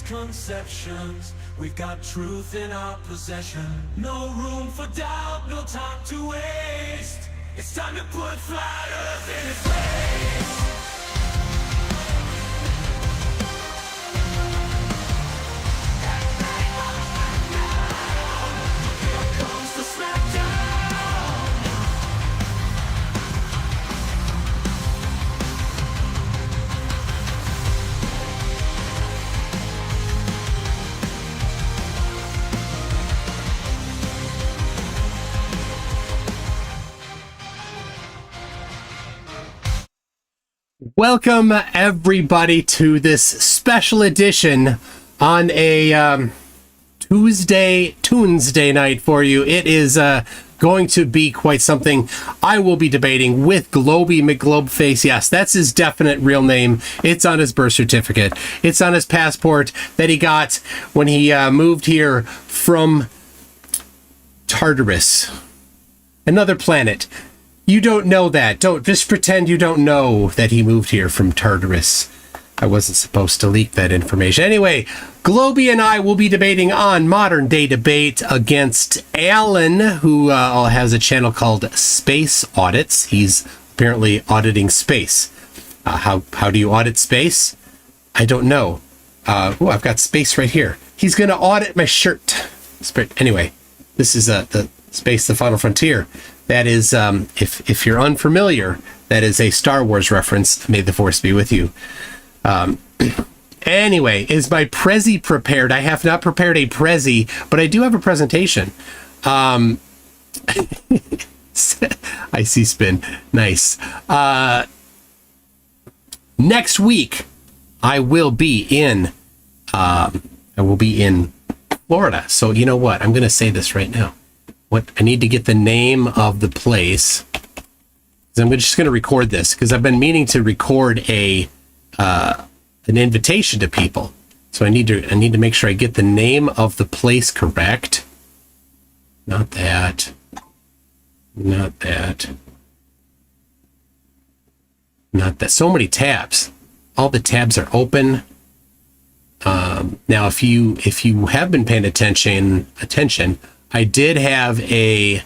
misconceptions. We've got truth in our possession. No room for doubt, no time to waste. It's time to put flat earth in its place. Welcome everybody to this special edition on a Tuesday night for you. It is going to be quite something. I will be debating with McGlobeface. Yes, that's his definite real name. It's on his birth certificate. It's on his passport that he got when he moved here from Tartarus, another planet. You don't know that. Don't just pretend you don't know that he moved here from Tartarus. I wasn't supposed to leak that information. Anyway, Globey and I will be debating on Modern Day Debate against Alan, who has a channel called Space Audits. He's apparently auditing space. How do you audit space? I don't know. Oh, I've got space right here. He's going to audit my shirt. Anyway, this is the Space, the Final Frontier. That is, if you're unfamiliar, that is a Star Wars reference. May the Force be with you. Anyway, is my Prezi prepared? I have not prepared a Prezi, but I do have a presentation. I see spin. Nice. Next week, I will be in Florida. So you know what? I'm going to say this right now. I need to get the name of the place. I'm just going to record this because I've been meaning to record an invitation to people. So I need to make sure I get the name of the place correct. Not that. So many tabs. All the tabs are open. Now, if you have been paying attention. I did have a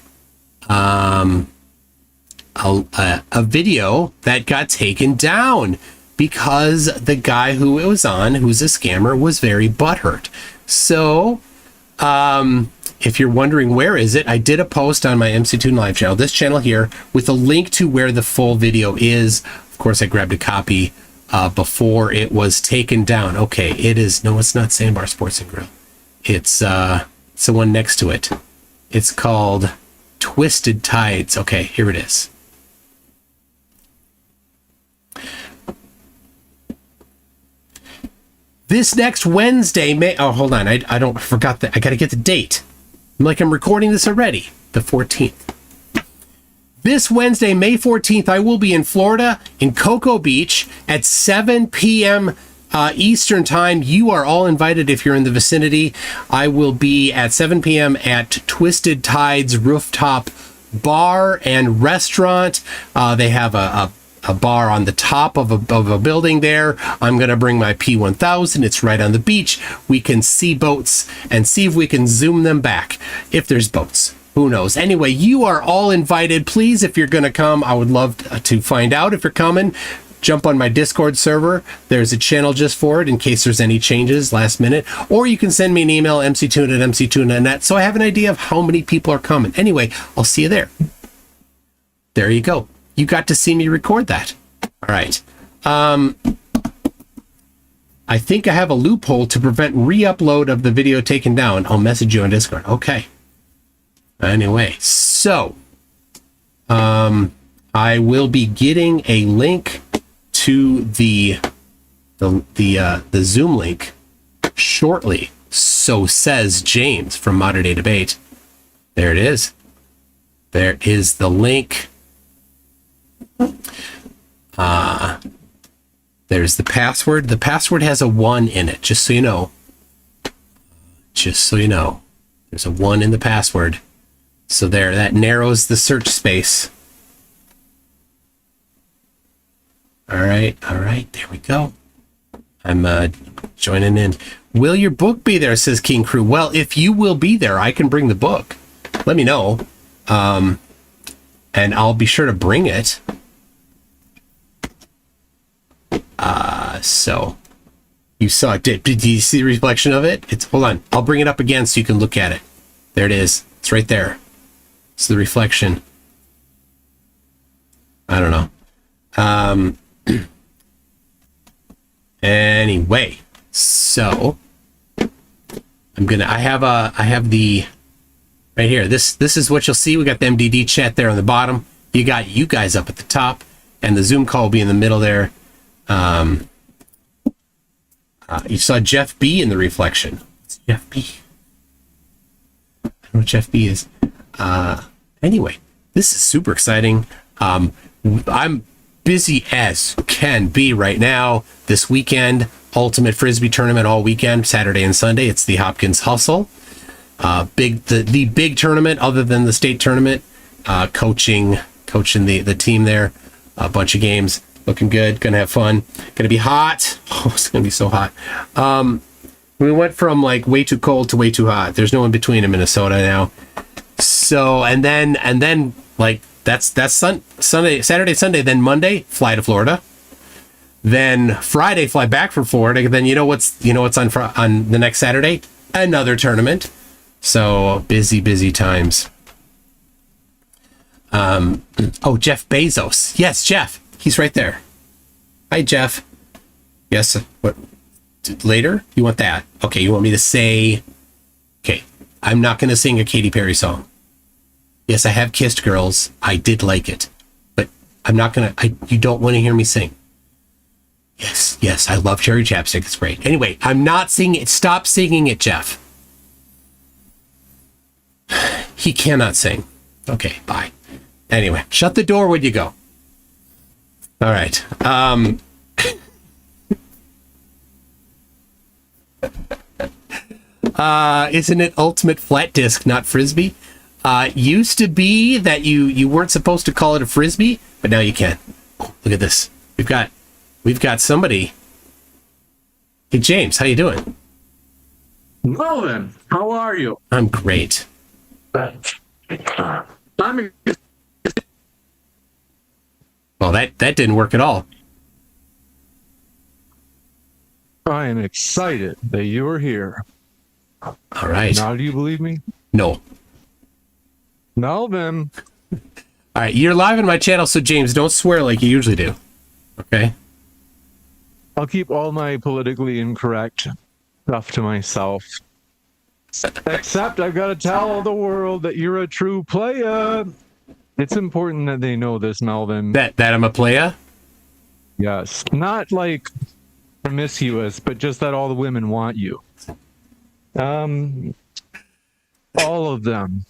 video that got taken down because the guy who it was on, who's a scammer, was very butthurt. So, if you're wondering where is it, I did a post on my MC Toon live channel, this channel here, with a link to where the full video is. Of course, I grabbed a copy before it was taken down. Okay, it is. No, it's not Sandbar Sports and Grill. It's the one next to it. It's called Twisted Tides. Okay, here it is. This next Wednesday, hold on. I forgot that. I got to get the date. I'm recording this already. The 14th. This Wednesday, May 14th, I will be in Florida, in Cocoa Beach, at 7 p.m. Eastern time. You are all invited if you're in the vicinity. I will be at 7 p.m. at Twisted Tides Rooftop Bar and Restaurant. They have a bar on the top of a building there. I'm going to bring my P1000. It's right on the beach. We can see boats and see if we can zoom them back. If there's boats. Who knows? Anyway, you are all invited. Please, if you're going to come, I would love to find out if you're coming. Jump on my Discord server. There's a channel just for it in case there's any changes last minute. Or you can send me an email, mctoon@mctoon.net, so I have an idea of how many people are coming. Anyway, I'll see you there. There you go. You got to see me record that. All right. I think I have a loophole to prevent re-upload of the video taken down. I'll message you on Discord. Okay. Anyway, so I will be getting a link to the Zoom link shortly. So says James from Modern Day Debate. There it is. There is the link. There's the password. The password has a 1 in it, just so you know. Just so you know. There's a 1 in the password. So there, that narrows the search space. All right, there we go. I'm joining in. Will your book be there, says King Crew. Well, if you will be there, I can bring the book. Let me know. And I'll be sure to bring it. So you saw it. Did you see the reflection of it? Hold on. I'll bring it up again so you can look at it. There it is. It's right there. It's the reflection. I don't know. Anyway, so I have the right here. This is what you'll see. We got the MDD chat there on the bottom. You got you guys up at the top, and the Zoom call will be in the middle there. You saw Jeff B in the reflection. What's Jeff B? I don't know what Jeff B is. Anyway, this is super exciting. I'm busy as can be right now. This weekend, Ultimate Frisbee tournament all weekend, Saturday and Sunday. It's the Hopkins Hustle. The big tournament other than the state tournament. Coaching the team there. A bunch of games. Looking good. Gonna have fun. Gonna be hot. Oh, it's gonna be so hot. We went from like way too cold to way too hot. There's no in between in Minnesota now. So and then like that's Sunday, Saturday, Sunday. Then Monday, fly to Florida. Then Friday, fly back from Florida. Then you know what's on the next Saturday? Another tournament. So busy times. Jeff Bezos. Yes, Jeff. He's right there. Hi, Jeff. Yes. What? Later? You want that? Okay. You want me to say? Okay. I'm not going to sing a Katy Perry song. Yes, I have kissed girls. I did like it, but I'm not going to. You don't want to hear me sing. Yes. I love Cherry Chapstick. It's great. Anyway, I'm not singing it. Stop singing it, Jeff. He cannot sing. Okay. Bye. Anyway, shut the door when you go. All right. Isn't it Ultimate Flat Disc, not Frisbee? Used to be that you weren't supposed to call it a Frisbee, but now you can. Oh, look at this. We've got somebody. Hey, James, how you doing? Melvin, how are you? I'm great. Well, that didn't work at all. I am excited that you are here. All right. Now, do you believe me? No. Melvin. All right, you're live on my channel, so James, don't swear like you usually do. Okay? I'll keep all my politically incorrect stuff to myself. Except I've got to tell the world that you're a true player. It's important that they know this, Melvin. That I'm a playa? Yes. Not like promiscuous, but just that all the women want you. All of them.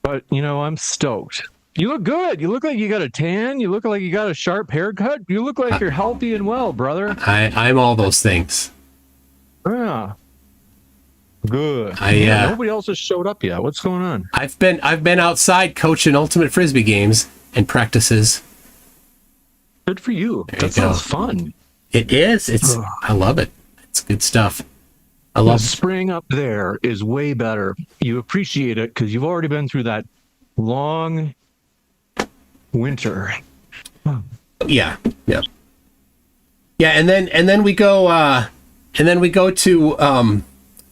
But, I'm stoked. You look good. You look like you got a tan. You look like you got a sharp haircut. You look like you're healthy and well, brother. I'm all those things. Yeah. Good. Nobody else has showed up yet. What's going on? I've been outside coaching Ultimate Frisbee games and practices. Good for you. That sounds fun. It is. I love it. It's good stuff. The spring up there is way better. You appreciate it because you've already been through that long winter. Yeah. And then we go to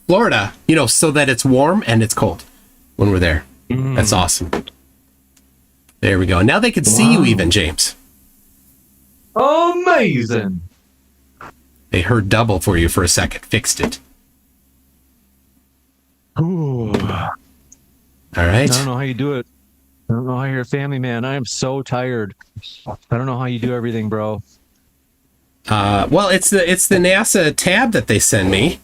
Florida, so that it's warm and it's cold when we're there. That's awesome. There we go. Now they can see you even, James. Amazing. They heard double for you for a second. Fixed it. Ooh. All right. I don't know how you do it. I don't know how you're a family man. I am so tired. I don't know how you do everything, bro. Well, it's the NASA tab that they send me.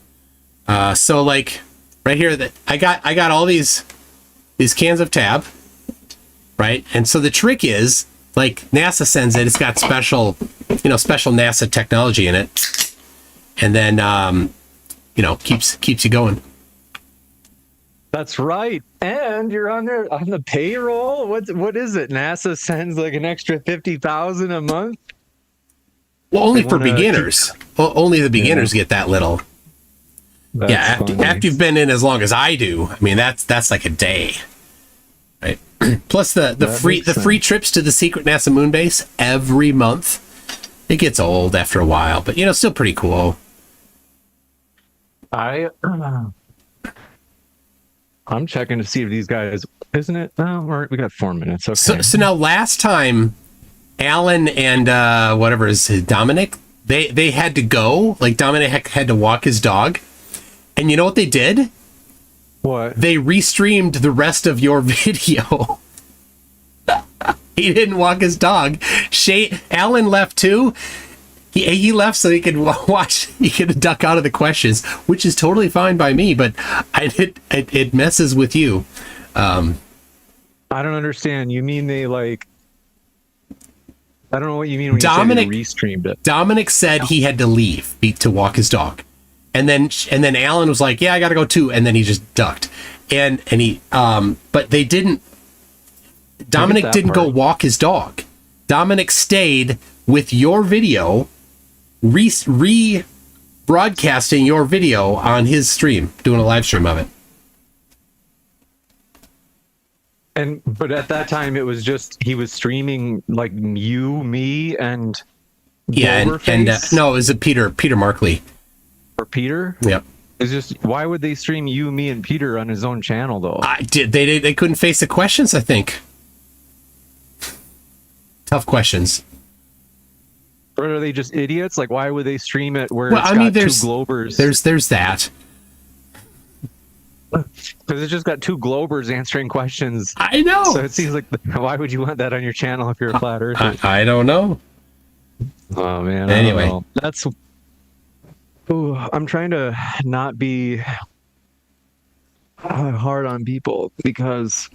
So like right here that I got all these cans of tab, right? And so the trick is like NASA sends it. It's got special NASA technology in it, and then keeps you going. That's right. And you're on the payroll. What is it? NASA sends like an extra $50,000 a month. Well, only for beginners. Only the beginners get that little. Yeah, after you've been in as long as I do, I mean that's like a day, right? Plus the free trips to the secret NASA moon base every month. It gets old after a while, but still pretty cool. I'm checking to see if these guys, isn't it? Oh, we got 4 minutes. Okay. So now last time, Alan and whatever is Dominic, they had to go. Like Dominic had to walk his dog, and you know what they did? What? They restreamed the rest of your video. He didn't walk his dog. Alan left too. He left so he could watch. He could duck out of the questions, which is totally fine by me. But it messes with you. I don't understand. You mean they like? I don't know what you mean when you say they restreamed it. Dominic said he had to leave to walk his dog, and then Alan was like, "Yeah, I got to go too," and then he just ducked. And he but they didn't. Dominic didn't go walk his dog. Dominic stayed with your video, broadcasting your video on his stream, doing a live stream of it. But at that time, it was just he was streaming like you, me, and and no, it was Peter Markley or Peter. Yep. It's just why would they stream you, me, and Peter on his own channel though? They couldn't face the questions. I think tough questions. Or are they just idiots? Like, why would they stream it where it's got two Globers? There's that. Because it's just got two Globers answering questions. I know. So it seems like, why would you want that on your channel if you're a flat earther? I don't know. Oh, man. Anyway. That's... Ooh, I'm trying to not be hard on people because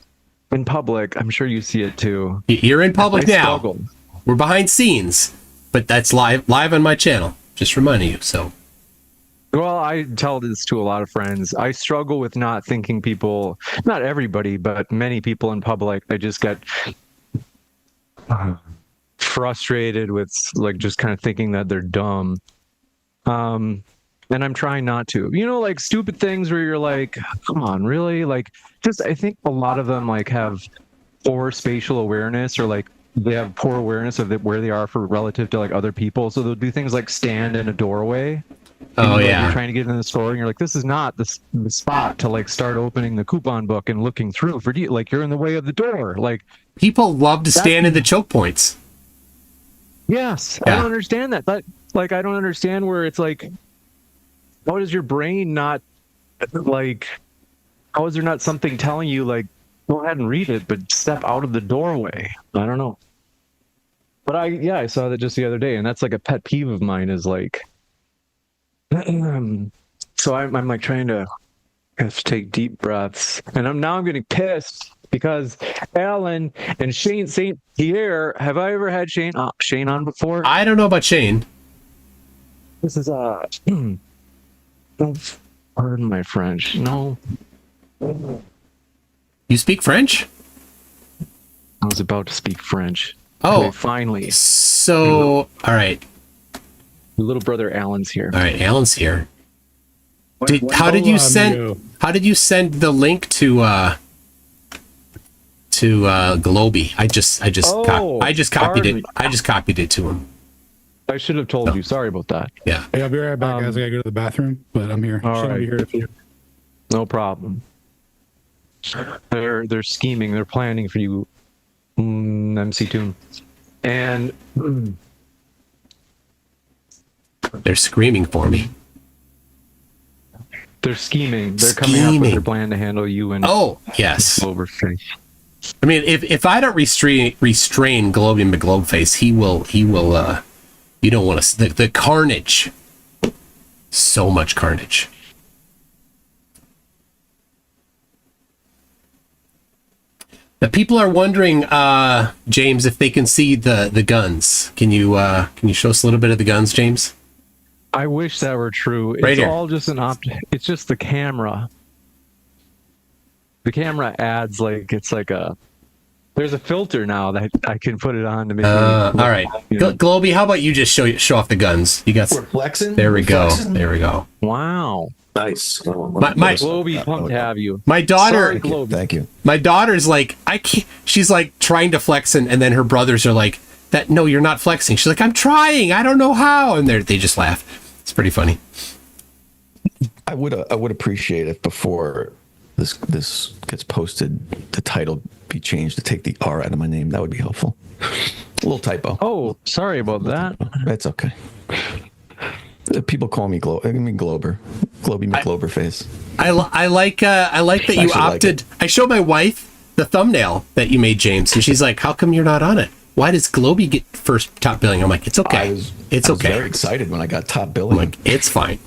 in public, I'm sure you see it too. You're in public now. Struggled. We're behind scenes, but that's live on my channel. Just reminding you. So, well, I tell this to a lot of friends. I struggle with not thinking people, not everybody, but many people in public. I just get frustrated with like just kind of thinking that they're dumb. And I'm trying not to, like stupid things where you're like, come on, really? Like, just, I think a lot of them like have poor spatial awareness or like they have poor awareness of where they are for relative to like other people. So there'll be things like stand in a doorway. Oh, yeah. You're trying to get in the store and you're like, this is not the spot to like start opening the coupon book and looking through for like you're in the way of the door. Like people love to stand in the choke points. Yes. Yeah. I don't understand that. But like, I don't understand where it's like, how does your brain not like, how is there not something telling you like, go ahead and read it, but step out of the doorway? I don't know. But I saw that just the other day and that's like a pet peeve of mine is like, so I'm like trying to take deep breaths and I'm getting pissed because Alan and Shane St. Pierre, have I ever had Shane on before? I don't know about Shane. This is pardon my French. No. You speak French? I was about to speak French. Oh, okay, finally. So, all right. Your little brother Alan's here. All right, Alan's here. How did you send the link to Globey? I just copied it. I just copied it to him. I should have told you. Sorry about that. Yeah. Hey, I'll be right back, guys. I gotta go to the bathroom, but I'm here. All right. Be here if you. No problem. They're scheming. They're planning for you, MC Toon, and they're screaming for me. They're scheming. They're coming up with their plan to handle you and yes. McGlobeface. I mean, if I don't restrain Globey and McGlobeface, he will. You don't want to the carnage. So much carnage. The people are wondering, James, if they can see the guns. Can you show us a little bit of the guns, James? I wish that were true. Right it's here. all just it's just the camera. The camera adds there's a filter now that I can put it on to make all right. Globey, how about you just show off the guns? You got We're flexing. There we go. There we go. Wow. Nice. Oh, My Globey, pumped to have you. my daughter, Sorry, Globey. Thank you. my daughter's like, I can't. She's like trying to flex, and then her brothers are like, "That no, you're not flexing." She's like, "I'm trying. I don't know how," and they just laugh. It's pretty funny. I would appreciate if before this gets posted, the title be changed to take the R out of my name. That would be helpful. A little typo. Oh, sorry about that. That's okay. People call me Glober, Globey McGlobeface. I like that you opted. I showed my wife the thumbnail that you made, James, and she's like, "How come you're not on it? Why does Globey get first top billing?" I'm like, "It's okay. I was okay." very excited when I got top billing. I'm like, "It's fine."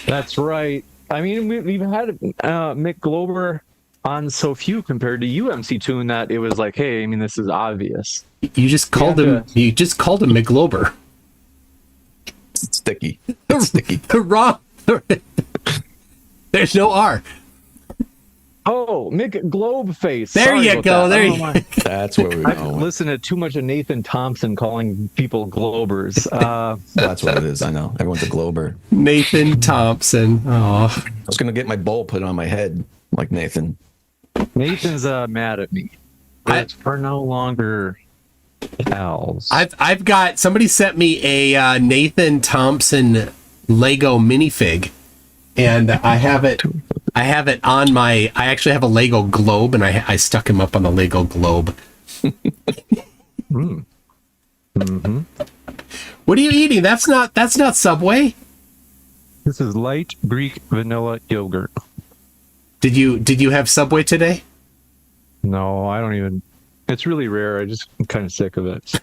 That's right. I mean, we've had Mick Glober on so few compared to you, MC Toon, that it was like, hey, I mean, this is obvious. You just called him. You just called him McGlober. It's sticky. It's sticky. Wrong. There's no R. Oh, McGlobeface. There Sorry you about go. that. There I don't you know why. That's where we I've go. listened to too much of Nathan Thompson calling people Globers. That's what it is. I know. Everyone's a Glober. Nathan Thompson. Oh, I was gonna get my bowl put on my head like Nathan. Nathan's mad at me. But we're no longer pals. I've got somebody sent me a Nathan Thompson Lego minifig, and I have it. I have it on my. I actually have a Lego globe, and I stuck him up on the Lego globe. Mm-hmm. What are you eating? That's not Subway. This is light Greek vanilla yogurt. Did you have Subway today? No, I don't even. It's really rare. I'm kind of sick of it.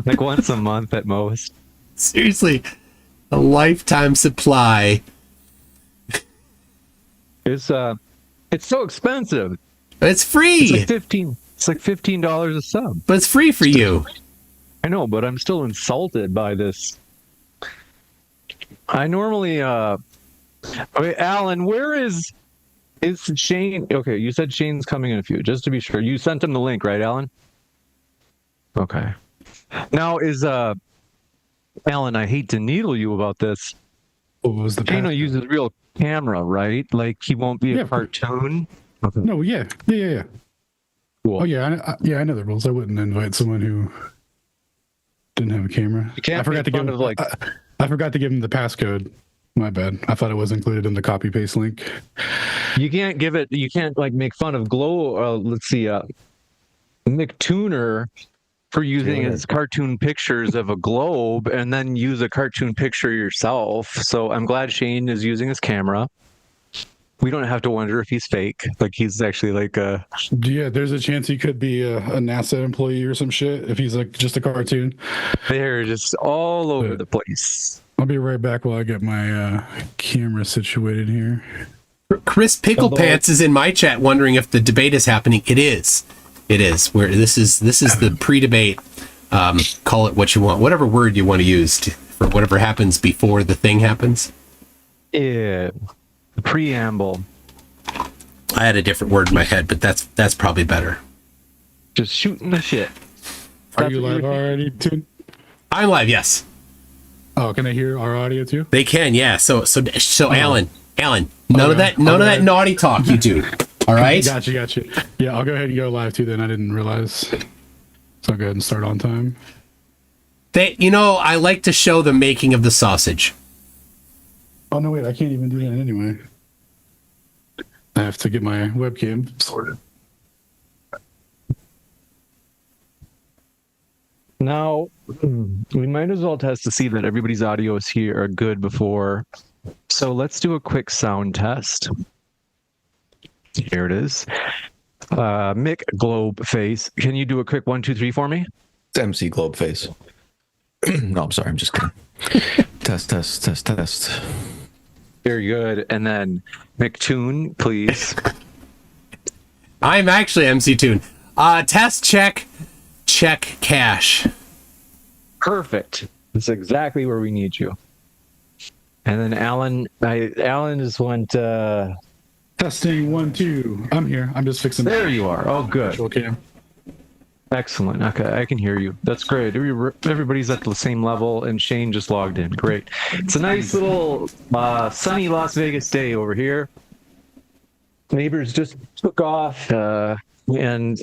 Like once a month at most. Seriously, a lifetime supply. It's so expensive. It's free. It's like $15 a sub. But it's free for you. I know, but I'm still insulted by this. I normally okay, Alan, where is Shane? Okay, you said Shane's coming in a few, just to be sure. You sent him the link, right, Alan? Okay. Now is Alan, I hate to needle you about this. What was the Shane will path? use his real camera, right? Like he won't be a cartoon. Okay. No, yeah. Cool. Oh yeah, I know the rules. I wouldn't invite someone who didn't have a camera. You can't I forgot to make give fun him of, like- I forgot to give him the passcode. My bad. I thought it was included in the copy paste link. You can't give it. You can't like make fun of let's see, McTuner for using his cartoon pictures of a globe and then use a cartoon picture yourself. So I'm glad Shane is using his camera. We don't have to wonder if he's fake. Like he's actually like a. Yeah, there's a chance he could be a NASA employee or some shit if he's like just a cartoon. They're just all over the place. I'll be right back while I get my camera situated here. Chris Pickle Pants is in my chat wondering if the debate is happening. It is. It is. Where this is the pre-debate. Call it what you want, whatever word you want to use for whatever happens before the thing happens. Yeah, the preamble. I had a different word in my head, but that's probably better. Just shooting the shit. Are you live already, Toon? I'm live. Yes, Oh, can I hear our audio too? they can. Yeah. So Alan, none of that naughty talk, you do. All right. Gotcha. Yeah, I'll go ahead and go live too. Then I didn't realize. So I'll go ahead and start on time. I like to show the making of the sausage. Oh no, wait! I can't even do that anyway. I have to get my webcam sorted. Now, we might as well test to see that everybody's audio is here are good before. So let's do a quick sound test. Here it is. McGlobeface, can you do a quick 1, 2, 3 for me? It's MC Globeface. No, I'm sorry. I'm just kidding. Test. Very good. And then McToon, please. I'm actually MC Toon. Test check cash. Perfect. That's exactly where we need you. And then Alan just went. Testing 1, 2. I'm here. I'm just fixing. There you are. Oh, good. Okay. Excellent. Okay, I can hear you. That's great. Everybody's at the same level, and Shane just logged in. Great. It's a nice little sunny Las Vegas day over here. Neighbors just took off, and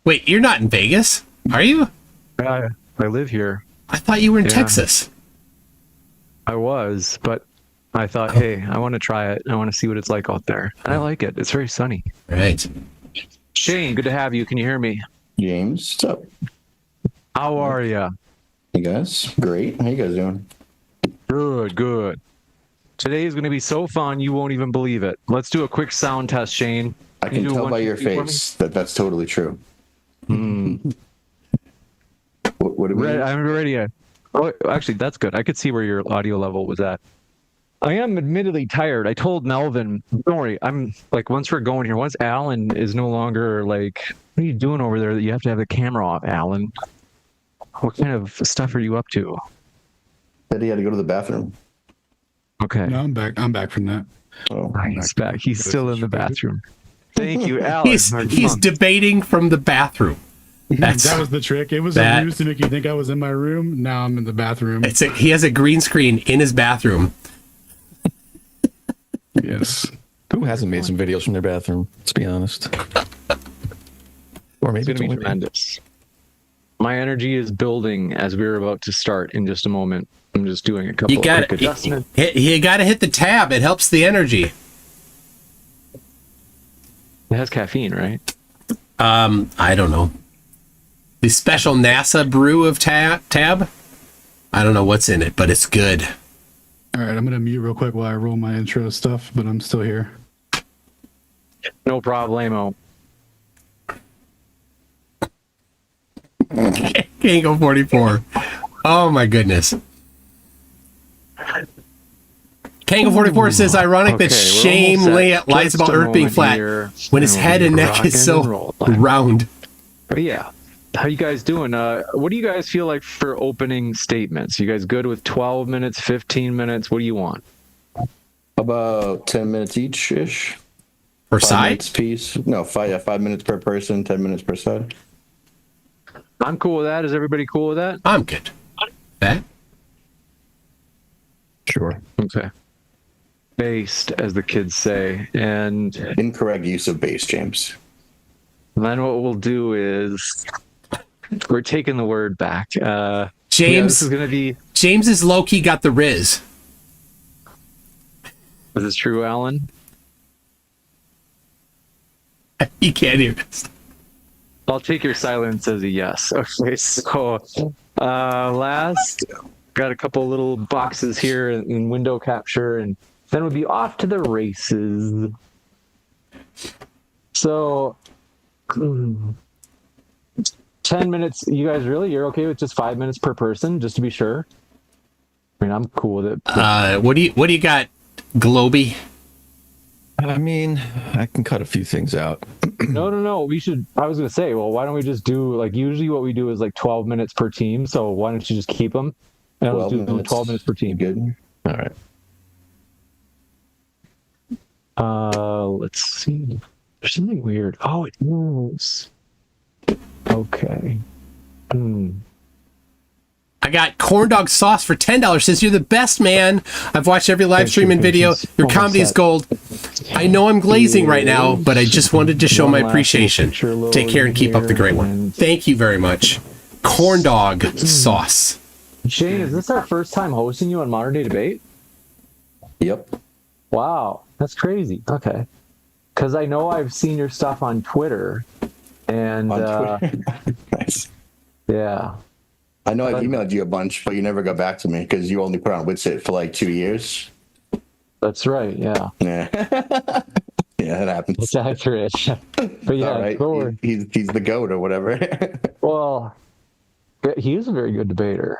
Wait, you're not in Vegas, are you? I live here. I thought you were in Yeah. Texas. I was, but I thought, hey, I want to try it. I want to see what it's like out there. And I like it. It's very sunny. Right. Shane, good to have you. Can you hear me? James, what's up? How are you? Hey guys, great. How you guys doing? Good, good. Today is going to be so fun, you won't even believe it. Let's do a quick sound test, Shane. I can you do tell one, by two, your three for me? face that that's totally true. What do we? I'm ready. Oh, actually, that's good. I could see where your audio level was at. I am admittedly tired. I told Melvin, don't worry, I'm like, once we're going here, once Alan is no longer like, what are you doing over there that you have to have the camera off, Alan? What kind of stuff are you up to? Said he had to go to the bathroom. Okay. No, I'm back. I'm back from that. Oh, He's back. He's still in the bathroom. Thank you, Alan. He's debating from the bathroom. That's That was the trick. It was that- a ruse to make you think I was in my room. Now I'm in the bathroom. he has a green screen in his bathroom. Yes. Who hasn't made some videos from their bathroom? Let's be honest. Or maybe It's going to be only me. tremendous. My energy is building as we're about to start in just a moment. I'm just doing a couple You of got quick adjustments. you got to hit the tab. It helps the energy. It has caffeine, right? I don't know. The special NASA brew of tab. I don't know what's in it, but it's good. All right, I'm gonna mute real quick while I roll my intro stuff, but I'm still here. No problemo. Kango 44. Oh my goodness. Kango 44 says, ironic that Okay, we're shame almost at lies just about a Earth being moment flat here, when his and head we'll and be neck is so rocking and rolling. round. But yeah, how you guys doing? What do you guys feel like for opening statements? You guys good with 12 minutes, 15 minutes? What do you want? about 10 minutes each ish. Per 5 side? minutes piece. No, 5 minutes per person, 10 minutes per side. I'm cool with that. Is everybody cool with that? I'm good. That? Sure. Okay. Based, as the kids say. And Incorrect use of base, James. then what we'll do is we're taking the word back. Yeah, James this is going to be. James is low-key got the Riz. Is this true, Alan? He can't hear us. I'll take your silence as a yes. Okay, so last, got a couple little boxes here in window capture, and then we'll be off to the races. So, 10 minutes. You guys you're okay with just 5 minutes per person, just to be sure? I mean, I'm cool with it. What do you got, Globy? I mean, I can cut a few things out. No. We should. I was gonna say, well, why don't we just do like usually what we do is like 12 minutes per team. So why don't you just keep them? And let's 12 do them minutes. 12 minutes per team. Good. All right. Let's see. There's something weird. Oh, it moves. Okay. I got corn dog sauce for $10. Says you're the best, man. I've watched every live stream and video. Your comedy is gold. I know I'm glazing right now, but I just wanted to show One my last appreciation. picture load Take care and keep up the great here, work. and- Thank you very much. Corn dog sauce. Shane, is this our first time hosting you on Modern Day Debate? Yep. Wow, that's crazy. Okay. Because I know I've seen your stuff on Twitter, and On Twitter. Nice. yeah. I know I've emailed you a bunch, but you never got back to me because you only put on Witsit for like 2 years. That's right. Yeah, Yeah. Yeah, that happens. it's accurate. But yeah, All right. go on. He's the GOAT or whatever. Well, he is a very good debater.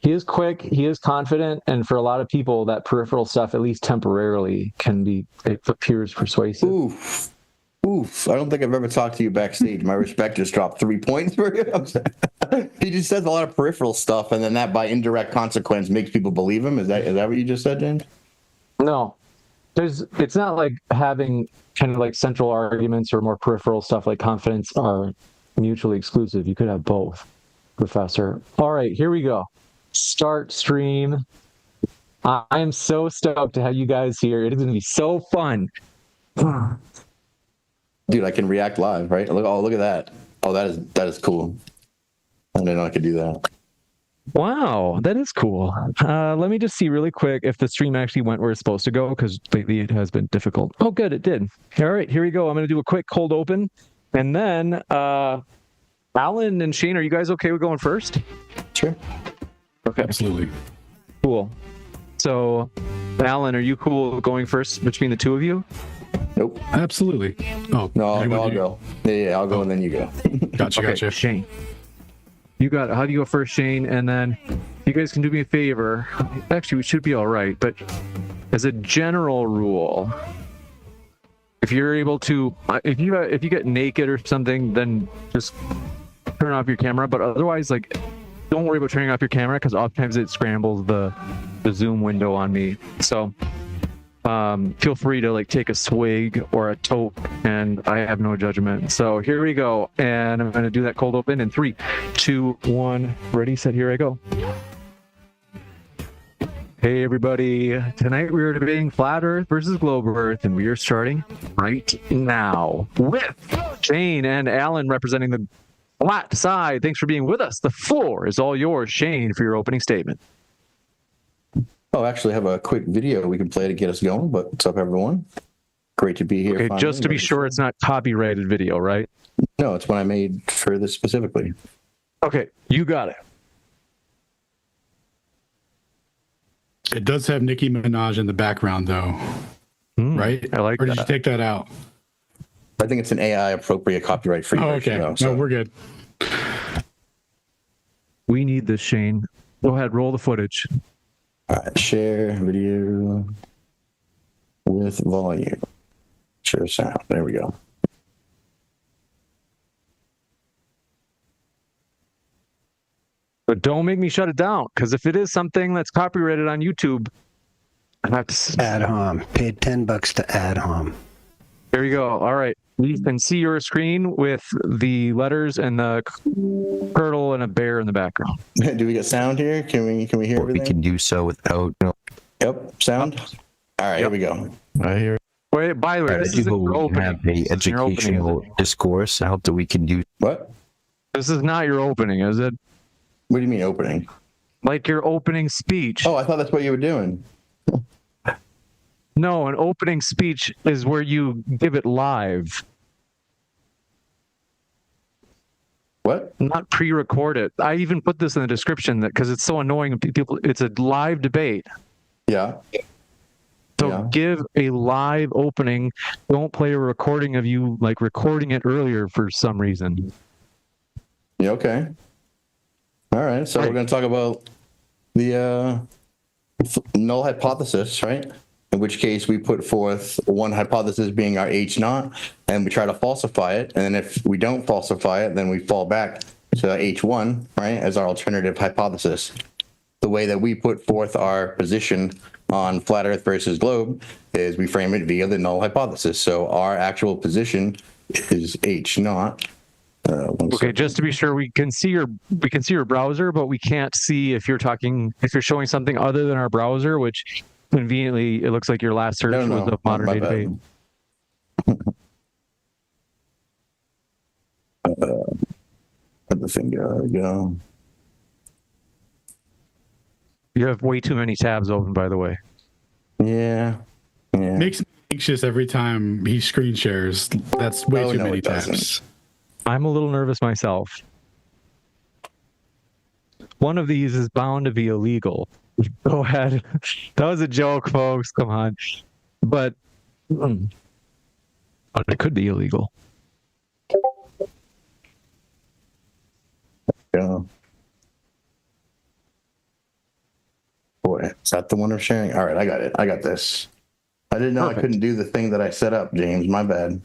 He is quick, he is confident, and for a lot of people, that peripheral stuff, at least temporarily, it appears persuasive. Oof. I don't think I've ever talked to you backstage. My respect just dropped 3 points for him. He just says a lot of peripheral stuff, and then that by indirect consequence makes people believe him. Is that what you just said, James? No, it's not like having kind of like central arguments or more peripheral stuff like confidence are mutually exclusive. You could have both, Professor. All right, here we go. Start stream. I am so stoked to have you guys here. It is going to be so fun. Dude, I can react live, right? Look at that. Oh, that is cool. I didn't know I could do that. Wow, that is cool. Let me just see really quick if the stream actually went where it's supposed to go, because lately it has been difficult. Oh, good, it did. All right, here we go. I'm going to do a quick cold open. And then, Alan and Shane, are you guys okay with going first? Sure. Okay. Absolutely. Cool. So, Alan, are you cool with going first between the two of you? Nope. Absolutely. Oh, No, anyone I'll do- go. Yeah, I'll go and then you go. Gotcha, Okay, gotcha. Shane. You got, how do you go first, Shane? And then you guys can do me a favor. Actually, we should be all right, but as a general rule, if you're able to, if you get naked or something, then just turn off your camera. But otherwise, like, don't worry about turning off your camera, because oftentimes it scrambles the zoom window on me. So feel free to like take a swig or a toke, and I have no judgment. So here we go, and I'm going to do that cold open in 3, 2, 1. Ready, set, here I go. Hey everybody, tonight we are debating Flat Earth versus Globe Earth, and we are starting right now with Shane and Alan representing the flat side. Thanks for being with us. The floor is all yours, Shane, for your opening statement. Oh, actually, I have a quick video we can play to get us going. But what's up, everyone? Great to be here. Okay, finally. just to be sure it's not copyrighted video, right? No, it's one I made for this specifically. Okay, you got it. It does have Nicki Minaj in the background, though, right? I like Or did that. you take that out? I think it's an AI appropriate copyright free Oh, version. okay. Though, so. No, we're good. We need this, Shane. Go ahead, roll the footage. All right, share video with volume. Share sound. There we go. But don't make me shut it down, because if it is something that's copyrighted on YouTube, I have to. Ad hom. Paid $10 to ad hom. There you go. All right. You can see your screen with the letters and the turtle and a bear in the background. Do we get sound here? Can we hear Or we everything? can do so without. Yep, sound. All right, here we go. I hear. Wait, by the way, this I isn't do your hope we opening. have a This isn't your opening, is educational it? discourse. I hope that we can do. What? This is not your opening, is it? What do you mean opening? Like your opening speech. Oh, I thought that's what you were doing. No, an opening speech is where you give it live, What? not pre-record it. I even put this in the description that because it's so annoying. People, it's a live debate. Yeah. So Yeah. give a live opening. Don't play a recording of you like recording it earlier for some reason. Yeah. Okay. All right. So Right. we're going to talk about the null hypothesis, right? In which case we put forth one hypothesis being our H naught, and we try to falsify it. And then if we don't falsify it, then we fall back to H1, right, as our alternative hypothesis. The way that we put forth our position on flat Earth versus globe is we frame it via the null hypothesis. So our actual position is H naught. Okay, just to be sure, we can see your browser, but we can't see if you're showing something other than our browser, which conveniently it looks like your last search was the modern my day bad. debate. Let the thing go. You have way too many tabs open, by the way. Yeah. Yeah. Makes me anxious every time he screen shares. That's way Oh, too no, many it doesn't. tabs. I'm a little nervous myself. One of these is bound to be illegal. Go ahead. That was a joke, folks. Come on. But it could be illegal. Yeah. Boy, is that the one I'm sharing? All right, I got it. I got this. I didn't know Perfect. I couldn't do the thing that I set up, James. My bad.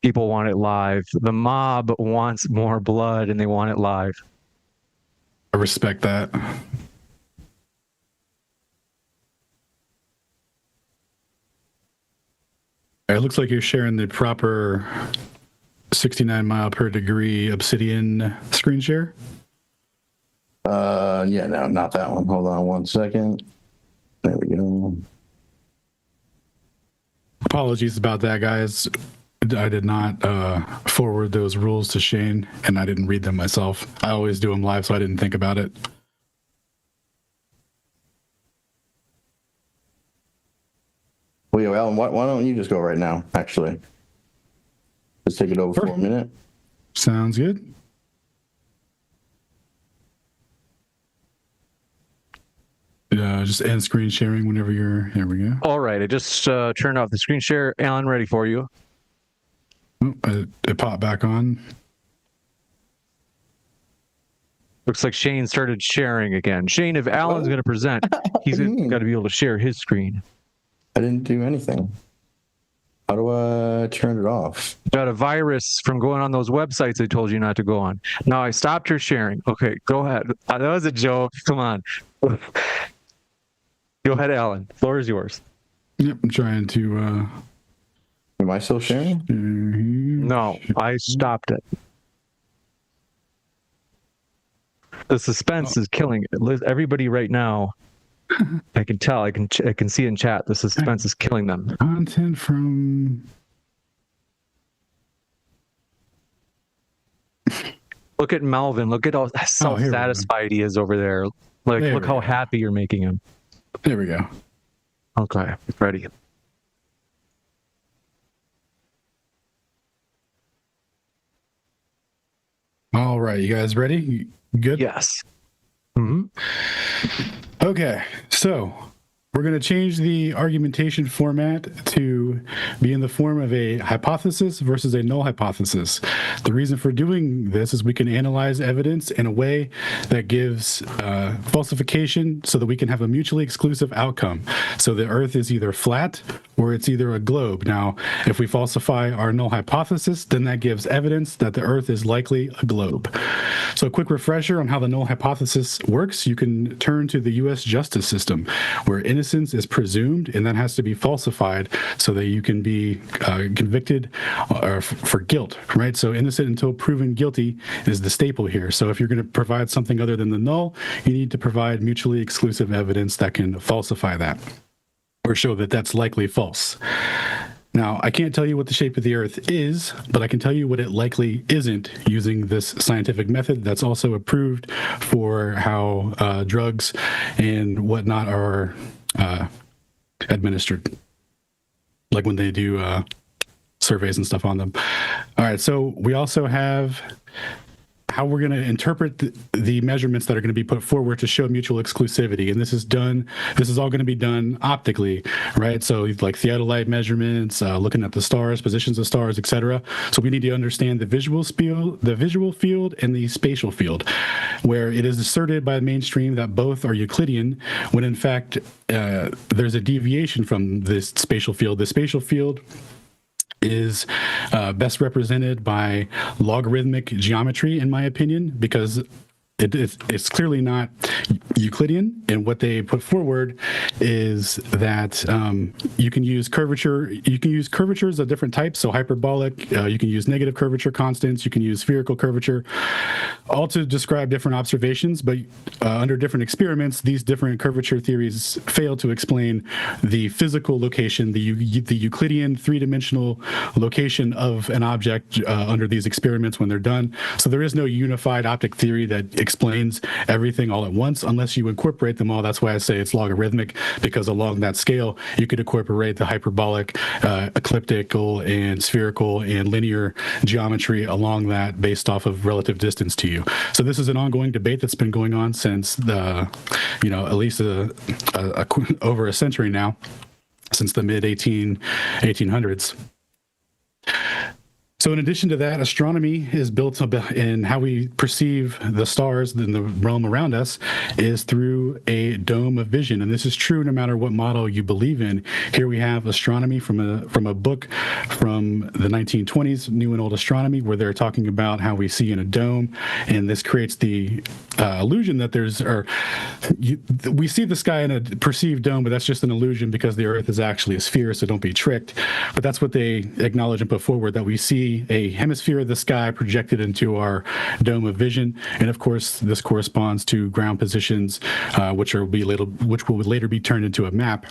People want it live. The mob wants more blood and they want it live. I respect that. It looks like you're sharing the proper 69 mile per degree obsidian screen share. Yeah, no, not that one. Hold on 1 second. There we go. Apologies about that, guys. I did not forward those rules to Shane, and I didn't read them myself. I always do them live, so I didn't think about it. Well, yo, Alan, why don't you just go right now, actually? Just take it over for a minute. Sounds good. Just end screen sharing whenever you're. Here we go. All right, I just turned off the screen share. Alan, ready for you. Oh, it popped back on. Looks like Shane started sharing again. Shane, if Alan's going to present, he's got to be able to share his screen. I didn't do anything. How do I turn it off? Got a virus from going on those websites I told you not to go on. Now I stopped your sharing. Okay, go ahead. That was a joke. Come on. Go ahead, Alan. Floor is yours. Yep, I'm trying to. Am I still sharing? No, I stopped it. The suspense is killing it. Everybody right now, I can tell. I can see in chat. The suspense is killing them. Content from. Look at Melvin. Look at how satisfied he is over there. Like, There look we how go. happy you're making him. There we go. Okay, ready. All right, you guys ready? Good? Yes. Mm-hmm. Okay, so we're going to change the argumentation format to be in the form of a hypothesis versus a null hypothesis. The reason for doing this is we can analyze evidence in a way that gives falsification so that we can have a mutually exclusive outcome. So the Earth is either flat or it's either a globe. Now, if we falsify our null hypothesis, then that gives evidence that the Earth is likely a globe. So a quick refresher on how the null hypothesis works, you can turn to the U.S. justice system, where innocence is presumed and that has to be falsified so that you can be convicted for guilt, right? So innocent until proven guilty is the staple here. So if you're going to provide something other than the null, you need to provide mutually exclusive evidence that can falsify that or show that that's likely false. Now, I can't tell you what the shape of the Earth is, but I can tell you what it likely isn't using this scientific method that's also approved for how drugs and whatnot are administered, like when they do surveys and stuff on them. All right, so we also have how we're going to interpret the measurements that are going to be put forward to show mutual exclusivity. And this is all going to be done optically, right? So like theodolite measurements, looking at the stars, positions of stars, etc. So we need to understand the visual field and the spatial field, where it is asserted by the mainstream that both are Euclidean, when in fact there's a deviation from this spatial field. The spatial field is best represented by logarithmic geometry, in my opinion, because it's clearly not Euclidean. And what they put forward is that you can use curvature. You can use curvatures of different types. So hyperbolic. You can use negative curvature constants. You can use spherical curvature, all to describe different observations. But under different experiments, these different curvature theories fail to explain the physical location, the Euclidean three-dimensional location of an object under these experiments when they're done. So there is no unified optic theory that explains everything all at once unless you incorporate them all. That's why I say it's logarithmic, because along that scale you could incorporate the hyperbolic, ecliptical, and spherical and linear geometry along that based off of relative distance to you. So this is an ongoing debate that's been going on since at least over a century now, since the mid 1800s. So in addition to that, astronomy is built up in how we perceive the stars in the realm around us is through a dome of vision. And this is true no matter what model you believe in. Here we have astronomy from a book from the 1920s, New and Old Astronomy, where they're talking about how we see in a dome. And this creates the illusion that we see the sky in a perceived dome, but that's just an illusion because the Earth is actually a sphere, so don't be tricked. But that's what they acknowledge and put forward, that we see a hemisphere of the sky projected into our dome of vision. And of course, this corresponds to ground positions, which will later be turned into a map.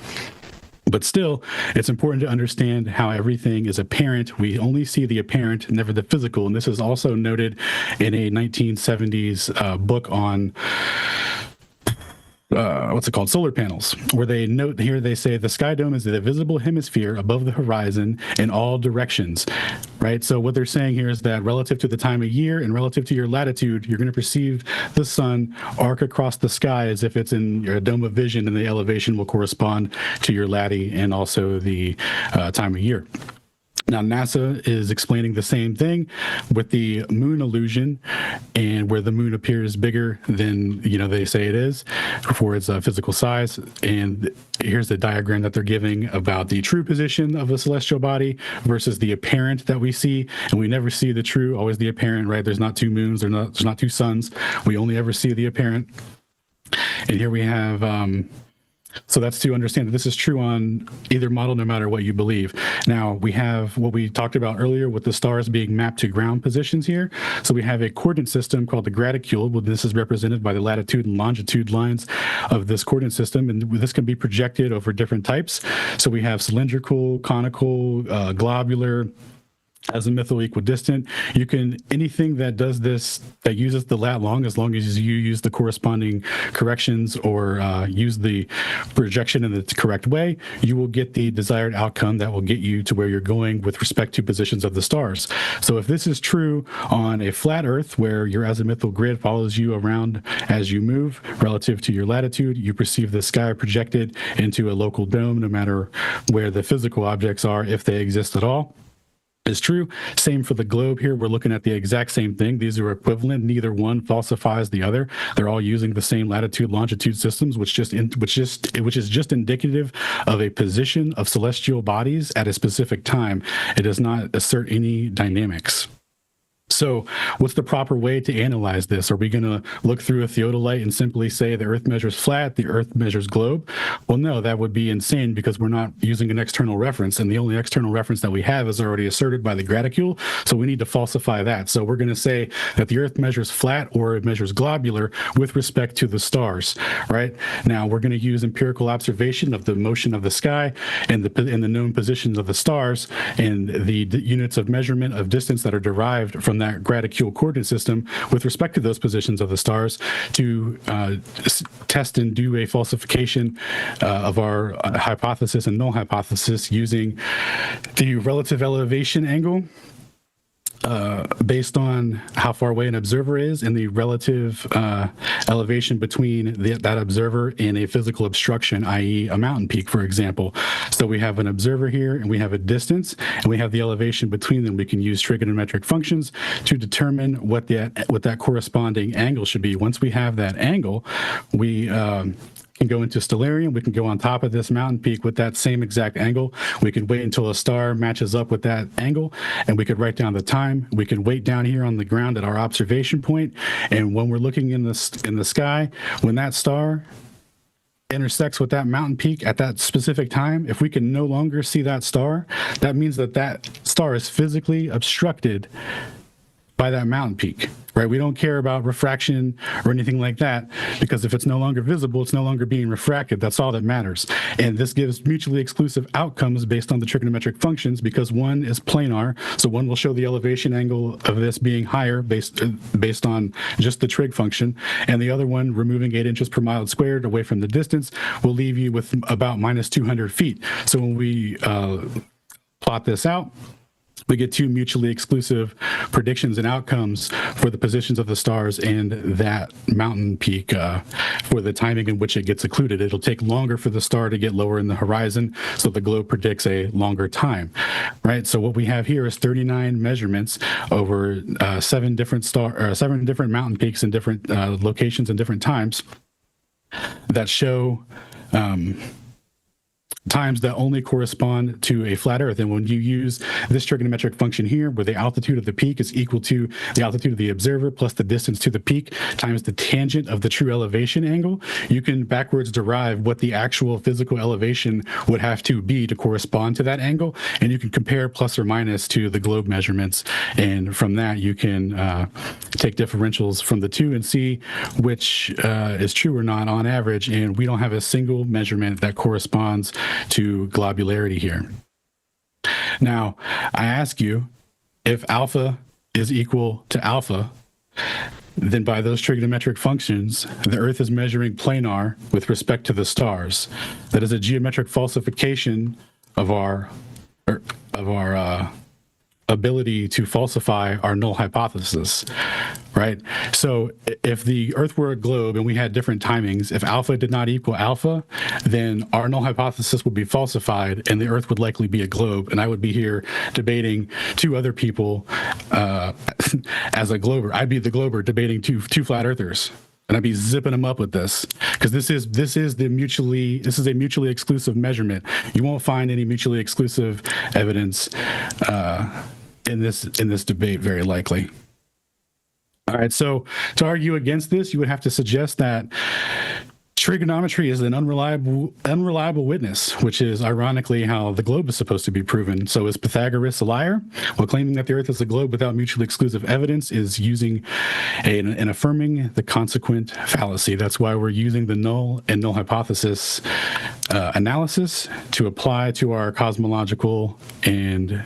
But still, it's important to understand how everything is apparent. We only see the apparent, never the physical. And this is also noted in a 1970s book on solar panels, where they note here, they say the sky dome is the visible hemisphere above the horizon in all directions, right? So what they're saying here is that relative to the time of year and relative to your latitude, you're going to perceive the sun arc across the sky as if it's in your dome of vision, and the elevation will correspond to your latitude and also the time of year. Now, NASA is explaining the same thing with the moon illusion, and where the moon appears bigger than, they say it is for its physical size. And here's the diagram that they're giving about the true position of a celestial body versus the apparent that we see. And we never see the true, always the apparent, right? There's not two moons, there's not two suns. We only ever see the apparent. And here we have... So that's to understand that this is true on either model, no matter what you believe. Now, we have what we talked about earlier with the stars being mapped to ground positions here. So we have a coordinate system called the graticule. Well, this is represented by the latitude and longitude lines of this coordinate system. And this can be projected over different types. So we have cylindrical, conical, globular, azimuthal, equidistant. You can, anything that does this, that uses the lat long, as long as you use the corresponding corrections or use the projection in the correct way, you will get the desired outcome that will get you to where you're going with respect to positions of the stars. So if this is true on a flat Earth, where your azimuthal grid follows you around as you move relative to your latitude, you perceive the sky projected into a local dome, no matter where the physical objects are, if they exist at all, is true. Same for the globe here. We're looking at the exact same thing. These are equivalent. Neither one falsifies the other. They're all using the same latitude longitude systems, which is just indicative of a position of celestial bodies at a specific time. It does not assert any dynamics. So what's the proper way to analyze this? Are we going to look through a theodolite and simply say the Earth measures flat, the Earth measures globe? Well, no, that would be insane, because we're not using an external reference, and the only external reference that we have is already asserted by the graticule, so we need to falsify that. So we're going to say that the Earth measures flat or it measures globular with respect to the stars, right? Now, we're going to use empirical observation of the motion of the sky and the known positions of the stars and the units of measurement of distance that are derived from that graticule coordinate system with respect to those positions of the stars to test and do a falsification of our hypothesis and null hypothesis using the relative elevation angle based on how far away an observer is and the relative elevation between that observer and a physical obstruction, i.e. a mountain peak, for example. So we have an observer here and we have a distance and we have the elevation between them. We can use trigonometric functions to determine what that corresponding angle should be. Once we have that angle, we can go into stellarium. We can go on top of this mountain peak with that same exact angle. We can wait until a star matches up with that angle, and we could write down the time. We can wait down here on the ground at our observation point, and when we're looking in the sky, when that star intersects with that mountain peak at that specific time, if we can no longer see that star, that means that that star is physically obstructed by that mountain peak, right? We don't care about refraction or anything like that, because if it's no longer visible, it's no longer being refracted. That's all that matters. And this gives mutually exclusive outcomes based on the trigonometric functions, because one is planar, so one will show the elevation angle of this being higher based on just the trig function, and the other one, removing 8 inches per mile squared away from the distance, will leave you with about minus 200 feet. So when we plot this out, we get two mutually exclusive predictions and outcomes for the positions of the stars and that mountain peak for the timing in which it gets occluded. It'll take longer for the star to get lower in the horizon, so the globe predicts a longer time, right? So what we have here is 39 measurements over seven different mountain peaks in different locations and different times that show times that only correspond to a flat Earth. And when you use this trigonometric function here, where the altitude of the peak is equal to the altitude of the observer plus the distance to the peak times the tangent of the true elevation angle, you can backwards derive what the actual physical elevation would have to be to correspond to that angle. And you can compare plus or minus to the globe measurements. And from that, you can take differentials from the two and see which is true or not on average. And we don't have a single measurement that corresponds to globularity here. Now, I ask you, if alpha is equal to alpha, then by those trigonometric functions, the Earth is measuring planar with respect to the stars. That is a geometric falsification of our ability to falsify our null hypothesis, right? So if the Earth were a globe and we had different timings, if alpha did not equal alpha, then our null hypothesis would be falsified and the Earth would likely be a globe. And I would be here debating two other people as a glober. I'd be the glober debating two flat earthers. And I'd be zipping them up with this, because this is a mutually exclusive measurement. You won't find any mutually exclusive evidence in this debate, very likely. All right, so to argue against this, you would have to suggest that trigonometry is an unreliable witness, which is ironically how the globe is supposed to be proven. So is Pythagoras a liar? While claiming that the Earth is a globe without mutually exclusive evidence is using and affirming the consequent fallacy. That's why we're using the null and null hypothesis analysis to apply to our cosmological and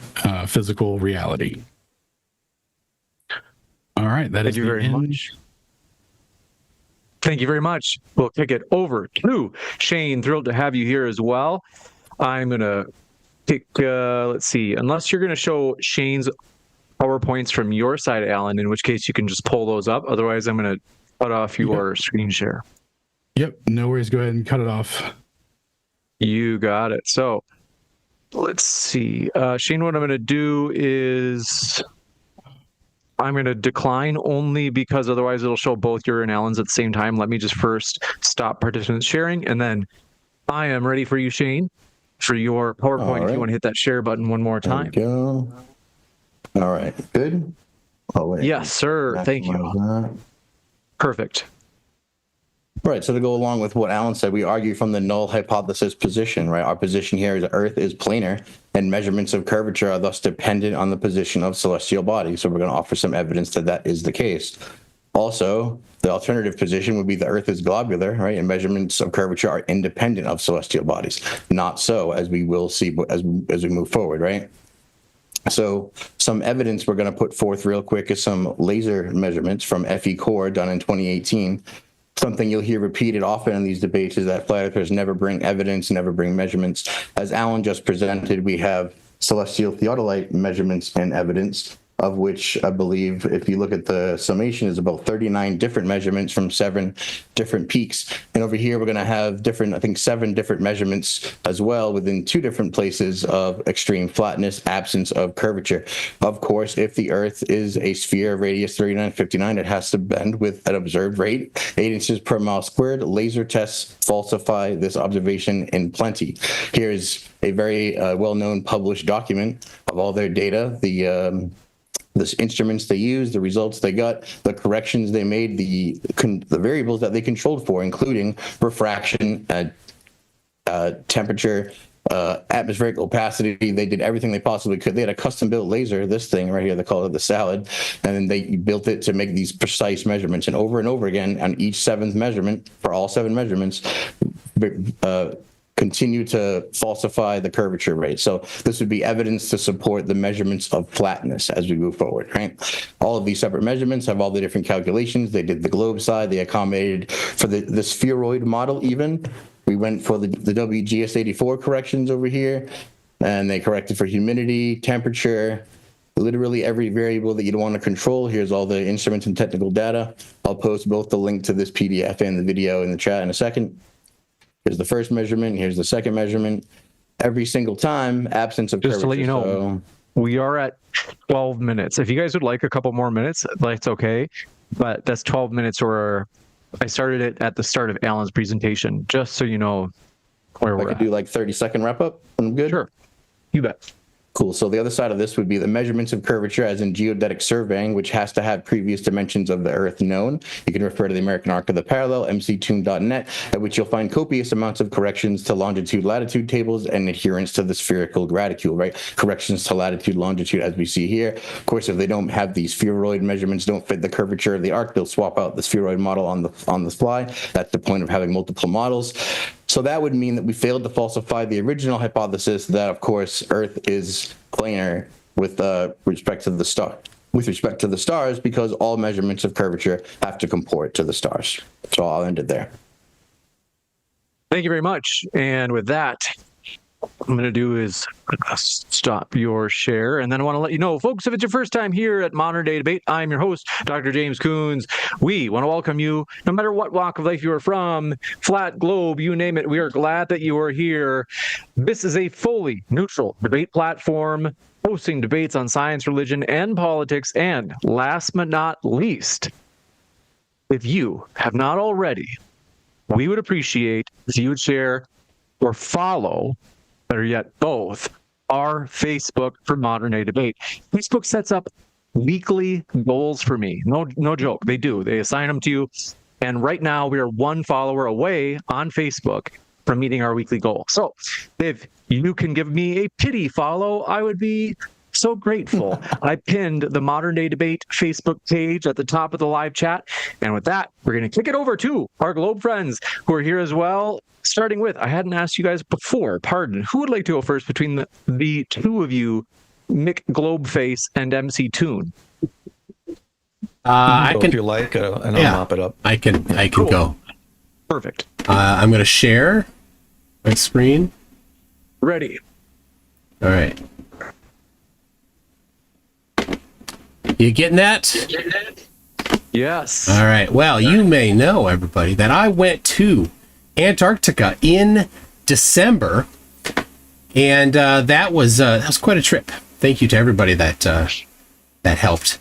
physical reality. All right, that is Thank you very much. Thank you very much. We'll kick it over to Shane. Thrilled to have you here as well. I'm going to pick, let's see, unless you're going to show Shane's PowerPoints from your side, Alan, in which case you can just pull those up. Otherwise, I'm going to cut off your screen share. Yep, no worries. Go ahead and cut it off. You got it. So let's see. Shane, what I'm going to do is I'm going to decline only because otherwise it'll show both your and Alan's at the same time. Let me just first stop participant sharing, and then I am ready for you, Shane, for your PowerPoint. If you want to hit that share button one more time. There we go. All right, good. Oh, wait. Yes, sir. Thank you. That. Perfect. Right. So to go along with what Alan said, we argue from the null hypothesis position, right? Our position here is Earth is planar and measurements of curvature are thus dependent on the position of celestial bodies. So we're going to offer some evidence that that is the case. Also, the alternative position would be the Earth is globular, right? And measurements of curvature are independent of celestial bodies. Not so, as we will see as we move forward, right? So some evidence we're going to put forth real quick is some laser measurements from FE Core done in 2018. Something you'll hear repeated often in these debates is that flat earthers never bring evidence, never bring measurements. As Alan just presented, we have celestial theodolite measurements and evidence, of which I believe, if you look at the summation, is about 39 different measurements from 7 different peaks. And over here, we're going to have I think 7 different measurements as well within 2 different places of extreme flatness, absence of curvature. Of course, if the Earth is a sphere of radius 3959, it has to bend with an observed rate, 8 inches per mile squared. Laser tests falsify this observation in plenty. Here's a very well-known published document of all their data, the instruments they used, the results they got, the corrections they made, the variables that they controlled for, including refraction, temperature, atmospheric opacity. They did everything they possibly could. They had a custom-built laser, this thing right here, they call it the Salad, and then they built it to make these precise measurements. And over again, on each 7th measurement, for all 7 measurements, continue to falsify the curvature rate. So this would be evidence to support the measurements of flatness as we move forward, right? All of these separate measurements have all the different calculations. They did the globe side. They accommodated for the spheroid model even. We went for the WGS84 corrections over here, and they corrected for humidity, temperature, literally every variable that you'd want to control. Here's all the instruments and technical data. I'll post both the link to this PDF and the video in the chat in a second. Here's the first measurement. Here's the second measurement. Every single time, absence of Just curvature. to let you know, we are at 12 minutes. If you guys would like a couple more minutes, that's okay. But that's 12 minutes, or I started it at the start of Alan's presentation, just so you know where we're I could at. do like 30-second wrap up. I'm good. Sure. You bet. Cool. So the other side of this would be the measurements of curvature, as in geodetic surveying, which has to have previous dimensions of the Earth known. You can refer to the American Arc of the Parallel, mctoon.net, at which you'll find copious amounts of corrections to longitude, latitude tables and adherence to the spherical graticule, right? Corrections to latitude, longitude, as we see here. Of course, if they don't have these spheroid measurements, don't fit the curvature of the arc, they'll swap out the spheroid model on the fly. That's the point of having multiple models. So that would mean that we failed to falsify the original hypothesis that, of course, Earth is planar with respect to the star. With respect to the stars, because all measurements of curvature have to comport to the stars. So I'll end it there. Thank you very much. And with that, what I'm going to do is stop your share. And then I want to let you know, folks, if it's your first time here at Modern Day Debate, I'm your host, Dr. James Coons. We want to welcome you, no matter what walk of life you are from, flat globe, you name it. We are glad that you are here. This is a fully neutral debate platform, hosting debates on science, religion, and politics. And last but not least, if you have not already, we would appreciate if you would share or follow, better yet, both, our Facebook for Modern Day Debate. Facebook sets up weekly goals for me. No joke. They do. They assign them to you. And right now we are one follower away on Facebook from meeting our weekly goal. So if you can give me a pity follow, I would be so grateful. I pinned the Modern Day Debate Facebook page at the top of the live chat. And with that, we're going to kick it over to our Globe friends who are here as well. Starting with, I hadn't asked you guys before, pardon. Who would like to go first between the two of you, McGlobeface and MC Toon? I can, if you like, and I'll mop it up. I can Cool. go. Perfect. I'm going to share my screen. Ready. All right. You getting that? Yes. All right. Well, you may know, everybody, that I went to Antarctica in December, and that was quite a trip. Thank you to everybody that helped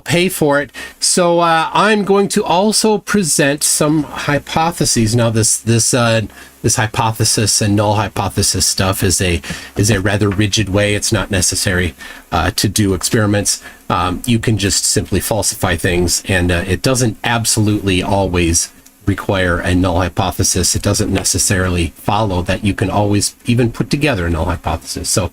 pay for it. So I'm going to also present some hypotheses. Now, this hypothesis and null hypothesis stuff is a rather rigid way. It's not necessary to do experiments. You can just simply falsify things, and it doesn't absolutely always require a null hypothesis. It doesn't necessarily follow that you can always even put together a null hypothesis. So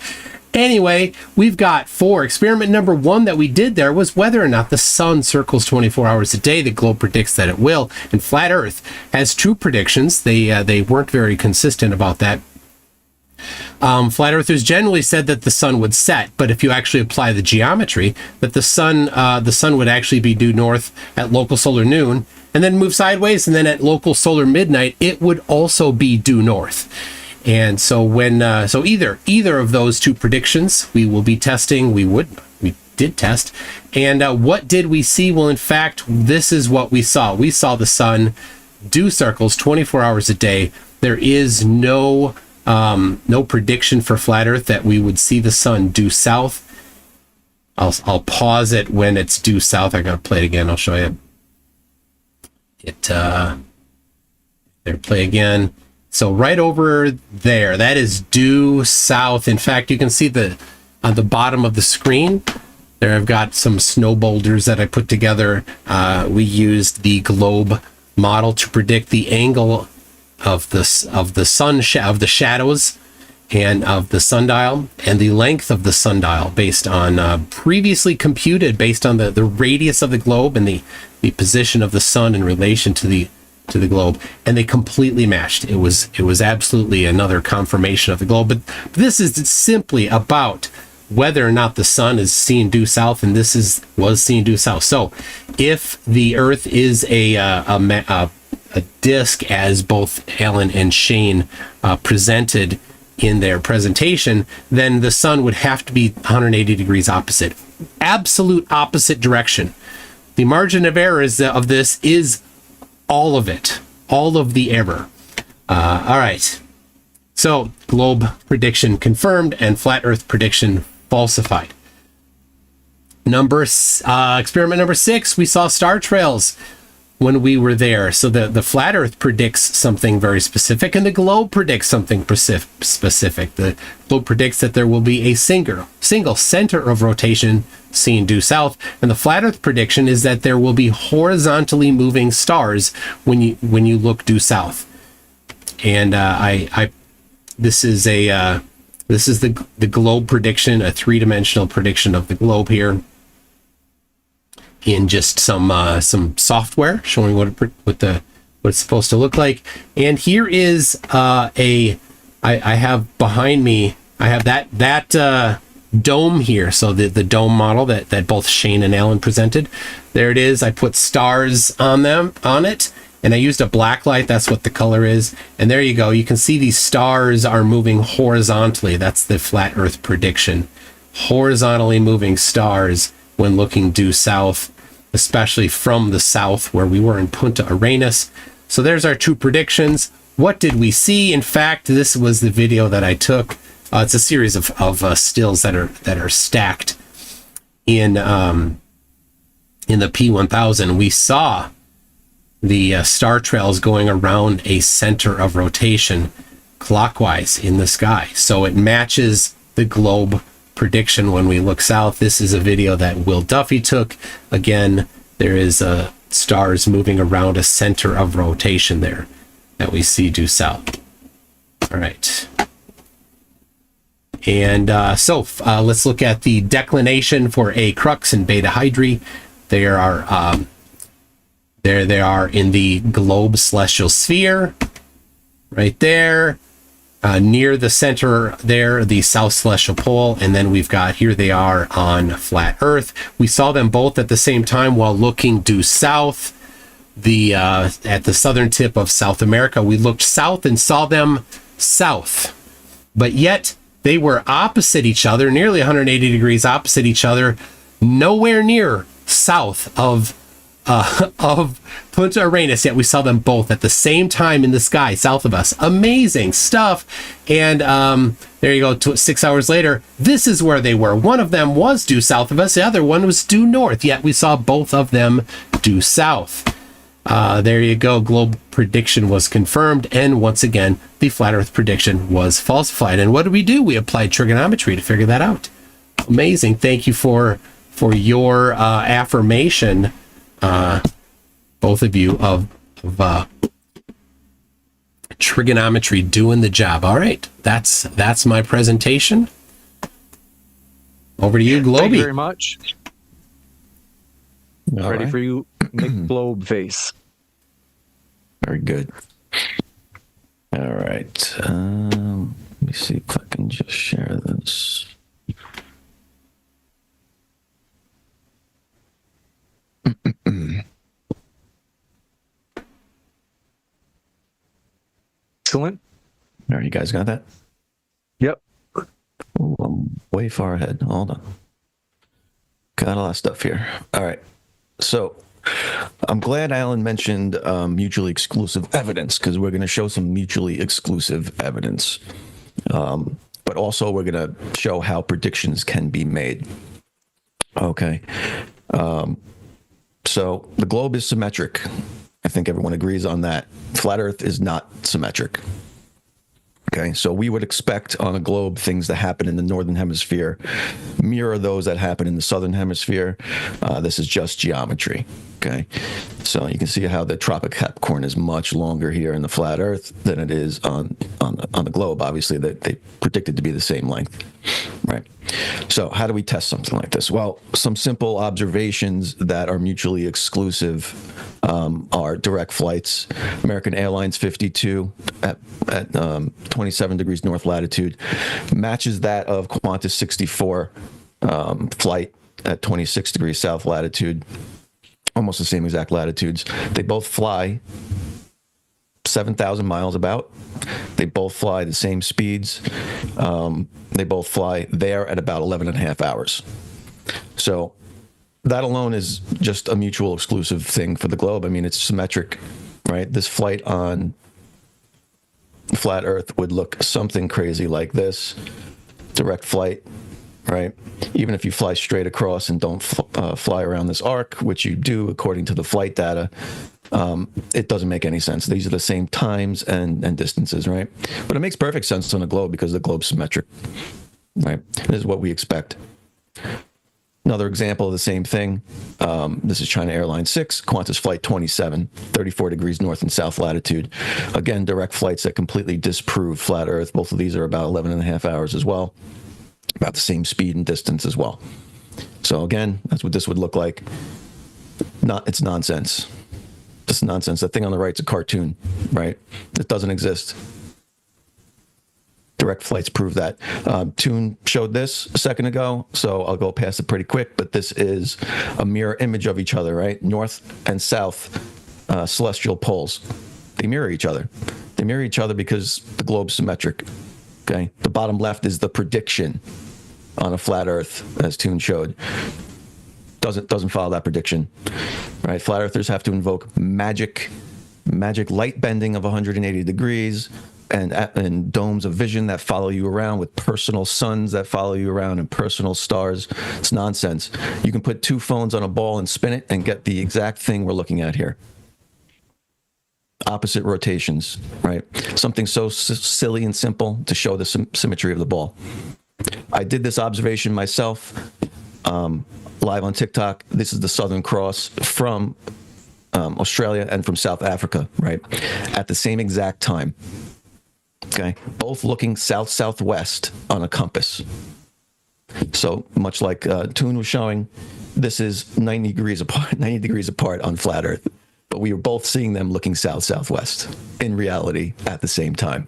anyway, we've got 4. Experiment number 1 that we did there was whether or not the sun circles 24 hours a day. The globe predicts that it will, and flat Earth has true predictions. They weren't very consistent about that. Flat earthers generally said that the sun would set, but if you actually apply the geometry, that the sun would actually be due north at local solar noon, and then move sideways, and then at local solar midnight, it would also be due north. And so when either of those two predictions we will be testing, we did test. And what did we see? Well, in fact, this is what we saw. We saw the sun do circles 24 hours a day. There is no prediction for flat Earth that we would see the sun due south. I'll pause it when it's due south. I gotta play it again. I'll show you. There, play again. So right over there, that is due south. In fact, you can see on the bottom of the screen there, I've got some snow boulders that I put together. We used the globe model to predict the angle of the shadows and of the sundial, and the length of the sundial based on previously computed based on the radius of the globe and the position of the sun in relation to the globe, and they completely matched. It was absolutely another confirmation of the globe. But this is simply about whether or not the sun is seen due south, and this was seen due south. So if the Earth is a disk, as both Alan and Shane presented in their presentation, then the sun would have to be 180 degrees opposite absolute opposite direction. The margin of error of this is all of it, all of the error. All right. So globe prediction confirmed and flat Earth prediction falsified. Experiment number 6, we saw star trails when we were there. So the flat Earth predicts something very specific, and the globe predicts something specific. The globe predicts that there will be a single center of rotation seen due south, and the flat Earth prediction is that there will be horizontally moving stars when you look due south. And this is the globe prediction, a 3-dimensional prediction of the globe here, in just some software showing what it's supposed to look like. And here is I have behind me, I have that dome here. So the dome model that both Shane and Alan presented. There it is. I put stars on it, and I used a black light. That's what the color is. And there you go. You can see these stars are moving horizontally. That's the flat Earth prediction. Horizontally moving stars when looking due south, especially from the south where we were in Punta Arenas. So there's our 2 predictions. What did we see? In fact, this was the video that I took. It's a series of stills that are stacked in the P1000. We saw the star trails going around a center of rotation clockwise in the sky. So it matches the globe prediction when we look south. This is a video that Will Duffy took. Again, there is stars moving around a center of rotation there that we see due south. All right. And let's look at the declination for A Crux and Beta Hydri. They are they are in the globe celestial sphere right there. Near the center there, the south celestial pole, and then we've got, here they are on flat Earth. We saw them both at the same time while looking due south. At the southern tip of South America, we looked south and saw them south, but yet they were opposite each other, nearly 180 degrees opposite each other, nowhere near south of Punta Arenas, yet we saw them both at the same time in the sky south of us. Amazing stuff. And there you go, 6 hours later, this is where they were. One of them was due south of us, the other one was due north, yet we saw both of them due south. There you go, globe prediction was confirmed, and once again the flat Earth prediction was falsified. And what did we do? We applied trigonometry to figure that out. Amazing. Thank you for your affirmation, both of you, of trigonometry doing the job. All right, that's my presentation. Over to you, Globey. Thank you very much. All Ready right. for you, McGlobeface. Very good. All right. Let me see if I can just share this. Excellent. All right, you guys got that? Yep. Oh, I'm way far ahead. Hold on. Got a lot of stuff here. All right. So I'm glad Alan mentioned mutually exclusive evidence, because we're going to show some mutually exclusive evidence. But also we're going to show how predictions can be made. Okay. So the globe is symmetric. I think everyone agrees on that. Flat Earth is not symmetric. Okay, so we would expect on a globe things that happen in the northern hemisphere mirror those that happen in the southern hemisphere. This is just geometry. Okay, so you can see how the Tropic Capricorn is much longer here in the flat Earth than it is on the globe. Obviously, they predicted to be the same length, right? So how do we test something like this? Well, some simple observations that are mutually exclusive are direct flights. American Airlines 52 at 27 degrees north latitude matches that of Qantas 64 flight at 26 degrees south latitude. Almost the same exact latitudes. They both fly 7,000 miles about. They both fly the same speeds. They both fly there at about 11 and a half hours. So that alone is just a mutual exclusive thing for the globe. I mean, it's symmetric, right? This flight on flat Earth would look something crazy like this. Direct flight, right? Even if you fly straight across and don't fly around this arc, which you do according to the flight data, it doesn't make any sense. These are the same times and distances, right? But it makes perfect sense on a globe because the globe's symmetric, right? This is what we expect. Another example of the same thing. This is China Airlines 6, Qantas Flight 27, 34 degrees north and south latitude. Again, direct flights that completely disprove flat Earth. Both of these are about 11 and a half hours as well. About the same speed and distance as well. So again, that's what this would look like. It's nonsense. It's nonsense. That thing on the right's a cartoon, right? It doesn't exist. Direct flights prove that. Toon showed this a second ago, so I'll go past it pretty quick, but this is a mirror image of each other, right? North and south celestial poles. They mirror each other. They mirror each other because the globe's symmetric, okay? The bottom left is the prediction on a flat Earth, as Toon showed. Doesn't follow that prediction, right? Flat Earthers have to invoke magic light bending of 180 degrees, and domes of vision that follow you around with personal suns that follow you around and personal stars. It's nonsense. You can put two phones on a ball and spin it and get the exact thing we're looking at here. Opposite rotations, right? Something so silly and simple to show the symmetry of the ball. I did this observation myself live on TikTok. This is the Southern Cross from Australia and from South Africa, right? At the same exact time. Okay, both looking south-southwest on a compass. So much like Toon was showing, this is 90 degrees apart on flat Earth. But we were both seeing them looking south-southwest in reality at the same time.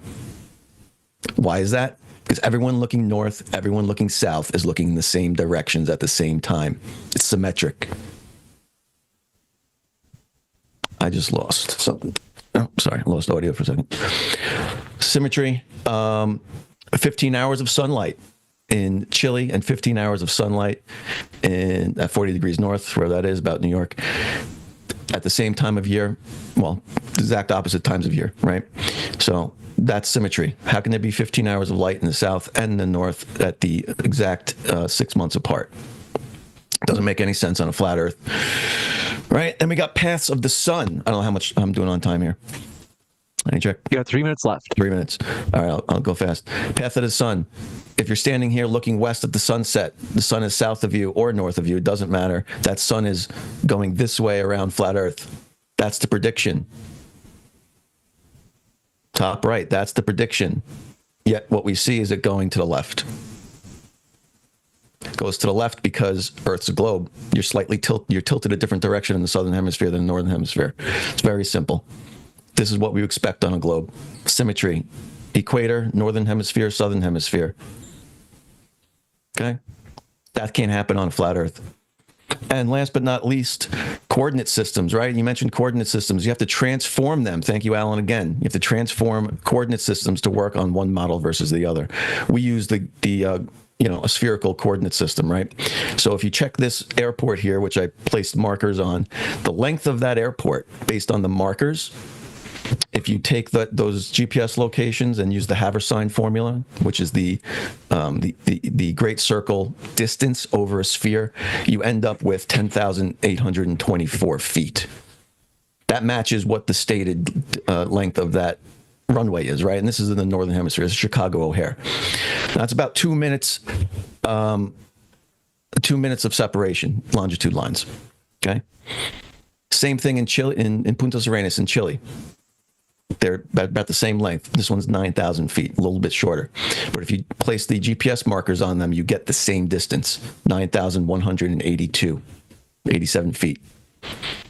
Why is that? Because everyone looking north, everyone looking south is looking in the same directions at the same time. It's symmetric. I just lost something. Oh, sorry, I lost audio for a second. Symmetry, 15 hours of sunlight in Chile and 15 hours of sunlight at 40 degrees north, where that is, about New York, at the same time of year. Well, exact opposite times of year, right? So that's symmetry. How can there be 15 hours of light in the south and the north at the exact 6 months apart? Doesn't make any sense on a flat Earth. Right, and we got paths of the sun. I don't know how much I'm doing on time here. Let me check. You got 3 minutes left. 3 minutes. All right, I'll go fast. Path of the sun. If you're standing here looking west at the sunset, the sun is south of you or north of you. It doesn't matter. That sun is going this way around flat Earth. That's the prediction. Top right, that's the prediction. Yet what we see is it going to the left. It goes to the left because Earth's a globe. You're slightly tilted a different direction in the southern hemisphere than the northern hemisphere. It's very simple. This is what we expect on a globe. Symmetry. Equator, northern hemisphere, southern hemisphere. Okay? That can't happen on a flat Earth. And last but not least, coordinate systems, right? You mentioned coordinate systems. You have to transform them. Thank you, Alan, again. You have to transform coordinate systems to work on one model versus the other. We use a spherical coordinate system, right? So if you check this airport here, which I placed markers on, the length of that airport based on the markers, if you take those GPS locations and use the Haversine formula, which is the great circle distance over a sphere, you end up with 10,824 feet. That matches what the stated length of that runway is, right? And this is in the northern hemisphere. It's Chicago O'Hare. Now it's about 2 minutes. 2 minutes of separation, longitude lines. Okay. Same thing in Chile, in Punta Arenas in Chile. They're about the same length. This one's 9,000 feet, a little bit shorter. But if you place the GPS markers on them, you get the same distance, 87 feet.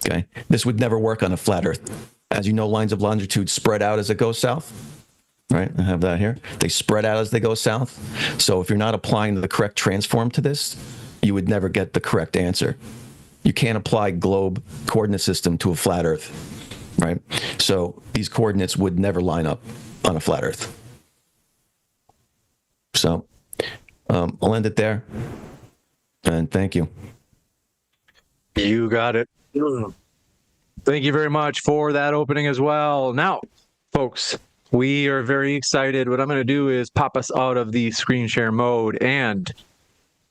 Okay. This would never work on a flat Earth. As you know, lines of longitude spread out as it goes south. Right, I have that here. They spread out as they go south. So if you're not applying the correct transform to this, you would never get the correct answer. You can't apply globe coordinate system to a flat Earth, right? So these coordinates would never line up on a flat Earth. So I'll end it there. And thank you. You got it. Thank you very much for that opening as well. Now, folks, we are very excited. What I'm going to do is pop us out of the screen share mode and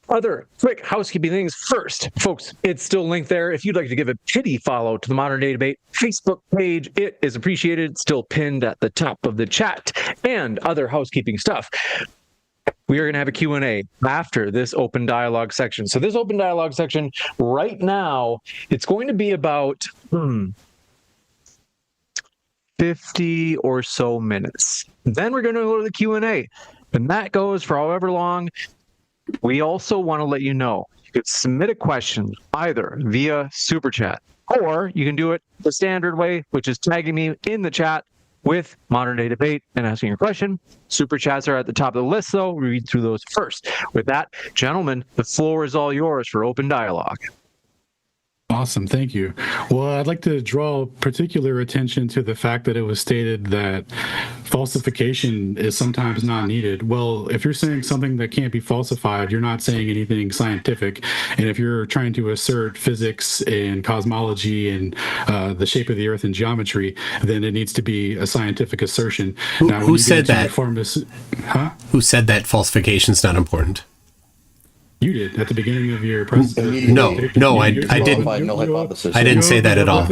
other quick housekeeping things. First, folks, it's still linked there. If you'd like to give a pity follow to the Modern Day Debate Facebook page, it is appreciated. It's still pinned at the top of the chat and other housekeeping stuff. We are going to have a Q&A after this open dialogue section. So this open dialogue section right now, it's going to be about 50 or so minutes. Then we're going to go to the Q&A, and that goes for however long. We also want to let you know you could submit a question either via Super Chat, or you can do it the standard way, which is tagging me in the chat with Modern Day Debate and asking your question. Super Chats are at the top of the list, though. We read through those first. With that, gentlemen, the floor is all yours for open dialogue. Awesome. Thank you. Well, I'd like to draw particular attention to the fact that it was stated that falsification is sometimes not needed. Well, if you're saying something that can't be falsified, you're not saying anything scientific. And if you're trying to assert physics and cosmology and the shape of the earth and geometry, then it needs to be a scientific assertion. Who said that? Who said that falsification is not important? You did at the beginning of your presentation. No, I didn't. I didn't say that at all.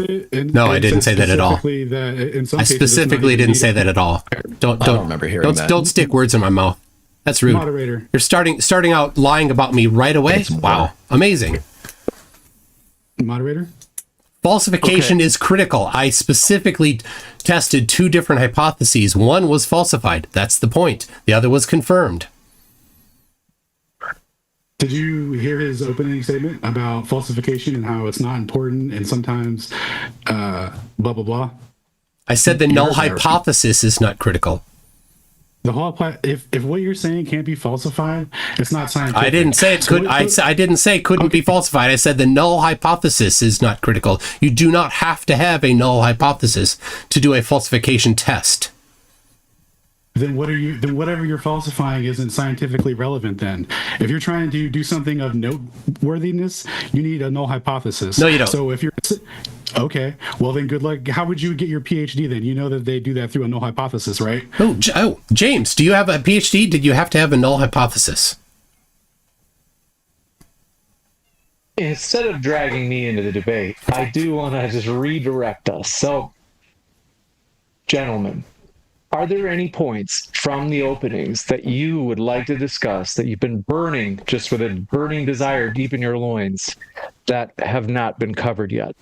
No, I didn't say that at all. I specifically didn't say that at all. Don't remember hearing that. Don't stick words in my mouth. That's rude. Moderator. You're starting out lying about me right away. Wow, amazing. Moderator. Falsification is critical. I specifically tested 2 different hypotheses. One was falsified. That's the point. The other was confirmed. Did you hear his opening statement about falsification and how it's not important and sometimes blah, blah, blah? I said the null hypothesis is not critical. The whole if what you're saying can't be falsified, it's not scientific. I didn't say it could. I didn't say it couldn't be falsified. I said the null hypothesis is not critical. You do not have to have a null hypothesis to do a falsification test. Then whatever you're falsifying isn't scientifically relevant then. If you're trying to do something of noteworthiness, you need a null hypothesis. No, you don't. So if you're okay, well then good luck. How would you get your PhD then? You know that they do that through a null hypothesis, right? Oh, James, do you have a PhD? Did you have to have a null hypothesis? Instead of dragging me into the debate, I do want to just redirect us. So, gentlemen, are there any points from the openings that you would like to discuss that you've been burning, just with a burning desire deep in your loins, that have not been covered yet?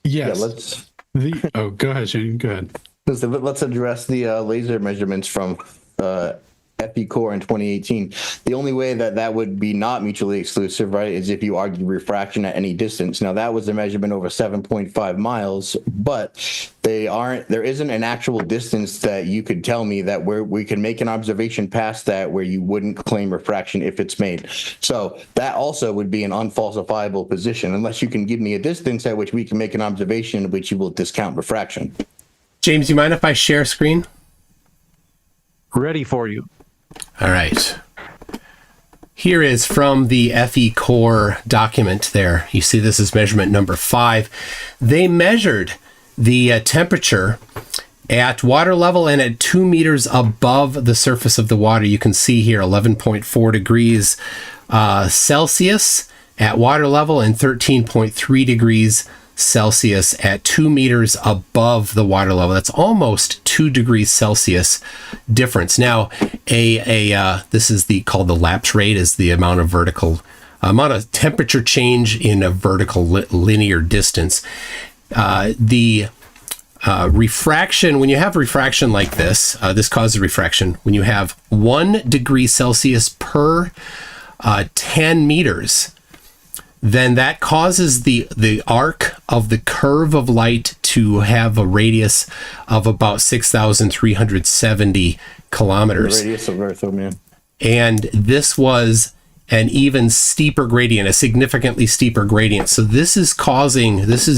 Yes. Go ahead, Shane. Go ahead. Let's address the laser measurements from FE Core in 2018. The only way that would be not mutually exclusive, right, is if you argue refraction at any distance. Now, that was a measurement over 7.5 miles, but there isn't an actual distance that you could tell me that where we can make an observation past that where you wouldn't claim refraction if it's made. So that also would be an unfalsifiable position, unless you can give me a distance at which we can make an observation which you will discount refraction. James, you mind if I share screen? Ready for you. All right. Here is from the FE Core document there. You see this is measurement number 5. They measured the temperature at water level and at 2 meters above the surface of the water. You can see here 11.4 degrees Celsius at water level and 13.3 degrees Celsius at 2 meters above the water level. That's almost 2 degrees Celsius difference. Now, this is called the lapse rate, is the amount of temperature change in a vertical linear distance. The refraction, when you have refraction like this, this causes refraction. When you have 1 degree Celsius per 10 meters, then that causes the arc of the curve of light to have a radius of about 6,370 kilometers. The radius of Earth, oh man. And this was an even steeper gradient, a significantly steeper gradient. So this is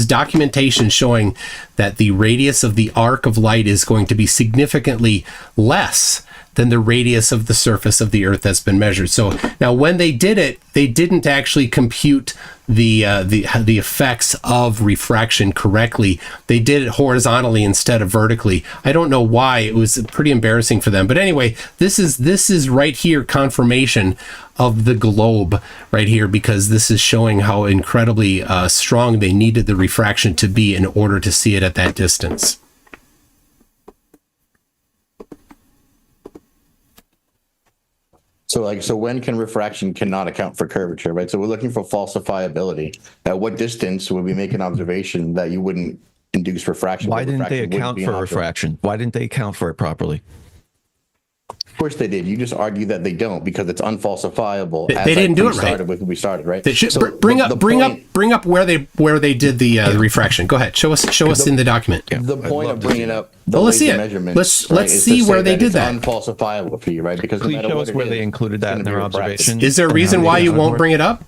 documentation showing that the radius of the arc of light is going to be significantly less than the radius of the surface of the Earth that's been measured. So now when they did it, they didn't actually compute the effects of refraction correctly. They did it horizontally instead of vertically. I don't know why. It was pretty embarrassing for them. But anyway, this is right here confirmation of the globe right here, because this is showing how incredibly strong they needed the refraction to be in order to see it at that distance. So when can refraction cannot account for curvature, right? So we're looking for falsifiability. At what distance would we make an observation that you wouldn't induce refraction? Why didn't they Refraction wouldn't account be an for object? refraction? Why didn't they account for it properly? Of course they did. You just argue that they don't because it's unfalsifiable. They didn't do it right. We started right. They should So bring the up where they did the refraction. Go ahead, show us in the document. The point of bringing up the Well, let's see laser it. measurements. Let's is see to say where they did it's that. Unfalsifiable for you, right? Because Please no matter show what us it where is, they included that in it's their gonna be refracted. observation. Is there a reason why you won't bring it up?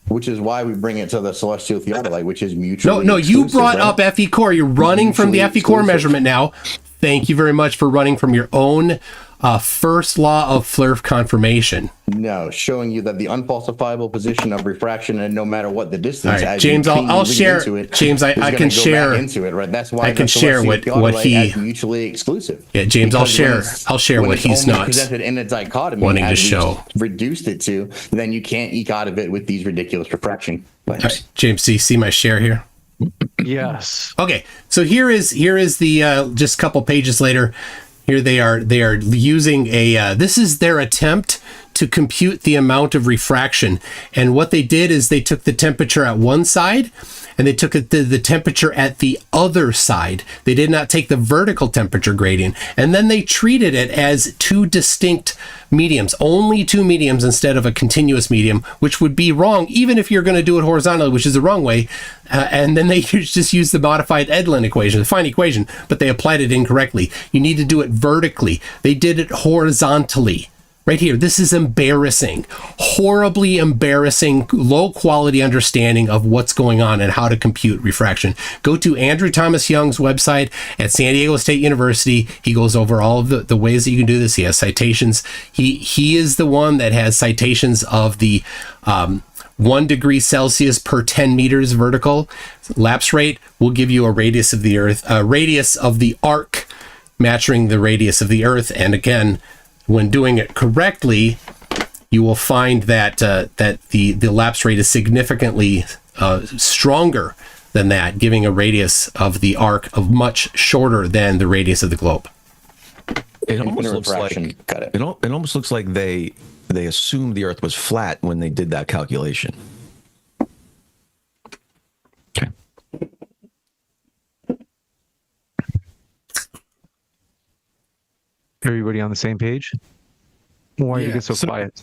Which is why we bring it to the celestial theodolite, which is mutually No, you exclusive, brought right? up FE core. You're running from the Mutually FE core exclusive. measurement now. Thank you very much for running from your own first law of Flerf confirmation. No, showing you that the unfalsifiable position of refraction, and no matter what the distance, All right, as James, you I'll lean share. into it, James, I is gonna can go share. back into it, right? That's why I can the share celestial what theodolite he- is mutually exclusive. Yeah, James, I'll Because when share. it's- I'll share when what it's he's only not presented in a dichotomy, wanting to as we show. reduced it to, then you can't eke out of it with these ridiculous refraction claims. All right, James, do you see my share here? Yes. Okay, so here is the just a couple pages later. Here they are using a this is their attempt to compute the amount of refraction, and what they did is they took the temperature at one side and they took the temperature at the other side. They did not take the vertical temperature gradient, and then they treated it as two distinct mediums, only two mediums instead of a continuous medium, which would be wrong even if you're going to do it horizontally, which is the wrong way. And then they just used the modified Edlin equation, the fine equation, but they applied it incorrectly. You need to do it vertically. They did it horizontally. Right here, this is embarrassing, horribly embarrassing, low quality understanding of what's going on and how to compute refraction. Go to Andrew Thomas Young's website at San Diego State University. He goes over all of the ways that you can do this. He has citations. He is the one that has citations of the 1 degree Celsius per 10 meters vertical lapse rate will give you a radius of the Earth, a radius of the arc matching the radius of the Earth. And again, when doing it correctly, you will find that the lapse rate is significantly stronger than that, giving a radius of the arc of much shorter than the radius of the globe. It almost looks like refraction. Got it. it almost looks like they assumed the Earth was flat when they did that calculation. Okay. Everybody on the same page? Why did you Yeah, get so so- quiet?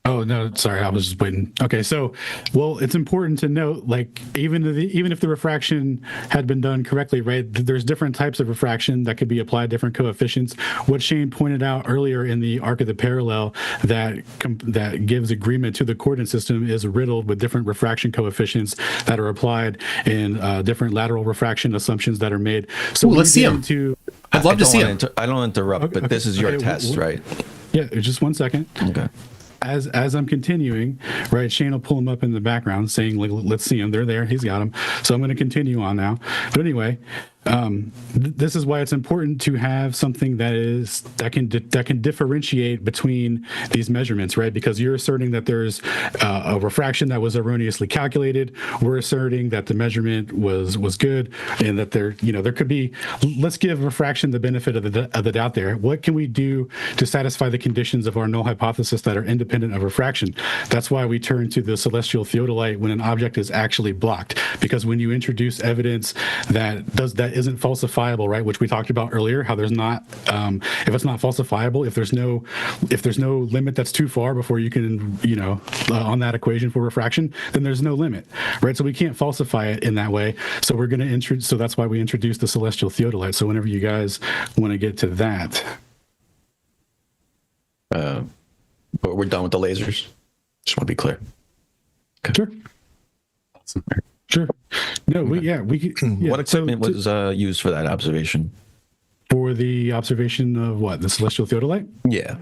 Oh no, sorry, I was just waiting. Okay, so well, it's important to note, like even if the refraction had been done correctly, right? There's different types of refraction that could be applied, different coefficients. What Shane pointed out earlier in the arc of the parallel that gives agreement to the coordinate system is riddled with different refraction coefficients that are applied in different lateral refraction assumptions that are made. So Ooh, when let's you see get 'em. into- I'd love to see him. I don't interrupt, but this is your test, right? Yeah, just 1 second. Okay. As I'm continuing, right, Shane will pull them up in the background saying, like, let's see them. They're there. He's got them. So I'm going to continue on now. But anyway, this is why it's important to have something that can differentiate between these measurements, right? Because you're asserting that there's a refraction that was erroneously calculated. We're asserting that the measurement was good, and that there could be. Let's give refraction the benefit of the doubt there. What can we do to satisfy the conditions of our null hypothesis that are independent of refraction? That's why we turn to the celestial theodolite when an object is actually blocked, because when you introduce evidence that isn't falsifiable, right, which we talked about earlier, how there's not if it's not falsifiable, if there's no limit that's too far before you can on that equation for refraction, then there's no limit, right? So we can't falsify it in that way. So we're going to introduce, so that's why we introduced the celestial theodolite. So whenever you guys want to get to that, But we're done with the lasers. Just want to be clear. sure. Sure. No, we could. Yeah, What equipment was used for that observation? For the observation of what? The celestial theodolite? Yeah.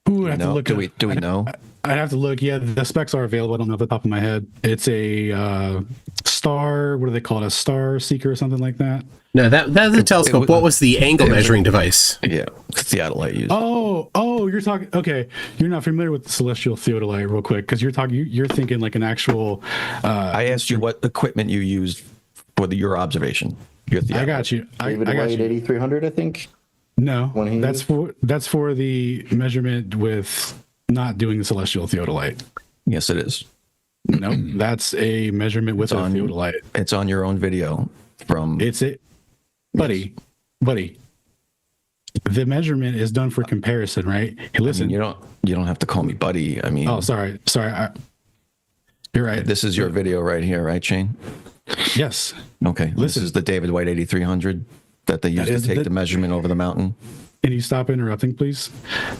Ooh, I have to look. Do we know? I'd have to look. Yeah, the specs are available. I don't know off the top of my head. It's a star. What do they call it? A star seeker or something like that. No, that's a telescope. What was the angle measuring device? Yeah, theodolite used. Oh, you're talking. Okay, you're not familiar with the celestial theodolite, real quick, because you're thinking like an actual. I asked you what equipment you used for your observation. Your theodolite. I got you. I got you. 8300, I think. No, that's for the measurement with not doing the celestial theodolite. Yes, it is. No, that's a measurement with a theodolite. It's on your own video from. Buddy. The measurement is done for comparison, right? Hey, listen, you don't have to call me buddy. I mean, oh, sorry. You're right. This is your video right here, right, Shane? Yes. Okay. This is the David White 8300 that they used to take the measurement over the mountain. Can you stop interrupting, please?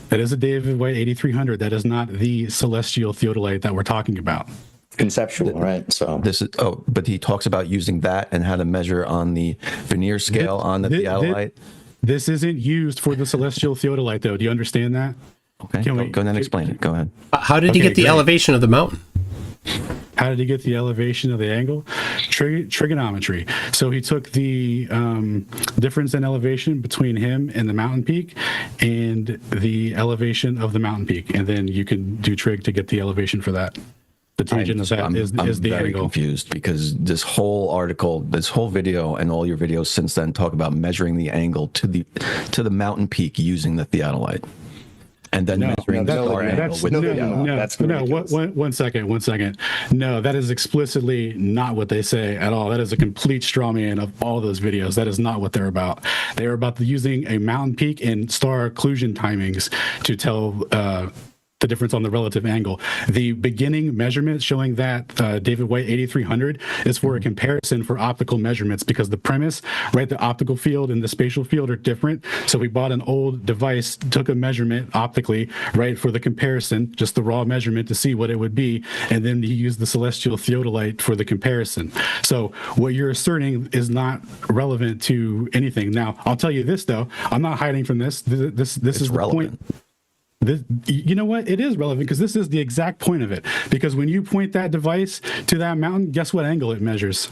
That is a David White 8300. That is not the celestial theodolite that we're talking about. Conceptual, right? So this is but he talks about using that and how to measure on the veneer scale on the theodolite. This isn't used for the celestial theodolite, though. Do you understand that? Okay, go ahead and explain it. Go ahead. How did he get the elevation of the mountain? How did he get the elevation of the angle? Trigonometry. So he took the difference in elevation between him and the mountain peak and the elevation of the mountain peak. And then you can do trig to get the elevation for that. The tangent of that is the very angle. Confused because this whole article, this whole video, and all your videos since then talk about measuring the angle to the mountain peak using the theodolite, and then measuring the star angle with the theodolite. One second. No, that is explicitly not what they say at all. That is a complete straw man of all those videos. That is not what they're about. They're about using a mountain peak and star occlusion timings to tell the difference on the relative angle. The beginning measurement showing that David White 8300 is for a comparison for optical measurements because the premise, right, the optical field and the spatial field are different. So we bought an old device, took a measurement optically, right, for the comparison, just the raw measurement to see what it would be, and then he used the celestial theodolite for the comparison. So what you're asserting is not relevant to anything. Now, I'll tell you this, though. I'm not hiding from this. This is the point. You know what? It is relevant because this is the exact point of it. Because when you point that device to that mountain, guess what angle it measures?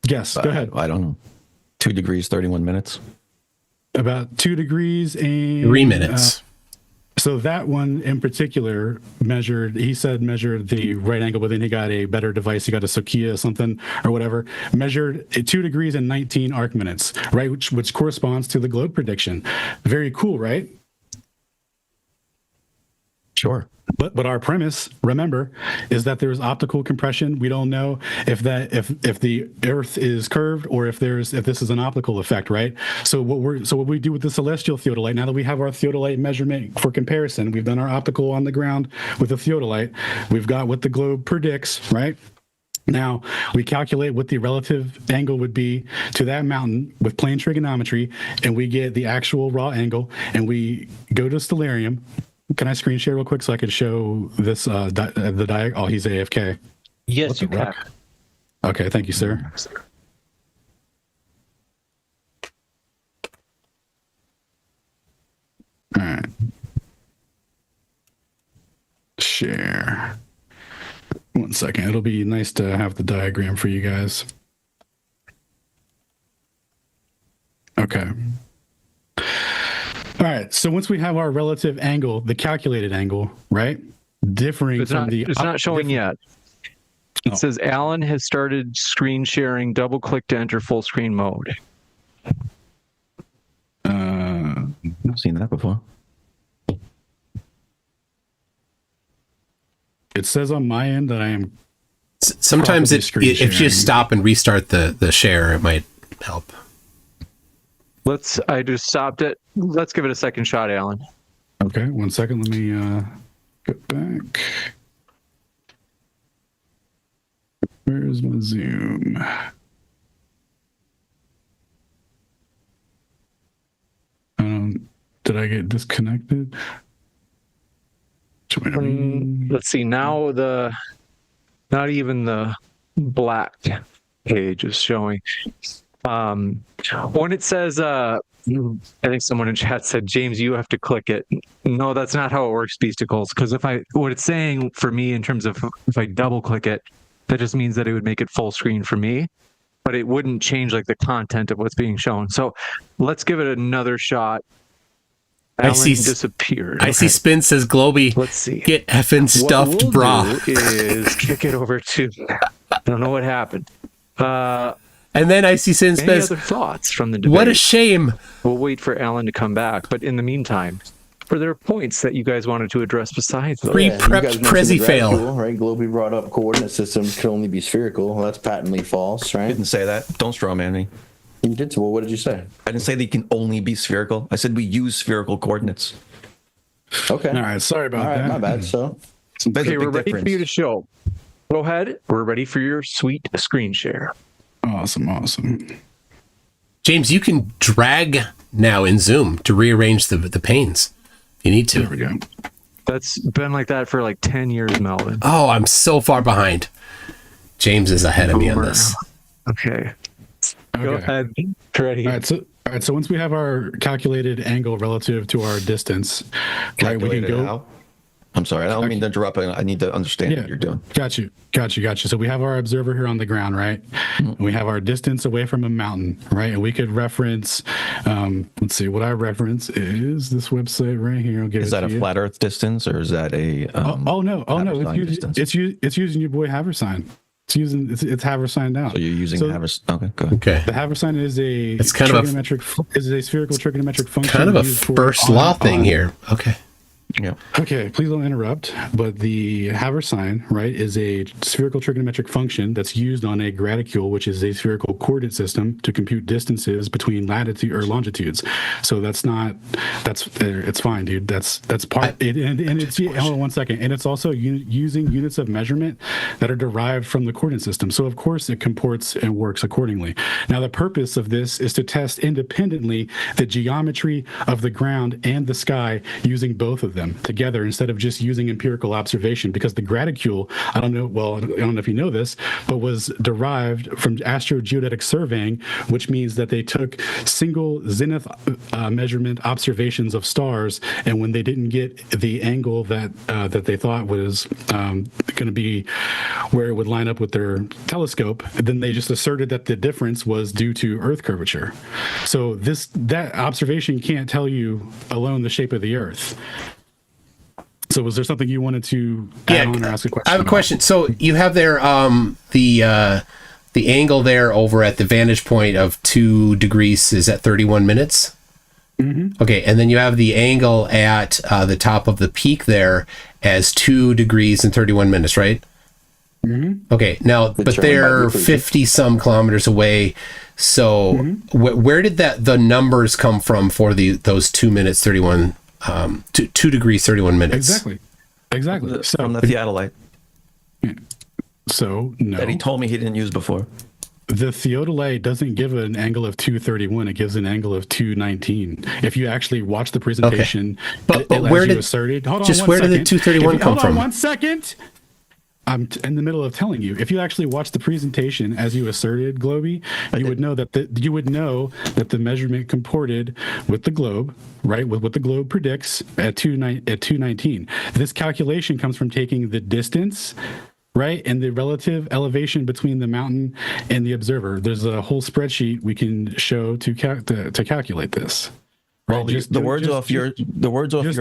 Guess. Go ahead. I don't know. 2 degrees, 31 minutes. About 2 degrees and 3 minutes. So that one in particular measured the right angle, but then he got a better device. He got a Sokia something or whatever, measured 2 degrees and 19 arc minutes, right? Which corresponds to the globe prediction. Very cool, right? Sure. But our premise, remember, is that there's optical compression. We don't know if the Earth is curved or if this is an optical effect, right? So what we do with the celestial theodolite, now that we have our theodolite measurement for comparison, we've done our optical on the ground with the theodolite, we've got what the globe predicts, right? Now we calculate what the relative angle would be to that mountain with plane trigonometry, and we get the actual raw angle, and we go to Stellarium. Can I screen share real quick so I can show this the diagram? Oh, he's AFK. Yes, you can. Okay, thank you, sir. All right. Share. 1 second. It'll be nice to have the diagram for you guys. Okay. All right. So once we have our relative angle, the calculated angle, right? Differing from the. It's not showing yet. It says Alan has started screen sharing. Double click to enter full screen mode. I've seen that before. It says on my end that I am. Sometimes if you just stop and restart the share, it might help. I just stopped it. Let's give it a second shot, Alan. Okay, 1 second. Let me get back. Where's my Zoom? Did I get disconnected? Let's see. Now not even the black page is showing. When it says, I think someone in chat said, James, you have to click it. No, that's not how it works, Beasticles. Because what it's saying for me in terms of if I double click it, that just means that it would make it full screen for me, but it wouldn't change like the content of what's being shown. So let's give it another shot. Alan disappeared. I see Spin says, Globey, let's see. Get effing stuffed what we'll bra. Do is kick it over to, I don't know what happened. And then I see Sin Any says, other thoughts from the debate? what a shame. We'll wait for Alan to come back. But in the meantime, were there points that you guys wanted to address besides those? Pre-prepped Prezi fail. Right? Globey brought up coordinate systems can only be spherical. Well, that's patently false, right? Didn't say that. Don't straw man me. You did. Well, what did you say? I didn't say they can only be spherical. I said we use spherical coordinates. Okay. All right. Sorry about that. My bad. So, okay, we're ready for you to show. Go ahead. We're ready for your sweet screen share. Awesome. James, you can drag now in Zoom to rearrange the panes if you need to. There we go. That's been like that for like 10 years, Melvin. Oh, I'm so far behind. James is ahead of me on this. Okay. Go ahead. Ready. All right. So once we have our calculated angle relative to our distance, right, we can go. How? I'm sorry. I don't mean to interrupt. I need to understand what you're doing. Got you. So we have our observer here on the ground, right? And we have our distance away from a mountain, right? And we could reference, let's see, what I reference is this website right here. I'll give Is that a flat Earth distance or is that a? No. It's using your boy Haversine. It's Haversine now. So you're using Haversine. Okay, go ahead. Okay. The Haversine is a spherical trigonometric function. Kind of a first law thing here. Okay. Yeah. Okay, please don't interrupt. But the Haversine, right, is a spherical trigonometric function that's used on a graticule, which is a spherical coordinate system to compute distances between latitude or longitudes. So it's fine, dude. That's part. And it's hold on 1 second. And it's also using units of measurement that are derived from the coordinate system. So of course it comports and works accordingly. Now the purpose of this is to test independently the geometry of the ground and the sky using both of them together instead of just using empirical observation, because the graticule, I don't know if you know this, but was derived from astrogeodetic surveying, which means that they took single zenith measurement observations of stars, and when they didn't get the angle that they thought was going to be where it would line up with their telescope, then they just asserted that the difference was due to Earth curvature. So that observation can't tell you alone the shape of the Earth. So was there something you wanted to add on or ask a question? I have a question. So you have there the angle there over at the vantage point of 2 degrees is at 31 minutes? Mm-hmm. Okay, and then you have the angle at the top of the peak there as 2 degrees and 31 minutes, right? Mm-hmm. Okay, now, but they're 50 some kilometers away. So where did the numbers come from for those 2 minutes 31 2 degrees 31 minutes? Exactly. So from the theodolite. So no, that he told me he didn't use before. The theodolite doesn't give an angle of 231; it gives an angle of 219. If you actually watch the presentation, but where did asserted? Hold on, just where did the 231 come from? Hold on 1 second. I'm in the middle of telling you. If you actually watch the presentation as you asserted, Globey, you would know that the measurement comported with the globe, right? With what the globe predicts at 219. This calculation comes from taking the distance, right, and the relative elevation between the mountain and the observer. There's a whole spreadsheet we can show to calculate this. Right? Well, the words off your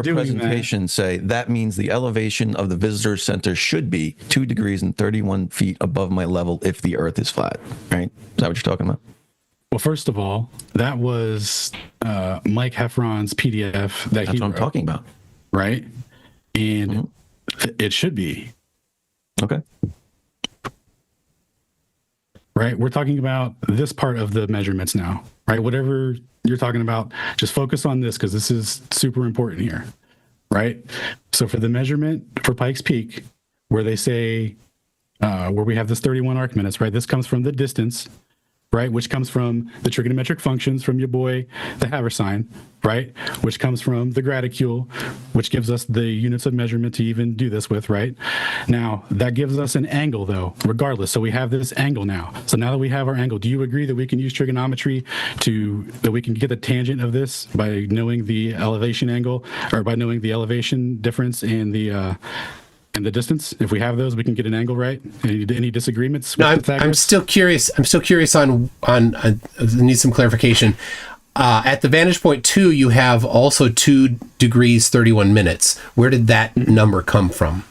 presentation say that means the elevation of the visitor center should be 2 degrees and 31 feet above my level if the Earth is flat. Right? Is that what you're talking about? Well, first of all, that was Mike Heffron's PDF That's what I'm talking about. Right? And it should be. Okay. Right? We're talking about this part of the measurements now. Right? Whatever you're talking about, just focus on this because this is super important here. Right? So for the measurement for Pikes Peak, where they say, where we have this 31 arc minutes, right? This comes from the distance, right? Which comes from the trigonometric functions from your boy, the Haversine, right? Which comes from the graticule, which gives us the units of measurement to even do this with, right? Now, that gives us an angle, though, regardless. So we have this angle now. So now that we have our angle, do you agree that we can use trigonometry that we can get the tangent of this by knowing the elevation angle, or by knowing the elevation difference and the distance? If we have those, we can get an angle, right? Any disagreements? No, with I'm still curious. I'm still curious on I need some clarification. At the vantage point 2, you have also 2 degrees 31 minutes. Where did that number come from?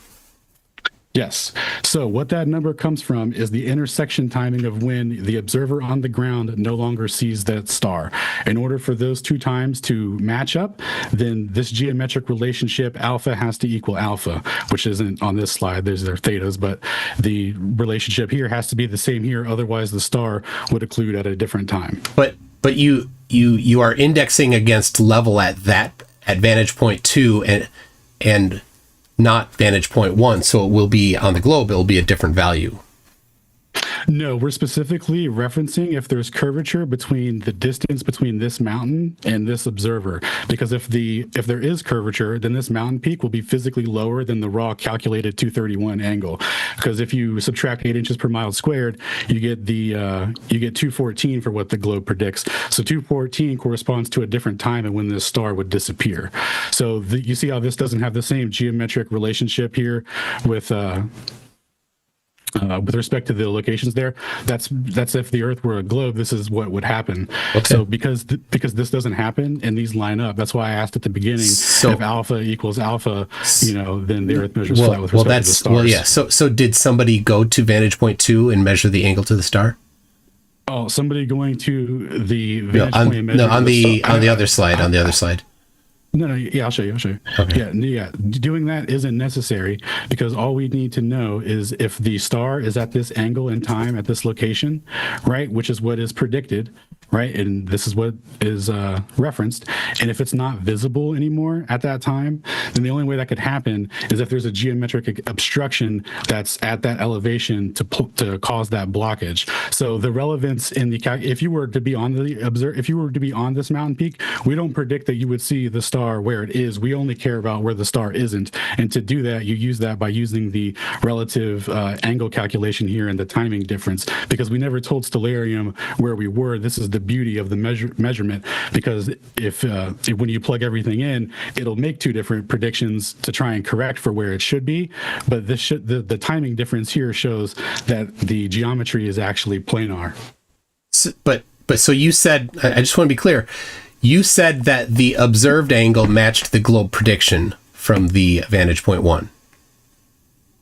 Yes. So what that number comes from is the intersection timing of when the observer on the ground no longer sees that star. In order for those 2 times to match up, then this geometric relationship alpha has to equal alpha, which isn't on this slide. There's their thetas, but the relationship here has to be the same here. Otherwise, the star would occlude at a different time. But you are indexing against level at vantage point 2 and not vantage point 1, so it will be on the globe, it'll be a different value. No, we're specifically referencing if there's curvature between the distance between this mountain and this observer. Because if there is curvature, then this mountain peak will be physically lower than the raw calculated 231 angle. Because if you subtract 8 inches per mile squared, you get 214 for what the globe predicts. So 214 corresponds to a different time and when this star would disappear. So you see how this doesn't have the same geometric relationship here with respect to the locations there. That's if the Earth were a globe, this is what would happen. Okay. So because this doesn't happen and these line up, that's why I asked at the beginning, if alpha equals alpha, then the Earth measures flat with respect to the stars. Well, yeah. So did somebody go to vantage point 2 and measure the angle to the star? Oh, somebody going to the vantage point and measure on the other slide. On the other slide. No, yeah, I'll show you. Okay. Yeah. Doing that isn't necessary because all we need to know is if the star is at this angle in time at this location, right, which is what is predicted, right, and this is what is referenced, and if it's not visible anymore at that time, then the only way that could happen is if there's a geometric obstruction that's at that elevation to cause that blockage. So the relevance in if you were to be on this mountain peak, we don't predict that you would see the star where it is. We only care about where the star isn't, and to do that you use that by using the relative angle calculation here and the timing difference, because we never told Stellarium where we were. This is the beauty of the measurement, because if when you plug everything in, it'll make 2 different predictions to try and correct for where it should be, but the timing difference here shows that the geometry is actually planar. So you said, I just want to be clear, you said that the observed angle matched the globe prediction from the vantage point 1.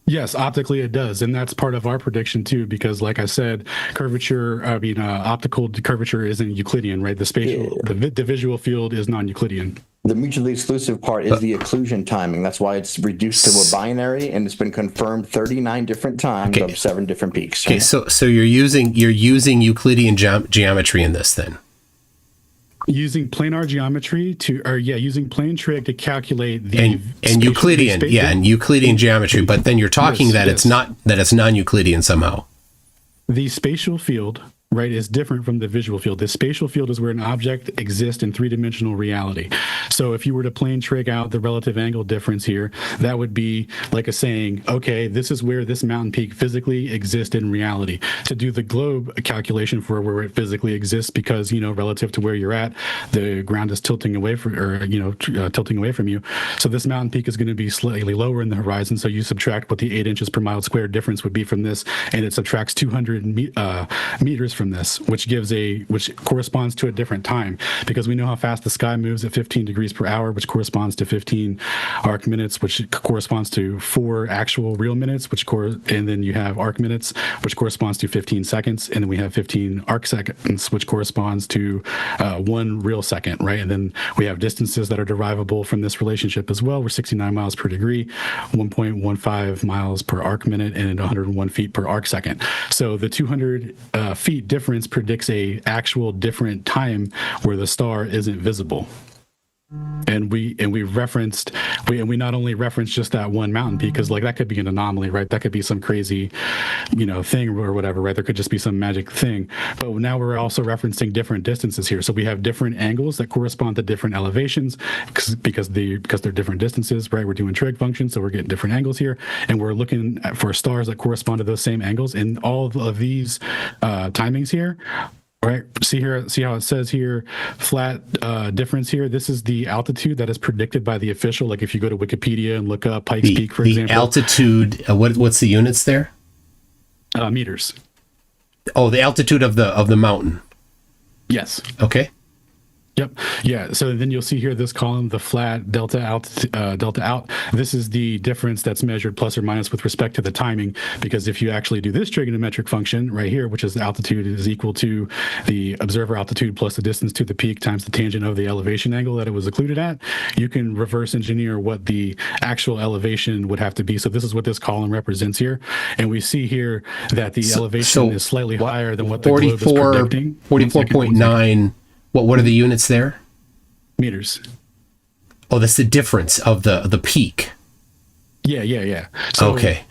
Yes, optically it does, and that's part of our prediction too, because like I said, optical curvature isn't Euclidean, right? The spatial, the visual field is non-Euclidean. The mutually exclusive part is the occlusion timing. That's why it's reduced to a binary, and it's been confirmed 39 different times of 7 different peaks. Okay, so you're using Euclidean geometry in this then. Using planar geometry using plane trig to calculate the and Euclidean, and Euclidean geometry. But then you're talking it's non-Euclidean somehow. The spatial field, right, is different from the visual field. The spatial field is where an object exists in 3-dimensional reality. So if you were to plane trig out the relative angle difference here, that would be like a saying, okay, this is where this mountain peak physically exists in reality. To do the globe calculation for where it physically exists, because, relative to where you're at, the ground is tilting away tilting away from you. So this mountain peak is going to be slightly lower in the horizon. So you subtract what the 8 inches per mile squared difference would be from this, and it subtracts 200 meters from this, which corresponds to a different time, because we know how fast the sky moves at 15 degrees per hour, which corresponds to 15 arc minutes, which corresponds to 4 actual real minutes, and then you have arc minutes, which corresponds to 15 seconds, and then we have 15 arc seconds, which corresponds to 1 real second, right? And then we have distances that are derivable from this relationship as well. We're 69 miles per degree, 1.15 miles per arc minute, and 101 feet per arc second. So the 200 feet difference predicts a actual different time where the star isn't visible. And we not only referenced just that one mountain peak, because like that could be an anomaly, right? That could be some crazy, thing or whatever, right? There could just be some magic thing. But now we're also referencing different distances here. So we have different angles that correspond to different elevations because they're different distances, right? We're doing trig functions, so we're getting different angles here, and we're looking for stars that correspond to those same angles. And all of these timings here. Right. See how it says here, flat difference here. This is the altitude that is predicted by the official. Like if you go to Wikipedia and look up Pikes Peak, for example. The altitude, what's the units there? Meters. Oh, the altitude of the mountain. Yes. Okay. Yep. Yeah. So then you'll see here this column, the flat delta out. This is the difference that's measured plus or minus with respect to the timing. Because if you actually do this trigonometric function right here, which is the altitude is equal to the observer altitude plus the distance to the peak times the tangent of the elevation angle that it was occluded at, you can reverse engineer what the actual elevation would have to be. So this is what this column represents here. And we see here that the elevation is slightly higher than what the globe is predicting. 44.9. What are the units there? Meters. Oh, that's the difference of the peak. Yeah. So, okay.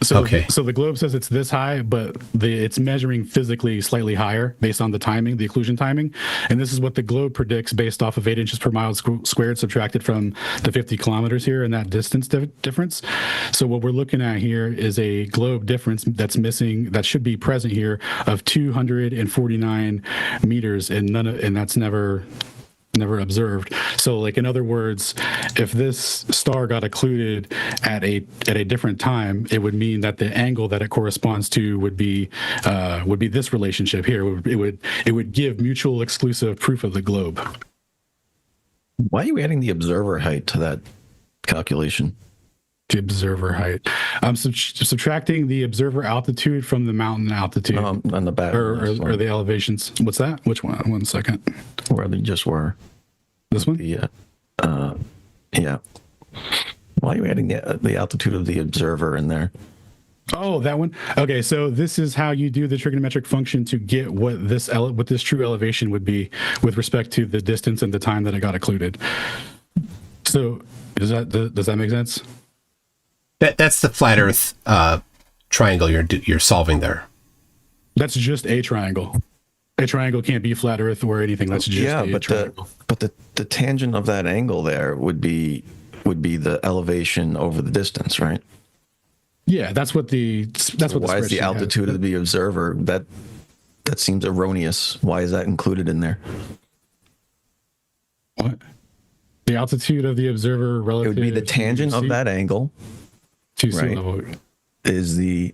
So the globe says it's this high, but it's measuring physically slightly higher based on the timing, the occlusion timing. And this is what the globe predicts based off of 8 inches per mile squared subtracted from the 50 kilometers here and that distance difference. So what we're looking at here is a globe difference that's missing, that should be present here, of 249 meters, and that's never observed. So like in other words, if this star got occluded at a different time, it would mean that the angle that it corresponds to would be this relationship here. It would give mutual exclusive proof of the globe. Why are you adding the observer height to that calculation? The observer height. I'm subtracting the observer altitude from the mountain altitude. On the back. Or the elevations. What's that? Which one? 1 second. Where they just were. This one? Yeah. Why are you adding the altitude of the observer in there? Oh, that one. Okay, so this is how you do the trigonometric function to get what this true elevation would be with respect to the distance and the time that it got occluded. So does that make sense? That's the flat Earth triangle you're solving there. That's just a triangle. A triangle can't be flat Earth or anything. That's just a triangle. But the tangent of that angle there would be the elevation over the distance, right? Yeah, that's what the why is the altitude of the observer that seems erroneous? Why is that included in there? What? The altitude of the observer relative. It would be the tangent of that angle. To sea level. Is the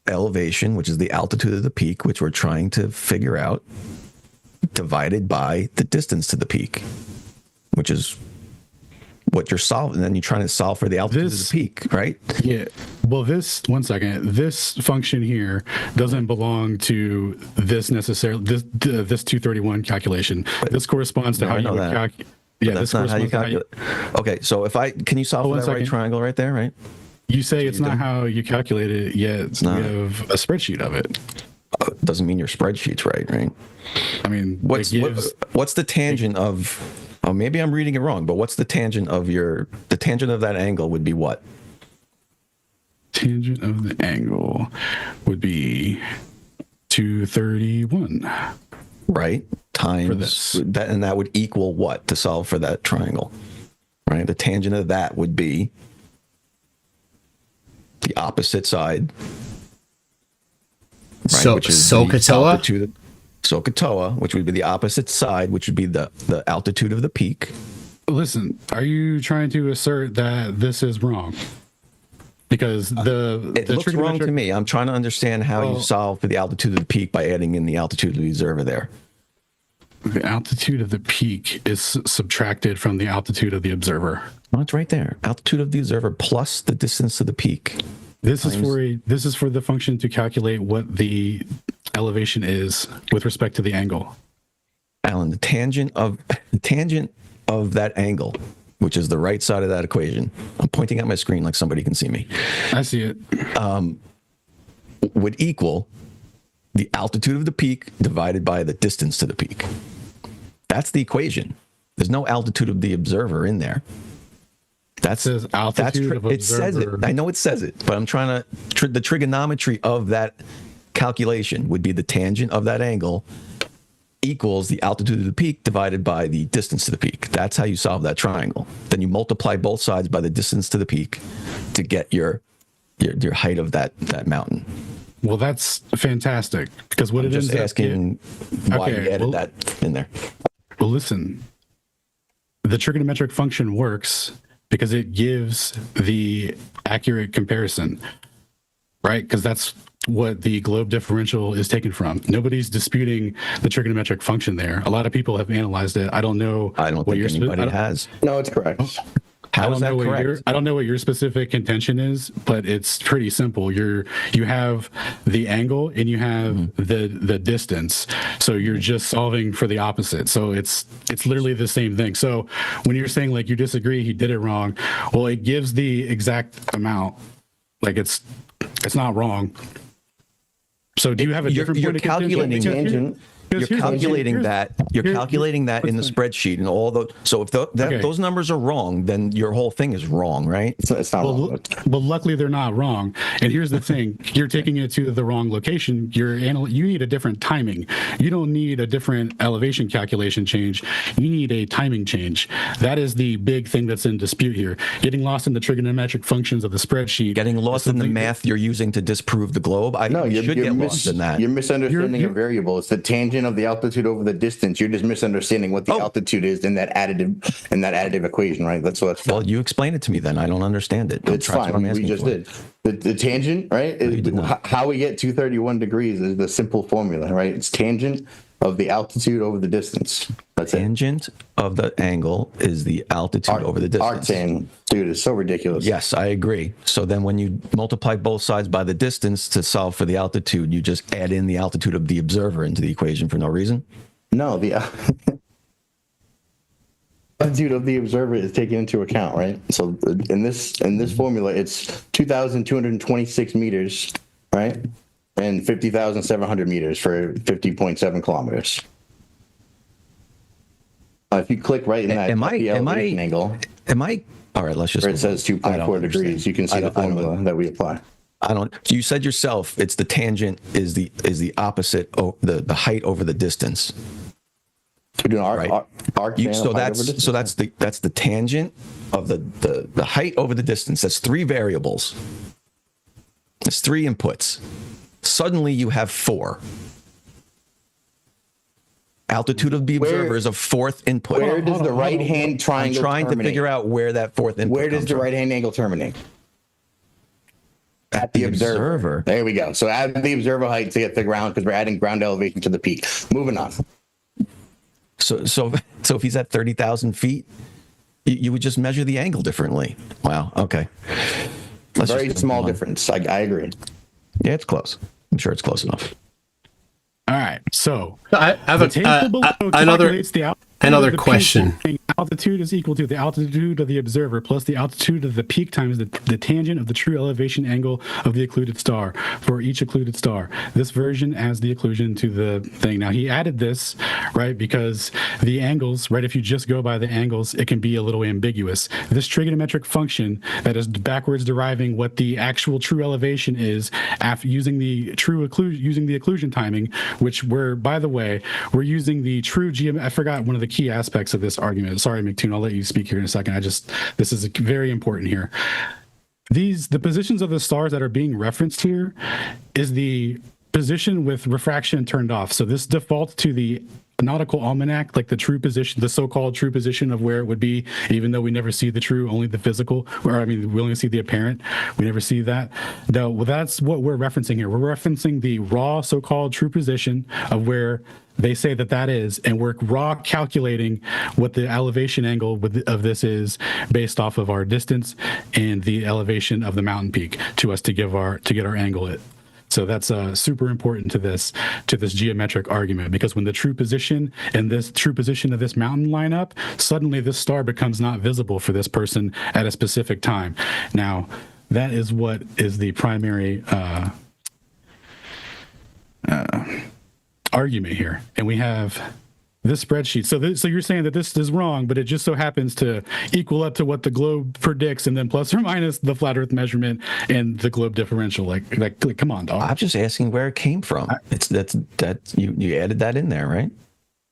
elevation, which is the altitude of the peak, which we're trying to figure out, divided by the distance to the peak, which is what you're solving. And then you're trying to solve for the altitude of the peak, right? Yeah. Well, this function here doesn't belong to this necessarily, this 231 calculation. This corresponds to how you would calculate. Yeah, that's not how you calculate. Okay, so can you solve for that right triangle right there, right? You say it's not how you calculate it, yet you have a spreadsheet of it. Doesn't mean your spreadsheet's right? I mean, what's the tangent of? Oh, maybe I'm reading it wrong, but what's the tangent of the tangent of that angle would be what? Tangent of the angle would be 231. Right, times that, and that would equal what to solve for that triangle, right? The tangent of that would be the opposite side. Right, so SOHCAHTOA? SOHCAHTOA, which would be the opposite side, which would be the altitude of the peak. Listen, are you trying to assert that this is wrong? Because it looks wrong to me. I'm trying to understand how you solve for the altitude of the peak by adding in the altitude of the observer there. The altitude of the peak is subtracted from the altitude of the observer. Well, it's right there. Altitude of the observer plus the distance to the peak. This is for the function to calculate what the elevation is with respect to the angle. Alan, the tangent of that angle, which is the right side of that equation. I'm pointing at my screen like somebody can see me. I see it. Would equal the altitude of the peak divided by the distance to the peak. That's the equation. There's no altitude of the observer in there. That's It says altitude of it says it. observer. I know it says it, but I'm trying to the trigonometry of that calculation would be the tangent of that angle equals the altitude of the peak divided by the distance to the peak. That's how you solve that triangle. Then you multiply both sides by the distance to the peak to get your height of that mountain. Well, that's fantastic because what I'm it just ends up asking why Okay, you added well- that in there. Well, listen, the trigonometric function works because it gives the accurate comparison, right? Because that's what the globe differential is taken from. Nobody's disputing the trigonometric function there. A lot of people have analyzed it. I don't know. I don't what think your anybody has. No, it's correct. How is that correct? I don't know what your specific contention is, but it's pretty simple. You have the angle and you have Mm-hmm. the distance. So you're just solving for the opposite. So it's literally the same thing. So when you're saying like you disagree, he did it wrong. Well, it gives the exact amount. Like it's not wrong. So do you have a You're different point of contention? calculating Because tangent. You're calculating that. You're calculating that in the listen. spreadsheet and all those. So if those numbers are wrong, then your whole thing is wrong, right? It's not wrong. Well, luckily they're not wrong. And here's the thing: you're taking it to the wrong location. You need a different timing. You don't need a different elevation calculation change. You need a timing change. That is the big thing that's in dispute here. Getting lost in the trigonometric functions of the spreadsheet. Getting lost in the something- math you're using to disprove the globe. No, You should get lost in that. You're misunderstanding You're- a variable. It's the tangent of the altitude over the distance. You're just misunderstanding what the altitude is in that additive equation, right? That's what. Well, you explain it to me then. I don't understand it. It's That's what I'm fine. We asking just for. did. The tangent, right? did not. How we get 231 degrees is the simple formula, right? It's tangent of the altitude over the distance. That's it. Tangent of the angle is the altitude over the distance. Arctan, dude, it's so ridiculous. Yes, I agree. So then when you multiply both sides by the distance to solve for the altitude, you just add in the altitude of the observer into the equation for no reason? No, the altitude of the observer is taken into account, right? So in this formula, it's 2,226 meters, right? And 50,700 meters for 50.7 kilometers. If you click right in that elevation angle, all right, let's just. where it says I don't 2.4 degrees, understand. you can see I the don't- I don't- formula that we apply. You said yourself, it's the tangent is the opposite of the height over the distance. We're doing Right. That's the tangent of the height over the distance. That's three variables. That's three inputs. Suddenly you have four. Altitude of the observer is a fourth input. Where does the on, right hold hand I'm triangle trying to terminate? figure out where that fourth input Where does comes the from. right hand angle terminate? At the observer. There we go. So add the observer height to get the ground because we're adding ground elevation to the peak. Moving on. So if he's at 30,000 feet, you would just measure the angle differently. Wow. Okay. Let's Very just small move on. difference. I agree. Yeah, it's close. I'm sure it's close enough. All right. So I have the table below calculates the altitude another of the peak, question. saying altitude is equal to the altitude of the observer plus the altitude of the peak times the tangent of the true elevation angle of the occluded star for each occluded star. This version adds the occlusion to the thing. Now he added this, right, because the angles, right, if you just go by the angles, it can be a little ambiguous. This trigonometric function that is backwards deriving what the actual true elevation is after using the occlusion timing, which by the way, we're using the true I forgot one of the key aspects of this argument. Sorry, McToon, I'll let you speak here in a second. This is very important here. The positions of the stars that are being referenced here is the position with refraction turned off. So this defaults to the nautical almanac, like the true position, the so-called true position of where it would be, even though we never see the true, only the physical, we only see the apparent. We never see that. No, well, that's what we're referencing here. We're referencing the raw so-called true position of where they say that is, and we're raw calculating what the elevation angle of this is based off of our distance and the elevation of the mountain peak to get our angle at. So that's super important to this geometric argument, because when the true position and this true position of this mountain line up, suddenly this star becomes not visible for this person at a specific time. Now, that is what is the primary argument here. And we have This spreadsheet. So you're saying that this is wrong, but it just so happens to equal up to what the globe predicts, and then plus or minus the flat Earth measurement and the globe differential. Like come on, dog. I'm just asking where it came from. That's you added that in there, right?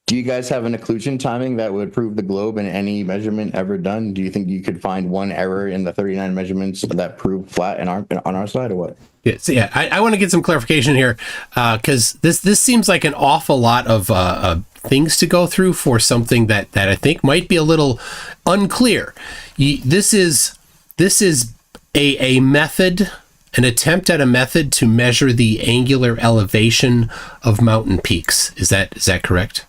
Do you guys have an occlusion timing that would prove the globe in any measurement ever done? Do you think you could find one error in the 39 measurements that prove flat on our side, or what? Yeah, I want to get some clarification here, because this seems like an awful lot of things to go through for something that I think might be a little unclear. This is a method, an attempt at a method to measure the angular elevation of mountain peaks. Is that correct?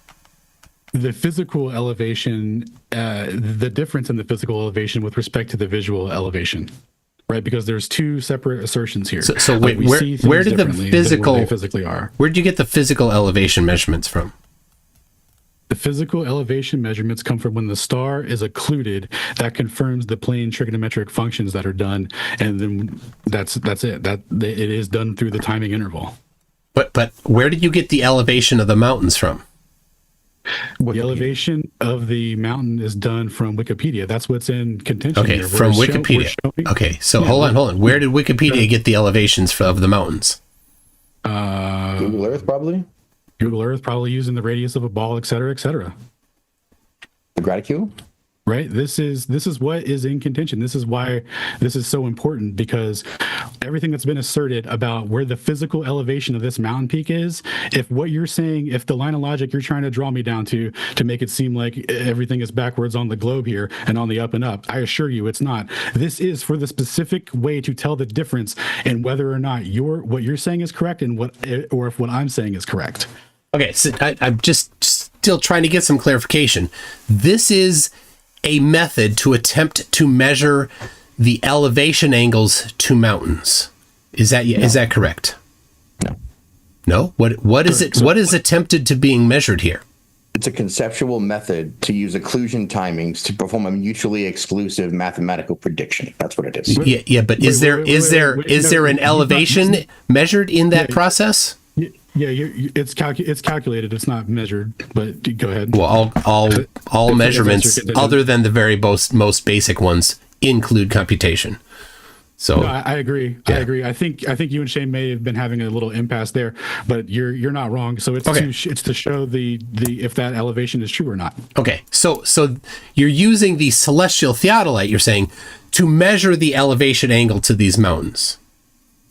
The physical elevation, the difference in the physical elevation with respect to the visual elevation, right? Because there's two separate assertions here. So wait, where did the physical they physically are? Where did you get the physical elevation measurements from? The physical elevation measurements come from when the star is occluded. That confirms the plane trigonometric functions that are done, and then that's it. That it is done through the timing interval. But where did you get the elevation of the mountains from? The elevation of the mountain is done from Wikipedia. That's what's in contention. Okay, here. from Wikipedia. Okay, so hold on. Where did Wikipedia get the elevations of the mountains? Google Earth, probably. Google Earth, probably using the radius of a ball, et cetera, et cetera. The Graticule? Right. This is what is in contention. This is why this is so important, because everything that's been asserted about where the physical elevation of this mountain peak is, if what you're saying, if the line of logic you're trying to draw me down to make it seem like everything is backwards on the globe here and on the up and up, I assure you it's not. This is for the specific way to tell the difference in whether or not what you're saying is correct and if what I'm saying is correct. Okay, so I'm just still trying to get some clarification. This is a method to attempt to measure the elevation angles to mountains. Is that correct? No. What is it? What is attempted to being measured here? It's a conceptual method to use occlusion timings to perform a mutually exclusive mathematical prediction. That's what it is. Yeah, but is there an elevation measured in that process? Yeah, it's calculated. It's not measured, but go ahead. Well, all measurements other than the very most basic ones include computation. So no, I agree. Yeah. I agree. I think you and Shane may have been having a little impasse there, but you're not wrong. So it's to show the if that elevation is true or not. Okay. So you're using the celestial theodolite, you're saying, to measure the elevation angle to these mountains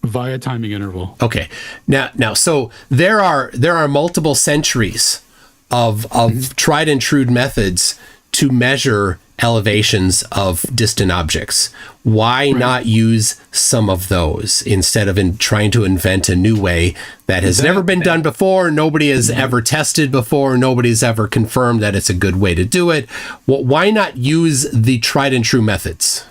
via timing interval. Okay. Now, so there are multiple centuries of tried and true methods to measure elevations of distant objects. Why not use some of those instead of trying to invent a new way that has never been done before? Nobody has ever tested before. Nobody's ever confirmed that it's a good way to do it. Well, why not use the tried and true methods?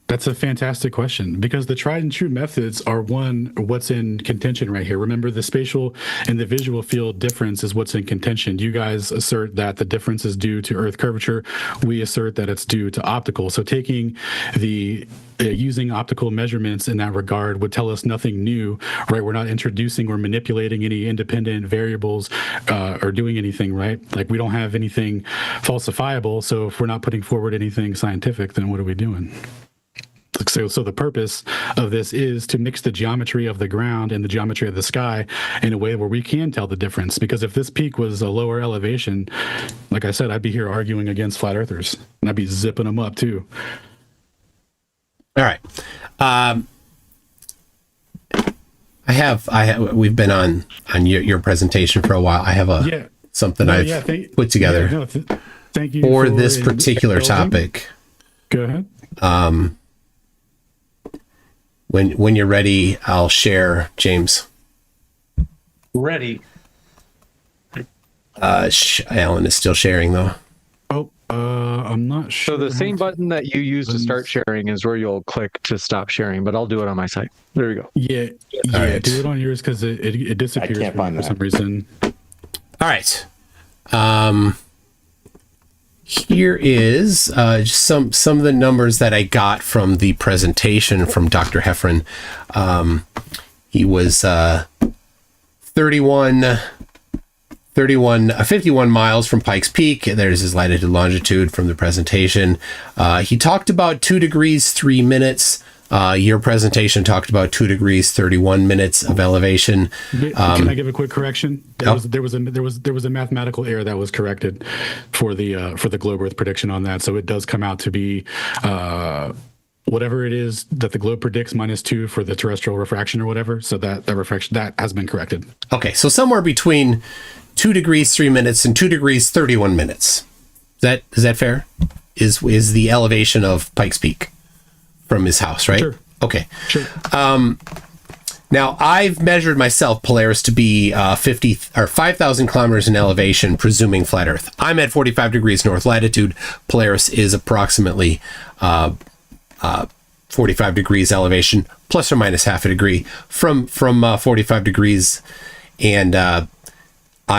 That's a fantastic question, because the tried and true methods are what's in contention right here. Remember, the spatial and the visual field difference is what's in contention. You guys assert that the difference is due to Earth curvature. We assert that it's due to optical. So taking using optical measurements in that regard would tell us nothing new, right? We're not introducing or manipulating any independent variables or doing anything, right? Like, we don't have anything falsifiable. So if we're not putting forward anything scientific, then what are we doing? So the purpose of this is to mix the geometry of the ground and the geometry of the sky in a way where we can tell the difference. Because if this peak was a lower elevation, like I said, I'd be here arguing against flat earthers, and I'd be zipping them up too. All right. We've been on your presentation for a while. I have something I've put together thank you for this particular topic. Go ahead. When you're ready, I'll share, James. Ready. Alan is still sharing, though. I'm not sure. So the same button that you use to start sharing is where you'll click to stop sharing, but I'll do it on my site. There we go. Yeah, right. Do it on yours, because it disappears for some reason. All right. Here is just some of the numbers that I got from the presentation from Dr. Heffron. He was 31 51 miles from Pikes Peak. There's his latitude longitude from the presentation. He talked about 2 degrees 3 minutes. Your presentation talked about 2 degrees 31 minutes of elevation. Can I give a quick correction? There was a mathematical error that was corrected for the globe Earth prediction on that. So it does come out to be whatever it is that the globe predicts -2 for the terrestrial refraction or whatever. So that refraction that has been corrected. Okay, so somewhere between 2 degrees 3 minutes and 2 degrees 31 minutes. Is that fair? Is the elevation of Pikes Peak from his house, right? Sure. Okay. Sure. Now I've measured myself Polaris to be 5,000 kilometers in elevation, presuming flat Earth. I'm at 45 degrees north latitude. Polaris is approximately 45 degrees elevation, plus or minus half a degree from 45 degrees, and I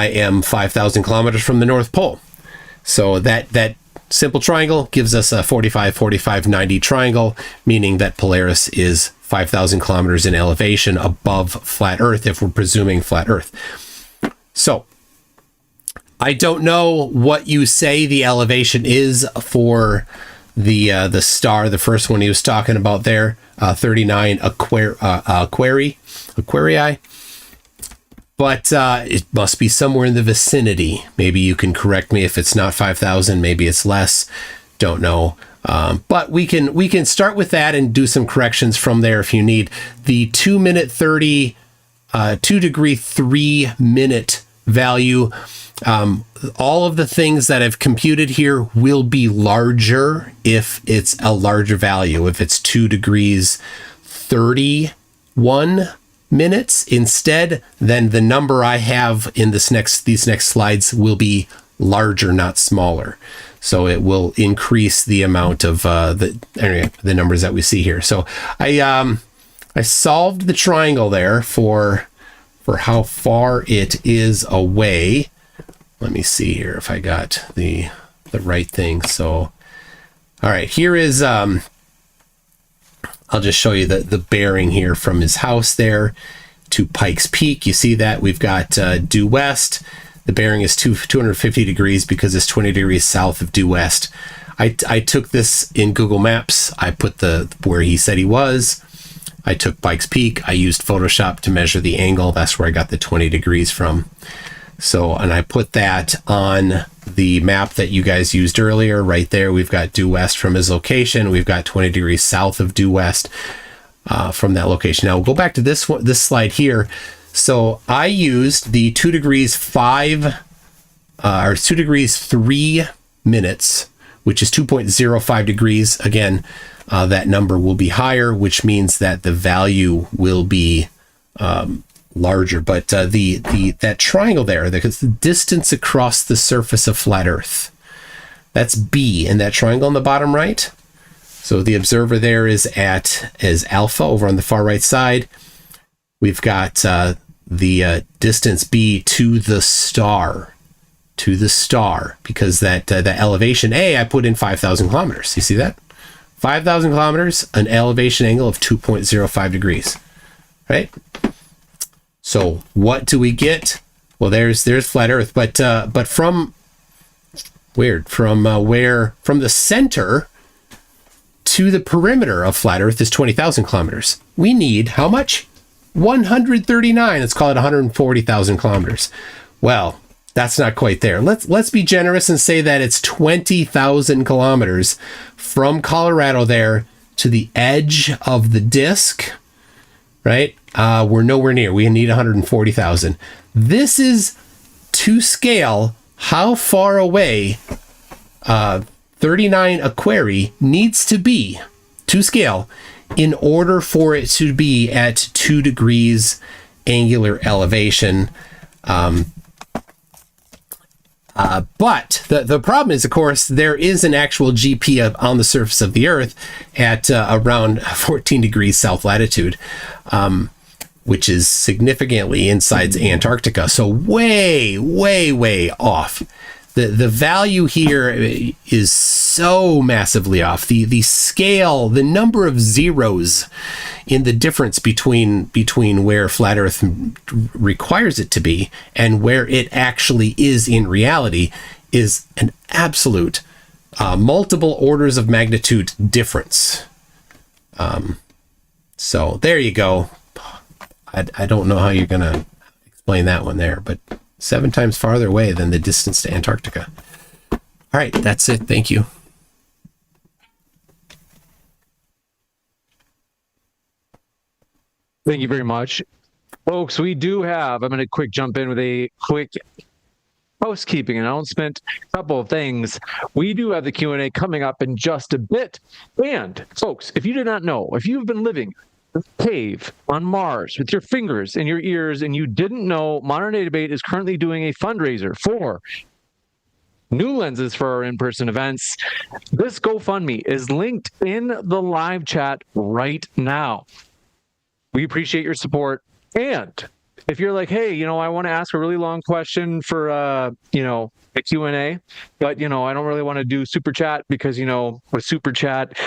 am 5,000 kilometers from the North Pole. So that simple triangle gives us a 45-45-90 triangle, meaning that Polaris is 5,000 kilometers in elevation above flat Earth, if we're presuming flat Earth. So I don't know what you say the elevation is for the star, the first one he was talking about there, 39 Aquarii, but it must be somewhere in the vicinity. Maybe you can correct me if it's not 5,000, maybe it's less, don't know. But we can start with that and do some corrections from there if you need. The 2 minute 30, 2 degree 3 minute value, all of the things that I've computed here will be larger if it's a larger value. If it's 2 degrees 31 minutes instead, then the number I have in these next slides will be larger, not smaller. So it will increase the amount of the numbers that we see here. So I solved the triangle there for how far it is away. Let me see here if I got the right thing. So, all right, here is, I'll just show you the bearing here from his house there to Pikes Peak. You see that we've got due west. The bearing is 250 degrees because it's 20 degrees south of due west. I took this in Google Maps. I put where he said he was. I took Pikes Peak. I used Photoshop to measure the angle. That's where I got the 20 degrees from. So, and I put that on the map that you guys used earlier. Right there, we've got due west from his location. We've got 20 degrees south of due west from that location. Now, we'll go back to this slide here. So I used the 2 degrees 3 minutes, which is 2.05 degrees. Again, that number will be higher, which means that the value will be larger. But that triangle there, the distance across the surface of flat Earth, that's B in that triangle on the bottom right. So the observer there is alpha over on the far right side. We've got the distance B to the star, because that elevation A, I put in 5,000 kilometers. You see that? 5,000 kilometers, an elevation angle of 2.05 degrees, right? So what do we get? Well, there's flat Earth, but from the center to the perimeter of flat Earth is 20,000 kilometers. We need how much? 139. Let's call it 140,000 kilometers. Well, that's not quite there. Let's be generous and say that it's 20,000 kilometers from Colorado there to the edge of the disk, right? We're nowhere near. We need 140,000. This is to scale how far away 39 Aquarii needs to be to scale in order for it to be at 2 degrees angular elevation. But the problem is, of course, there is an actual GP on the surface of the Earth at around 14 degrees south latitude, which is significantly inside Antarctica. So way, way, way off. The value here is so massively off. The scale, the number of zeros in the difference between where Flat Earth requires it to be and where it actually is in reality is an absolute multiple orders of magnitude difference. So there you go. I don't know how you're going to explain that one there, but 7 times farther away than the distance to Antarctica. All right, that's it. Thank you. Thank you very much. Folks, we do have, I'm going to quick jump in with a quick housekeeping announcement, a couple of things. We do have the Q&A coming up in just a bit. And folks, if you did not know, if you've been living in a cave on Mars with your fingers in your ears and you didn't know, Modern Day Debate is currently doing a fundraiser for new lenses for our in-person events. This GoFundMe is linked in the live chat right now. We appreciate your support. And if you're like, hey, I want to ask a really long question for, a Q&A, but, I don't really want to do super chat because, with super chat,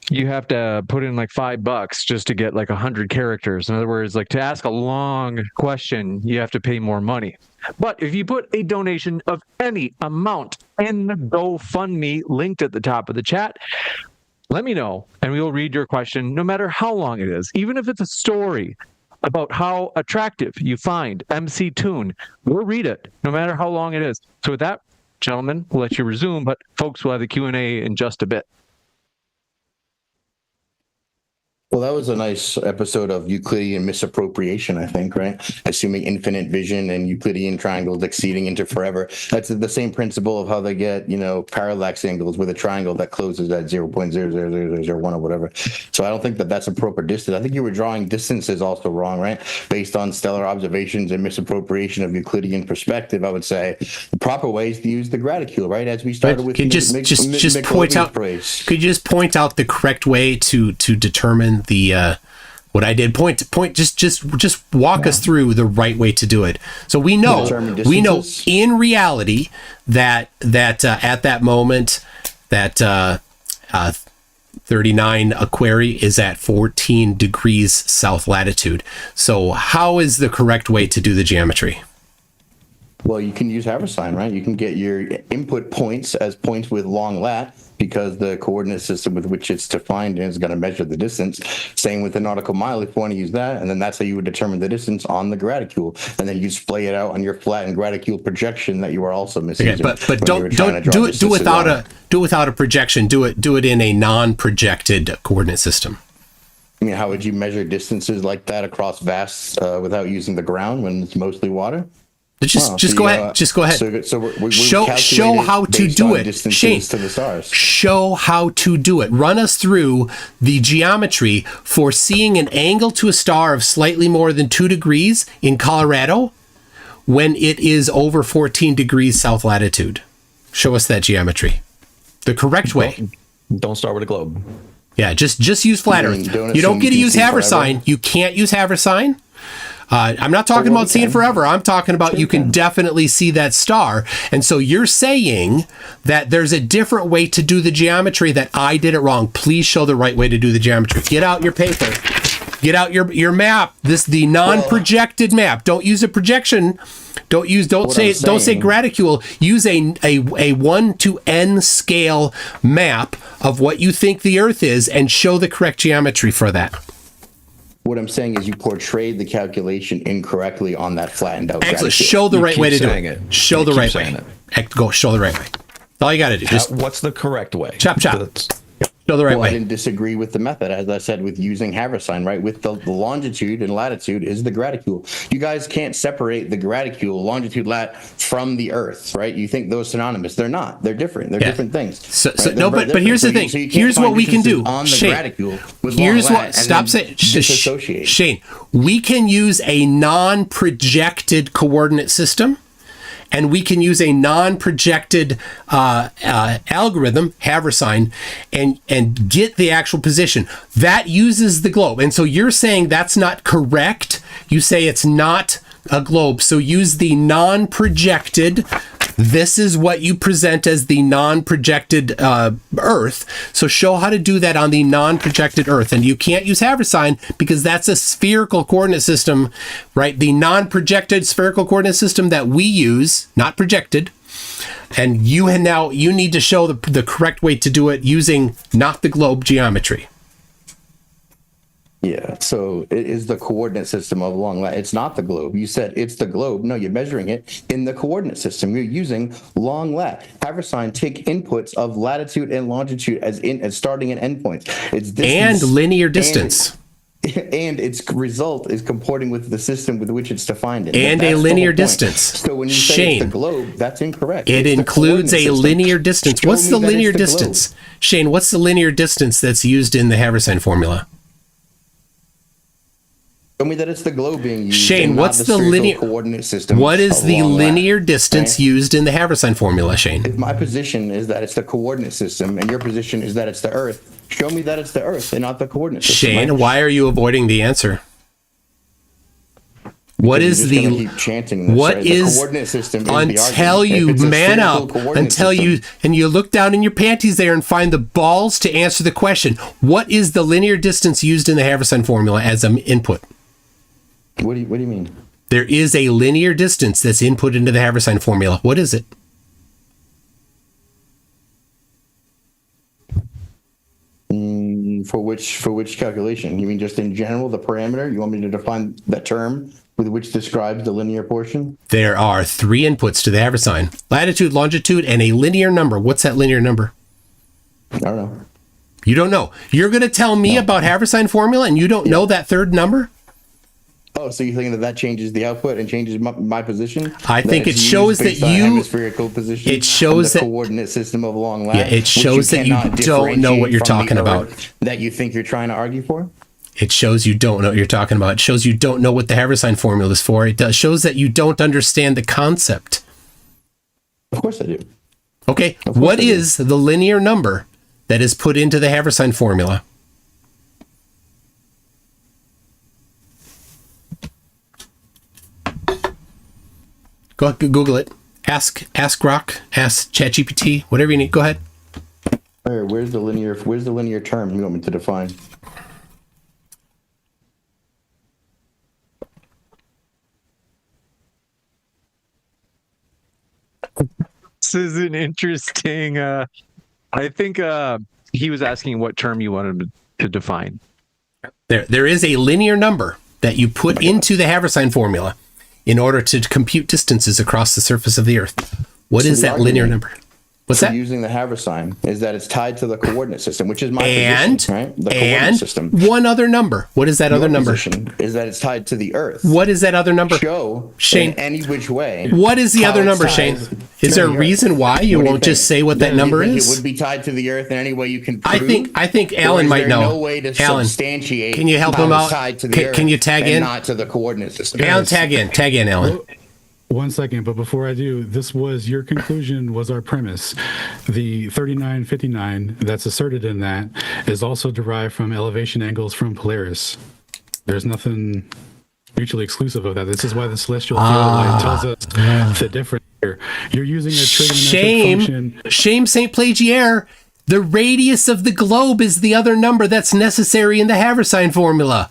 you have to put in like $5 just to get like 100 characters. In other words, like to ask a long question, you have to pay more money. But if you put a donation of any amount in the GoFundMe linked at the top of the chat, let me know and we will read your question no matter how long it is. Even if it's a story about how attractive you find MC Toon, we'll read it no matter how long it is. So with that, gentlemen, we'll let you resume, but folks will have the Q&A in just a bit. Well, that was a nice episode of Euclidean misappropriation, I think, right? Assuming infinite vision and Euclidean triangles exceeding into forever. That's the same principle of how they get, parallax angles with a triangle that closes at 0.00001 or whatever. So I don't think that that's a proper distance. I think you were drawing distances also wrong, right? Based on stellar observations and misappropriation of Euclidean perspective, I would say the proper way is to use the graticule, right? As we started with could you just point out the correct way to determine the what I did? Just walk us through the right way to do it. So we know in reality that at that moment that 39 Aquarii is at 14 degrees south latitude. So how is the correct way to do the geometry? Well, you can use Haversine, right? You can get your input points as points with long lat because the coordinate system with which it's defined is going to measure the distance. Same with the nautical mile if you want to use that. And then that's how you would determine the distance on the graticule. And then you splay it out on your flattened graticule projection that you are also missing. Okay, but don't do without a projection. Do it in a non-projected coordinate system. I mean, how would you measure distances like that across vast without using the ground when it's mostly water? Just go ahead. So we show how to do it, Shane. To the stars. Show how to do it. Run us through the geometry for seeing an angle to a star of slightly more than 2 degrees in Colorado when it is over 14 degrees south latitude. Show us that geometry, the correct way. Don't start with a globe. Yeah, just use flat Earth. You don't get to use Haversine. You can't use Haversine. I'm not talking about seeing forever. I'm talking about you can definitely see that star. And so you're saying that there's a different way to do the geometry, that I did it wrong. Please show the right way to do the geometry. Get out your paper. Get out your map. The non-projected map. Don't use a projection. Don't say graticule. Use a 1 to n scale map of what you think the Earth is and show the correct geometry for that. What I'm saying is you portrayed the calculation incorrectly on that flattened out. Excellent. Show the right way to do it. Show the right way. Go. Show the right way. That's all you got to do. What's the correct way? Chop. Show the right way. I didn't disagree with the method, as I said, with using Haversine, right? With the longitude and latitude is the graticule. You guys can't separate the graticule, longitude, lat, from the Earth, right? You think those synonymous. They're not. They're different. They're different things. But here's the thing. Here's what we can do. Shane, Shane, we can use a non-projected coordinate system. And we can use a non-projected algorithm, Haversine, and get the actual position. That uses the globe. And so you're saying that's not correct. You say it's not a globe. So use the non-projected This is what you present as the non-projected Earth. So show how to do that on the non-projected Earth. And you can't use Haversine because that's a spherical coordinate system, right? The non-projected spherical coordinate system that we use, not projected. And you need to show the correct way to do it using not the globe geometry. Yeah, so it is the coordinate system of long lat. It's not the globe. You said it's the globe. No, you're measuring it in the coordinate system. You're using long lat. Haversine take inputs of latitude and longitude as starting and endpoints. It's distance, and linear distance. And its result is comporting with the system with which it's defined in. And a linear distance. So when you say it's the globe, that's incorrect. It includes a linear distance. What's the linear distance? Shane, what's the linear distance that's used in the Haversine formula? Show me that it's the globe being used. Shane, what's the linear coordinate system? What is the linear distance used in the Haversine formula, Shane? My position is that it's the coordinate system, and your position is that it's the Earth. Show me that it's the Earth and not the coordinate system. Shane, right? Why are you avoiding the answer? What is the keep chanting this, what right? is the coordinate system is until the you man up until system. you look down in your panties there and find the balls to answer the question? What is the linear distance used in the Haversine formula as an input? What do you mean? There is a linear distance that's input into the Haversine formula. What is it? For which calculation? You mean just in general, the parameter? You want me to define that term with which describes the linear portion? There are 3 inputs to the Haversine: latitude, longitude, and a linear number. What's that linear number? I don't know. You don't know. You're going to tell me about Haversine formula and you don't know that third number? Oh, so you're thinking that changes the output and changes my position? I think it shows that you hemispherical position. It shows the that coordinate system of long lat. Yeah, it shows that you don't know what you're talking about. That you think you're trying to argue for. It shows you don't know what you're talking about. It shows you don't know what the Haversine formula is for. It shows that you don't understand the concept. Of course I do. Okay, what is the linear number that is put into the Haversine formula? Go Google it. Ask Grok, ask ChatGPT, whatever you need. Go ahead. Where's the linear term you want me to define? This is an interesting. I think he was asking what term you wanted to define. There is a linear number that you put into the Haversine formula in order to compute distances across the surface of the Earth. What is that linear number? What's that? Using the Haversine is that it's tied to the coordinate system, which is my and position, right? The coordinate system. One other number. What is that other number? Is that it's tied to the Earth. What is that other number? Show Shane, in any which way. What is the other number, Shane? Is there a reason why you won't just say what that number is? It would be tied to the Earth in any way you can prove. I think Alan might know. No way to substantiate. Can you help him out? Tied to the Earth can you tag in? Not to the coordinate system. Alan, tag in, Alan. 1 second, but before I do, this was your conclusion, was our premise. The 3959 that's asserted in that is also derived from elevation angles from Polaris. There's nothing mutually exclusive of that. This is why the celestial theodolite tells us the difference here. You're using a trigonometric function. Shame St. Plagiere. The radius of the globe is the other number that's necessary in the Haversine formula.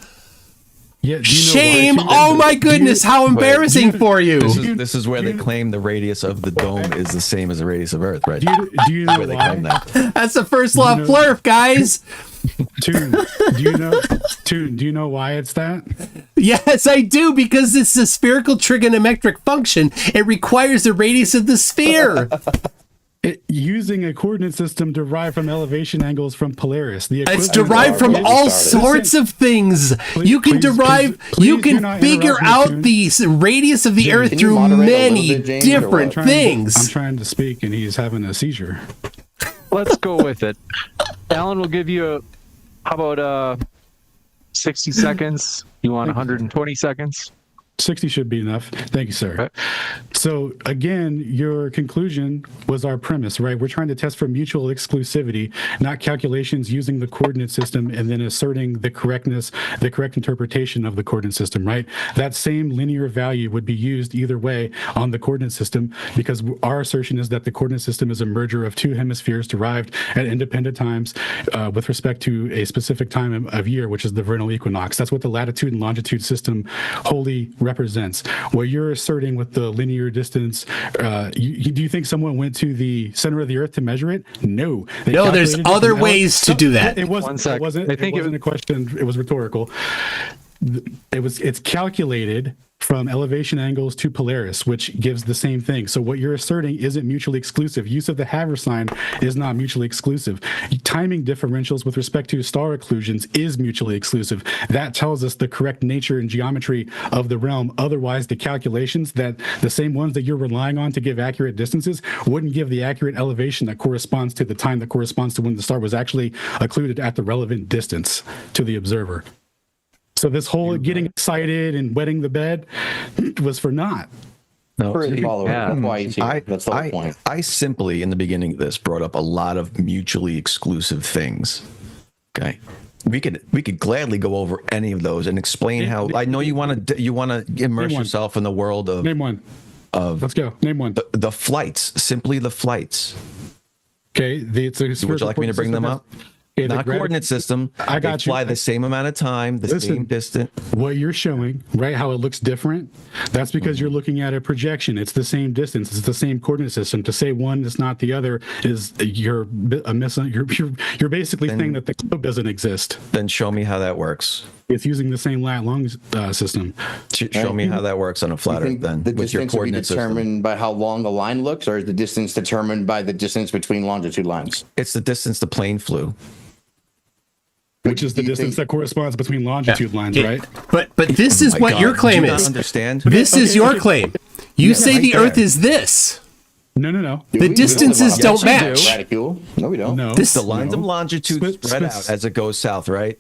Yeah, shame! Oh my goodness, how embarrassing for you! This is where they claim the radius of the dome is the same as the radius of Earth, right? Do you know where they why? claim that. That's the first law of Flurf, guys. Toon, do you know why it's that? Yes, I do, because it's a spherical trigonometric function. It requires the radius of the sphere. Using a coordinate system derived from elevation angles from Polaris. It's derived from all sorts of things. You can figure out the radius of the Earth through many different things. I'm trying to speak and he's having a seizure. Let's go with it. Alan will give you how about 60 seconds? You want 120 seconds? 60 should be enough. Thank you, sir. Okay. So again, your conclusion was our premise, right? We're trying to test for mutual exclusivity, not calculations using the coordinate system and then asserting the correct interpretation of the coordinate system, right? That same linear value would be used either way on the coordinate system, because our assertion is that the coordinate system is a merger of two hemispheres derived at independent times with respect to a specific time of year, which is the vernal equinox. That's what the latitude and longitude system wholly represents. What you're asserting with the linear distance, do you think someone went to the center of the Earth to measure it? No. No, there's other ways to do that. It wasn't a question. It was rhetorical. It's calculated from elevation angles to Polaris, which gives the same thing. So what you're asserting isn't mutually exclusive. Use of the Haver sign is not mutually exclusive. Timing differentials with respect to star occlusions is mutually exclusive. That tells us the correct nature and geometry of the realm. Otherwise, the calculations, that the same ones that you're relying on to give accurate distances, wouldn't give the accurate elevation that corresponds to the time that corresponds to when the star was actually occluded at the relevant distance to the observer. So this whole getting excited and wetting the bed was for naught. No, For his followers. That's why he's here. That's the whole point. I simply, in the beginning of this, brought up a lot of mutually exclusive things. Okay. We could gladly go over any of those and explain how. I know you want to immerse yourself in the world of. Name one. Let's go. Name one. The flights. Simply the flights. Okay. Would you like me to bring them up? Not coordinate system. I got they fly the same amount of time, same distance. What you're showing, right? How it looks different. That's because you're looking at a projection. It's the same distance. It's the same coordinate system. To say one is not the other is you're basically saying that the globe doesn't exist. Then show me how that works. It's using the same lat-long system. Show me how that works on a flat Earth. Then the with your distance will be coordinate determined system. by how long the line looks, or is the distance determined by the distance between longitude lines? It's the distance the plane flew. Which is the distance that corresponds between longitude lines, right? But this is what your claim Do you not is. understand? This is your claim. You say the Earth is this. No. The distances don't match. Radicule. No, we don't. No. The lines of longitude spread out as it goes south, right?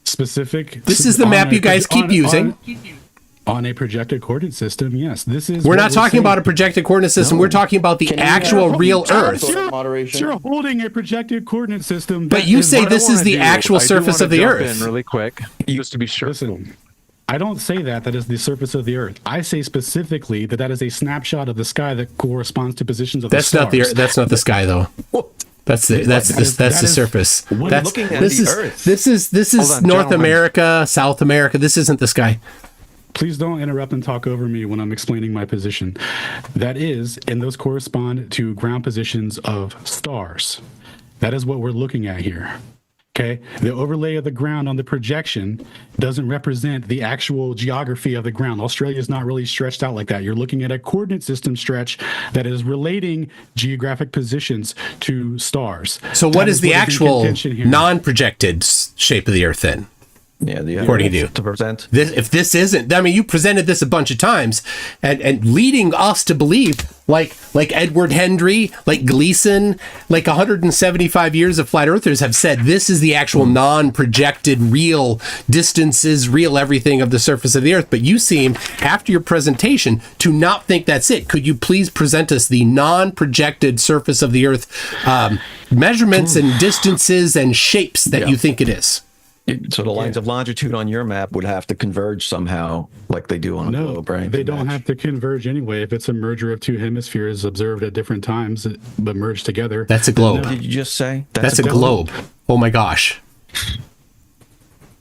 Specific. This is the map you guys keep using. On a projected coordinate system, yes. This is. We're not talking about a projected coordinate system. We're talking about the actual real Earth. Moderation. You're holding a projected coordinate system. But you say this is the actual surface of the Earth. Really quick, just to be sure. Listen, I don't say that is the surface of the Earth. I say specifically that is a snapshot of the sky that corresponds to positions of the stars. Not the Earth. That's not the sky, though. That's the surface. Looking at the Earth. This is on, North gentlemen. America, South America. This isn't the sky. Please don't interrupt and talk over me when I'm explaining my position. That is, and those correspond to ground positions of stars. That is what we're looking at here. Okay? The overlay of the ground on the projection doesn't represent the actual geography of the ground. Australia is not really stretched out like that. You're looking at a coordinate system stretch that is relating geographic positions to stars. So what is the actual non-projected shape of the Earth then? Yeah, according to you, to present. If this isn't, I mean, you presented this a bunch of times, and leading us to believe, like Edward Hendry, like Gleason, like 175 years of flat earthers have said this is the actual non-projected real distances, real everything of the surface of the Earth. But you seem, after your presentation, to not think that's it. Could you please present us the non-projected surface of the Earth measurements and distances and shapes that you think it is? So the lines of longitude on your map would have to converge somehow, like they do on a globe, right? They don't have to converge anyway. If it's a merger of two hemispheres observed at different times, but merged together. That's a globe. What did you just say? That's a globe. Oh my gosh.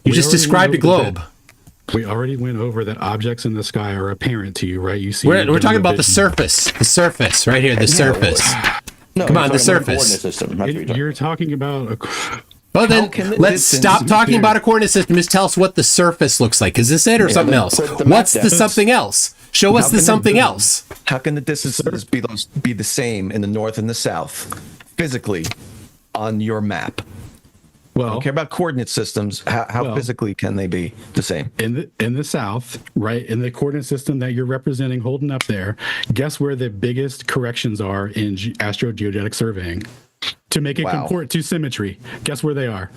You just described a globe. We already went over that objects in the sky are apparent to you, right? You see. We're talking about the surface. The surface, right here. The surface. No, come on, the surface. You're talking about. Well, then let's stop talking about a coordinate system. Just tell us what the surface looks like. Is this it or something else? What's the something else? Show us the something else. How can the distances be the same in the north and the south physically on your map? Well, I don't care about coordinate systems. How physically can they be the same? In the south, right, in the coordinate system that you're representing, holding up there, guess where the biggest corrections are in astrogeodetic surveying? To make it comport to symmetry. Guess where they are?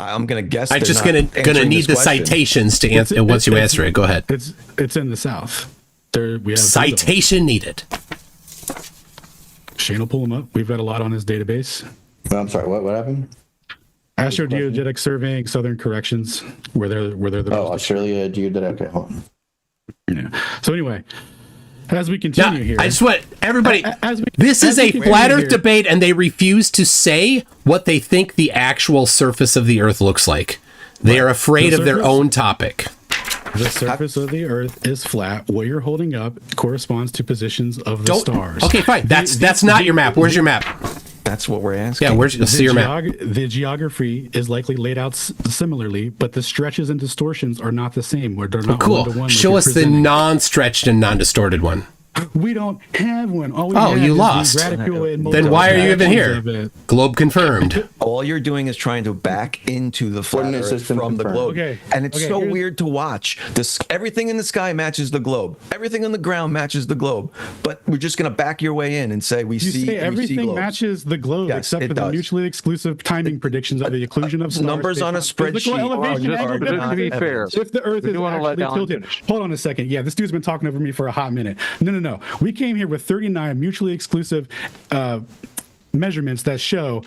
I'm gonna guess. I'm they're just not gonna answering need the this question. citations to answer. Once you answer it, go ahead. It's in the South. There we have Citation needed. Shane will pull them up. We've got a lot on his database. I'm sorry. What happened? Astrogeodetic surveying, Southern corrections, where they're the Oh, Australia geodetic. Okay, hold on. Yeah. So anyway, as we continue here, I just want everybody. as we- This as is we a continue flat Earth here- debate, and they refuse to say what they think the actual surface of the Earth looks like. They are afraid The of their surface- own topic. The surface of the Earth is flat. What you're holding up corresponds to positions of the stars. Okay, fine. That's not your map. Where's your map? That's what we're asking. Yeah, where's see your map? The geography is likely laid out similarly, but the stretches and distortions are not the same. Where they're not Cool. one-to-one Show like us you're the presenting. non-stretched and non-distorted one. We don't have one. All we Oh, have you is lost. the radicule and Then why are you even here? of it. Globe confirmed. All you're doing is trying to back into the flat Coordinate Earth system from the confirmed. globe. Okay. And it's Okay, so here's- weird to watch. Everything in the sky matches the globe. Everything on the ground matches the globe. But we're just going to back your way in and say we You see say we see everything globes. matches the globe Yes, except it for the does. mutually exclusive timing predictions of the occlusion of stars. Numbers based on a physical spreadsheet. elevation Well, angle just to be differences. fair, If the Earth we is do wanna let actually Alan tilted. finish. Hold on a second. Yeah, this dude's been talking over me for a hot minute. No. We came here with 39 mutually exclusive measurements that show,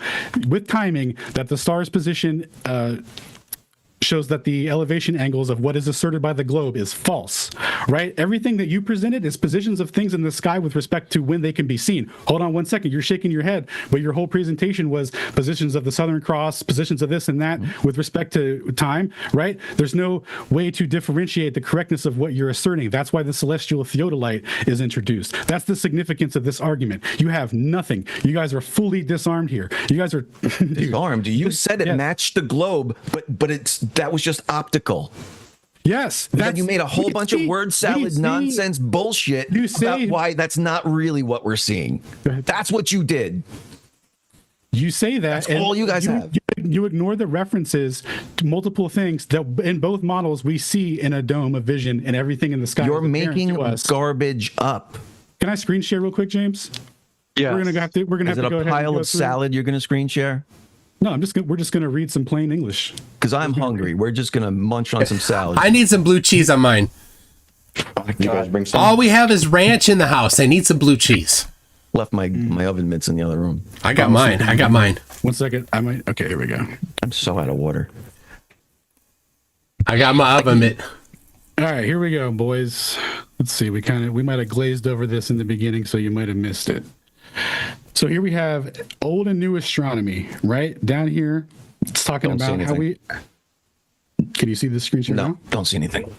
with timing, that the star's position shows that the elevation angles of what is asserted by the globe is false, right? Everything that you presented is positions of things in the sky with respect to when they can be seen. Hold on one second. You're shaking your head, but your whole presentation was positions of the Southern Cross, positions of this and that with respect to time, right? There's no way to differentiate the correctness of what you're asserting. That's why the celestial theodolite is introduced. That's the significance of this argument. You have nothing. You guys are fully disarmed here. You guys are Disarmed. You said it Yes. matched the globe, but that was just optical. Yes, Then you made a whole bunch of word salad see- nonsense bullshit you say- about why that's not really what we're seeing. That's what you did. You say that, That's all you guys have. You ignore the references to multiple things that in both models we see in a dome of vision and everything in the sky. You're is apparent making to us. garbage up. Can I screen share real quick, James? Yeah. We're gonna have to. We're gonna Is have it to go a ahead. and pile go of through- salad you're going to screen share? No, we're just gonna read some plain English. Because I'm hungry. We're just going to munch on some salad. I need some blue cheese on mine. You guys bring some. All we have is ranch in the house. I need some blue cheese. Left my oven mitts in the other room. I got mine. I got mine. 1 second. I might. Okay, here we go. I'm so out of water. I got my oven mitt. All right, here we go, boys. Let's see. We might have glazed over this in the beginning, so you might have missed it. So here we have old and new astronomy, right down here. It's talking Don't see about how we. Can you see the screen share No, now? don't see anything.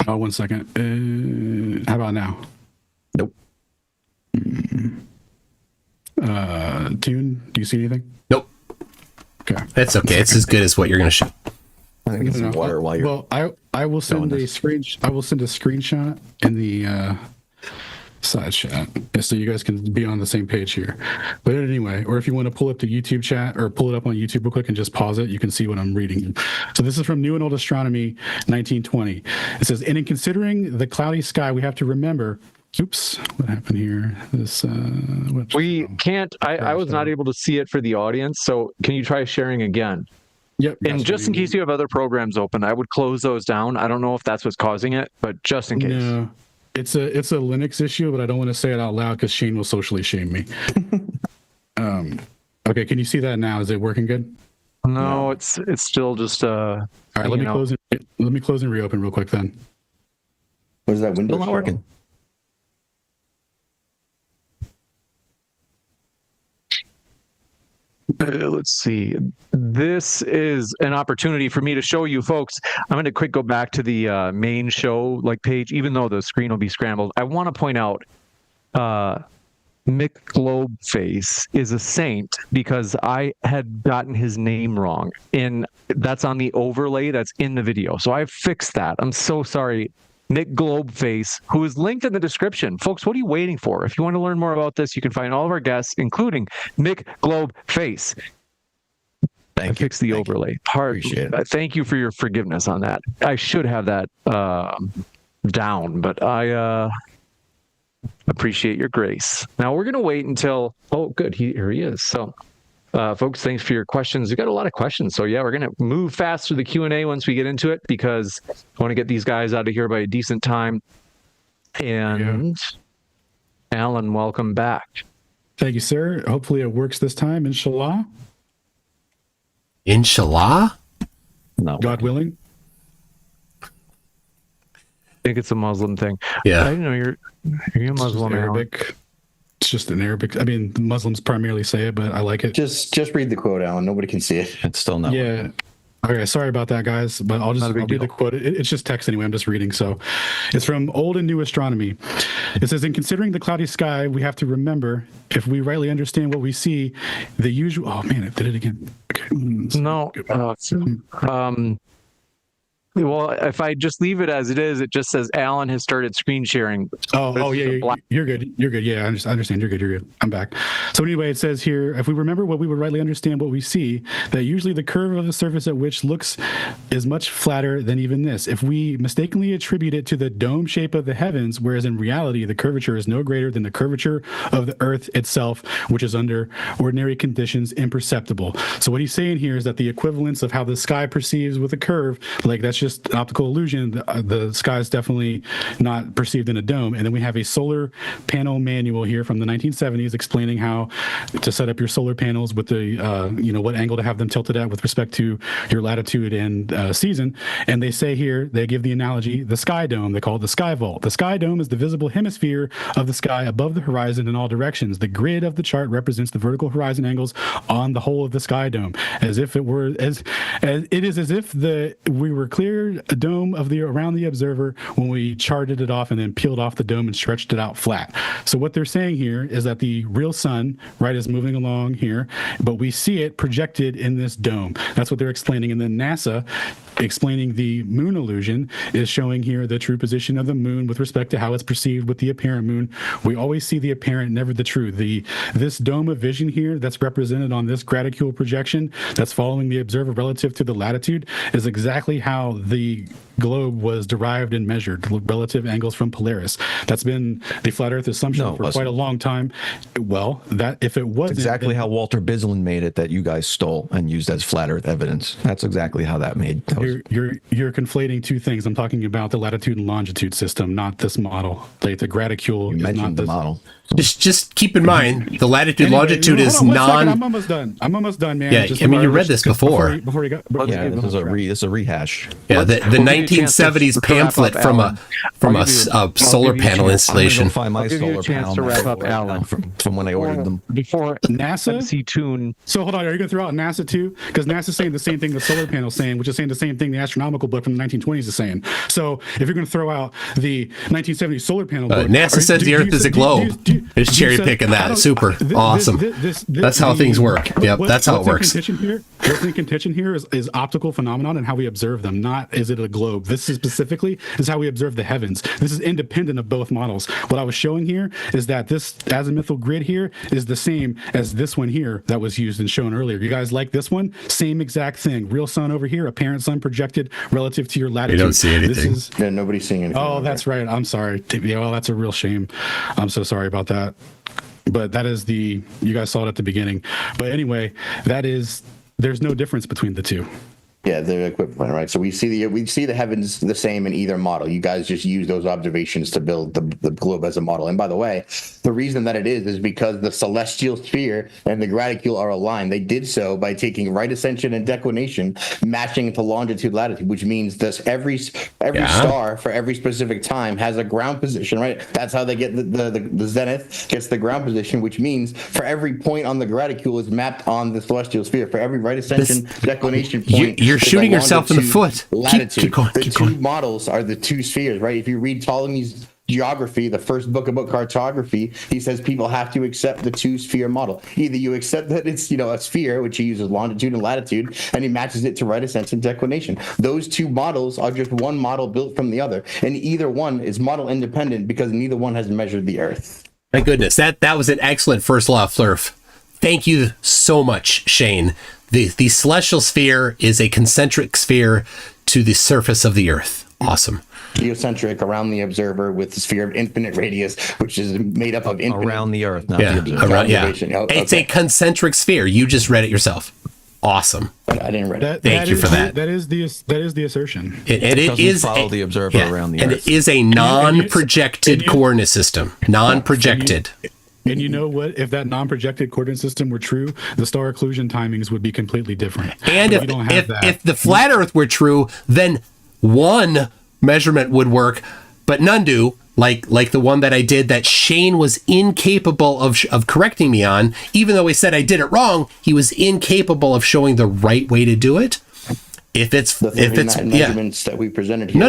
Oh, 1 second. How about now? Nope. Toon, do you see anything? Nope. Okay. That's okay. It's as good as what you're going to show. I think it's some No, water while you're. Well, I will send doing a this. I will send a screenshot in the side chat so you guys can be on the same page here. But anyway, or if you want to pull up the YouTube chat or pull it up on YouTube real quick and just pause it, you can see what I'm reading. So this is from New and Old Astronomy, 1920. It says, and in considering the cloudy sky, we have to remember. Oops, what happened here? This We can't. I was not able to see it for the audience. So can you try sharing again? Yep. And just in case you have other programs open, I would close those down. I don't know if that's what's causing it, but just in case. No, it's a Linux issue, but I don't want to say it out loud because Shane will socially shame me. Okay, can you see that now? Is it working good? No, it's still just All right, let me close and reopen real quick then. What is that window? Still not show? working. Let's see. This is an opportunity for me to show you folks. I'm going to quick go back to the main show page, even though the screen will be scrambled. I want to point out McGlobeface is a saint because I had gotten his name wrong. And that's on the overlay that's in the video. So I've fixed that. I'm so sorry. McGlobeface, who is linked in the description. Folks, what are you waiting for? If you want to learn more about this, you can find all of our guests, including McGlobeface. I fixed the overlay. Appreciate it. Thank you for your forgiveness on that. I should have that down, but I appreciate your grace. Now we're going to wait until, oh, good, here he is. So Folks, thanks for your questions. We got a lot of questions. So yeah, we're going to move fast through the Q&A once we get into it, because I want to get these guys out of here by a decent time. And Alan, welcome back. Thank you, sir. Hopefully it works this time, inshallah. Inshallah? No. God willing. I think it's a Muslim thing. Yeah. I didn't know you're a Muslim. Alan. Arabic. It's just an Arabic. I mean, the Muslims primarily say it, but I like it. Just read the quote, Alan. Nobody can see it. It's still not. Yeah. Okay, sorry about that, guys, but I'll read the quote. It's just text anyway. I'm just reading. So it's from Old and New Astronomy. It says, in considering the cloudy sky, we have to remember, if we rightly understand what we see, the usual... Oh, man, it did it again. Okay. No. Well, if I just leave it as it is, it just says Alan has started screen sharing. Oh, yeah, you're good. You're good. Yeah, I understand. You're good. I'm back. So anyway, it says here, if we remember what we would rightly understand what we see, that usually the curve of the surface at which looks is much flatter than even this. If we mistakenly attribute it to the dome shape of the heavens, whereas in reality, the curvature is no greater than the curvature of the earth itself, which is under ordinary conditions imperceptible. So what he's saying here is that the equivalence of how the sky perceives with a curve, like that's just an optical illusion. The sky is definitely not perceived in a dome. And then we have a solar panel manual here from the 1970s explaining how to set up your solar panels with the, what angle to have them tilted at with respect to your latitude and season. And they say here, they give the analogy, the sky dome. They call it the sky vault. The sky dome is the visible hemisphere of the sky above the horizon in all directions. The grid of the chart represents the vertical horizon angles on the whole of the sky dome, as if it were as it is as if we were clear a dome of around the observer when we charted it off and then peeled off the dome and stretched it out flat. So what they're saying here is that the real sun, right, is moving along here, but we see it projected in this dome. That's what they're explaining. And then NASA, explaining the moon illusion, is showing here the true position of the moon with respect to how it's perceived with the apparent moon. We always see the apparent, never the true. This dome of vision here that's represented on this graticule projection that's following the observer relative to the latitude is exactly how the globe was derived and measured, relative angles from Polaris. That's been the flat Earth assumption for quite a long time. Well, that if it wasn't... exactly how Walter Bislin made it that you guys stole and used as flat Earth evidence. That's exactly how that made... You're conflating two things. I'm talking about the latitude and longitude system, not this model. Like the graticule you is mentioned not the this model. Just keep in mind, the latitude longitude is non... I'm almost done, man. Yeah, I mean, you read this before. Before you go... Yeah, this is a rehash. Yeah, the 1970s pamphlet from a solar panel installation. Find my solar panel to wrap up, Alan, from when I ordered them. Before NASA? MC Toon. So hold on, are you going to throw out NASA too? Because NASA's saying the same thing the solar panel is saying, which is saying the same thing the astronomical book from the 1920s is saying. So if you're going to throw out the 1970s solar panel book... NASA says the Earth is a globe. It's cherry picking that. Super. Awesome. That's how things work. Yep, that's how it works. What's in contention here is optical phenomenon and how we observe them, not is it a globe. This is specifically is how we observe the heavens. This is independent of both models. What I was showing here is that this azimuthal grid here is the same as this one here that was used and shown earlier. You guys like this one? Same exact thing. Real sun over here, apparent sun projected relative to your latitude. You don't see anything. Yeah, nobody's seeing anything. Oh, that's right. I'm sorry. Yeah, well, that's a real shame. I'm so sorry about that. But that is you guys saw it at the beginning. But anyway, there's no difference between the two. Yeah, they're equivalent, right? So we see the heavens the same in either model. You guys just use those observations to build the globe as a model. And by the way, the reason that it is because the celestial sphere and the graticule are aligned. They did so by taking right ascension and declination, matching to longitude latitude, which means this every star for every specific time has a ground position, right? That's how they get the zenith gets the ground position, which means for every point on the graticule is mapped on the celestial sphere. For every right ascension declination point. You're shooting yourself in the foot. Keep going. The two models are the two spheres, right? If you read Ptolemy's geography, the first book about cartography, he says people have to accept the two sphere model. Either you accept that it's a sphere, which he uses longitude and latitude, and he matches it to right ascension declination. Those two models are just one model built from the other, and either one is model independent because neither one has measured the Earth. My goodness, that was an excellent first law of Flurf. Thank you so much, Shane. The celestial sphere is a concentric sphere to the surface of the Earth. Awesome. Geocentric around the observer with the sphere of infinite radius, which is made up of infinite Around the Earth, not the Yeah, observer. around, yeah. observation. Oh, It's a okay. concentric sphere. You just read it yourself. Awesome. I didn't read it. Thank you for that. That is the assertion. And it doesn't is follow the observer around the and Earth. it is a non-projected and you- coordinate system. Non-projected. And you know what? If that non-projected coordinate system were true, the star occlusion timings would be completely different. And But we don't have that. if the flat Earth were true, then one measurement would work, but none do. Like the one that I did that Shane was incapable of correcting me on, even though he said I did it wrong. He was incapable of showing the right way to do it. If it's measurements that we presented here. No.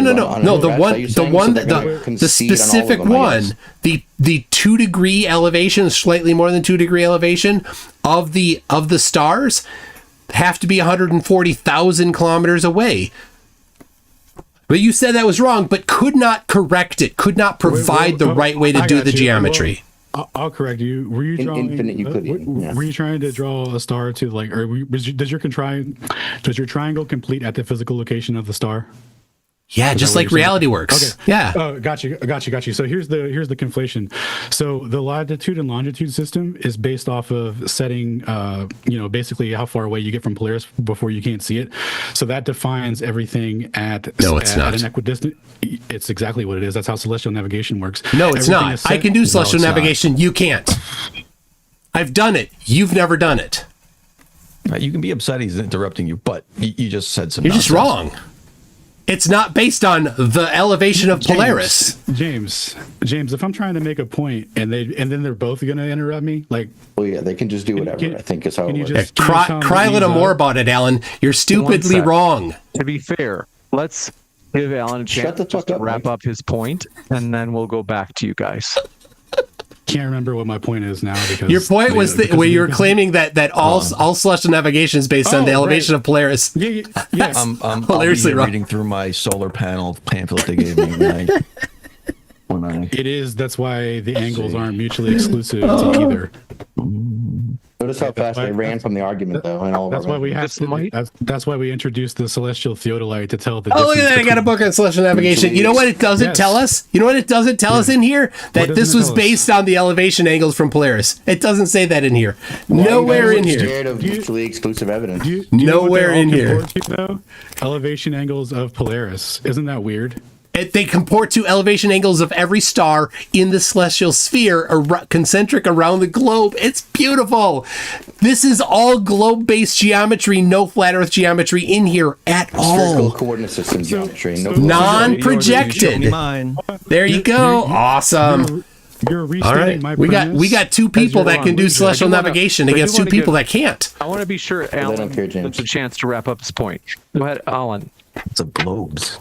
The The specific one, the 2 degree elevation, slightly more than 2 degree elevation of the stars, have to be 140,000 kilometers away. But you said that was wrong, but could not correct it. Could not provide the right way to I do got the you. geometry. Well, I'll correct you. Were you drawing infinite Euclidean, yeah. Were you trying to draw a star to like, or does your triangle complete at the physical location of the star? Yeah, just what like you're saying? reality works. Okay. Yeah. Oh, got you. So here's the conflation. So the latitude and longitude system is based off of setting, basically how far away you get from Polaris before you can't see it. So that defines everything at an equidistant. It's exactly what it is. That's how celestial navigation works. No, it's Everything not. is I set- can do celestial it's not. navigation. You can't. I've done it. You've never done it. Right, you can be upset he's interrupting you, but you just said some You're just nonsense. wrong. It's not based on the elevation of Polaris. James, if I'm trying to make a point and then they're both going to interrupt me, like, Well, yeah, they can just do whatever. I think is how it can you works. just- Cry a little more about it, Alan. You're stupidly sec. wrong. To be fair, let's give Alan a chance Shut the fuck just to up, wrap Mike. up his point, and then we'll go back to you guys. can't remember what my point is now because Your point was because where of- you were claiming that all celestial navigation is based on the Oh, elevation right. of Polaris. Yes. I'll be Hilariously here wrong. reading through my solar panel pamphlet they gave me when I It is. That's why the angles aren't mutually exclusive to either. Notice how fast I ran from the argument, though. And all of That's our why we have This to. might- That's why we introduced the celestial theodolite to tell the. Oh, look at difference that. I got a between- book on celestial navigation. You know what it doesn't Yes. tell us? You know what it doesn't tell us in here? That doesn't this it was tell us? based on the elevation angles from Polaris. It doesn't say that in here. Why are you Nowhere guys in here. Scared of mutually exclusive evidence. Do you know what Nowhere they're all in here. comport to, though? Elevation angles of Polaris. Isn't that weird? They comport to elevation angles of every star in the celestial sphere, concentric around the globe. It's beautiful. This is all globe-based geometry, no flat Earth geometry in here at Spherical all. coordinate system geometry. No Non-projected. mine. There you go. Awesome. You're All restating right, my we premise got two people as your that can do loser. celestial I do wanna- navigation I do against two wanna people give- that can't. I want to be sure Alan don't care, James. gets a chance to wrap up his point. Go ahead, Alan. It's a globes.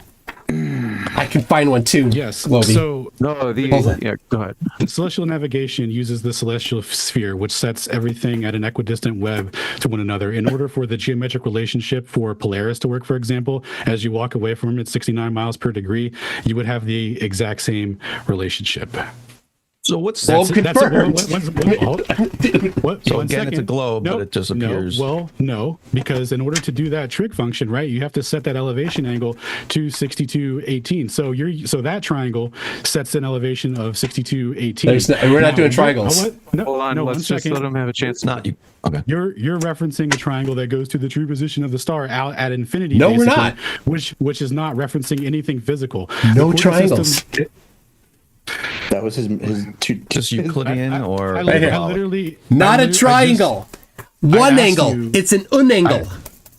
I can find one too. Yes. Globey. So No, yeah, go ahead. celestial navigation uses the celestial sphere, which sets everything at an equidistant web to one another. In order for the geometric relationship for Polaris to work, for example, as you walk away from it at 69 miles per degree, you would have the exact same relationship. So what's Globe that? confirmed. So again, it's a globe, but it disappears. No, because in order to do that trig function, right, you have to set that elevation angle to 6218. So that triangle sets an elevation of 6218. We're not doing triangles. Hold on, one let's just second. let him have a chance. Not you. Okay. You're referencing a triangle that goes to the true position of the star out at infinity. No, we're basically, not. Which is not referencing anything physical. No The coordinate triangles. system- That was his Just Euclidean or I literally Not I a lit- I triangle. I One asked angle. you- It's an unangle.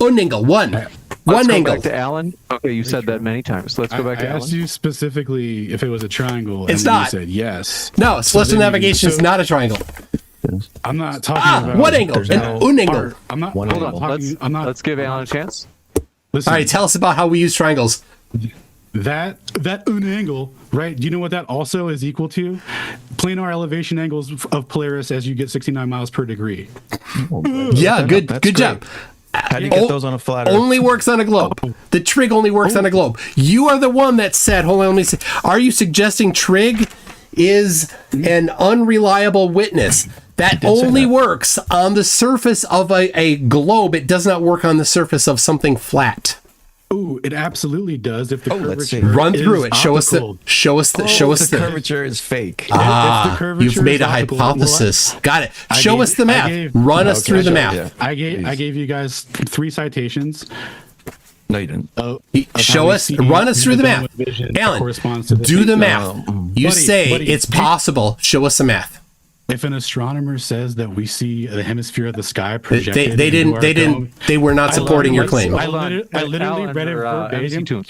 Unangle. One. Let's One go angle. back to Alan. Okay, you said that many times. Let's go back I to asked Alan. you specifically if it was a triangle. It's and not. You said yes. No, celestial then you- navigation is so- not a triangle. I'm not talking about One angle. There's An no unangle. art. I'm not. One I'm angle. not talking. I'm not. Let's give Alan a chance. Listen, All right, tell us about how we use triangles. that unangle, right? Do you know what that also is equal to? Planar elevation angles of Polaris as you get 69 miles per degree. Yeah, good That's good great. job. How do you get those on a flat Earth? Only works on a globe. The trig only works on a globe. You are the one that said, hold on, let me see. Are you suggesting trig is an unreliable witness? That only works on the surface of a globe. It does not work on the surface of something flat. Ooh, it absolutely does. If the let's see. curvature Run through is it. Show us optical. The curvature is fake. curvature You've made is a optical, hypothesis. Got it. I Show gave- us the I math. gave- Run us Okay, through the sure, math. yeah. I gave you guys 3 citations. No, you didn't. Of Show how we us. see Run us through the dome math. with vision that Alan, corresponds to do the thing. math. You Buddy, say buddy, it's possible. Show us the math. If an astronomer says that we see the hemisphere of the sky projected, They into our dome, they were not supporting your literally- claim. I Hold on. literally Alan read it or, MC verbatim. Toon?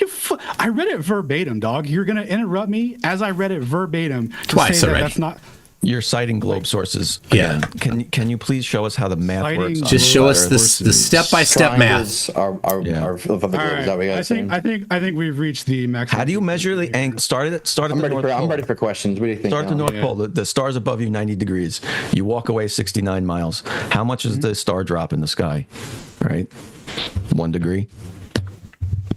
I read it verbatim, dog. You're gonna interrupt me as I read it verbatim. To Twice say that already. That's not. You're citing globe sources. Yeah. Again. Can you please show us how the math Citing works? on Just the show us flat the Earth? step-by-step math. Triangles are Yeah. of the globe. All Is that what you right. guys I saying? think we've reached the maximum. How do you measure the angle? Start at I'm the ready North for Pole. I'm ready for questions. What do you think? Start at the Alan? North Pole. The star's above you 90 degrees. You walk away 69 miles. How much is the star drop in the sky? Right? 1 degree.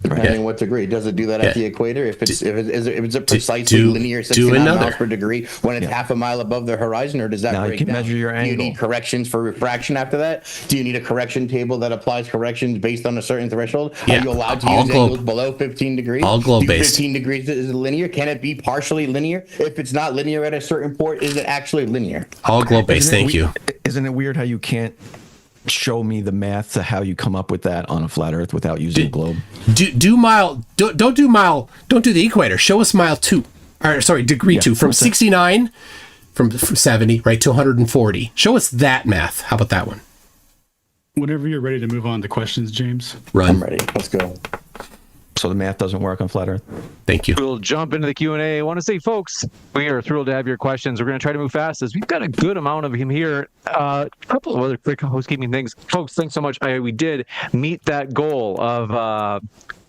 Depending on what degree. Does it do that Yeah. at the equator? If it's a precisely do- linear do 69 another. miles per degree when it's half a mile above the horizon, or does that Now you break can down? measure your Do you angle. need corrections for refraction after that? Do you need a correction table that applies corrections based on a certain threshold? Yeah. Are you allowed to All use globe. angles below 15 degrees? All globe Do based. 15 degrees is linear? Can it be partially linear? If it's not linear at a certain point, is it actually linear? All globe-based. Thank you. Isn't it weird how you can't show me the math to how you come up with that on a flat Earth without using a globe? Don't do the equator. Show us mile 2. Or sorry, degree 2 from 69 from 70 right to 140. Show us that math. How about that one? Whenever you're ready to move on to questions, James. Run. I'm ready. Let's go. So the math doesn't work on flat Earth? Thank you. We'll jump into the Q&A. I want to say, folks, we are thrilled to have your questions. We're going to try to move fast as we've got a good amount of him here. A couple of other quick housekeeping things. Folks, thanks so much. We did meet that goal of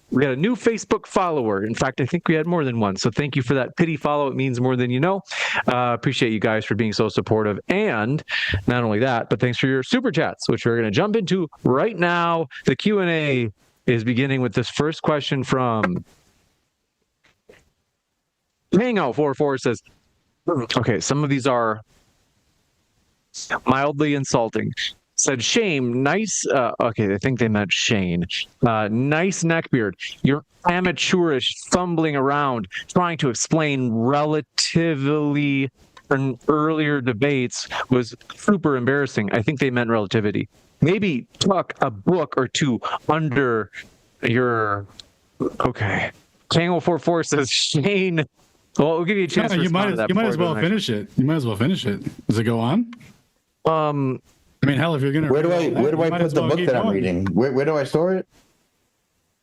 we got a new Facebook follower. In fact, I think we had more than one. So thank you for that pity follow. It means more than you know. Appreciate you guys for being so supportive. And not only that, but thanks for your super chats, which we're going to jump into right now. The Q&A is beginning with this first question from Hangout44 says, okay, some of these are mildly insulting. Said, shame, nice, okay, I think they meant Shane. Nice neckbeard. You're amateurish, fumbling around, trying to explain relatively in earlier debates was super embarrassing. I think they meant relativity. Maybe tuck a book or two under your, okay. Tango44 says, Shane, well, we'll give you a chance to respond to that. You might before as we go well to the next finish it. You might as well finish it. Does it go on? one. I mean, hell, if you're gonna. Where do I read all that, you might put as the well book keep that I'm going. reading? Where do I store it?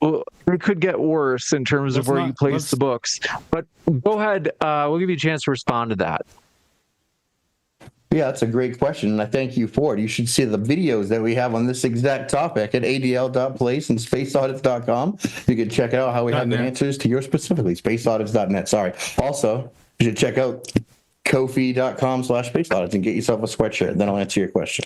Well, it could get worse in terms of Let's where not- you place let's- the books. But go ahead. We'll give you a chance to respond to that. Yeah, that's a great question, and I thank you for it. You should see the videos that we have on this exact topic at adl.place and spaceaudits.com. You can check out how we have the .net. answers to your specifically, spaceaudits.net. Sorry. Also, you should check out kofi.com/spaceaudits and get yourself a sweatshirt. Then I'll answer your question.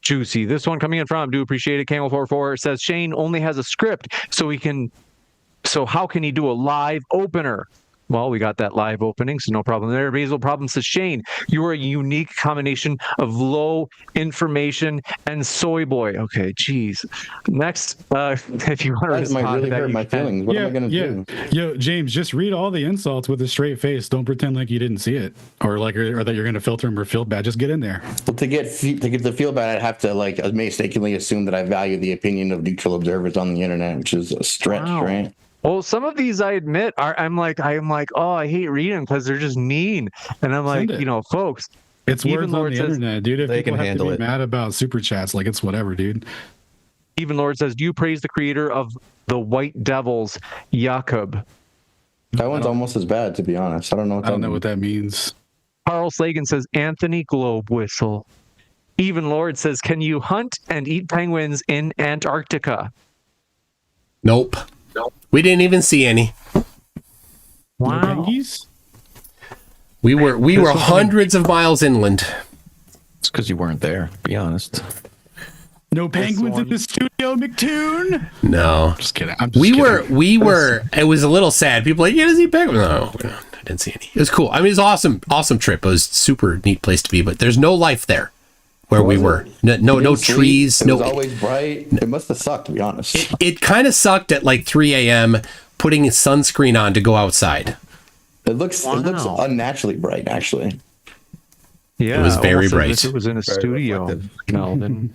Juicy. This one coming in from, do appreciate it, Camel44 says, Shane only has a script, so how can he do a live opener? Well, we got that live opening, so no problem there. Basil Problem says, Shane, you are a unique combination of low information and soy boy. Okay, geez. Next, if you want to That respond might really to that, hurt you my can. feelings. What am I going to do? Yo, James, just read all the insults with a straight face. Don't pretend like you didn't see it, or that you're going to filter them or feel bad. Just get in there. Well, to get the feel bad, I'd have to mistakenly assume that I value the opinion of neutral observers on the internet, which is a stretch, Wow. right? Well, some of these I admit I'm like, oh, I hate reading because they're just mean. And I'm like, Send it. folks, It's Even words Lord on the says internet, dude. If they people can have handle to be it. mad about super chats, like it's whatever, dude. Even Lord says, do you praise the creator of the White Devils, Jakob? That one's almost as bad, to be honest. I don't know what I don't know what that means. Carl Slagan says, Anthony Globe Whistle. Even Lord says, can you hunt and eat penguins in Antarctica? Nope. We didn't even see any. Wow. Pengies? We were was hundreds of miles inland. It's because you weren't there, be honest. No penguins one. in the studio, McToon. No. Just kidding. I'm just We kidding. were. It was a little sad. People were like, yeah, see penguins. No, I didn't see any. It was cool. I mean, it was awesome. Awesome trip. It was super neat place to be, but there's no life there. where we were. No trees. It was No. always bright. It must have sucked, to be honest. It kind of sucked at like 3 a.m. putting sunscreen on to go outside. It looks unnaturally bright, actually. Yeah, It was very almost as bright. if it was in a studio, Melvin.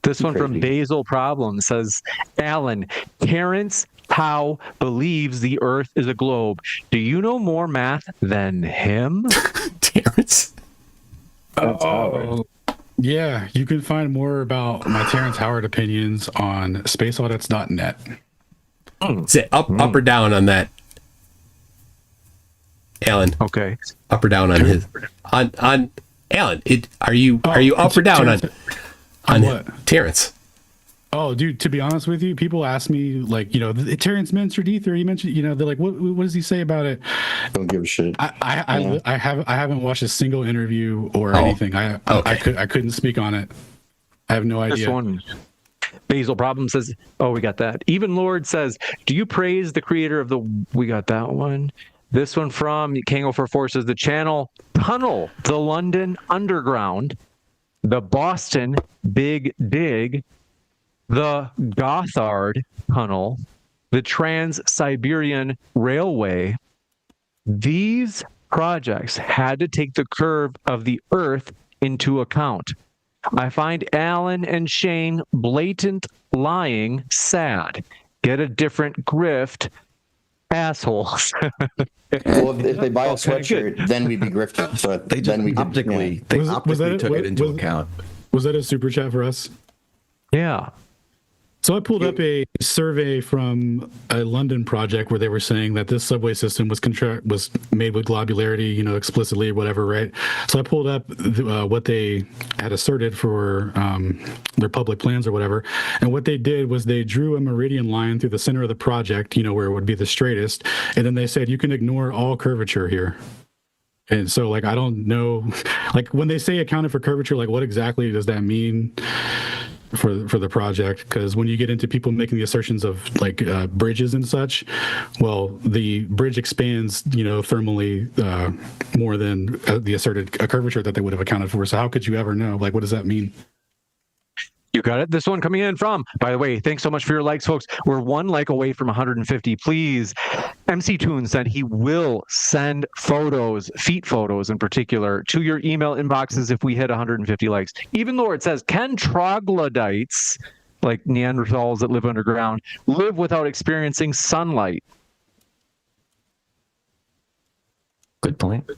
This one from Basil Problem says, Alan, Terrence Howe believes the Earth is a globe. Do you know more math than him? Terrence. Yeah, you can find more about my Terrence Howard opinions on spaceaudits.net. Is it up or down on that? Alan. Okay. Up or down on his on Alan, are you up or down on what? Terrence? Oh, dude, to be honest with you, people ask me, like, Terrence mentioned ether. He mentioned, they're like, what does he say about it? Don't give a shit. I haven't watched a single interview or anything. I couldn't speak on it. I have no idea. This one. Basil Problem says, oh, we got that. Even Lord says, do you praise the creator of the... We got that one. This one from Kango for Forces, the channel Tunnel, the London Underground, the Boston Big Dig, the Gothard Tunnel, the Trans-Siberian Railway. These projects had to take the curve of the Earth into account. I find Alan and Shane blatant lying sad. Get a different grift, assholes. Well, if they buy a sweatshirt, then we'd be grifting. So They then we could, optically took it into account. Was that a super chat for us? Yeah. So I pulled up a survey from a London project where they were saying that this subway system was made with globularity, explicitly or whatever, right? So I pulled up what they had asserted for their public plans or whatever. And what they did was they drew a meridian line through the center of the project, where it would be the straightest. And then they said, you can ignore all curvature here. And so, I don't know, when they say accounted for curvature, what exactly does that mean for the project? Because when you get into people making the assertions of bridges and such, well, the bridge expands thermally more than the asserted curvature that they would have accounted for. So how could you ever know? What does that mean? You got it. This one coming in from, by the way, thanks so much for your likes, folks. We're one like away from 150. Please. MC Toon said he will send photos, feet photos in particular, to your email inboxes if we hit 150 likes. Even Lord says, can troglodytes, like Neanderthals that live underground, live without experiencing sunlight? Good point.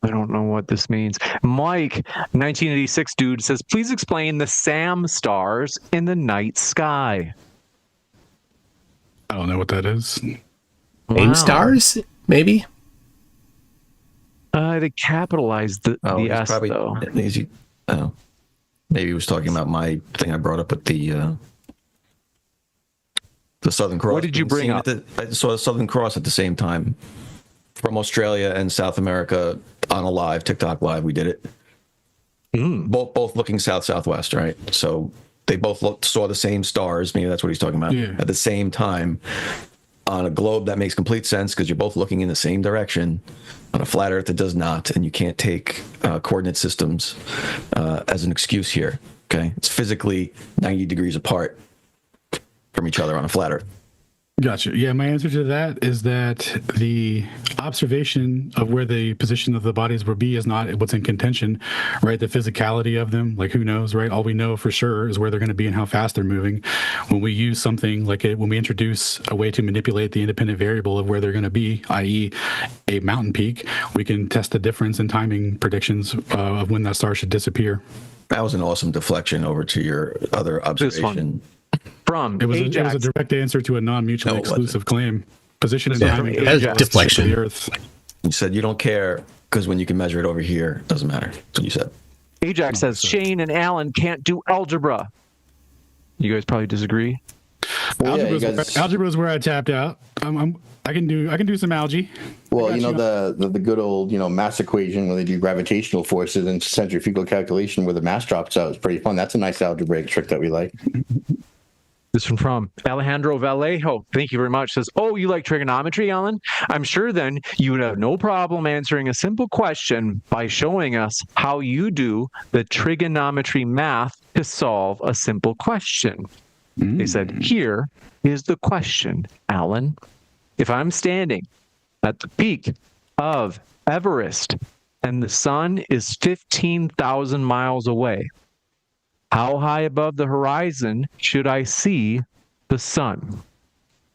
I don't know what this means. Mike, 1986 dude, says, please explain the SAM stars in the night sky. I don't know what that is. Name stars, maybe? They capitalized the S, though. Maybe he was talking about my thing I brought up with the Southern Cross. What did you bring up? I saw the Southern Cross at the same time from Australia and South America on a live, TikTok live. We did it. Both looking southwest, right? So they both saw the same stars. Maybe that's what he's talking about. Yeah. At the same time on a globe that makes complete sense because you're both looking in the same direction. On a flat Earth, it does not, and you can't take coordinate systems as an excuse here. Okay, it's physically 90 degrees apart from each other on a flat Earth. Gotcha. Yeah, my answer to that is that the observation of where the position of the bodies will be is not what's in contention, right? The physicality of them, who knows, right? All we know for sure is where they're going to be and how fast they're moving. When we use something when we introduce a way to manipulate the independent variable of where they're going to be, i.e. a mountain peak, we can test the difference in timing predictions of when that star should disappear. That was an awesome deflection over to your other observation. From it was Ajax. a direct answer to a non-mutually exclusive claim. Position and timing. Deflection. The Earth. You said you don't care because when you can measure it over here, it doesn't matter. That's what you said. Ajax says Shane and Alan can't do algebra. You guys probably disagree. Well, algebra is where I tapped out. I can do some algae. Well, the good old mass equation when they do gravitational forces and centrifugal calculation where the mass drops out is pretty fun. That's a nice algebraic trick that we like. This one from Alejandro Vallejo. Thank you very much. Says, oh, you like trigonometry, Alan? I'm sure then you would have no problem answering a simple question by showing us how you do the trigonometry math to solve a simple question. They said, here is the question, Alan. If I'm standing at the peak of Everest and the sun is 15,000 miles away, how high above the horizon should I see the sun?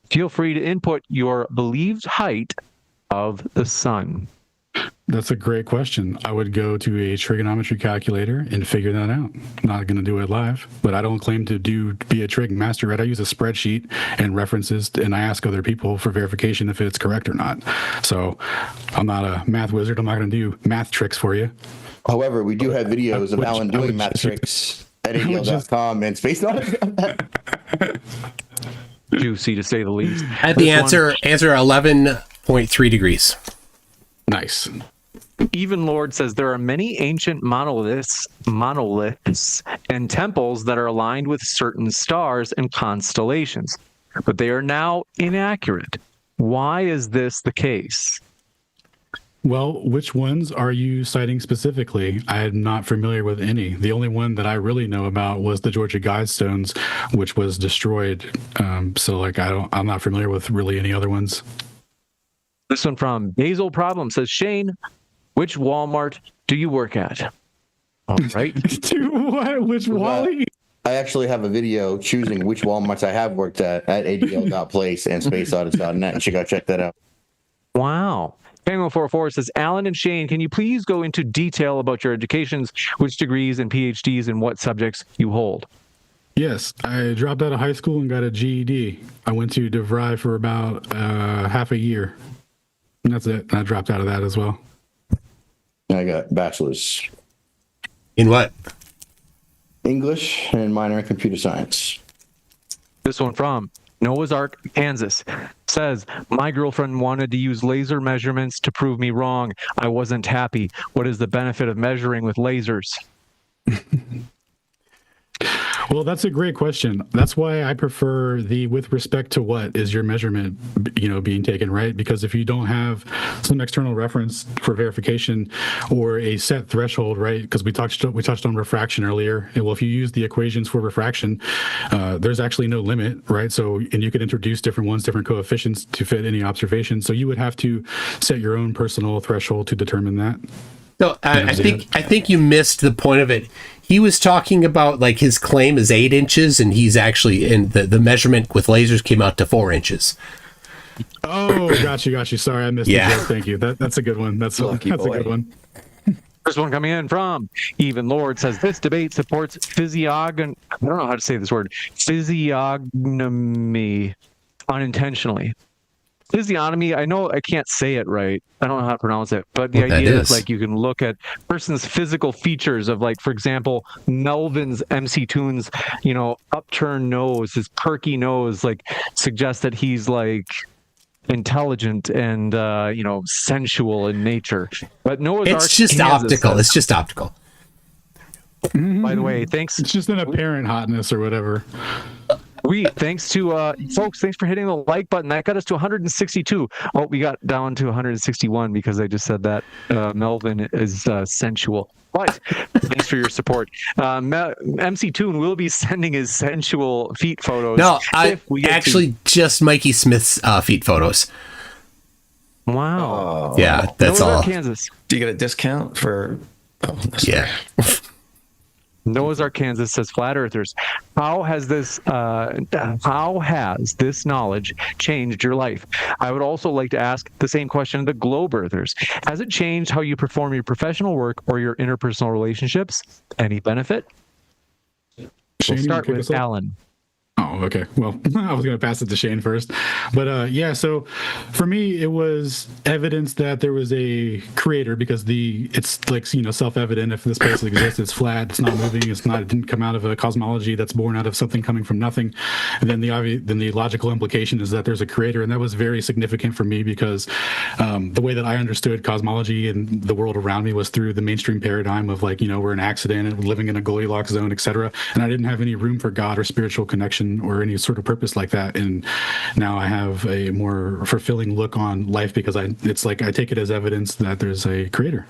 Feel free to input your believed height of the sun. That's a great question. I would go to a trigonometry calculator and figure that out. I'm not going to do it live, but I don't claim to be a trig master, right? I use a spreadsheet and references, and I ask other people for verification if it's correct or not. So I'm not a math wizard. I'm not going to do math tricks for you. However, we do have videos of Alan doing math tricks at ADL.com and Space Knowledge. Juicy, to say the least. At the answer 11.3 degrees. Nice. Even Lord says there are many ancient monoliths and temples that are aligned with certain stars and constellations, but they are now inaccurate. Why is this the case? Well, which ones are you citing specifically? I am not familiar with any. The only one that I really know about was the Georgia Guidestones, which was destroyed. So, I'm not familiar with really any other ones. This one from Basil Problem says, Shane, which Walmart do you work at? All right. What? Which Wally? I actually have a video choosing which Walmarts I have worked at ADL.place and spaceaudits.net. You should go check that out. Wow. Penguin 44 says, Alan and Shane, can you please go into detail about your educations, which degrees and PhDs, and what subjects you hold? Yes, I dropped out of high school and got a GED. I went to DeVry for about half a year. And that's it. I dropped out of that as well. I got bachelor's. In what? English and minor in computer science. This one from Noah's Ark, Kansas, says, my girlfriend wanted to use laser measurements to prove me wrong. I wasn't happy. What is the benefit of measuring with lasers? Well, that's a great question. That's why I prefer the with respect to what is your measurement, being taken, right? Because if you don't have some external reference for verification or a set threshold, right? Because we touched on refraction earlier. And well, if you use the equations for refraction, there's actually no limit, right? So, and you could introduce different ones, different coefficients to fit any observation. So you would have to set your own personal threshold to determine that. No, I think you missed the point of it. He was talking about like his claim is 8 inches, and he's actually in the measurement with lasers came out to 4 inches. Oh, got you. Sorry, I missed the joke. Thank you. That's a good one. That's a good one. First one coming in from Even Lord says, this debate supports I don't know how to say this word, physiognomy unintentionally. Physiognomy, I know I can't say it right. I don't know how to pronounce it, but the idea is like you can look at person's physical features of, like, for example, Melvin's MC Toon's, upturned nose, his perky nose, like suggests that he's like intelligent and sensual in nature. But Noah's Ark, it's just optical. It's just optical. By the way, thanks. It's just an apparent hotness or whatever. Thanks to folks, thanks for hitting the like button. That got us to 162. Oh, we got down to 161 because I just said that Melvin is sensual. But thanks for your support. MC Toon will be sending his sensual feet photos. No, just Mikey Smith's feet photos. Wow. Yeah, that's all. Kansas. Do you get a discount for? Oh, yeah. Noah's Ark, Kansas says, flat earthers, how has this knowledge changed your life? I would also like to ask the same question to the globe earthers. Has it changed how you perform your professional work or your interpersonal relationships? Any benefit? We'll start with Alan. Oh, okay. Well, I was going to pass it to Shane first. But so for me, it was evidence that there was a creator, because it's like, self-evident. If this place exists, it's flat, it's not moving, it didn't come out of a cosmology that's born out of something coming from nothing. And then the logical implication is that there's a creator. And that was very significant for me because the way that I understood cosmology and the world around me was through the mainstream paradigm of, like, we're an accident and living in a Goldilocks zone, etc. And I didn't have any room for God or spiritual connection function or any sort of purpose like that. And now I have a more fulfilling look on life because it's like I take it as evidence that there's a creator.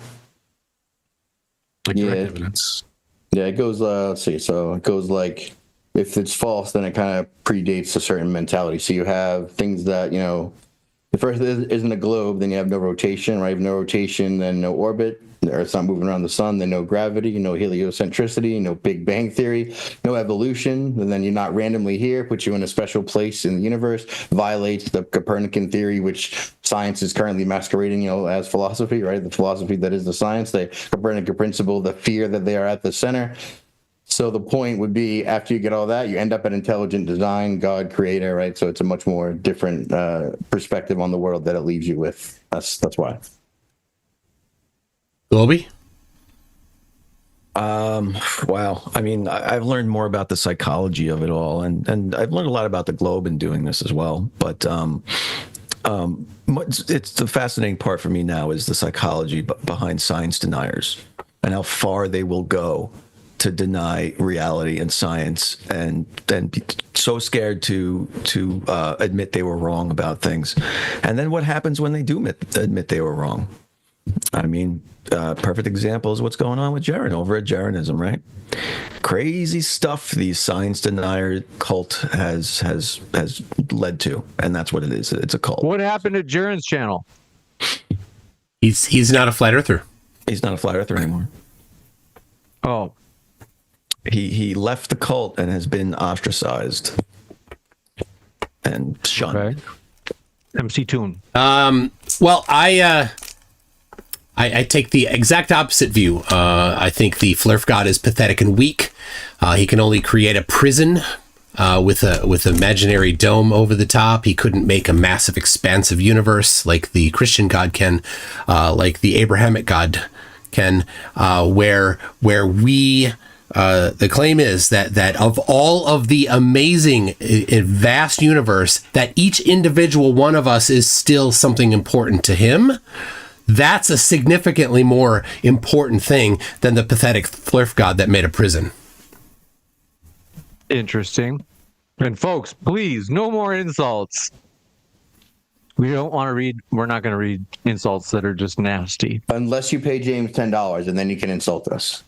Like direct evidence. Yeah, it goes, let's see. So it goes like, if it's false, then it kind of predates a certain mentality. So you have things that, the first isn't a globe, then you have no rotation, right? You have no rotation, then no orbit. The Earth's not moving around the sun, then no gravity, no heliocentricity, no Big Bang Theory, no evolution, and then you're not randomly here, puts you in a special place in the universe, violates the Copernican theory, which science is currently masquerading, as philosophy, right? The philosophy that is the science, the Copernican principle, the fear that they are at the center. So the point would be, after you get all that, you end up at intelligent design, God, creator, right? So it's a much more different perspective on the world that it leaves you with. That's why. Globey? Wow. I mean, I've learned more about the psychology of it all, and I've learned a lot about the globe in doing this as well. But it's the fascinating part for me now is the psychology behind science deniers and how far they will go to deny reality and science, and then be so scared to admit they were wrong about things. And then what happens when they do admit they were wrong? I mean, perfect example is what's going on with Jaren over at Jarenism, right? Crazy stuff these science denier cult has led to, and that's what it is. It's a cult. What happened to Jaren's channel? He's not a flat earther. He's not a flat earther anymore. Oh, he left the cult and has been ostracized and shunned. okay. MC Toon. Well, I take the exact opposite view. I think the Flurf god is pathetic and weak. He can only create a prison with an imaginary dome over the top. He couldn't make a massive, expansive universe like the Christian god can, like the Abrahamic god can, where we. The claim is that of all of the amazing, vast universe, that each individual one of us is still something important to him. That's a significantly more important thing than the pathetic Flurf god that made a prison. Interesting. And folks, please, no more insults. We don't want to read. We're not going to read insults that are just nasty. Unless you pay James $10, and then you can insult us.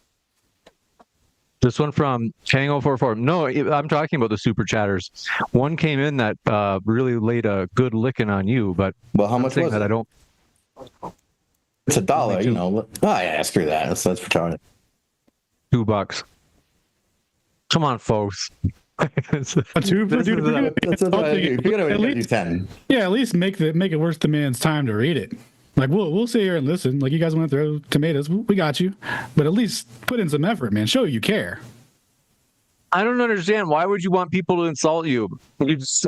This one from Tango44. No, I'm talking about the super chatters. One came in that really laid a good licking on you, but Well, how much was that it? I don't. It's $1, I ask her that. That's retarded. $2. Come on, folks. A two, dude, if you're gonna- That's what I do. If you're gonna At do least- 10. yeah, at least make it worth the man's time to read it. Like we'll sit here and listen. Like you guys want to throw tomatoes, we got you. But at least put in some effort, man. Show you care. I don't understand. Why would you want people to insult you? You just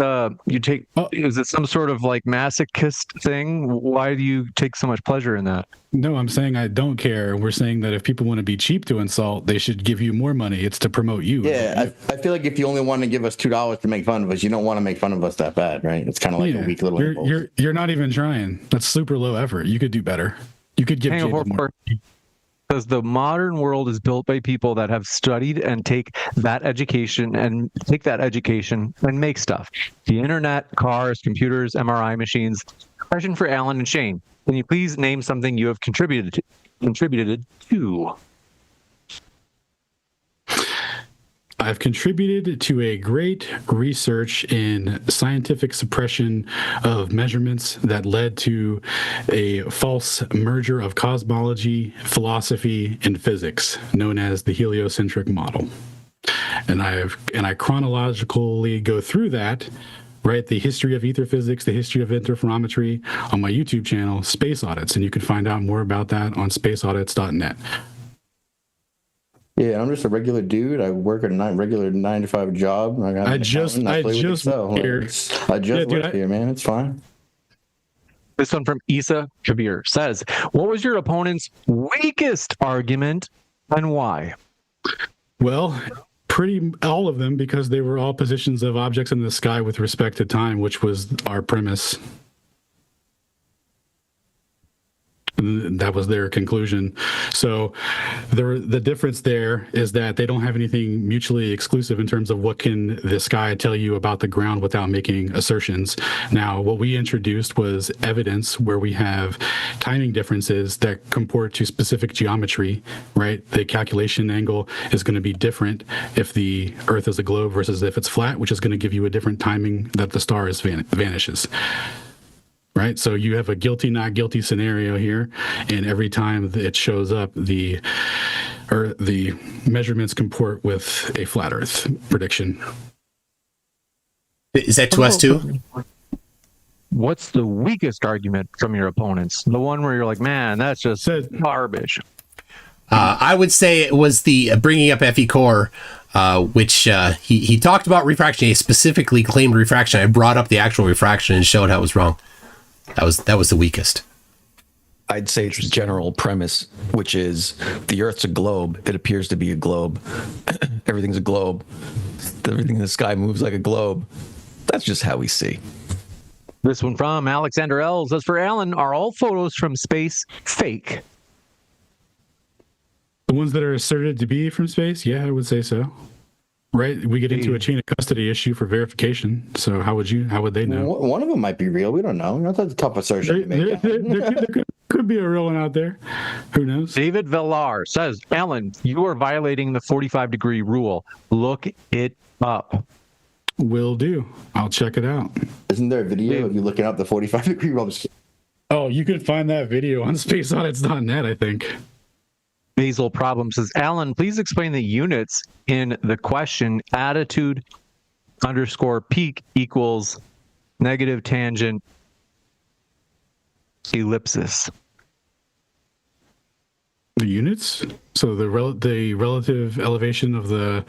you take. Is it some sort of like masochist thing? Why do you take so much pleasure in that? No, I'm saying I don't care. We're saying that if people want to be cheap to insult, they should give you more money. It's to promote you. Yeah, I feel like if you only want to give us $2 to make fun of us, you don't want to make fun of us that bad, right? It's kind of like a weak little impulse. You're not even trying. That's super low effort. You could do better. You could give James more. Because the modern world is built by people that have studied and take that education and make stuff. The internet, cars, computers, MRI machines. Question for Alan and Shane. Can you please name something you have contributed to? I've contributed to a great research in scientific suppression of measurements that led to a false merger of cosmology, philosophy, and physics, known as the heliocentric model. And I chronologically go through that, right? The history of ether physics, the history of interferometry on my YouTube channel, Space Audits, and you can find out more about that on spaceaudits.net. Yeah, I'm just a regular dude. I work a regular 9-to-5 job. I just work here, man. It's fine. This one from Isa Kabir says, what was your opponent's weakest argument and why? Well, pretty all of them, because they were all positions of objects in the sky with respect to time, which was our premise. And that was their conclusion. So the difference there is that they don't have anything mutually exclusive in terms of what can the sky tell you about the ground without making assertions. Now, what we introduced was evidence where we have timing differences that comport to specific geometry, right? The calculation angle is going to be different if the Earth is a globe versus if it's flat, which is going to give you a different timing that the star vanishes. Right, so you have a guilty, not guilty scenario here, and every time it shows up, the measurements comport with a flat Earth prediction. Is that to us too? What's the weakest argument from your opponents? The one where you're like, man, that's just garbage. I would say it was the bringing up Fe core, which he talked about refraction. He specifically claimed refraction. I brought up the actual refraction and showed how it was wrong. That was the weakest. I'd say it's the general premise, which is the Earth's a globe. It appears to be a globe. Everything's a globe. Everything in the sky moves like a globe. That's just how we see. This one from Alexander L. says, for Alan, are all photos from space fake? The ones that are asserted to be from space, yeah, I would say so. Right, we get into a chain of custody issue for verification. So how would they know? One of them might be real. We don't know. That's a tough assertion to make. There could be a real one out there. Who knows? David Villar says, Alan, you are violating the 45-degree rule. Look it up. Will do. I'll check it out. Isn't there a video of you looking up the 45-degree rule? Oh, you can find that video on spaceaudits.net, I think. Basil Problem says, Alan, please explain the units in the question. Attitude _ peak equals negative tangent ellipsis. The units? So the relative elevation of the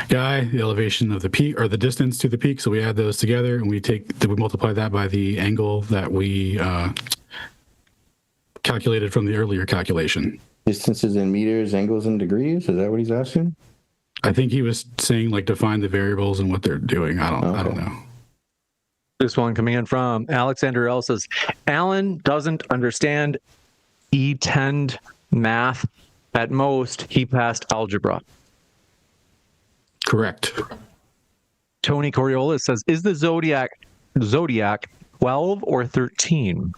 guy, the elevation of the peak, or the distance to the peak. So we add those together and we multiply that by the angle that we calculated from the earlier calculation. Distances in meters, angles in degrees? Is that what he's asking? I think he was saying like define the variables and what they're doing. I don't know. This one coming in from Alexander L says, Alan doesn't understand E10 math. At most, he passed algebra. Correct. Tony Coriolis says, is the zodiac 12 or 13?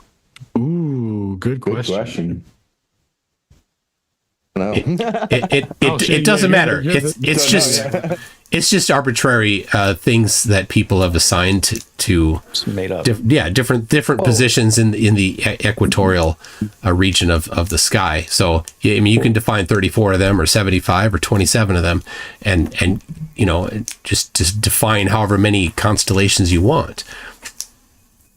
Ooh, good question. No. It doesn't matter. It's just arbitrary things that people have assigned to It's made up. different positions in the equatorial region of the sky. So I mean, you can define 34 of them or 75 or 27 of them, and just define however many constellations you want.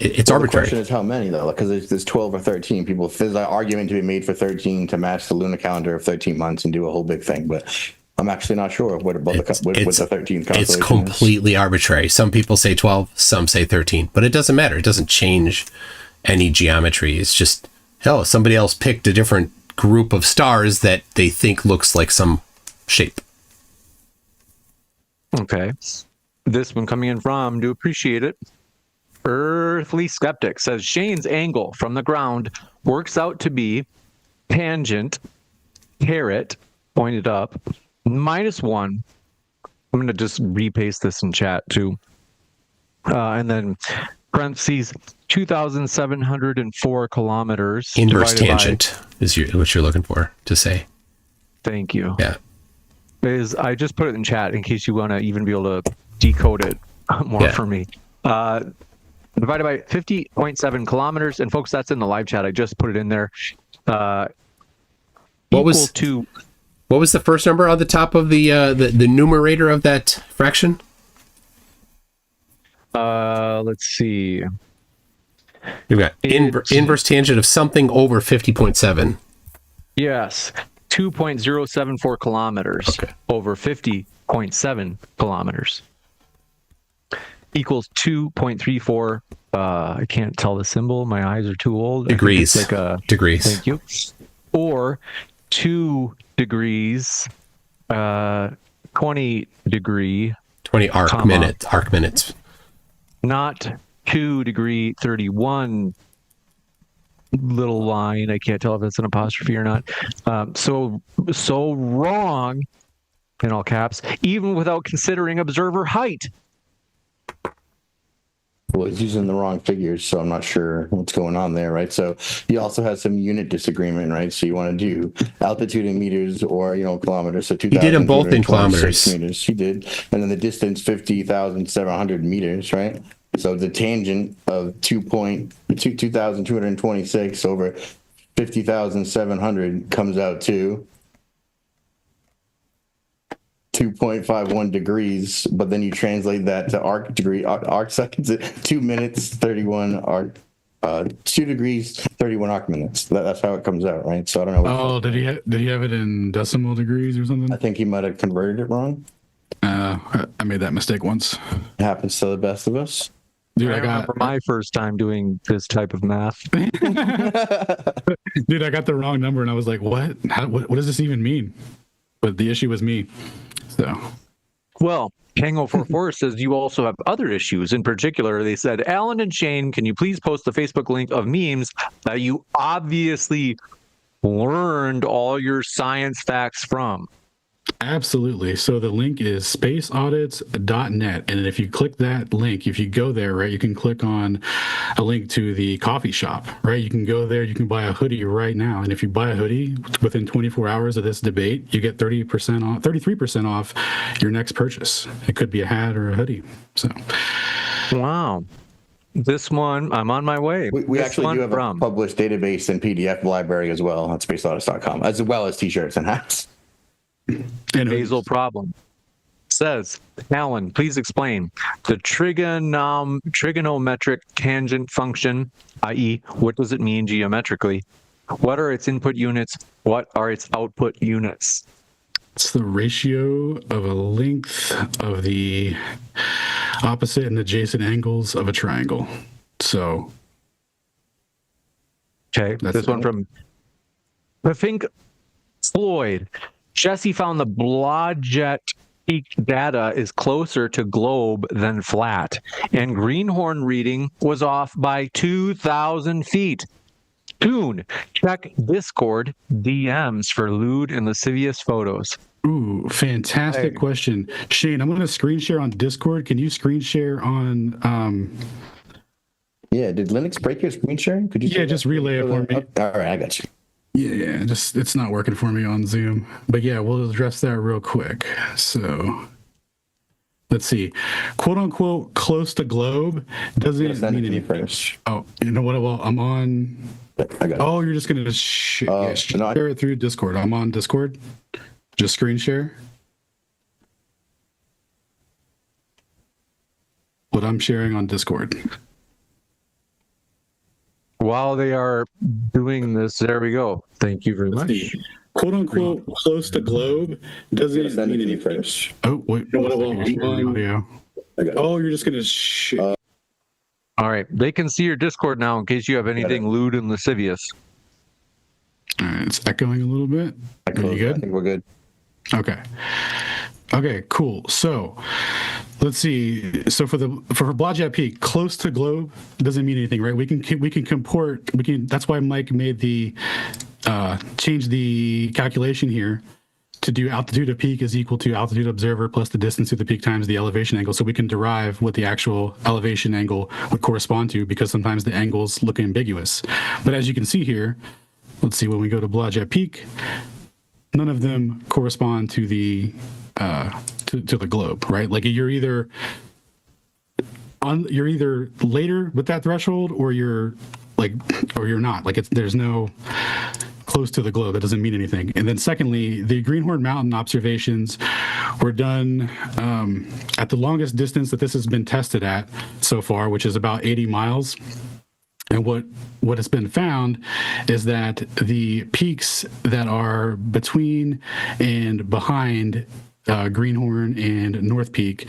It's arbitrary. The question is how many though, because there's 12 or 13 people. There's an argument to be made for 13 to match the lunar calendar of 13 months and do a whole big thing, but I'm actually not sure what the 13 constellation It's completely arbitrary. Some people say 12, some say 13, but it doesn't matter. It doesn't change any geometry. It's just, hell, somebody else picked a different group of stars that they think looks like some shape. Okay. This one coming in from, do appreciate it. Earthly Skeptic says Shane's angle from the ground works out to be tangent, caret, pointed up, -1. I'm going to just repaste this in chat too. And then parentheses, 2,704 kilometers. Inverse tangent is what you're looking for to say. Thank you. Yeah. I just put it in chat in case you want to even be able to decode it more for me. Divided by 50.7 kilometers, and folks, that's in the live chat. I just put it in there. What was the first number on the top of the numerator of that fraction? Let's see. We've got inverse tangent of something over 50.7. Yes, 2.074 kilometers over 50.7 kilometers. Equals 2.34. I can't tell the symbol. My eyes are too old. Degrees. Degrees. Thank you. Or 2 degrees, 20 degree. 20 arc minutes. Not 2 degree 31 little line. I can't tell if it's an apostrophe or not. So wrong, in all caps, even without considering observer height. Well, he's using the wrong figures, so I'm not sure what's going on there, right? So he also has some unit disagreement, right? So you want to do altitude in meters or, kilometers. So 2,000. He did them both in kilometers. Meters. He did. And then the distance, 50,700 meters, right? So the tangent of 2,226 over 50,700 comes out to 2.51 degrees, but then you translate that to arc seconds at 2 minutes 31 arc 2 degrees 31 arc minutes. That's how it comes out, right? So I don't know. Oh, did he have it in decimal degrees or something? I think he might have converted it wrong. I made that mistake once. It happens to the best of us. Dude, I remember my first time doing this type of math. Dude, I got the wrong number and I was like, what? What does this even mean? But the issue was me. So, well, Tango44 says you also have other issues. In particular, they said, Alan and Shane, can you please post the Facebook link of memes that you obviously learned all your science facts from? absolutely. So the link is spaceaudits.net. And if you click that link, if you go there, right, you can click on a link to the coffee shop, right? You can go there, you can buy a hoodie right now. And if you buy a hoodie within 24 hours of this debate, you get 33% off your next purchase. It could be a hat or a hoodie. So, wow. This one, I'm on my way. We actually do have a published database and PDF library as well on spaceaudits.com, as well as t-shirts and hats. and Basal problem says, Alan, please explain the trigonometric tangent function, i.e., what does it mean geometrically? What are its input units? What are its output units? it's the ratio of a length of the opposite and adjacent angles of a triangle. So, okay, this one from Pink Floyd. Jesse found the Plagiere peak data is closer to globe than flat, and Greenhorn reading was off by 2,000 feet. Toon, check Discord DMs for lewd and lascivious photos. ooh, fantastic question. Shane, I'm going to screen share on Discord. Can you screen share on... Yeah, did Linux break your screen sharing? Could you? Yeah, just relay it for me. All right, I got you. Yeah, just it's not working for me on Zoom. But yeah, we'll address that real quick. So let's see. Quote unquote close to globe doesn't Send it mean to me anything. first. Oh, you know what? Well, I'm on. I got it. Oh, you're just gonna share it through Discord. I'm on Discord. Just screen share. What I'm sharing on Discord. While they are doing this, there we go. Thank you very much. Quote unquote close to globe doesn't Send it mean to me anything. first. Oh, wait. I'm on audio. I got it. Oh, you're just gonna share. All right, they can see your Discord now in case you have anything lewd and lascivious. All right, it's echoing a little bit. Are you I good? think we're good. Okay. Okay, cool. So let's see. So for Plagiere Peak, close to globe doesn't mean anything, right? We can comport. That's why Mike made the change the calculation here to do altitude of peak is equal to altitude observer plus the distance to the peak times the elevation angle. So we can derive what the actual elevation angle would correspond to, because sometimes the angles look ambiguous. But as you can see here, let's see, when we go to Plagiere Peak, none of them correspond to the to the globe, right? Like you're either later with that threshold, or you're not. Like there's no close to the globe. That doesn't mean anything. And then secondly, the Greenhorn Mountain observations were done at the longest distance that this has been tested at so far, which is about 80 miles. And what has been found is that the peaks that are between and behind Greenhorn and North Peak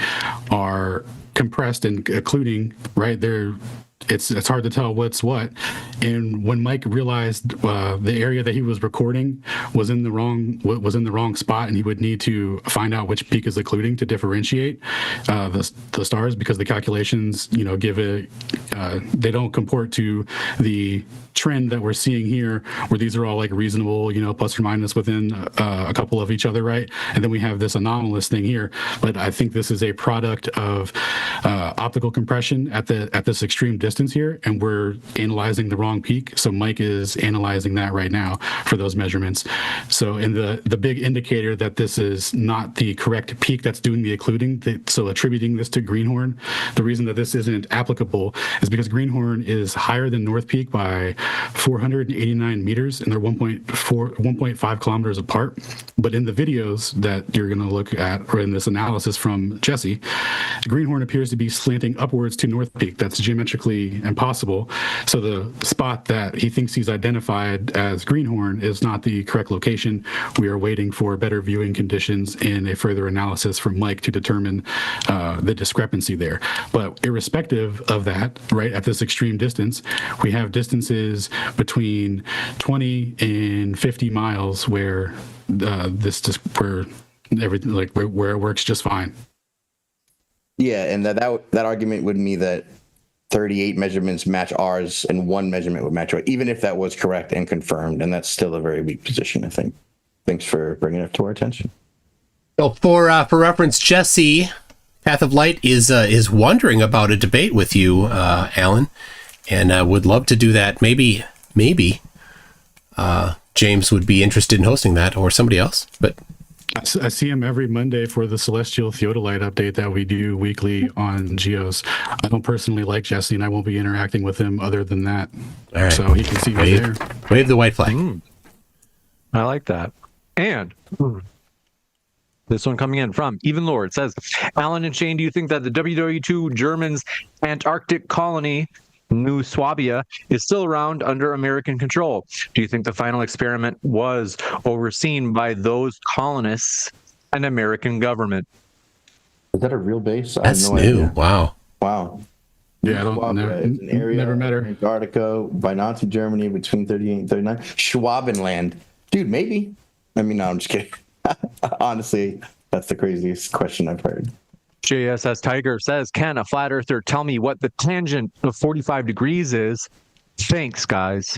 are compressed and occluding, right? It's hard to tell what's what. And when Mike realized the area that he was recording was in the wrong spot, and he would need to find out which peak is occluding to differentiate the stars, because the calculations, give it, they don't comport to the trend that we're seeing here, where these are all like reasonable, plus or minus within a couple of each other, right? And then we have this anomalous thing here. But I think this is a product of optical compression at this extreme distance here, and we're analyzing the wrong peak. So Mike is analyzing that right now for those measurements. So in the big indicator that this is not the correct peak that's doing the occluding, so attributing this to Greenhorn, the reason that this isn't applicable is because Greenhorn is higher than North Peak by 489 meters, and they're 1.5 kilometers apart. But in the videos that you're going to look at, or in this analysis from Jesse, Greenhorn appears to be slanting upwards to North Peak. That's geometrically impossible. So the spot that he thinks he's identified as Greenhorn is not the correct location. We are waiting for better viewing conditions and a further analysis from Mike to determine the discrepancy there. But irrespective of that, right, at this extreme distance, we have distances between 20 and 50 miles where where everything, like where it works just fine. Yeah, and that argument would mean that 38 measurements match ours and one measurement would match ours, even if that was correct and confirmed, and that's still a very weak position, I think. Thanks for bringing it to our attention. So for reference, Jesse, Path of Light is wondering about a debate with you, Alan, and would love to do that. Maybe James would be interested in hosting that, or somebody else. But I see him every Monday for the Celestial Theodolite update that we do weekly on Geos. I don't personally like Jesse, and I won't be interacting with him other than that. All right. So he can see me there. Wave the white flag. I like that. And this one coming in from Even Lord says, Alan and Shane, do you think that the WW2 Germans' Antarctic colony, New Swabia, is still around under American control? Do you think the final experiment was overseen by those colonists and American government? Is that a real base? That's new. Idea. Wow. Yeah, never met her. Antarctica by Nazi Germany between 38 and 39. Schwabenland. Dude, maybe. I mean, no, I'm just kidding. Honestly, that's the craziest question I've heard. JSS Tiger says, can a flat earther tell me what the tangent of 45 degrees is? Thanks, guys.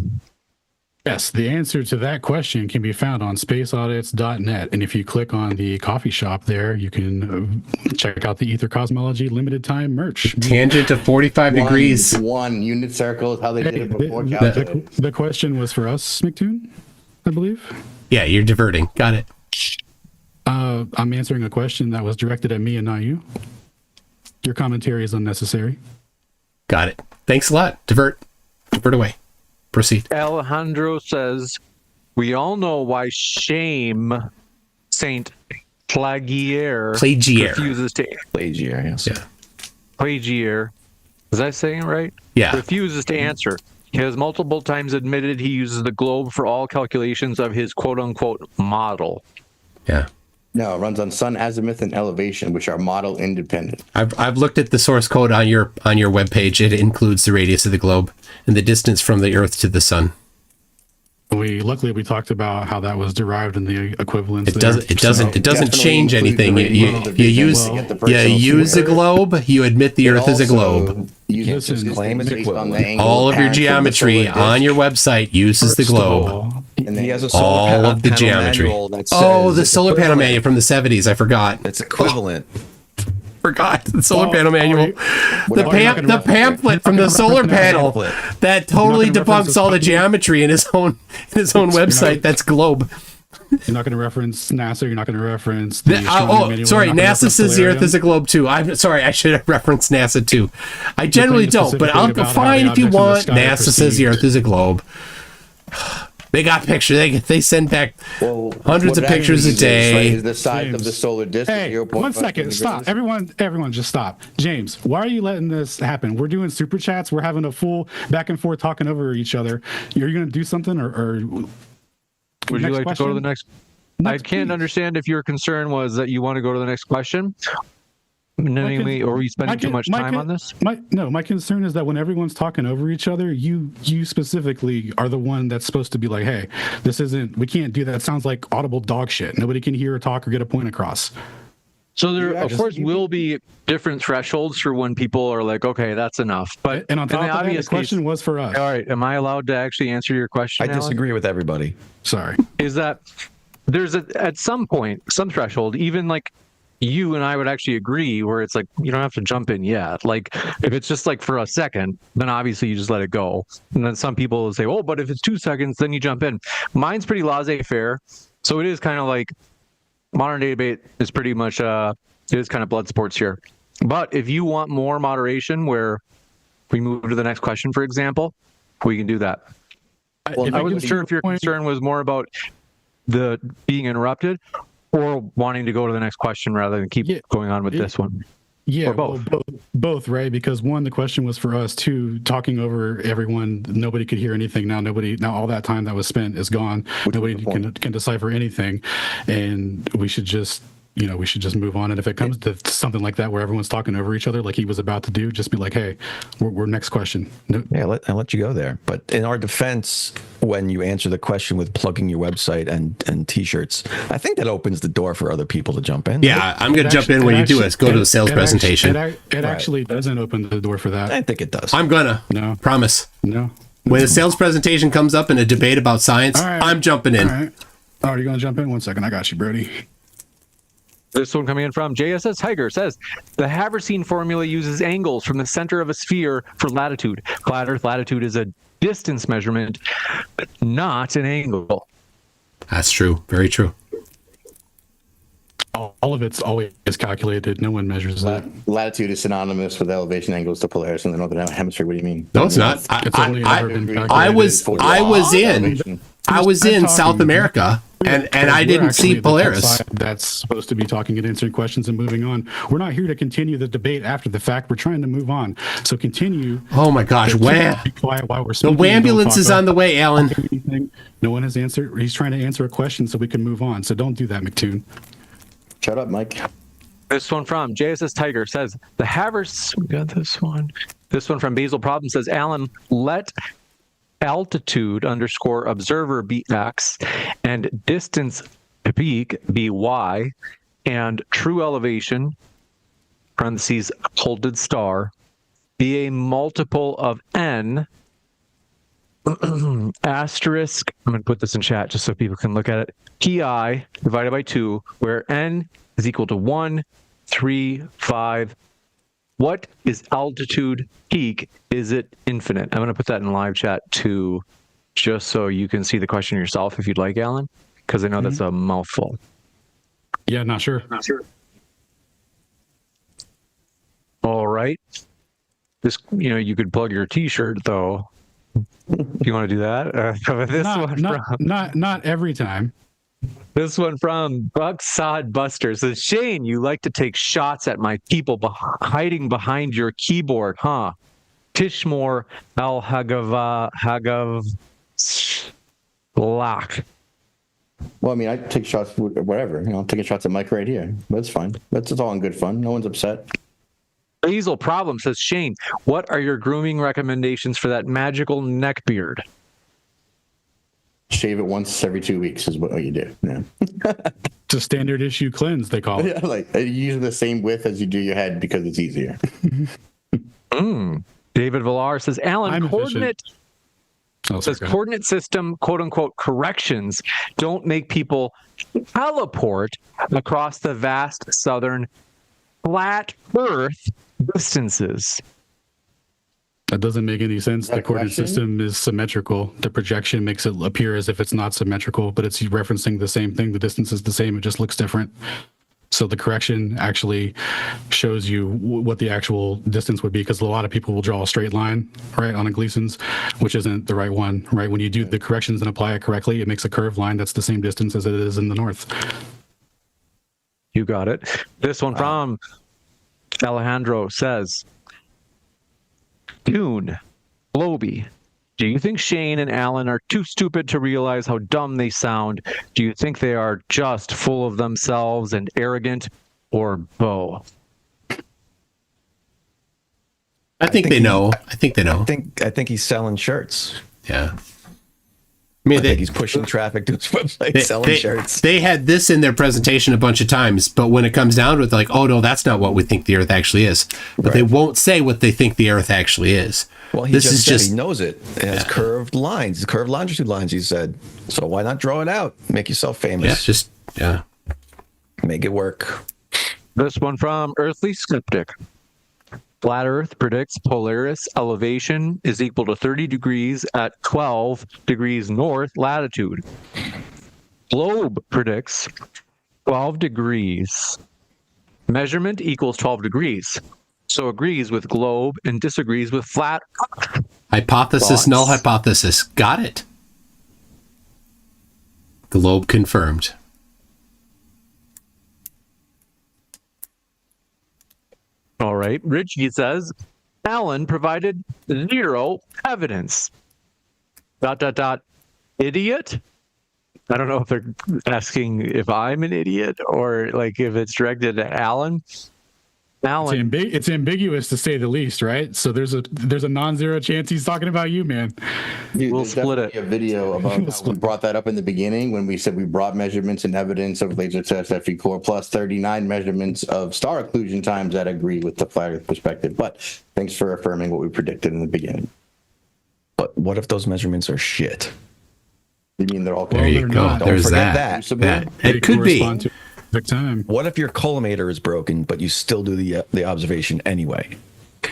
Yes, the answer to that question can be found on spaceaudits.net. And if you click on the coffee shop there, you can check out the Ether Cosmology limited time merch. Tangent of 45 degrees. One unit circle is how they did it before. The question was for us, McToon, I believe. Yeah, you're diverting. Got it. I'm answering a question that was directed at me and not you. Your commentary is unnecessary. Got it. Thanks a lot. Divert away. Proceed. Alejandro says, we all know why Saint Plagiere refuses to... Plagiere, yes. Yeah. Plagiere. Was I saying it right? Yeah. Refuses to answer. He has multiple times admitted he uses the globe for all calculations of his quote-unquote model. Yeah. No, it runs on sun azimuth and elevation, which are model independent. I've looked at the source code on your webpage. It includes the radius of the globe and the distance from the Earth to the sun. Luckily we talked about how that was derived in the equivalence. It doesn't change anything. You use a globe. You admit the Earth is a globe. All of your geometry on your website uses the globe. And he has a all of the geometry. The solar panel manual from the 70s. I forgot. It's equivalent. Forgot the solar panel manual. The pamphlet from the solar panel that totally debunks all the geometry in his own website. That's globe. You're not going to reference NASA. You're not going to reference. Sorry. NASA says the Earth is a globe too. I'm sorry. I should have referenced NASA too. I generally don't, but I'll go fine if you want. NASA says the Earth is a globe. They got pictures. They send back hundreds of pictures a day. Is the size of the solar disk? Hey, 1 second. Stop. Everyone, just stop. James, why are you letting this happen? We're doing super chats. We're having a full back and forth talking over each other. Are you going to do something or would you like to go to the next? I can't understand if your concern was that you want to go to the next question, Namely, or are we spending too much time on this? My concern is that when everyone's talking over each other, you specifically are the one that's supposed to be like, hey, we can't do that. It sounds like audible dog shit. Nobody can hear or talk or get a point across. So there, of course, will be different thresholds for when people are like, okay, that's enough. But and on top of that, the question was for us. All right, am I allowed to actually answer your question? I disagree with everybody. Sorry. Is that there's at some point, some threshold, even like you and I would actually agree where it's like, you don't have to jump in yet. Like if it's just like for a second, then obviously you just let it go. And then some people will say, oh, but if it's 2 seconds, then you jump in. Mine's pretty laissez-faire. So it is kind of like modern day debate is pretty much, it is kind of blood sports here. But if you want more moderation where we move to the next question, for example, we can do that. Well, I wasn't sure if your concern was more about the being interrupted or wanting to go to the next question rather than keep going on with this one. Yeah, or both. Well, both, right? Because one, the question was for us. Two, talking over everyone, nobody could hear anything. Now all that time that was spent is gone. Nobody can decipher anything, and we should just move on. And if it comes to something like that where everyone's talking over each other, like he was about to do, just be like, hey, we're next question. No. Yeah, I'll let you go there. But in our defense, when you answer the question with plugging your website and T-shirts, I think that opens the door for other people to jump in. Yeah, I'm going to jump in when you do it. Go to the sales presentation. It actually doesn't open the door for that. I think it does. I'm gonna. No. Promise. No. When the sales presentation comes up in a debate about science, right. I'm jumping in. All right. Oh, you're going to jump in? 1 second. I got you, Brody. This one coming in from JSS Tiger says, the Haversine formula uses angles from the center of a sphere for latitude. Flat Earth latitude is a distance measurement, not an angle. That's true. Very true. All of it's always calculated. No one measures that. Latitude is synonymous with elevation angles to Polaris in the northern hemisphere. What do you mean? No, it's not. I was in South America, and I didn't see Polaris. That's supposed to be talking and answering questions and moving on. We're not here to continue the debate after the fact. We're trying to move on. So continue. Oh my gosh! Be quiet while we're speaking. The ambulance is on the way, Alan. No one has answered. He's trying to answer a question so we can move on. So don't do that, McToon. Shut up, Mike. This one from JSS Tiger says, the Havers, we got this one. This one from Basil Problem says, Alan, let altitude _ observer be X and distance peak be Y and true elevation, parentheses, folded star, be a multiple of N, asterisk, I'm going to put this in chat just so people can look at it, pi divided by 2, where n is equal to 1, 3, 5. What is altitude peak? Is it infinite? I'm going to put that in live chat too, just so you can see the question yourself if you'd like, Alan, because I know that's a mouthful. Yeah, not sure. All right. This, you could plug your T-shirt though. You want to do that? Not every time. This one from Bucksod Buster says, Shane, you like to take shots at my people hiding behind your keyboard, huh? Tishmore Al Hagav Lock. Well, I mean, I take shots, whatever. I'm taking shots at Mike right here. That's fine. That's all in good fun. No one's upset. Basil Problem says, Shane, what are your grooming recommendations for that magical neck beard? Shave it once every 2 weeks is what you do. Yeah. It's a standard issue cleanse, they call it. Yeah, like use the same width as you do your head because it's easier. David Villar says, Alan, coordinate system, quote unquote, corrections don't make people teleport across the vast southern flat Earth distances. That doesn't make any sense. The coordinate system is symmetrical. The projection makes it appear as if it's not symmetrical, but it's referencing the same thing. The distance is the same. It just looks different. So the correction actually shows you what the actual distance would be, because a lot of people will draw a straight line, right, on a Gleason's, which isn't the right one, right? When you do the corrections and apply it correctly, it makes a curved line that's the same distance as it is in the north. You got it. This one from Alejandro says, Toon, Globy, do you think Shane and Alan are too stupid to realize how dumb they sound? Do you think they are just full of themselves and arrogant, or both? I think they know. I think they know. I think he's selling shirts. Yeah. I mean, I think he's pushing traffic to his website, selling shirts. They had this in their presentation a bunch of times, but when it comes down to it, they're like, oh, no, that's not what we think the Earth actually is. But they won't say what they think the Earth actually is. Well, he he knows it. It has curved lines, curved longitude lines, he said. So why not draw it out? Make yourself famous. Make it work. This one from Earthly Skeptic. Flat Earth predicts Polaris elevation is equal to 30 degrees at 12 degrees north latitude. Globe predicts 12 degrees. Measurement equals 12 degrees. So agrees with globe and disagrees with flat. Hypothesis, null hypothesis. Got it. Globe confirmed. All right. Richie says, Alan provided zero evidence. ... Idiot? I don't know if they're asking if I'm an idiot or like if it's directed at Alan. Alan. It's ambiguous to say the least, right? So there's a non-zero chance he's talking about you, man. Dude, we'll split it. A video about how we brought that up in the beginning when we said we brought measurements and evidence of laser test FE core plus 39 measurements of star occlusion times that agree with the flat Earth perspective. But thanks for affirming what we predicted in the beginning. But what if those measurements are shit? You mean they're all there you go? Don't There's forget that. It could be. Time. What if your collimator is broken, but you still do the observation anyway?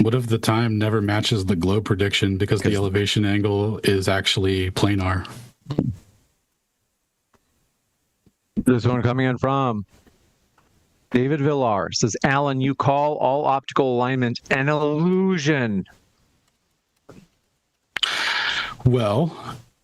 What if the time never matches the globe prediction because the elevation angle is actually planar? This one coming in from David Villar says, Alan, you call all optical alignment an illusion. Well,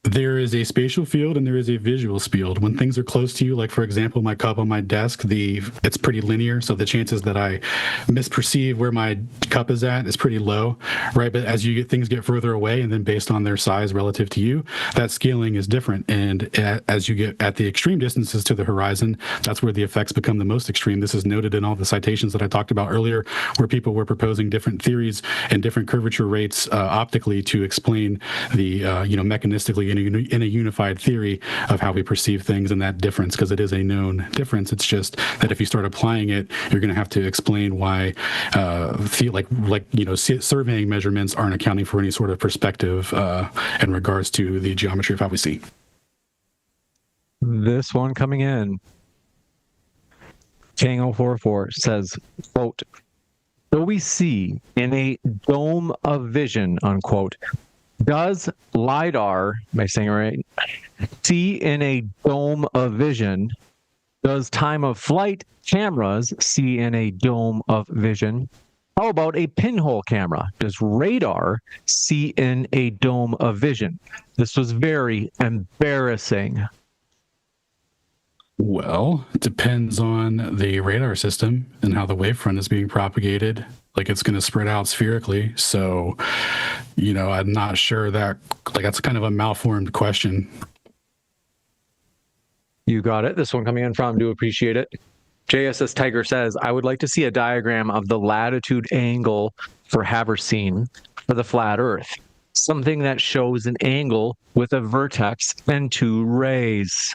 there is a spatial field and there is a visual field. When things are close to you, like for example, my cup on my desk, it's pretty linear, so the chances that I misperceive where my cup is at is pretty low, right? But as things get further away, and then based on their size relative to you, that scaling is different. And as you get at the extreme distances to the horizon, that's where the effects become the most extreme. This is noted in all the citations that I talked about earlier, where people were proposing different theories and different curvature rates optically to explain the mechanistically in a unified theory of how we perceive things and that difference, because it is a known difference. It's just that if you start applying it, you're going to have to explain why surveying measurements aren't accounting for any sort of perspective in regards to the geometry of how we see. This one coming in. Tango44 says, quote, "So we see in a dome of vision," unquote. Does LiDAR, am I saying it right? See in a dome of vision? Does time of flight cameras see in a dome of vision? How about a pinhole camera? Does radar see in a dome of vision? This was very embarrassing. Well, it depends on the radar system and how the wavefront is being propagated. Like, it's going to spread out spherically. So, I'm not sure that, that's kind of a malformed question. You got it. This one coming in from, do appreciate it. JSS Tiger says, I would like to see a diagram of the latitude angle for Haversine for the flat Earth. Something that shows an angle with a vertex and two rays.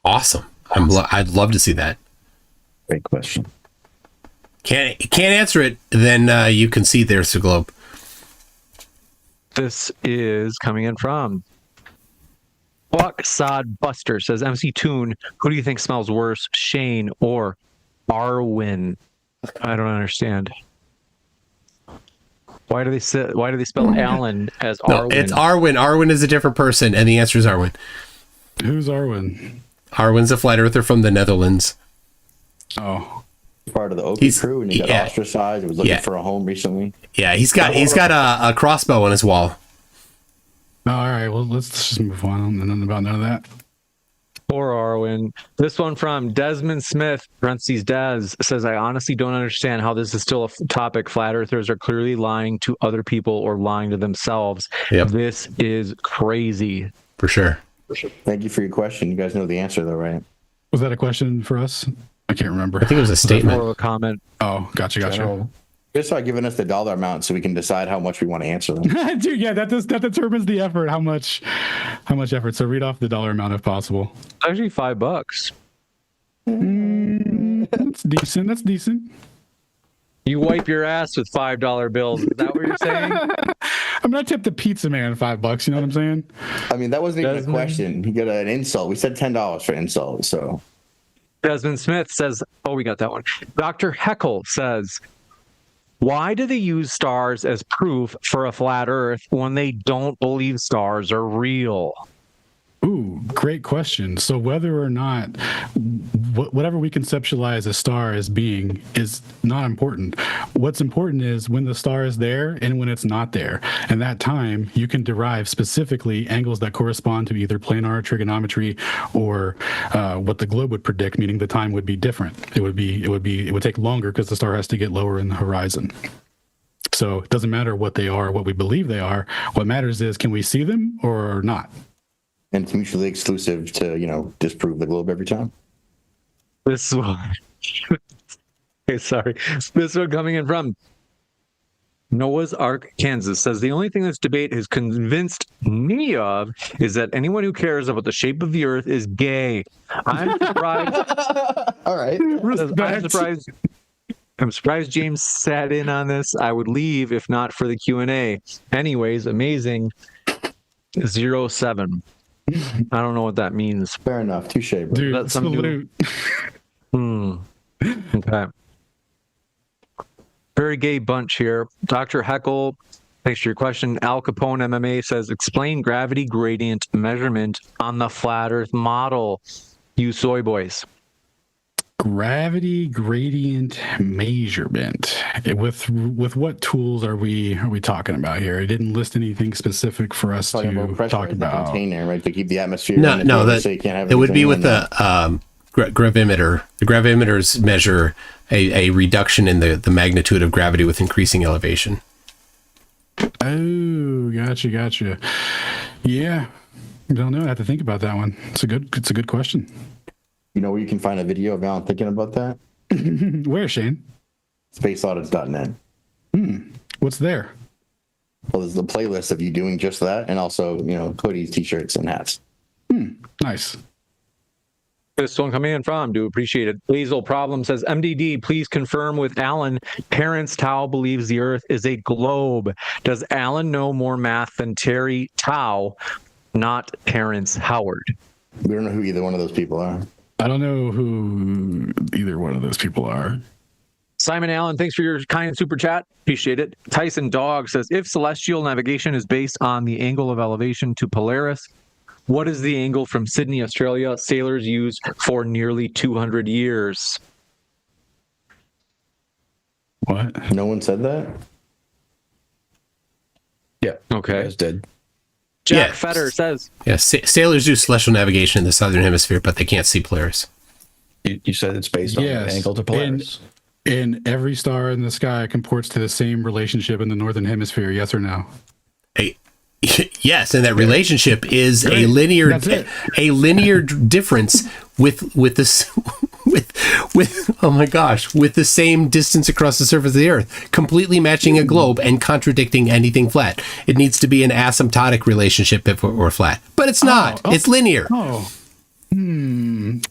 Awesome. I'd love to see that. Great question. Can't answer it, then you can see there's the globe. This is coming in from Fuck Sod Buster says, MC Toon, who do you think smells worse, Shane or Arwen? I don't understand. Why do they spell Alan as Arwen? No, it's Arwen. Arwen is a different person, and the answer is Arwen. Who's Arwen? Arwen's a flat earther from the Netherlands. Oh. Part of the Okie crew, and he got ostracized. He was looking for a home recently. Yeah, he's got a crossbow on his wall. Oh, all right, well, let's just move on. Nothing about none of that. Poor Arwen. This one from Desmond Smith, parentheses Des, says, I honestly don't understand how this is still a topic. Flat earthers are clearly lying to other people or lying to themselves. Yep. This is crazy. For sure. Thank you for your question. You guys know the answer, though, right? Was that a question for us? I can't remember. I think it was a statement. More of a comment. Oh, gotcha. Just start giving us the dollar amount so we can decide how much we want to answer them. Dude, yeah, that determines the effort. How much effort? So read off the dollar amount if possible. Actually, $5. That's decent. That's decent. You wipe your ass with $5 bills. Is that what you're saying? I'm gonna tip the pizza man $5. You know what I'm saying? I mean, that wasn't even a Desmond? question. He got an insult. We said $10 for insult. So Desmond Smith says, oh, we got that one. Dr. Heckle says, why do they use stars as proof for a flat Earth when they don't believe stars are real? Ooh, great question. So whether or not whatever we conceptualize a star as being is not important. What's important is when the star is there and when it's not there. And that time you can derive specifically angles that correspond to either planar trigonometry or what the globe would predict, meaning the time would be different. It would take longer because the star has to get lower in the horizon. So it doesn't matter what they are, what we believe they are. What matters is, can we see them or not? and it's mutually exclusive to, disprove the globe every time. This one. Okay, sorry. This one coming in from Noah's Ark, Kansas says the only thing this debate has convinced me of is that anyone who cares about the shape of the earth is gay. I'm surprised. All right. I'm surprised James sat in on this. I would leave if not for the Q&A. Anyways, amazing. 07. I don't know what that means. Fair enough. Touche, bro. Dude, That's some salute. Okay. Very gay bunch here. Dr. Heckle, thanks for your question. Al Capone MMA says, explain gravity gradient measurement on the flat earth model, you soy boys. Gravity gradient measurement. With what tools are we talking about here? It didn't list anything specific for us to talk about. Container, right, to keep the atmosphere. No, so you can't have it would be with the gravimeter. The gravimeters measure a reduction in the magnitude of gravity with increasing elevation. Oh, gotcha. Yeah, I don't know. I have to think about that one. It's a good question. You know where you can find a video of Alan thinking about that? Where, Shane? Spaceaudits.net. What's there? Well, there's the playlist of you doing just that, and also, hoodies, t-shirts, and hats. Nice. This one coming in from, do appreciate it. Basil Problem says, MDD, please confirm with Alan, Terrence Tao believes the Earth is a globe. Does Alan know more math than Terry Tao, not Terrence Howard? We don't know who either one of those people are. I don't know who either one of those people are. Simon Allen, thanks for your kind super chat. Appreciate it. Tyson Dog says, if celestial navigation is based on the angle of elevation to Polaris, what is the angle from Sydney, Australia, sailors used for nearly 200 years? What? No one said that? Yeah. Okay. You guys did. Jack Fetter says, sailors do celestial navigation in the southern hemisphere, but they can't see Polaris. You said it's based on the angle to Polaris. And every star in the sky comports to the same relationship in the northern hemisphere, yes or no? Yes, and that relationship is a linear difference with this with oh my gosh, with the same distance across the surface of the Earth, completely matching a globe and contradicting anything flat. It needs to be an asymptotic relationship if we're flat, but it's not. It's linear.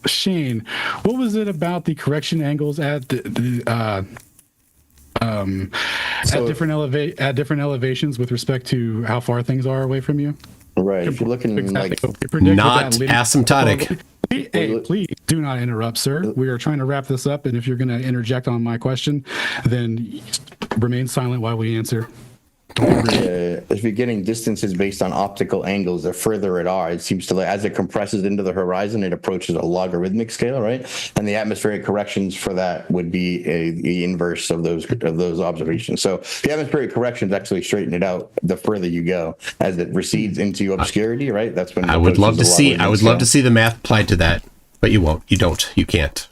Shane, what was it about the correction angles at at different elevations with respect to how far things are away from you? Right. If you're looking Exactly. Not asymptotic. Hey, please do not interrupt, sir. We are trying to wrap this up, and if you're going to interject on my question, then remain silent while we answer. if you're getting distances based on optical angles, the further it seems to, as it compresses into the horizon, it approaches a logarithmic scale, right? And the atmospheric corrections for that would be the inverse of those observations. So the atmospheric corrections actually straighten it out the further you go. As it recedes into obscurity, right? That's when I would love to see the math applied to that, but you won't. You don't. You can't.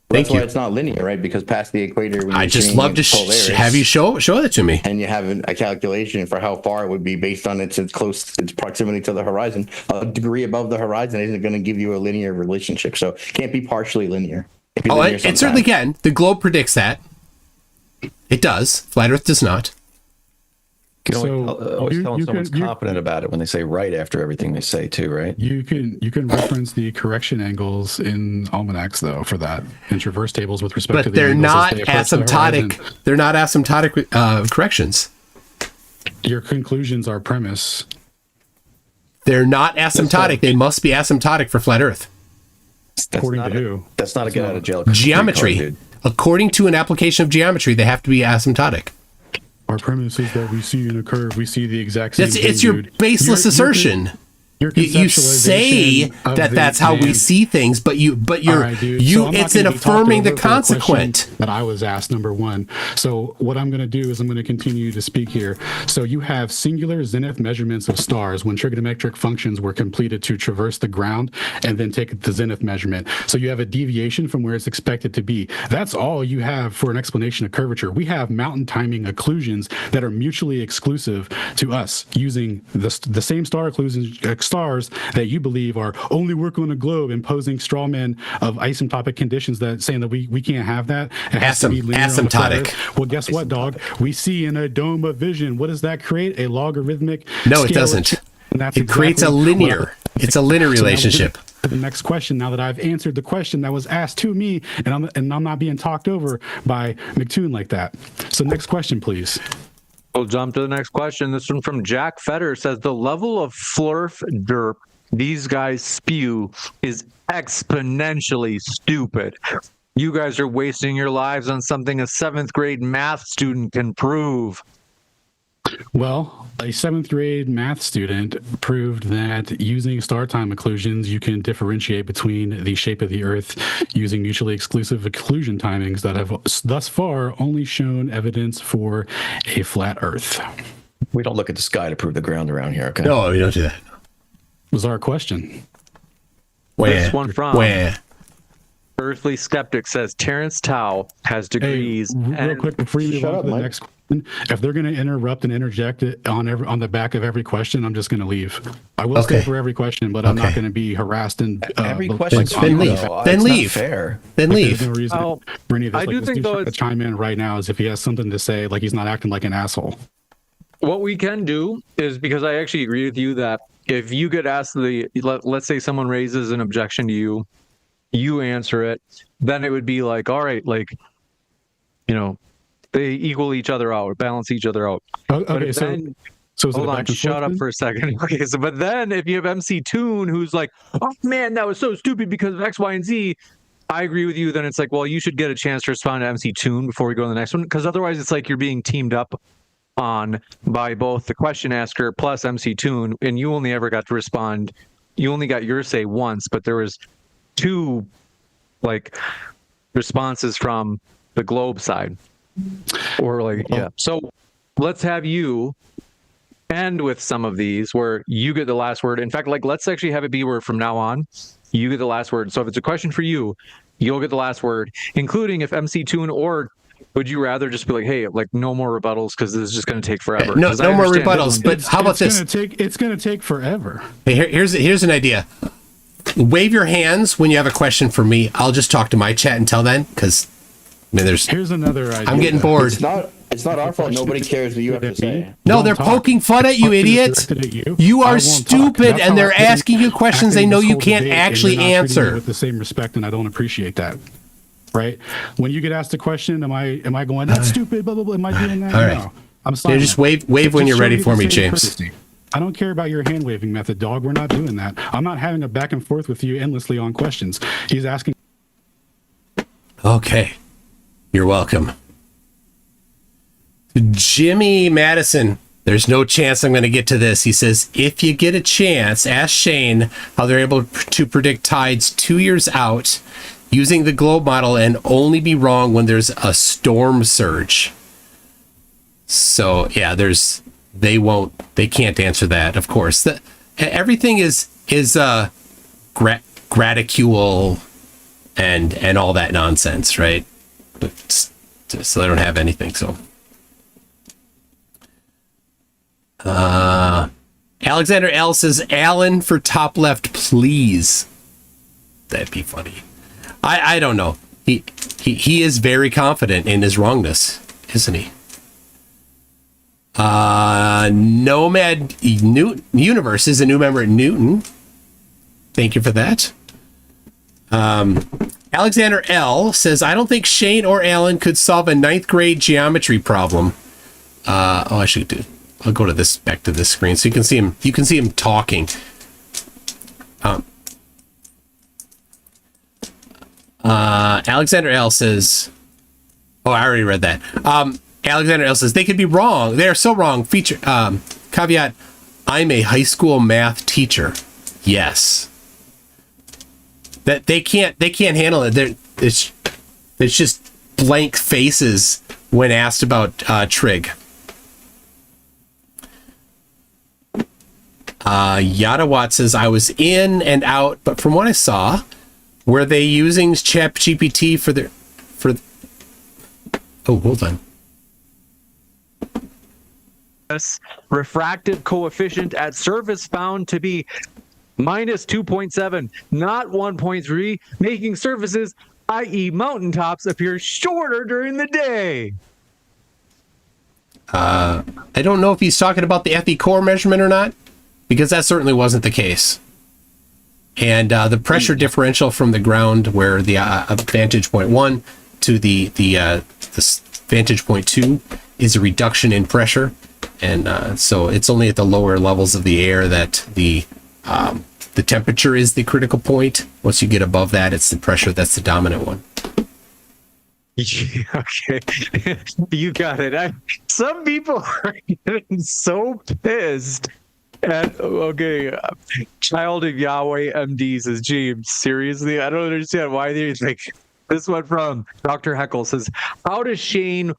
That's why it's not linear, right? Because past the equator, when I just love to have you show that to me. And you have a calculation for how far it would be based on its proximity to the horizon. A degree above the horizon isn't going to give you a linear relationship, so it can't be partially linear. It certainly can. The globe predicts that. It does. Flat Earth does not. You can So always you- tell when you someone's can- you- confident about it when they say right after everything they say too, right? You can reference the correction angles in almanacs though for that, and traverse tables with respect to But the they're angles as not they approach the horizon. asymptotic. They're not asymptotic corrections. Your conclusions are premise. They're not asymptotic. They must be asymptotic for flat Earth. According not to a- who? That's not a get out of jail free Geometry. card, dude. According to an application of geometry, they have to be asymptotic. Our premise is that we see in a curve, we see the exact same thing, It's your dude. baseless assertion. Your You say conceptualization of that the that's how we man. see things, but you're All right, dude. you So I'm not it's in gonna be talked affirming the over for a question consequent. that I was asked, number one. So what I'm going to do is I'm going to continue to speak here. So you have singular zenith measurements of stars when trigonometric functions were completed to traverse the ground and then take the zenith measurement. So you have a deviation from where it's expected to be. That's all you have for an explanation of curvature. We have mountain timing occlusions that are mutually exclusive to us using the same star occlusions, stars that you believe are only work on a globe, imposing straw men of asymptotic conditions that saying that we can't have that. It has to be linear on the flat Asymptotic. Earth. Well, guess what, dog? We see in a dome of vision. What does that create? A logarithmic. No, it scale of doesn't. and that's It creates a exactly linear. It's a linear So now we're relationship. to the next question. Now that I've answered the question that was asked to me, and I'm not being talked over by McToon like that. So next question, please. We'll jump to the next question. This one from Jack Fetter says the level of flurf derp these guys spew is exponentially stupid. You guys are wasting your lives on something a 7th grade math student can prove. Well, a 7th grade math student proved that using star time occlusions, you can differentiate between the shape of the Earth using mutually exclusive occlusion timings that have thus far only shown evidence for a flat Earth. We don't look at the sky to prove the ground around here, okay? No, we don't do that. Was our question. This one from Where? Earthly Skeptic says Terrence Tao has Hey, degrees. real and quick before you move Shut on up, to the Mike. next question, if they're going to interrupt and interject it on the back of every question, I'm just going to leave. I will stay Okay. for every question, but I'm not Okay. going to be harassed and Every like, question then leave. Then It's leave. Not fair. Then There's leave. no reason Oh, for any of this. I do this think, dude's though, trying to it's- chime in right now as if he has something to say, like he's not acting like an asshole. What we can do is, because I actually agree with you that if you get asked let's say someone raises an objection to you, you answer it, then it would be like, all right, like, you know, they equal each other out or balance each other out. Oh, But okay, if so then, is it hold a on, back and shut forth up then? for a second. Okay, so but then if you have MC Toon who's like, oh man, that was so stupid because of X, Y, and Z, I agree with you. Then it's like, well, you should get a chance to respond to MC Toon before we go to the next one, because otherwise it's like you're being teamed up on by both the question asker plus MC Toon, and you only ever got to respond. You only got your say once, but there was 2 like responses from the Globe side, or like yeah. So let's have you end with some of these where you get the last word. In fact, like let's actually have it be where from now on you get the last word. So if it's a question for you, you'll get the last word, including if MC Toon or would you rather just be like, hey, like no more rebuttals because this is just going to take forever? No, 'Cause I no more understand rebuttals. Dylan- But how about this? It's going to take forever. Hey, here's an idea. Wave your hands when you have a question for me. I'll just talk to my chat until then, because I mean, Here's another idea. I'm getting bored. It's not our fault. Nobody cares what you have to say. No, Don't they're talk. poking fun at you, Question is idiot. directed at you. You I are won't talk. stupid, That's how and they're I've been asking you questions they acting know this you whole can't debate, and actually you're not treating me answer. with the same respect, and I don't appreciate that. Right? When you get asked a question, am I going, that's stupid, blah, blah, blah. Am I doing that? All right. No. I'm Yeah, silent. just wave when Just you're show ready me for the me, same James. courtesy. I don't care about your hand waving method, dog. We're not doing that. I'm not having a back and forth with you endlessly on questions. He's asking. Okay. You're welcome. Jimmy Madison. There's no chance I'm going to get to this. He says, if you get a chance, ask Shane how they're able to predict tides 2 years out using the globe model and only be wrong when there's a storm surge. So, yeah, they can't answer that, of course. Everything is graticule and all that nonsense, right? But, so they don't have anything, so. Alexander L says, Alan for top left, please. That'd be funny. I don't know. He is very confident in his wrongness. isn't he? Nomad Universe is a new member at Newton. Thank you for that. Alexander L says, I don't think Shane or Alan could solve a 9th grade geometry problem. I'll go to this, back to this screen so you can see him. You can see him talking. Alexander L says, oh, I already read that. Alexander L says, they could be wrong. They are so wrong. Caveat, I'm a high school math teacher. Yes. That they can't handle it. It's just blank faces when asked about trig. Yadawatt says, I was in and out, but from what I saw, were they using ChatGPT oh, hold on. Refractive coefficient at surface found to be minus 2.7, not 1.3, making surfaces, i.e. mountaintops, appear shorter during the day. I don't know if he's talking about the FE core measurement or not, because that certainly wasn't the case. And the pressure differential from the ground, where the vantage point 1 to the vantage point 2 is a reduction in pressure, and so it's only at the lower levels of the air that the temperature is the critical point. Once you get above that, it's the pressure that's the dominant one. Yeah, okay, you got it. Some people are getting so pissed at, child of Yahweh MD says, James, seriously? I don't understand why they think. This one from Dr. Heckle says, how does Shane...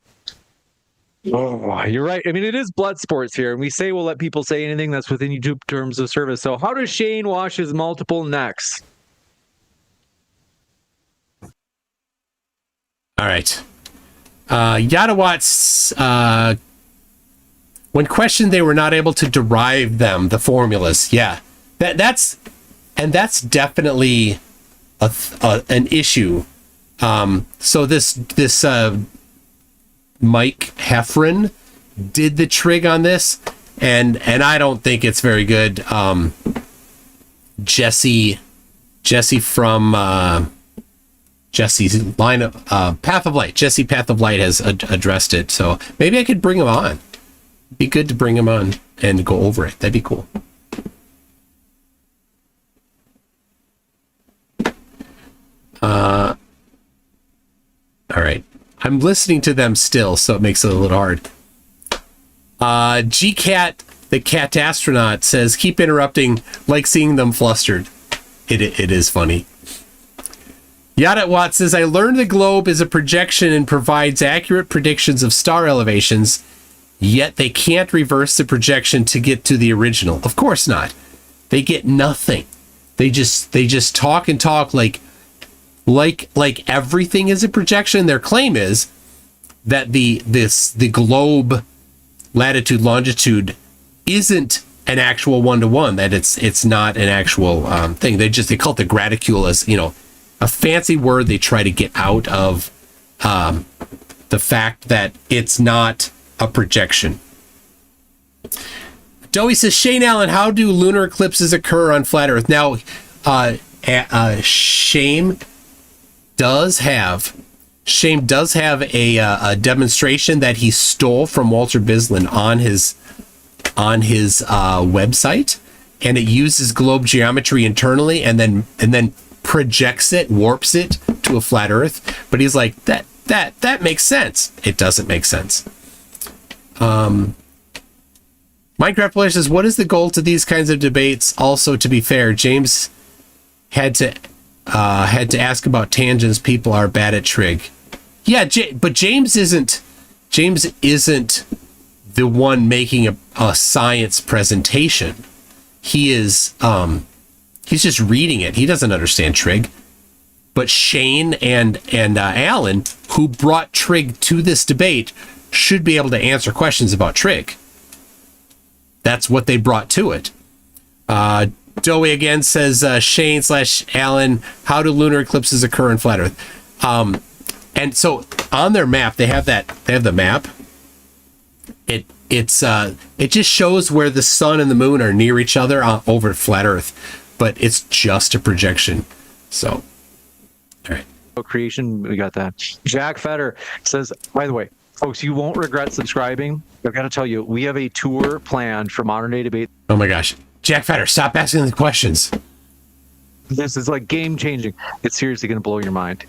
Oh, you're right. I mean, it is blood sports here, and we say we'll let people say anything that's within YouTube terms of service. So how does Shane wash his multiple necks? All right. Yadawatt's, when questioned, they were not able to derive them, the formulas. Yeah, that's definitely an issue. So this Mike Heffron did the trig on this, and I don't think it's very good. Jesse from Jesse's line of Path of Light. Jesse Path of Light has addressed it, so maybe I could bring him on. Be good to bring him on and go over it. That'd be cool. All right. I'm listening to them still, so it makes it a little hard. GCat, the cat astronaut, says, keep interrupting, like seeing them flustered. It is funny. Yadawatt says, I learned the globe is a projection and provides accurate predictions of star elevations, yet they can't reverse the projection to get to the original. Of course not. They get nothing. They just talk and talk like everything is a projection. Their claim is that the globe latitude longitude isn't an actual 1-to-1, that it's not an actual thing. They call it the graticule, as a fancy word they try to get out of the fact that it's not a projection. Dowie says, Shane Allen, how do lunar eclipses occur on flat Earth? Now, Shane does have a demonstration that he stole from Walter Bislin on his website, and it uses globe geometry internally and then projects it, warps it to a flat Earth. But he's like, that makes sense. It doesn't make sense. Minecraft Player says, what is the goal to these kinds of debates? Also, to be fair, James had to ask about tangents. People are bad at trig. Yeah, but James isn't the one making a science presentation. He is he's just reading it. He doesn't understand trig. But Shane and Alan, who brought trig to this debate, should be able to answer questions about trig. That's what they brought to it. Dowie again says, Shane / Alan, how do lunar eclipses occur in flat Earth? And so on their map, they have the map. It just shows where the sun and the moon are near each other over flat Earth, but it's just a projection. So, all right. Creation, we got that. Jack Fetter says, by the way, folks, you won't regret subscribing. I've got to tell you, we have a tour planned for Modern Day Debate. Oh my gosh. Jack Fetter, stop asking the questions. This is like game changing. It's seriously going to blow your mind.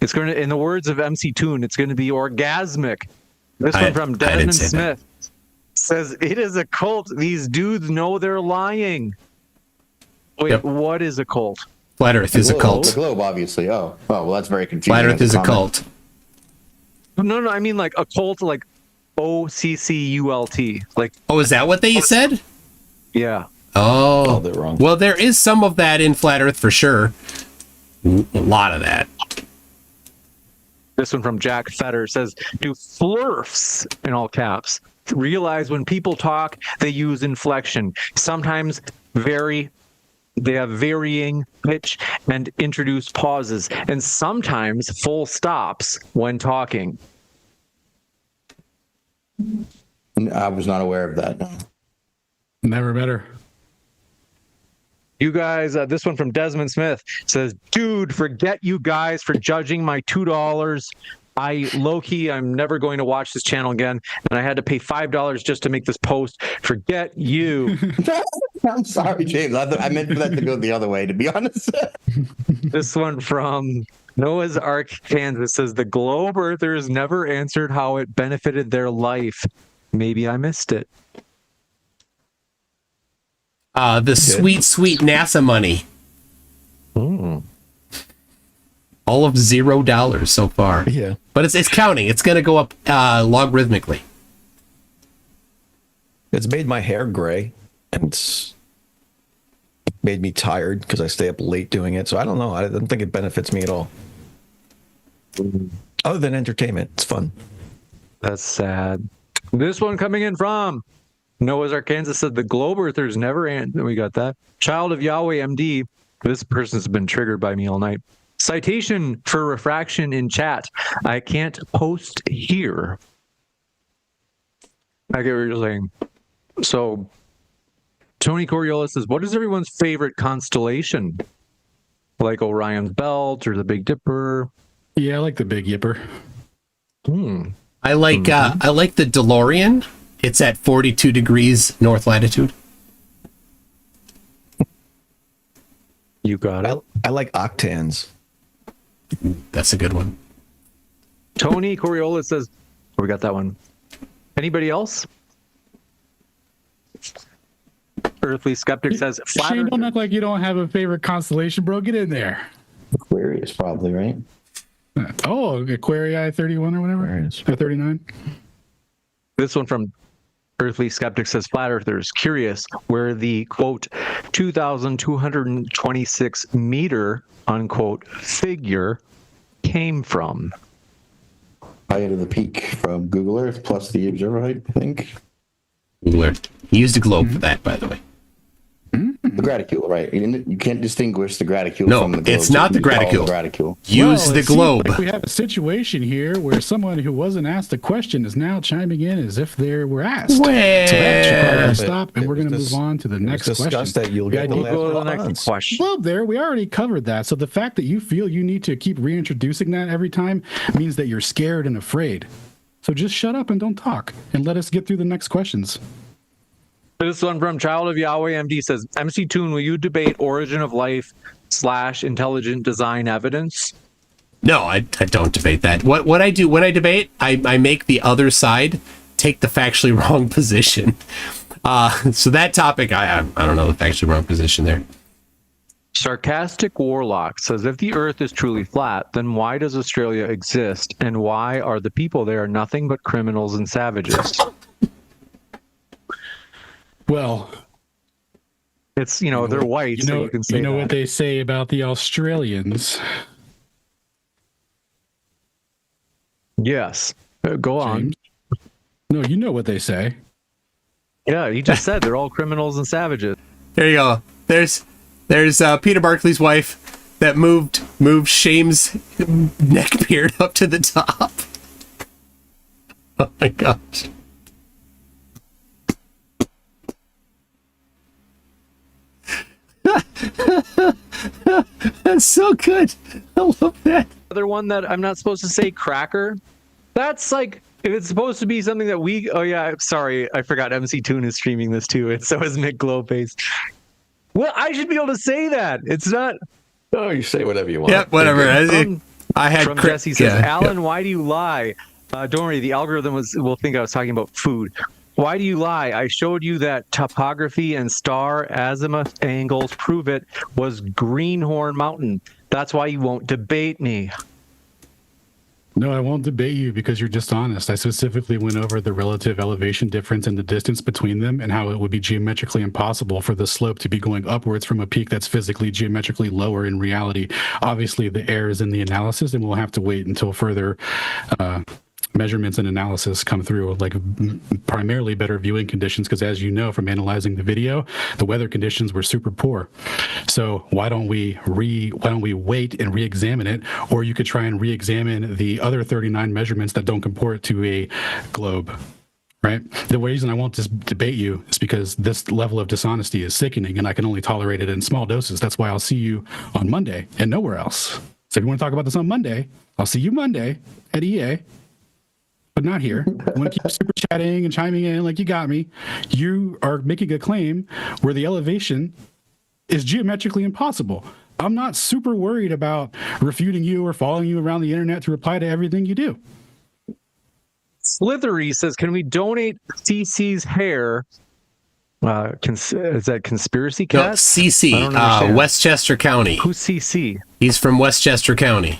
It's going to, in the words of MC Toon, it's going to be orgasmic. This one from Desmond Smith says, it is a cult. These dudes know they're lying. Wait, Yep. What is a cult? Flat Earth is a The cult. globe, obviously. Oh, well, that's very confusing. Flat Earth as is a comment. cult. No, I mean like a cult, like OCCULT. Like, Oh, is that what they said? yeah. Oh, they're wrong. Well, there is some of that in Flat Earth for sure. A lot of that. This one from Jack Fetter says, do flurfs, in all caps, realize when people talk, they use inflection. Sometimes they have varying pitch and introduce pauses, and sometimes full stops when talking. I was not aware of that. Never better. You guys, this one from Desmond Smith says, dude, forget you guys for judging my $2. I'm never going to watch this channel again, and I had to pay $5 just to make this post. Forget you. I'm sorry, James. I meant for that to go the other way, to be honest. This one from Noah's Ark, Kansas says, the globe earthers never answered how it benefited their life. Maybe I missed it. The sweet NASA money. All of $0 so far. Yeah. But it's counting. It's going to go up logarithmically. It's made my hair gray, and it's made me tired because I stay up late doing it. So I don't know. I don't think it benefits me at all. Other than entertainment, it's fun. That's sad. This one coming in from Noah's Arkansas said, the globe earthers never answered. We got that. Child of Yahweh MD. This person's been triggered by me all night. Citation for refraction in chat. I can't post here. I get what you're saying. So, Tony Coriolis says, what is everyone's favorite constellation? Like Orion's Belt or the Big Dipper? Yeah, I like the Big Yipper. I like the DeLorean. It's at 42 degrees north latitude. You got it. I like octans. That's a good one. Tony Coriolis says, oh, we got that one. Anybody else? Earthly Skeptic says, Shane, don't act like you don't have a favorite constellation, bro. Get in there. Aquarius, probably, right? Oh, Aquarii 31 or whatever. Aquarius. Or 39. This one from Earthly Skeptic says, flat earthers curious where the quote 2,226 meter unquote figure came from. Height of the peak from Google Earth plus the observer height, I think. Google Earth. He used a globe for that, by the way. The graticule, right? You can't distinguish the graticule No, from the globe. it's not so the you call it graticule. the graticule. Use Well, the it seems globe. like we have a situation here where someone who wasn't asked a question is now chiming in as if they were asked. Well, So that should probably but stop, and we're going to it move was on to the next It's discussed question. that you'll get the We'll go to the last next response. question. Well, there, we already covered that. So the fact that you feel you need to keep reintroducing that every time means that you're scared and afraid. So just shut up and don't talk, and let us get through the next questions. This one from Child of Yahweh MD says, MC Toon, will you debate origin of life / intelligent design evidence? No, I don't debate that. What I do when I debate, I make the other side take the factually wrong position. So that topic, I don't know the factually wrong position there. Sarcastic Warlock says, if the earth is truly flat, then why does Australia exist? And why are the people there nothing but criminals and savages? Well, It's, they're white, so you can say that. what they say about the Australians. Yes. Go on. James? No, you know what they say. Yeah, he just said they're all criminals and savages. There you go. There's Peter Barclay's wife that moved Shame's neck beard up to the top. Oh my gosh. That's so good. I love that. Other one that I'm not supposed to say, cracker. That's like, if it's supposed to be something that we, oh yeah, sorry, I forgot MC Toon is streaming this too, and so is McGlobeface. Well, I should be able to say that. It's not. Oh, you say whatever you want. Yeah, whatever. I had From Jesse says, yeah, Alan, why do you lie? Don't worry, the algorithm will think I was talking about food. Why do you lie? I showed you that topography and star azimuth angles prove it was Greenhorn Mountain. That's why you won't debate me. No, I won't debate you because you're dishonest. I specifically went over the relative elevation difference and the distance between them and how it would be geometrically impossible for the slope to be going upwards from a peak that's physically geometrically lower in reality. Obviously, the error is in the analysis, and we'll have to wait until further measurements and analysis come through, like primarily better viewing conditions, because as you know from analyzing the video, the weather conditions were super poor. So why don't we wait and re-examine it? Or you could try and re-examine the other 39 measurements that don't comport to a globe. Right? The reason I won't debate you is because this level of dishonesty is sickening, and I can only tolerate it in small doses. That's why I'll see you on Monday and nowhere else. So if you want to talk about this on Monday, I'll see you Monday at EA. But not here. I want to keep super chatting and chiming in like you got me. You are making a claim where the elevation is geometrically impossible. I'm not super worried about refuting you or following you around the internet to reply to everything you do. Slithery says, can we donate CC's hair? Is that Conspiracy Cat? No, CC, Westchester County. Who's CC? He's from Westchester County.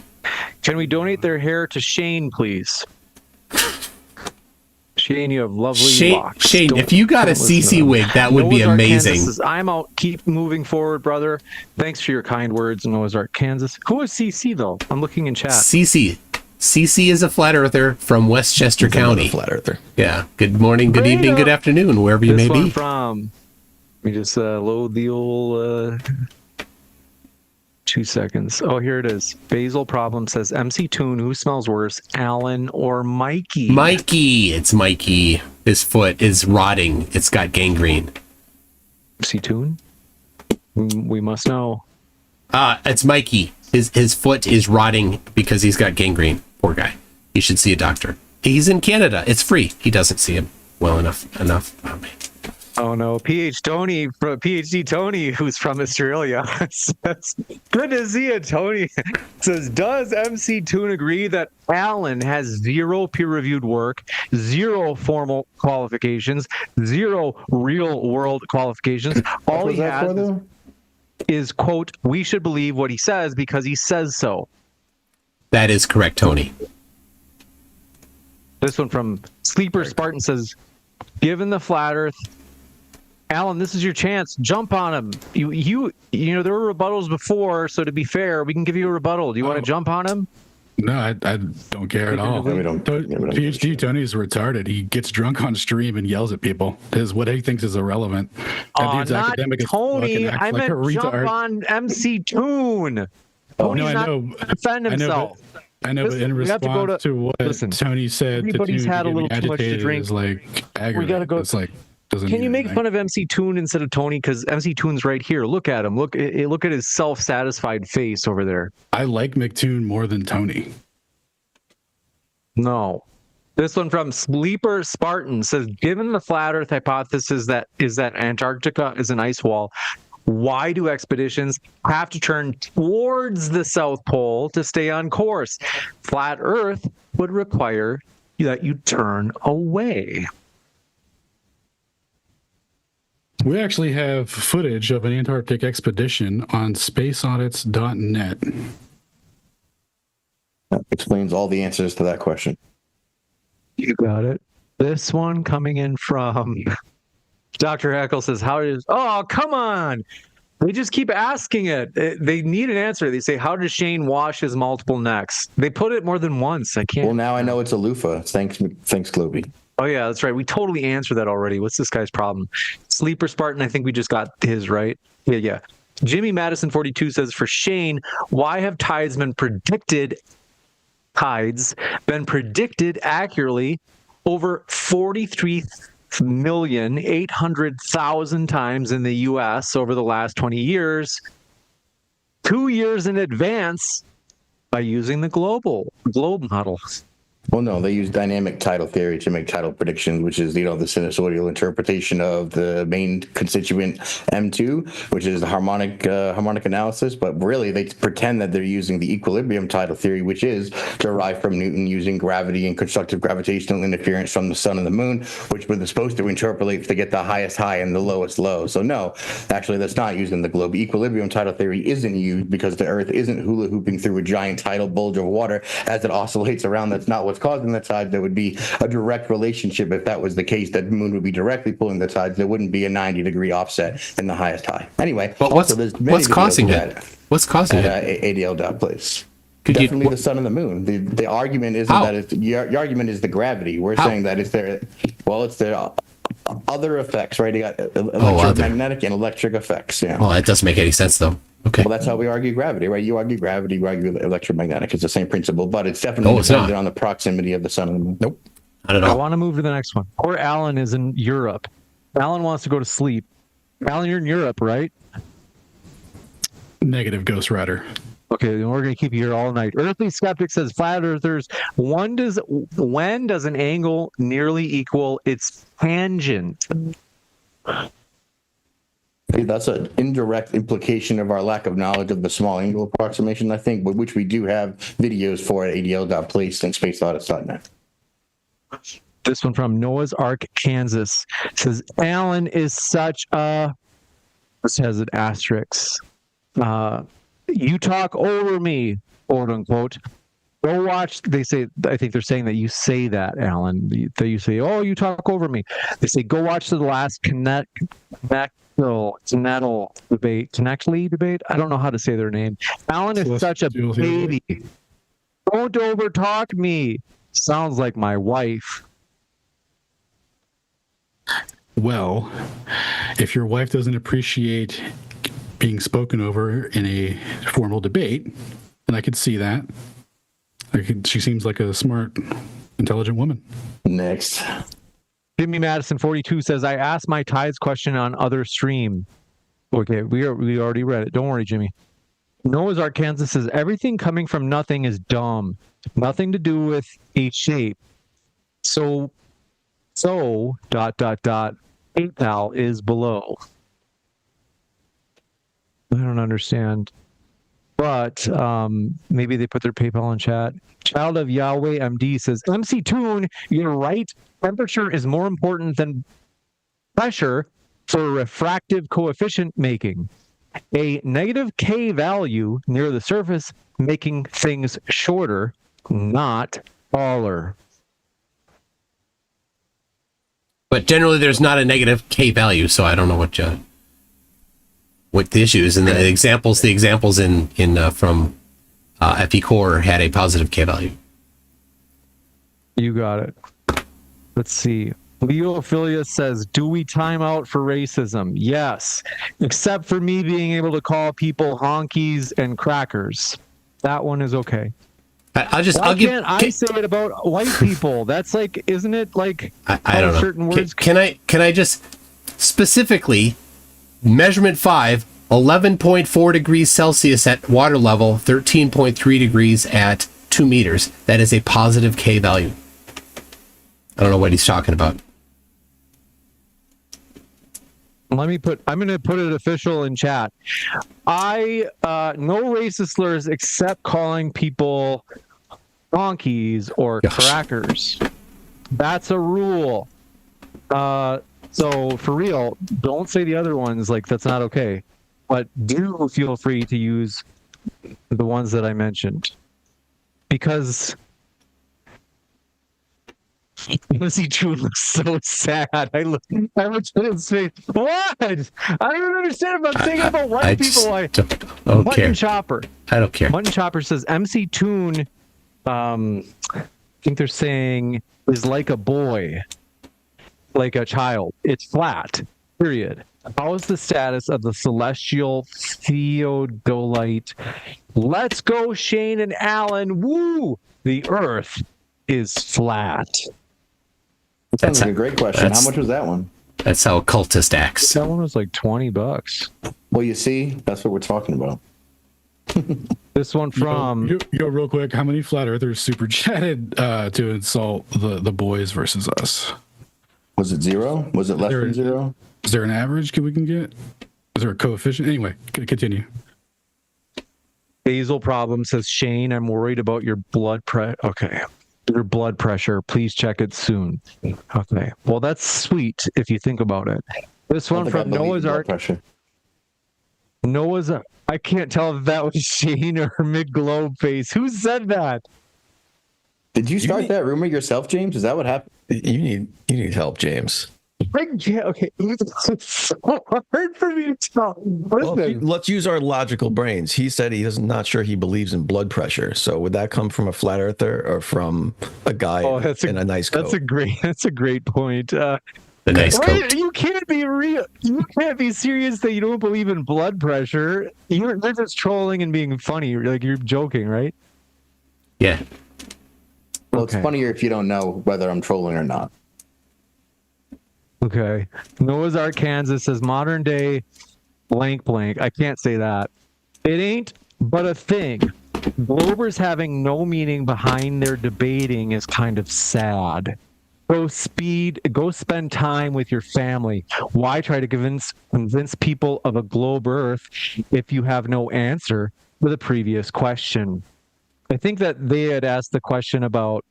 Can we donate their hair to Shane, please? Shane, you have lovely locks. Shane, if you got a CC wig, that would be amazing. Says, I'm out. Keep moving forward, brother. Thanks for your kind words, Noah's Ark, Kansas. Who is CC, though? I'm looking in chat. CC is a flat earther from Westchester County. Flat earther. Yeah. Good morning, good evening, good afternoon, wherever you may be. From. Let me just load the old... 2 seconds. Oh, here it is. Basil Problem says, MC Toon, who smells worse, Alan or Mikey? Mikey. It's Mikey. His foot is rotting. It's got gangrene. MC Toon? We must know. It's Mikey. His foot is rotting because he's got gangrene. Poor guy. He should see a doctor. He's in Canada. It's free. He doesn't see him well enough. Oh, man. Oh no, PhD Tony, who's from Australia, says, good to see you, Tony. Says, does MC Toon agree that Alan has 0 peer-reviewed work, 0 formal qualifications, 0 real-world qualifications? All he has is, quote, we should believe what he says because he says so. That is correct, Tony. This one from Sleeper Spartan says, given the flat Earth, Alan, this is your chance. Jump on him. You know, there were rebuttals before, so to be fair, we can give you a rebuttal. Do you want to jump on him? No, I don't care at all. PhD Tony's retarded. He gets drunk on stream and yells at people. What he thinks is irrelevant. That dude's not academic as Tony. fuck and acts I like meant a jump retard. on MC Toon. Tony's I know. not defend himself. I know, but in response to what Tony said, everybody's had a little too much to drink. Is like aggravating. We gotta go. It's like, can you make fun of MC Toon instead of Tony? Because MC Toon's right here. Look at him. Look at his self-satisfied face over there. I like McToon more than Tony. No. This one from Sleeper Spartan says, given the flat Earth hypothesis that Antarctica is an ice wall, why do expeditions have to turn towards the South Pole to stay on course? Flat Earth would require that you turn away. We actually have footage of an Antarctic expedition on spaceaudits.net. That explains all the answers to that question. You got it. This one coming in from Dr. Heckle says, oh, come on. They just keep asking it. They need an answer. They say, how does Shane wash his multiple necks? They put it more than once. I can't. Well, now I know it's a loofah. Thanks, Globy. Oh, yeah, that's right. We totally answered that already. What's this guy's problem? Sleeper Spartan, I think we just got his right. Yeah. Jimmy Madison 42 says, for Shane, why have tides been predicted accurately over 43,800,000 times in the US over the last 20 years, 2 years in advance by using the globe model? Well, no, they use dynamic tidal theory to make tidal predictions, which is, the sinusoidal interpretation of the main constituent M2, which is the harmonic analysis. But really, they pretend that they're using the equilibrium tidal theory, which is derived from Newton using gravity and constructive gravitational interference from the sun and the moon, which were supposed to interpolate to get the highest high and the lowest low. So no, actually, that's not used in the globe. Equilibrium tidal theory isn't used because the Earth isn't hula hooping through a giant tidal bulge of water as it oscillates around. That's not what's causing the tides. There would be a direct relationship. If that was the case, that the moon would be directly pulling the tides. There wouldn't be a 90-degree offset in the highest high. Anyway, but what's causing it? What's causing it? ADL.place. Definitely the sun and the moon. The argument isn't that it's your argument is the gravity. We're saying that it's their other effects, right? You got electromagnetic and electric effects. Yeah. Well, that doesn't make any sense though. Okay. Well, that's how we argue gravity, right? You argue gravity, you argue electromagnetic. It's the same principle, but it's definitely dependent on the proximity of the sun and the moon. Nope. I don't know. I want to move to the next one. Poor Alan is in Europe. Alan wants to go to sleep. Alan, you're in Europe, right? Negative, Ghost Rider. Okay, then we're going to keep you here all night. Earthly Skeptic says, flat earthers, when does an angle nearly equal its tangent? That's an indirect implication of our lack of knowledge of the small angle approximation, I think, but which we do have videos for at adl.place and spaceaudits.net. This one from Noah's Ark, Kansas, says, Alan is such a... This has an asterisk. You talk over me, quote unquote. Go watch, they say, I think they're saying that you say that, Alan. That you say, oh, you talk over me. They say, go watch the last Tidal debate. I don't know how to say their name. Alan is such a baby. Don't overtalk me. Sounds like my wife. Well, if your wife doesn't appreciate being spoken over in a formal debate, and I could see that. She seems like a smart, intelligent woman. Next. Jimmy Madison 42 says, I asked my tides question on other stream. Okay, we already read it. Don't worry, Jimmy. Noah's Ark, Kansas says, everything coming from nothing is dumb. Nothing to do with a shape. So, PayPal is below. I don't understand. But maybe they put their PayPal in chat. Child of Yahweh MD says, MC Toon, you're right. Temperature is more important than pressure for refractive coefficient making. A negative K value near the surface making things shorter, not taller. But generally, there's not a negative K value, so I don't know what the issue is. And the examples in from FE Core had a positive K value. You got it. Let's see. Leophilia says, do we time out for racism? Yes, except for me being able to call people honkies and crackers. That one is okay. I say it about white people? That's like, isn't it like I don't know. Certain words? Can I just specifically measurement 5, 11.4 degrees Celsius at water level, 13.3 degrees at 2 meters. That is a positive K value. I don't know what he's talking about. I'm going to put it official in chat. No racist slurs except calling people donkeys or crackers. That's a rule. So for real, don't say the other ones, like that's not okay. But do feel free to use the ones that I mentioned. Because Missy Toon looks so sad. I looked at his face. What? I don't understand if I'm thinking about white people. Mutton Chopper. I don't care. Mutton Chopper says MC Toon, I think they're saying, is like a boy, like a child. It's flat, period. How is the status of the celestial theodolite? Let's go, Shane and Alan. Woo! The Earth is flat. That sounds like a great question. How much was that one? That's how occultist acts. That one was like $20. Well, you see, that's what we're talking about. This one from Yo, real quick, how many flat earthers super chatted to insult the boys versus us? Was it 0? Was it less than 0? Is there an average we can get? Is there a coefficient? Anyway, continue. Basal Problem says, Shane, I'm worried about your blood pressure. Okay. Your blood pressure. Please check it soon. Okay. Well, that's sweet if you think about it. This one from Noah's Ark. Noah's Ark. I can't tell if that was Shane or McGlobeface. Who said that? Did you start that rumor yourself, James? Is that what happened? You need help, James. Okay. It's so hard for me to tell. Well, let's use our logical brains. He said he is not sure he believes in blood pressure. So would that come from a flat earther or from a guy in a nice coat? That's a great point. The nice coat. You can't be real. You can't be serious that you don't believe in blood pressure. You're just trolling and being funny. Like you're joking, right? Yeah. Well, it's funnier if you don't know whether I'm trolling or not. Okay. Noah's Ark, Kansas says modern day blank blank. I can't say that. It ain't but a thing. Globers having no meaning behind their debating is kind of sad. Go spend time with your family. Why try to convince people of a globe Earth if you have no answer for the previous question? I think that they had asked the question about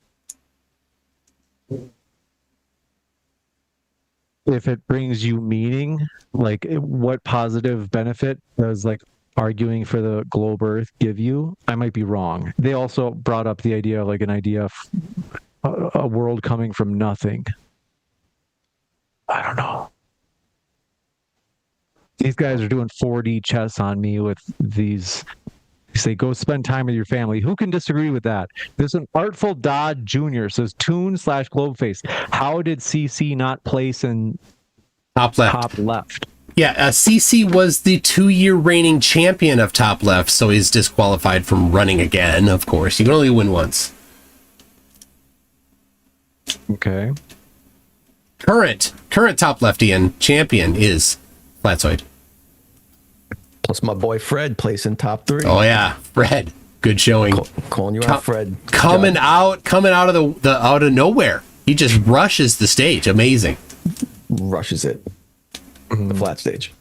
if it brings you meaning, like what positive benefit does like arguing for the globe Earth give you? I might be wrong. They also brought up the idea of like an idea of a world coming from nothing. I don't know. These guys are doing 4D chess on me with these. You say, go spend time with your family. Who can disagree with that? There's an Artful Dodd Jr. says, Toon/Globeface. How did CC not place in top left? Yeah, CC was the 2-year reigning champion of top left, so he's disqualified from running again, of course. You can only win once. Okay. Current top leftian champion is Flatzoid. Plus my boy Fred placing top 3. Oh yeah, Fred. Good showing. Calling you out, Fred. Coming out of the out of nowhere. He just rushes the stage. Amazing. Rushes it. The flat stage.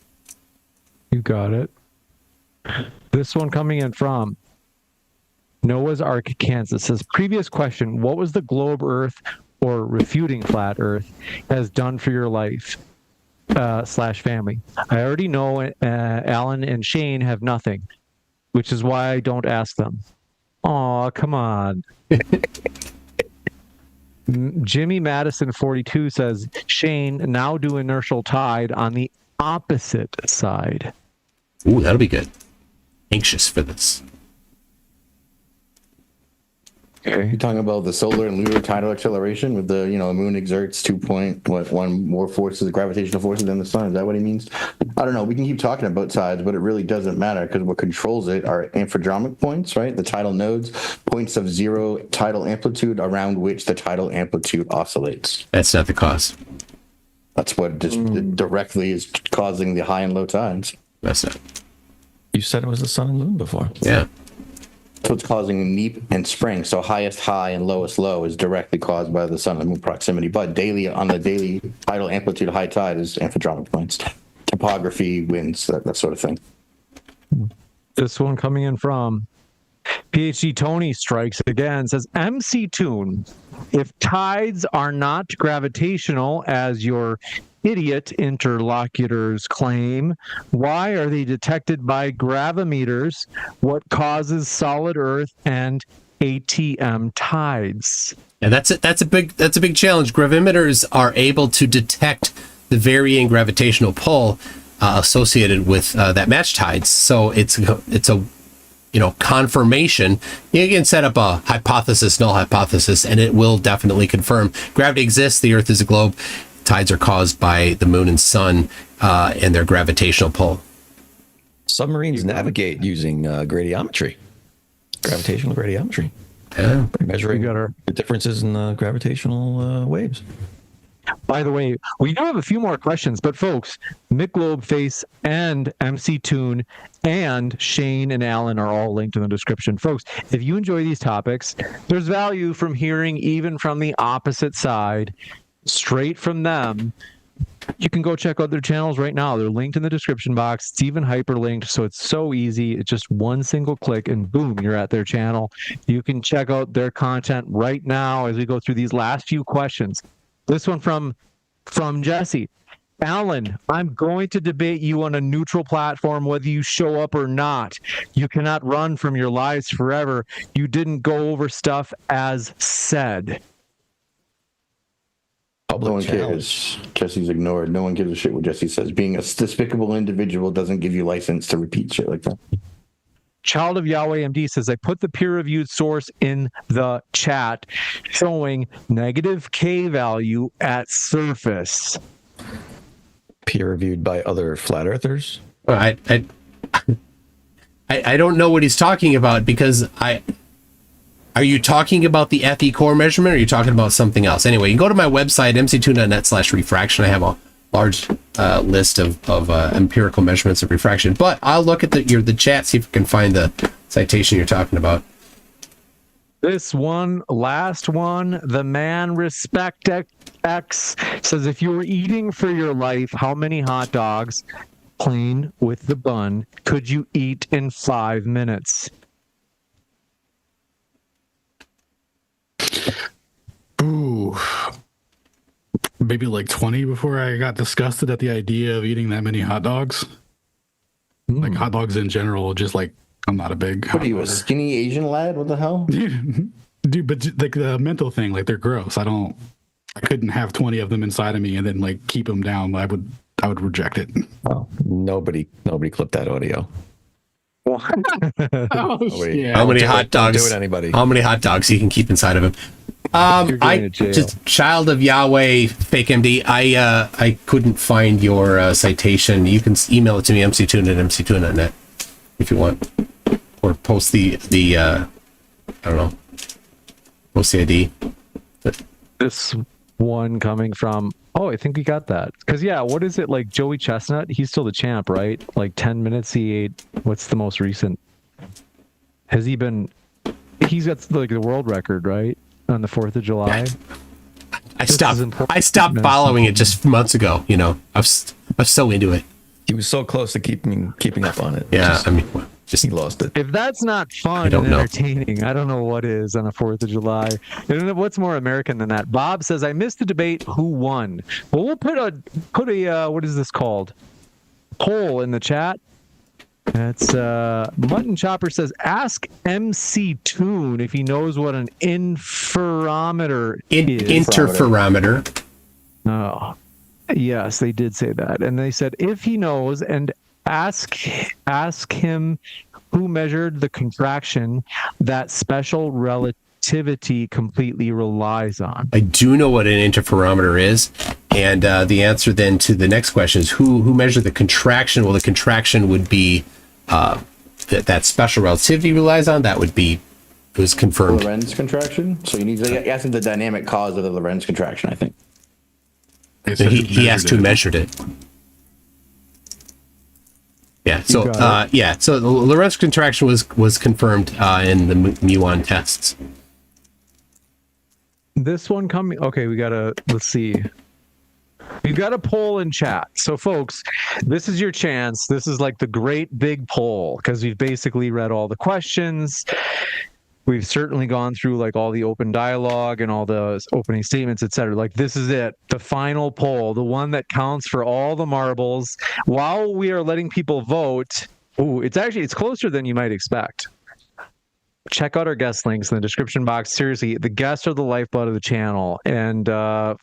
You got it. This one coming in from Noah's Ark, Kansas says, previous question, what was the globe Earth or refuting flat Earth has done for your life / family? I already know Alan and Shane have nothing, which is why I don't ask them. Aw, come on. Jimmy Madison 42 says, Shane, now do inertial tide on the opposite side. Ooh, that'll be good. Anxious for this. Okay. You're talking about the solar and lunar tidal acceleration with the, the moon exerts 2.1 more forces, gravitational forces than the sun. Is that what he means? I don't know. We can keep talking about tides, but it really doesn't matter because what controls it are amphidromic points, right? The tidal nodes, points of zero tidal amplitude around which the tidal amplitude oscillates. That's not the cause. That's what directly is causing the high and low tides. That's not. You said it was the sun and moon before. Yeah. That's what's causing neap and spring. So highest high and lowest low is directly caused by the sun and moon proximity. But on the daily tidal amplitude high tide is amphidromic points, topography, winds, that sort of thing. This one coming in from PhD Tony strikes again, says, MC Toon, if tides are not gravitational as your idiot interlocutors claim, why are they detected by gravimeters? What causes solid Earth and ATM tides? And that's a big challenge. Gravimeters are able to detect the varying gravitational pull associated with that match tides. So it's a confirmation. You can set up a hypothesis, null hypothesis, and it will definitely confirm gravity exists. The Earth is a globe. tides are caused by the moon and sun and their gravitational pull. Submarines navigate using gradiometry, gravitational gradiometry. Yeah. Measuring the differences in gravitational waves. By the way, we do have a few more questions, but folks, McGlobeface and MC Toon and Shane and Alan are all linked in the description. Folks, if you enjoy these topics, there's value from hearing even from the opposite side, straight from them. You can go check out their channels right now. They're linked in the description box. It's even hyperlinked, so it's so easy. It's just one single click and boom, you're at their channel. You can check out their content right now as we go through these last few questions. This one from Jesse. Alan, I'm going to debate you on a neutral platform whether you show up or not. You cannot run from your lies forever. You didn't go over stuff as said. No one cares. Jesse's ignored. No one gives a shit what Jesse says. Being a despicable individual doesn't give you license to repeat shit like that. Child of Yahweh MD says, I put the peer-reviewed source in the chat showing negative K value at surface. Peer-reviewed by other flat earthers? I don't know what he's talking about because are you talking about the FE core measurement or are you talking about something else? Anyway, you can go to my website, mctoon.net/refraction. I have a large list of empirical measurements of refraction, but I'll look at the chat, see if I can find the citation you're talking about. This one, last one, the man Respect X says, if you were eating for your life, how many hot dogs, plain with the bun, could you eat in 5 minutes? Ooh, maybe like 20 before I got disgusted at the idea of eating that many hot dogs. Like hot dogs in general, just like I'm not a big. What are you, a skinny Asian lad? What the hell? Dude, but like the mental thing, like they're gross. I couldn't have 20 of them inside of me and then like keep them down. I would reject it. Oh, nobody clipped that audio. Yeah. How many hot dogs? Don't do it, anybody. How many hot dogs you can keep inside of him? Just Child of Yahweh, fake MD. I couldn't find your citation. You can email it to me, mctoon@mctoon.net, if you want, or post the I don't know, post the ID. But This one coming from, I think we got that. Because, what is it, like Joey Chestnut? He's still the champ, right? Like 10 minutes he ate. What's the most recent? Has he been, he's got like the world record, right? On the 4th of July. I stopped following it just months ago. You know, I was so into it. He was so close to keeping up on it. Yeah, He lost it. If that's not fun and entertaining, I don't know what is on a 4th of July. I don't know what's more American than that. Bob says, I missed the debate. Who won? Well, we'll put a what is this called? Poll in the chat. That's Mutton Chopper says, ask MC Toon if he knows what an interferometer is. Interferometer. Oh, yes, they did say that. And they said, if he knows, and ask him who measured the contraction that special relativity completely relies on. I do know what an interferometer is, and the answer then to the next question is who measured the contraction. Well, the contraction would be that special relativity relies on. That would be, it was confirmed. Lorentz contraction. So you need to ask him the dynamic cause of the Lorentz contraction, I think. So he asked who measured it. Yeah. So So the Lorentz contraction was confirmed in the muon tests. This one coming. Okay, let's see. We've got a poll in chat. So, folks, this is your chance. This is like the great big poll because we've basically read all the questions. We've certainly gone through like all the open dialogue and all the opening statements, etc. Like, this is it, the final poll, the one that counts for all the marbles. While we are letting people vote, it's closer than you might expect. Check out our guest links in the description box. Seriously, the guests are the lifeblood of the channel. And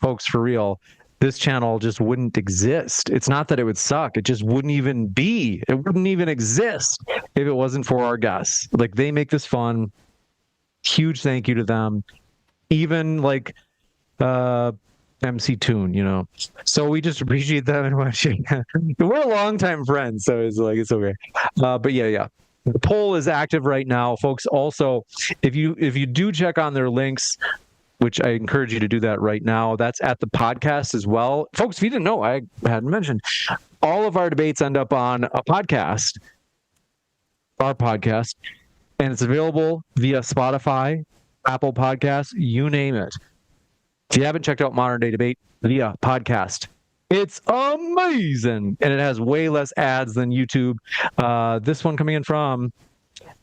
folks, for real, this channel just wouldn't exist. It's not that it would suck. It just wouldn't even be. It wouldn't even exist if it wasn't for our guests. Like, they make this fun. Huge thank you to them. Even like MC Toon, you know. So we just appreciate that and watching. We're longtime friends, so it's like it's okay. But yeah. The poll is active right now, folks. Also, if you do check on their links, which I encourage you to do that right now, that's at the podcast as well. Folks, if you didn't know, I hadn't mentioned, all of our debates end up on a podcast, our podcast, and it's available via Spotify, Apple Podcasts, you name it. If you haven't checked out Modern Day Debate via podcast, it's amazing. And it has way less ads than YouTube. This one coming in from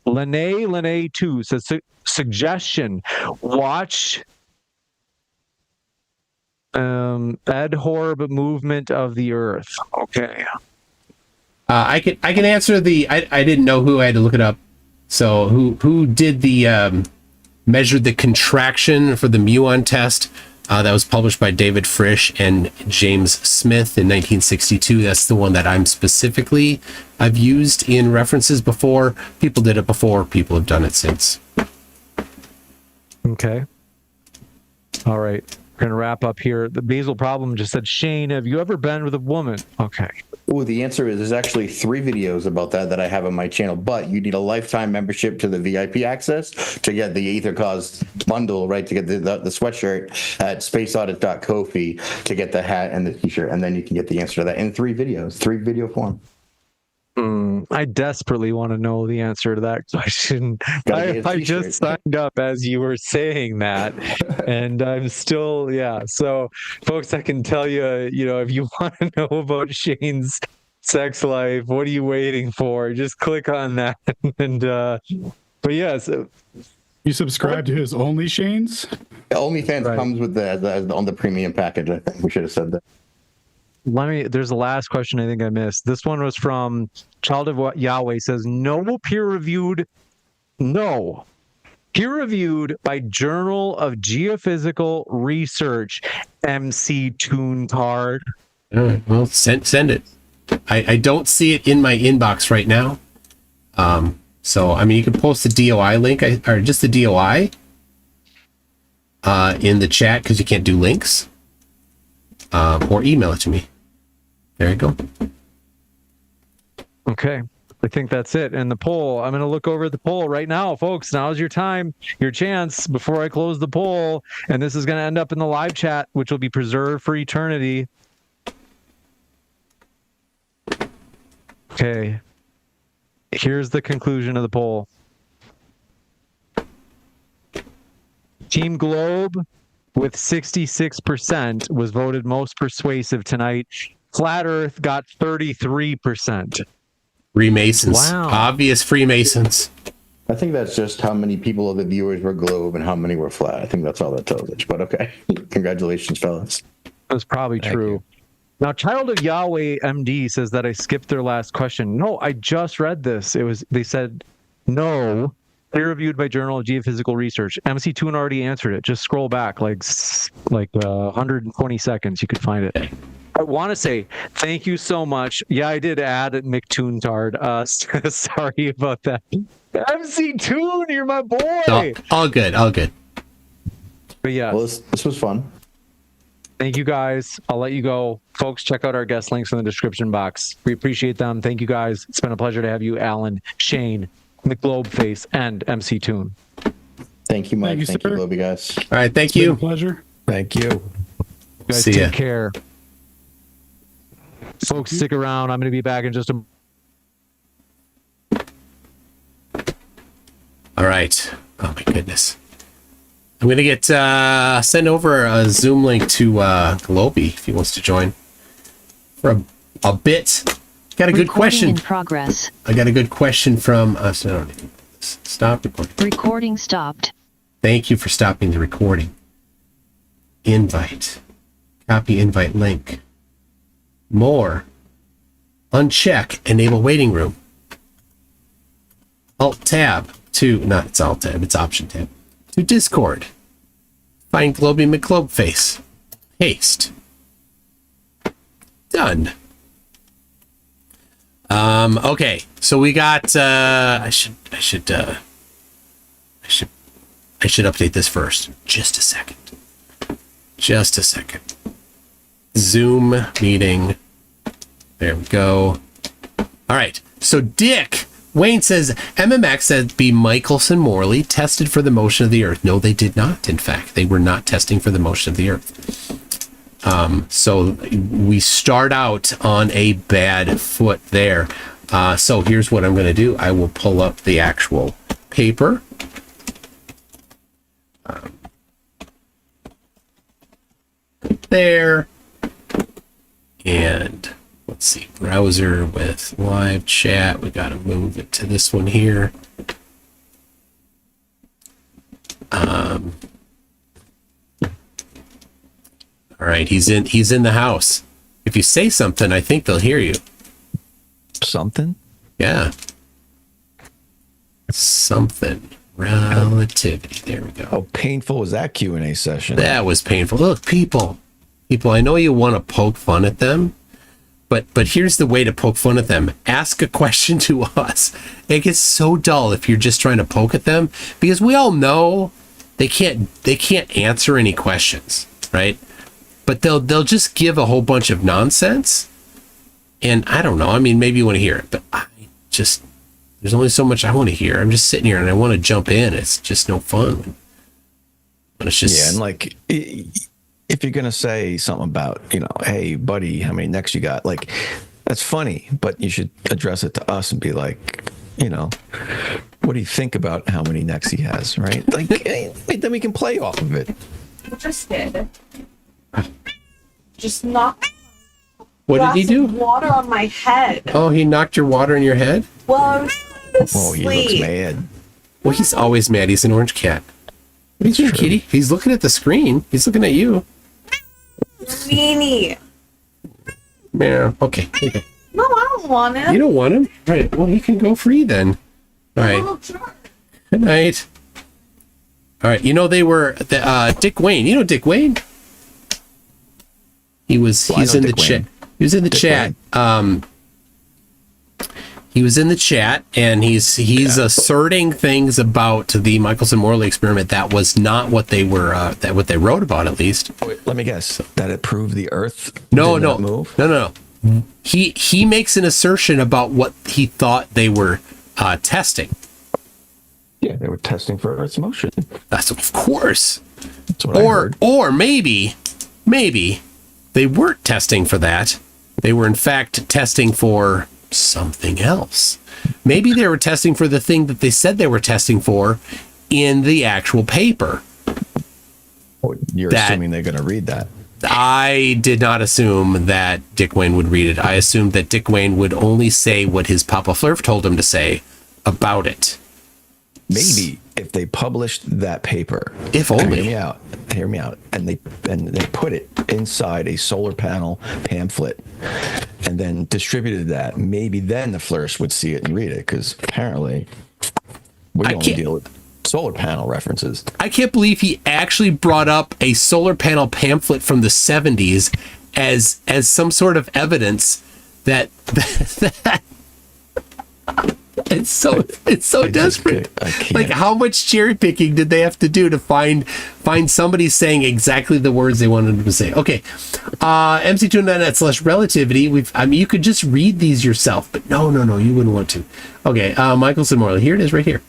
Lene 2 says, suggestion, watch Ed Horb Movement of the Earth. Okay. I can answer the. I didn't know who. I had to look it up. So who did the measured the contraction for the muon test? That was published by David Frisch and James Smith in 1962. That's the one that I've used in references before. People did it before. People have done it since. Okay. All right. We're going to wrap up here. The Basil Problem just said, Shane, have you ever been with a woman? Okay. Oh, the answer is there's actually 3 videos about that I have on my channel, but you need a lifetime membership to the VIP access to get the Aether Cause bundle, right? To get the sweatshirt at spaceaudit.coffee to get the hat and the t-shirt, and then you can get the answer to that in 3 videos, 3 video form. I desperately want to know the answer to that question. I just signed up as you were saying that, and I'm still, So, folks, I can tell you, if you want to know about Shane's sex life, what are you waiting for? Just click on that. And, but yeah, so. You subscribe to his Only Shane's? OnlyFans comes with on the premium package. I think we should have said that. There's a last question I think I missed. This one was from Child of Yahweh, says, peer-reviewed by Journal of Geophysical Research, MC Toon card. All right, well, send it. I don't see it in my inbox right now. So, I mean, you can post the DOI link, or just the DOI in the chat, because you can't do links, or email it to me. There you go. Okay. I think that's it. And the poll, I'm going to look over at the poll right now, folks. Now's your time, your chance before I close the poll. And this is going to end up in the live chat, which will be preserved for eternity. Okay. Here's the conclusion of the poll. Team Globe with 66% was voted most persuasive tonight. Flat Earth got 33%. Freemasons. Wow. Obvious Freemasons. I think that's just how many people of the viewers were Globe and how many were flat. I think that's all that tells us. But okay. Congratulations, fellas. That's probably true. Now, Child of Yahweh MD says that I skipped their last question. No, I just read this. They said no. Peer-reviewed by Journal of Geophysical Research. MC Toon already answered it. Just scroll back like 120 seconds. You could find it. I want to say thank you so much. Yeah, I did add McToontard. Sorry about that. MC Toon, you're my boy. All good. But yeah. Well, this was fun. Thank you guys. I'll let you go. Folks, check out our guest links in the description box. We appreciate them. Thank you guys. It's been a pleasure to have you, Alan, Shane, McGlobeface, and MC Toon. Thank you, Mike. Thank you, Globey guys. All right, thank It's you. been a pleasure. Thank you. You guys See ya. take care. Folks, stick around. I'm going to be back in just a... All right. Oh my goodness. I'm gonna get send over a Zoom link to Globey if he wants to join for a bit. Got a good question. In progress. I got a good question from stop recording. Recording stopped. Thank you for stopping the recording. Invite. Copy invite link. More. Uncheck. Enable waiting room. Alt tab to, not it's Alt tab, it's Option tab. To Discord. Find Globey McGlobeface. Paste. Done. Okay, so we got I should update this first. Just a second. Just a second. Zoom meeting. There we go. All right. So Dick Wayne says MMX said B. Michelson Morley tested for the motion of the Earth. No, they did not. In fact, they were not testing for the motion of the Earth. So we start out on a bad foot there. So here's what I'm going to do. I will pull up the actual paper. There. And let's see, browser with live chat. We got to move it to this one here. All right, he's in the house. If you say something, I think they'll hear you. Something? Yeah. Something. Relativity. There we go. How painful was that Q&A session? That was painful. Look, people, I know you want to poke fun at them, but here's the way to poke fun at them. Ask a question to us. It gets so dull if you're just trying to poke at them, because we all know they can't answer any questions, right? But they'll just give a whole bunch of nonsense. And I don't know. I mean, maybe you want to hear it, but there's only so much I want to hear. I'm just sitting here and I want to jump in. It's just no fun. But it's just, yeah, and like, if you're gonna say something about, hey buddy, how many necks you got? Like, that's funny, but you should address it to us and be like, what do you think about how many necks he has, right? Like, then we can play off of it. Just did. Just knocked. what did he do? Water on my head. Oh, he knocked your water in your head? Well, I was Oh, he looks mad. Well, he's always mad. He's an orange cat. What are you doing, kitty? He's looking at the screen. He's looking at you. Weenie. Yeah. Okay. No, I don't want him. You don't want him? All right. Well, he can go free then. All right. Good night. All right. They were Dick Wayne. You know Dick Wayne? He's in the chat. He was in the chat. He was in the chat, and he's asserting things about the Michelson-Morley experiment that was not what they were what they wrote about, at least. Wait, let me guess. That it proved the Earth No. did not move? No. He makes an assertion about what he thought they were testing. Yeah, they were testing for Earth's motion. That's of course. That's what I heard. Or maybe they weren't testing for that. They were in fact testing for something else. Maybe they were testing for the thing that they said they were testing for in the actual paper. You're assuming they're going to read that. I did not assume that Dick Wayne would read it. I assumed that Dick Wayne would only say what his Papa Flurf told him to say about it. Maybe if they published that paper, If only. Hear me out, and they put it inside a solar panel pamphlet, and then distributed that, maybe then the Flurfs would see it and read it, because apparently we only deal with solar panel references. I can't believe he actually brought up a solar panel pamphlet from the 70s as some sort of evidence that it's so desperate. I can't. Like, how much cherry picking did they have to do to find somebody saying exactly the words they wanted them to say? Okay, mc2.net/relativity. You could just read these yourself, but no, you wouldn't want to. Okay, Michelson Morley. Here it is, right here.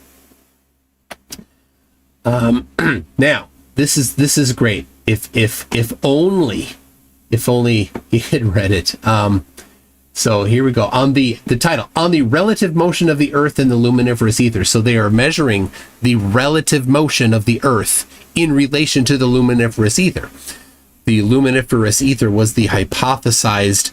Now this is great. If only he had read it. So here we go on the title, on the relative motion of the Earth in the luminiferous ether. So they are measuring the relative motion of the Earth in relation to the luminiferous ether. The luminiferous ether was the hypothesized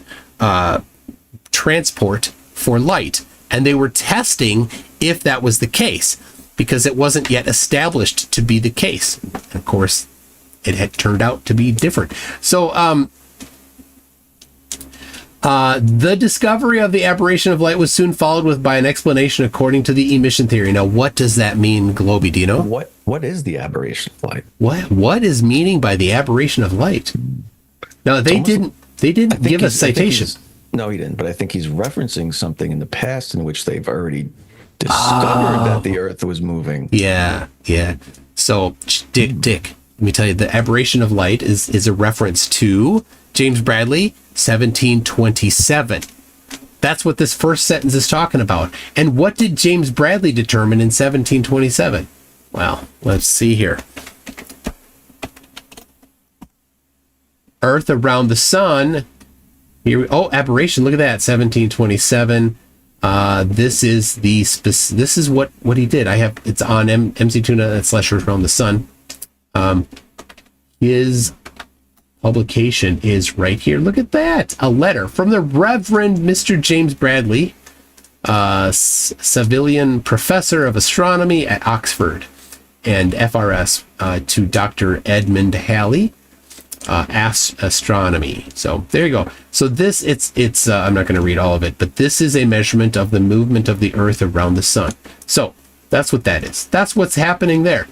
transport for light, and they were testing if that was the case, because it wasn't yet established to be the case. And of course, it had turned out to be different. So the discovery of the aberration of light was soon followed by an explanation according to the emission theory. Now, what does that mean, Globy? Do you know? What is the aberration of light? What is meaning by the aberration of light? Now, they didn't give a citation. No, he didn't. But I think he's referencing something in the past in which they've already discovered that the Earth was moving. Yeah. So, Dick, let me tell you, the aberration of light is a reference to James Bradley, 1727. That's what this first sentence is talking about. And what did James Bradley determine in 1727? Well, let's see here. Earth around the sun. Here, aberration. Look at that, 1727. This is what he did. It's on MC Tuna / Earth around the sun. His publication is right here. Look at that. A letter from the Reverend Mr. James Bradley, Savilian Professor of Astronomy at Oxford and FRS, to Dr. Edmund Halley, Astronomy. So there you go. So this, it's I'm not going to read all of it, but this is a measurement of the movement of the Earth around the sun. So that's what that is. That's what's happening there.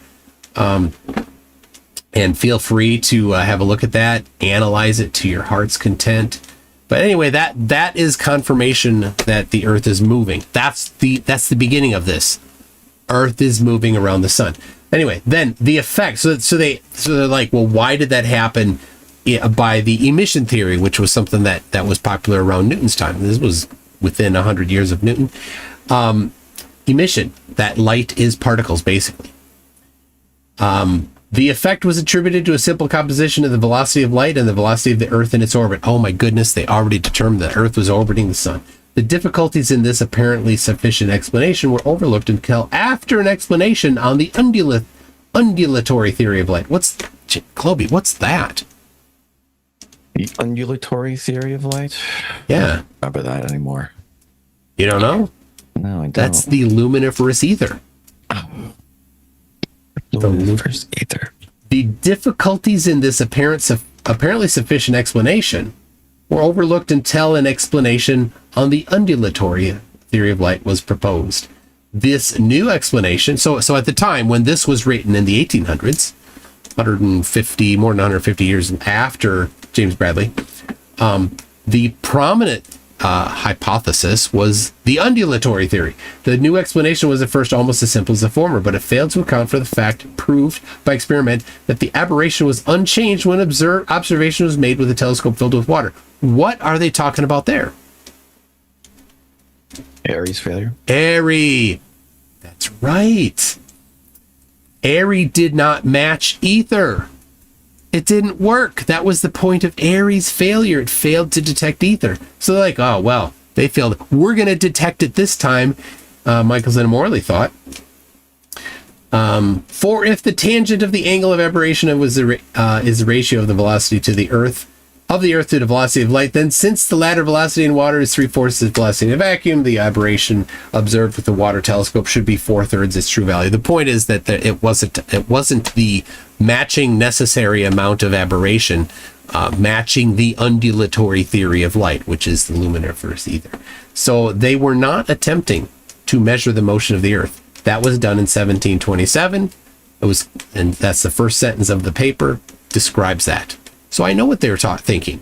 And feel free to have a look at that, analyze it to your heart's content. But anyway, that is confirmation that the Earth is moving. That's the beginning of this. Earth is moving around the sun. Anyway, then the effect. So they're like, well, why did that happen? By the emission theory, which was something that was popular around Newton's time. This was within 100 years of Newton. Emission, that light is particles, basically. The effect was attributed to a simple composition of the velocity of light and the velocity of the Earth in its orbit. Oh my goodness, they already determined that Earth was orbiting the sun. The difficulties in this apparently sufficient explanation were overlooked until after an explanation on the undulatory theory of light. Chloe, what's that? The undulatory theory of light? Yeah. I don't remember that anymore. You don't know? No, I don't. That's the luminiferous ether. Luminiferous ether. The difficulties in this apparently sufficient explanation were overlooked until an explanation on the undulatory theory of light was proposed. This new explanation, so at the time when this was written in the 1800s, more than 150 years after James Bradley, the prominent hypothesis was the undulatory theory. The new explanation was at first almost as simple as the former, but it failed to account for the fact proved by experiment that the aberration was unchanged when observation was made with a telescope filled with water. What are they talking about there? Airy's failure. Airy. That's right. Airy did not match ether. It didn't work. That was the point of Airy's failure. It failed to detect ether. So they're like, oh, well, they failed. We're going to detect it this time, Michelson and Morley thought. For if the tangent of the angle of aberration is the ratio of the velocity to the Earth, of the Earth to the velocity of light, then since the latter velocity in water is 3/4 the velocity in a vacuum, the aberration observed with the water telescope should be 4/3 its true value. The point is that it wasn't the matching necessary amount of aberration matching the undulatory theory of light, which is the luminiferous ether. So they were not attempting to measure the motion of the Earth. That was done in 1727. And that's the first sentence of the paper describes that. So I know what they were thinking.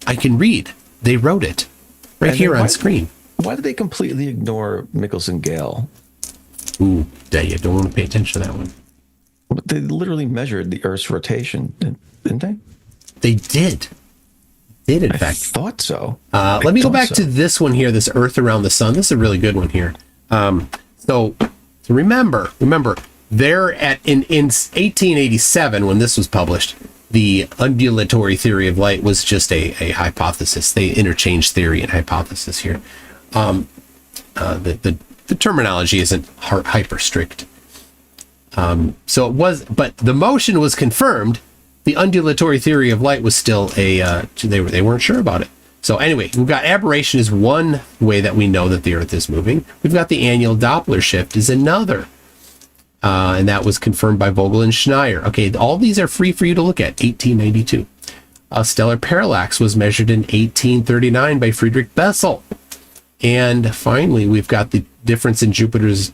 I can read. They wrote it right here on screen. Why did they completely ignore Michelson-Gale? Ooh, you don't want to pay attention to that one. But they literally measured the Earth's rotation, didn't they? They did. In fact. I thought so. Let me go back to this one here, this Earth around the sun. This is a really good one here. So remember, there in 1887, when this was published, the undulatory theory of light was just a hypothesis. They interchanged theory and hypothesis here. The terminology isn't hyper strict. So it was, but the motion was confirmed. The undulatory theory of light was still they weren't sure about it. So anyway, we've got aberration is one way that we know that the Earth is moving. We've got the annual Doppler shift is another. And that was confirmed by Vogel and Schneier. Okay, all these are free for you to look at. 1892. Stellar parallax was measured in 1839 by Friedrich Bessel. And finally, we've got the difference in Jupiter's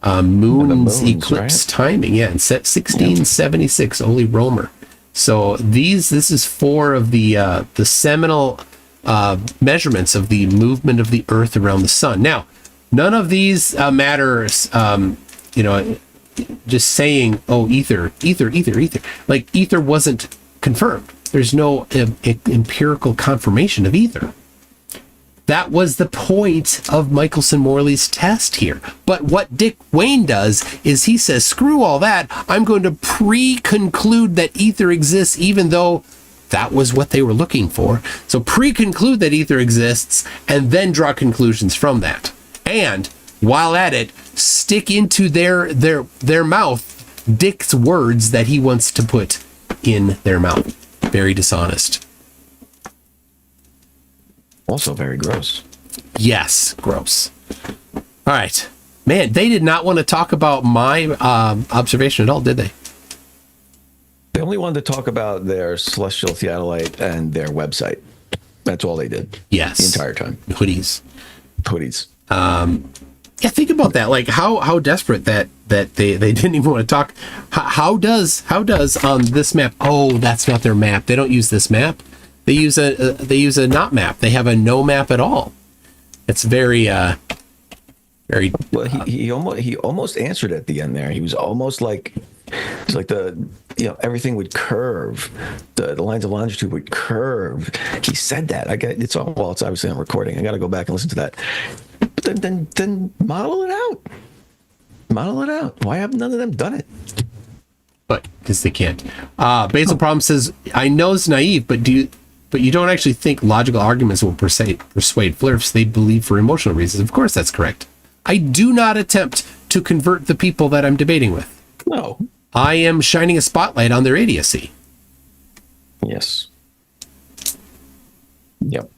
moon's eclipse timing. Yeah, in 1676, Ole Romer. So this is four of the seminal measurements of the movement of the Earth around the sun. Now, none of these matters, just saying, oh, ether. Like, ether wasn't confirmed. There's no empirical confirmation of ether. That was the point of Michelson-Morley's test here. But what Dick Wayne does is he says, screw all that. I'm going to pre-conclude that ether exists, even though that was what they were looking for. So pre-conclude that ether exists and then draw conclusions from that. And while at it, stick into their mouth Dick's words that he wants to put in their mouth. Very dishonest. Also very gross. Yes, gross. All right. Man, they did not want to talk about my observation at all, did they? They only wanted to talk about their celestial theodolite and their website. That's all they did. Yes. The entire time. Hoodies. Yeah, think about that. Like how desperate that they didn't even want to talk. How does on this map? Oh, that's not their map. They don't use this map. They use a not map. They have a no map at all. It's very. Well, he almost answered at the end there. He was almost like, it's like everything would curve, the lines of longitude would curve. He said that. It's obviously on recording. I got to go back and listen to that. But then model it out. Why have none of them done it? But because they can't. Basil Problem says, I know it's naive, but you don't actually think logical arguments will persuade flirts. They believe for emotional reasons. Of course, that's correct. I do not attempt to convert the people that I'm debating with. No. I am shining a spotlight on their idiocy. Yes. Yep.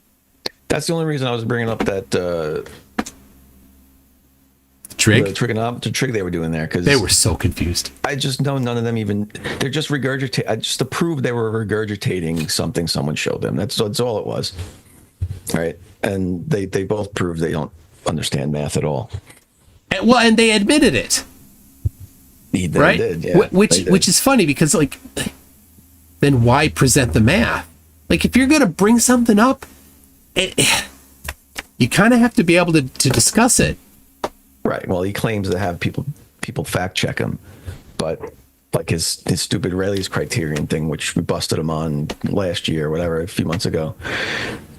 That's the only reason I was bringing up that trig. The trig they were doing there, because they were so confused. I just know none of them even. They're just regurgitating. Just to prove they were regurgitating something someone showed them. That's all it was. Right, and they both proved they don't understand math at all. And they admitted it. They right? Did, yeah, which is funny because, like, then why present the math? Like, if you're going to bring something up, you kind of have to be able to discuss it. Right. Well, he claims to have people fact check him, but like his stupid Rayleigh's criterion thing, which we busted him on last year, whatever, a few months ago,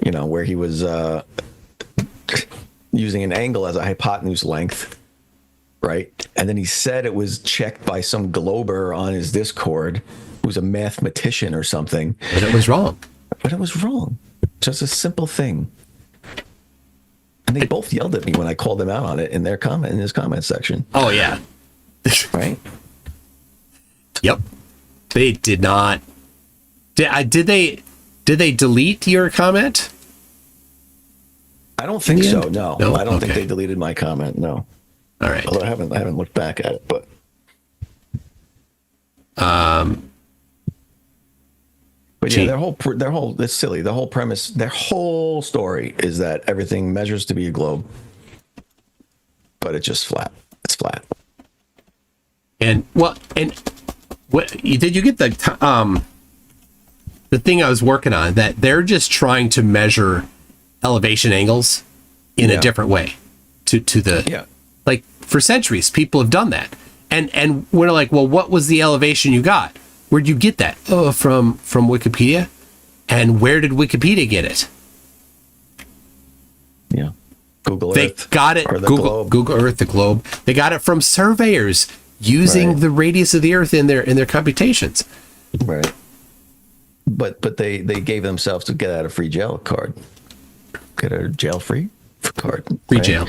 where he was using an angle as a hypotenuse length, right? And then he said it was checked by some glober on his Discord who's a mathematician or something. But it was wrong. Just a simple thing. And they both yelled at me when I called them out on it in his comment section. Oh yeah. Right? Yep. They did not. Did they delete your comment? I don't think so. No, I don't think Okay. they deleted my comment. No. All right. Although I haven't looked back at it, but yeah, their whole it's silly. The whole premise, their whole story is that everything measures to be a globe, but it's just flat. It's flat. And what did you get the thing I was working on, that they're just trying to measure elevation angles in a different way to the like, for centuries people have done that, and we're like, well, what was the elevation you got? Where'd you get that? Oh, from Wikipedia. And where did Wikipedia get it? Yeah. Google They Earth. got it. Or the Google globe. Google Earth, the globe. They got it from surveyors using the radius of the Earth in their computations. Right. But they gave themselves to get out of free jail card. Get a jail free card. Free right? jail.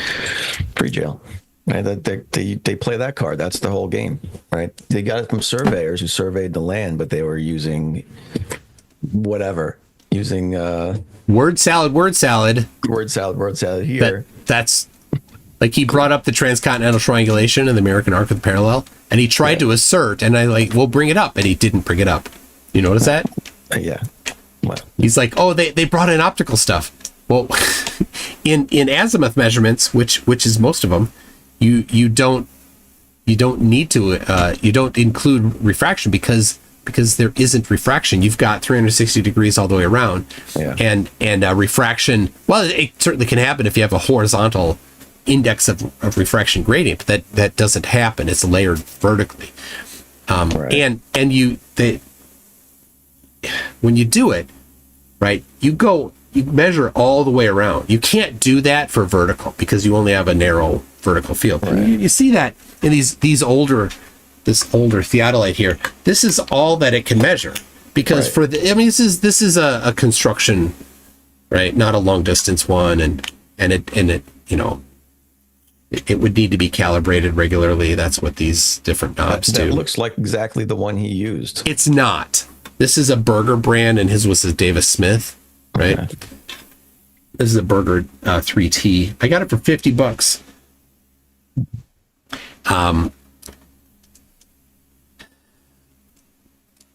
Free jail. Right? They play that card. That's the whole game. Right. They got it from surveyors who surveyed the land, but they were using whatever. Using Word salad here. That's like, he brought up the transcontinental triangulation and the American arc with parallel, and he tried to assert, and we'll bring it up, and he didn't bring it up. You notice that? Yeah. Well, He's like, oh, they brought in optical stuff. Well, in azimuth measurements, which is most of them, you don't need to you don't include refraction because there isn't refraction. You've got 360 degrees all the way around, and refraction. Well, it certainly can happen if you have a horizontal index of refraction gradient, but that doesn't happen. It's layered vertically. Right. When you do it, right, you measure all the way around. You can't do that for vertical because you only have a narrow vertical field. Right. You see that in this older theodolite here. This is all that it can measure because Right. this is a construction, right, not a long distance one, and it it would need to be calibrated regularly. That's what these different knobs That do. looks like exactly the one he used. It's not. This is a Burger brand, and his was a Davis Smith, right? Okay. This is a Burger 3T. I got it for $50.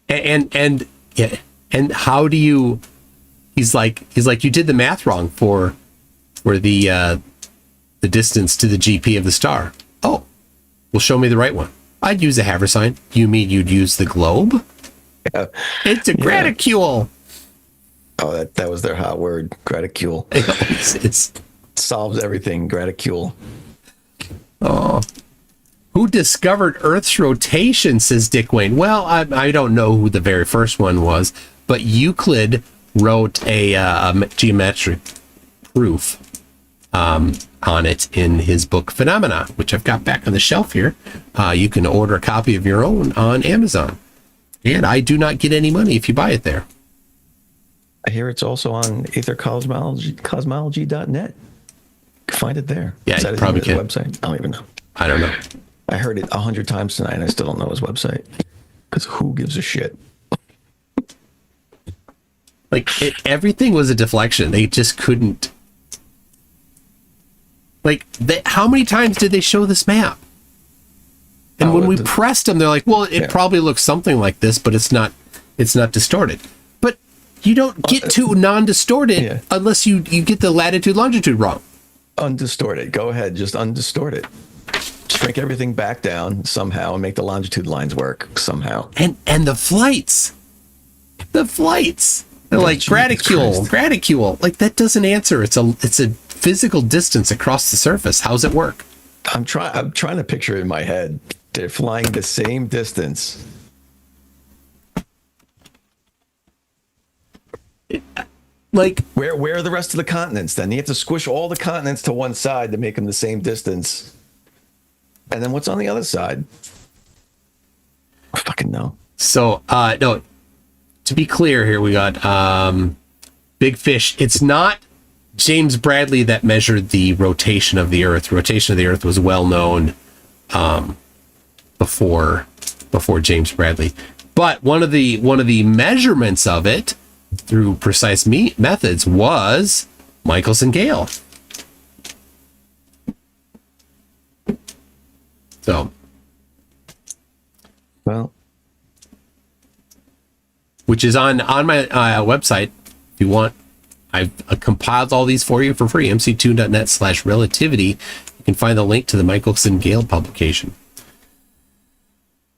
And how do you? He's like you did the math wrong for the distance to the GP of the star. Oh, well, show me the right one. I'd use a Haversine. You mean you'd use the globe? Yeah. It's a graticule. Oh, that was their hot word, graticule. It's Solves everything, graticule. oh. Who discovered Earth's rotation, says Dick Wayne. Well, I don't know who the very first one was, but Euclid wrote a geometric proof on it in his book Phenomena, which I've got back on the shelf here. You can order a copy of your own on Amazon. And I do not get any money if you buy it there. I hear it's also on ethercosmology.net. Find it there. Yeah, Is that you his probably can. website? I don't even know. I don't know. I heard it 100 times tonight and I still don't know his website. Because who gives a shit? Like, everything was a deflection. They just couldn't. Like, how many times did they show this map? And when we pressed them, they're like, well, it probably looks something like this, but it's not distorted. But you don't get to non-distorted unless you get the latitude longitude wrong. Undistorted. Go ahead, just undistort it. Shrink everything back down somehow and make the longitude lines work somehow. And the flights. They're like graticule. Like, that doesn't answer. It's a physical distance across the surface. How's it work? I'm trying to picture it in my head. They're flying the same distance. Like, where are the rest of the continents then? You have to squish all the continents to one side to make them the same distance. And then what's on the other side? I fucking know. So, no, to be clear here, we got Big Fish. It's not James Bradley that measured the rotation of the Earth. Rotation of the Earth was well known before James Bradley. But one of the measurements of it through precise methods was Michelson-Gale. So, well, which is on my website. If you want, I've compiled all these for you for free. mctoon.net/relativity. You can find the link to the Michelson-Gale publication.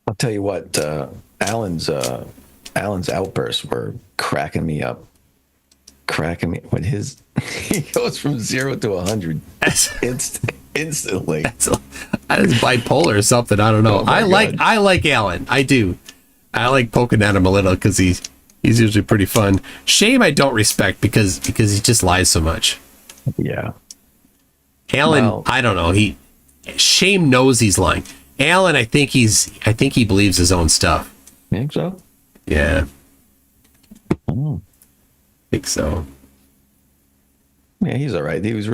I'll tell you what, Alan's outbursts were cracking me up. When he goes from 0 to 100 instantly. That is bipolar or something. I don't know. Oh I God. like Alan. I do. I like poking at him a little because he's usually pretty fun. Shame I don't respect because he just lies so much. Yeah. Alan, Well, I don't know. Shame knows he's lying. Alan, I think he believes his own stuff. You think so? Yeah. Oh. I think so. Yeah, he's all right. He was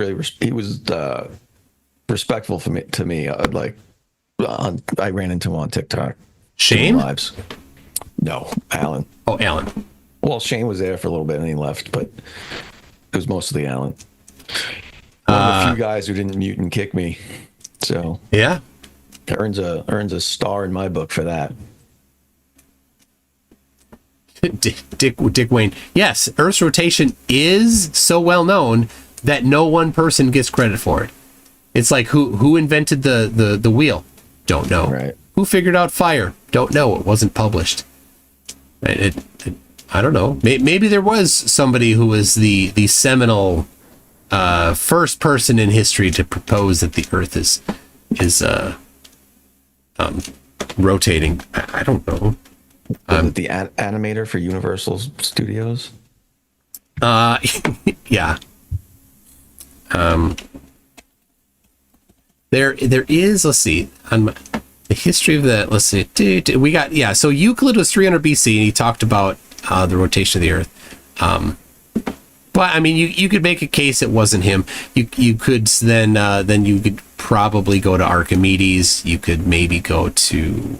respectful to me. I ran into him on TikTok. Shame? Lives. No, Alan. Oh, Alan. Well, Shane was there for a little bit and he left, but it was mostly Alan. One of the few guys who didn't mute and kick me. So Yeah. earns a star in my book for that. Dick Wayne. Yes, Earth's rotation is so well known that no one person gets credit for it. It's like who invented the wheel? Don't know. Right. Who figured out fire? Don't know. It wasn't published. I don't know. Maybe there was somebody who was the seminal first person in history to propose that the Earth is rotating. I don't know. Was it the animator for Universal Studios? Yeah. There is, let's see, on the history of the, let's see, we got, yeah, so Euclid was 300 BC, and he talked about the rotation of the Earth. But I mean, you could make a case it wasn't him. You could then you could probably go to Archimedes. You could maybe go to,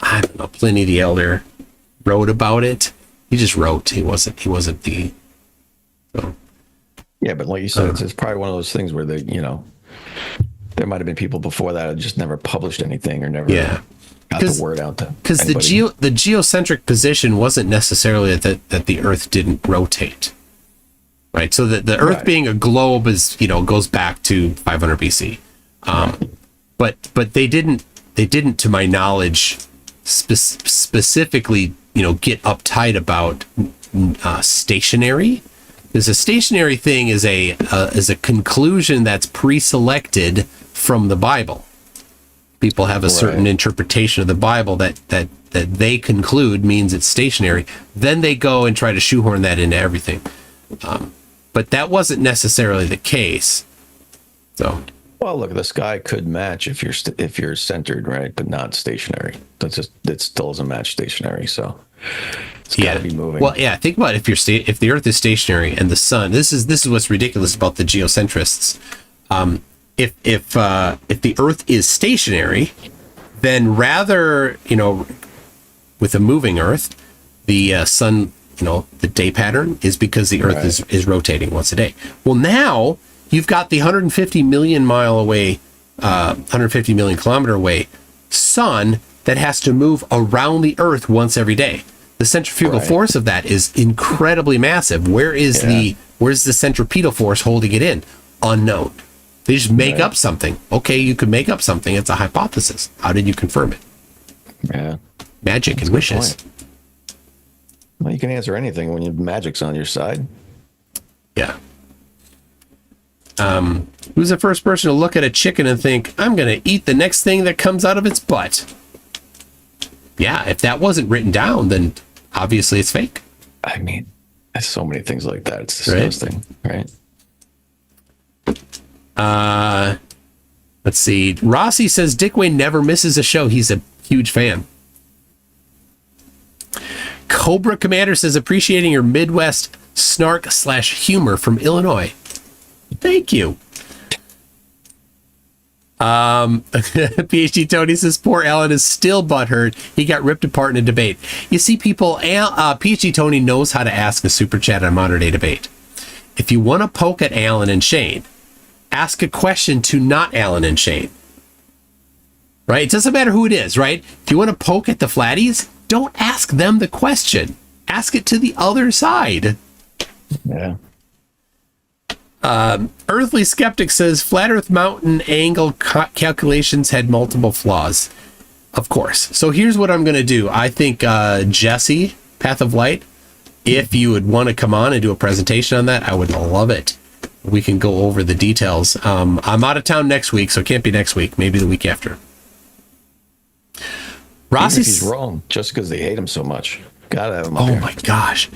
I don't know, Pliny the Elder wrote about it. He just wrote. He wasn't the. So. Yeah, but like you said, it's probably one of those things where there might have been people before that who just never published anything or never got the word out to because the geocentric position wasn't necessarily that the Earth didn't rotate, right? So that the Earth being a globe is goes back to 500 BC, but they didn't to my knowledge specifically get uptight about stationary. Because a stationary thing is a conclusion that's pre-selected from the Bible. People have a certain interpretation of the Bible that they conclude means it's stationary. Then they go and try to shoehorn that into everything. But that wasn't necessarily the case. So, well, look, the sky could match if you're centered, right, but not stationary. It still doesn't match stationary. So it's got to be moving. Well, yeah. Think about if the Earth is stationary and the sun. This is what's ridiculous about the geocentrists. If the Earth is stationary, then rather with a moving Earth, the sun the day pattern is because the Earth is rotating once a day. Well, now you've got the 150 million mile away, 150 million kilometer away sun that has to move around the Earth once every day. The centrifugal force of that is incredibly massive. Where's the centripetal force holding it in? Unknown. They just make up something. Okay, you could make up something. It's a hypothesis. How did you confirm it? Yeah. Magic and wishes. Point. Well, you can answer anything when your magic's on your side. Yeah. Who's the first person to look at a chicken and think, I'm going to eat the next thing that comes out of its butt? Yeah, if that wasn't written down, then obviously it's fake. I mean, there's so many things like that. It's disgusting, right? Let's see. Rossi says Dick Wayne never misses a show. He's a huge fan. Cobra Commander says appreciating your Midwest snark/humor from Illinois. Thank you. PhD Tony says poor Alan is still butthurt. He got ripped apart in a debate. You see, people, PhD Tony knows how to ask a super chat on modern day debate. If you want to poke at Alan and Shane, ask a question to not Alan and Shane. Right? It doesn't matter who it is, right? If you want to poke at the flatties, don't ask them the question. Ask it to the other side. Yeah. Earthly Skeptic says flat Earth mountain angle calculations had multiple flaws. Of course. So here's what I'm going to do. I think Jesse, Path of Light, if you would want to come on and do a presentation on that, I would love it. We can go over the details. I'm out of town next week, so it can't be next week. Maybe the week after. Rossi's wrong just because they hate him so much. Gotta have him up Oh here. my gosh.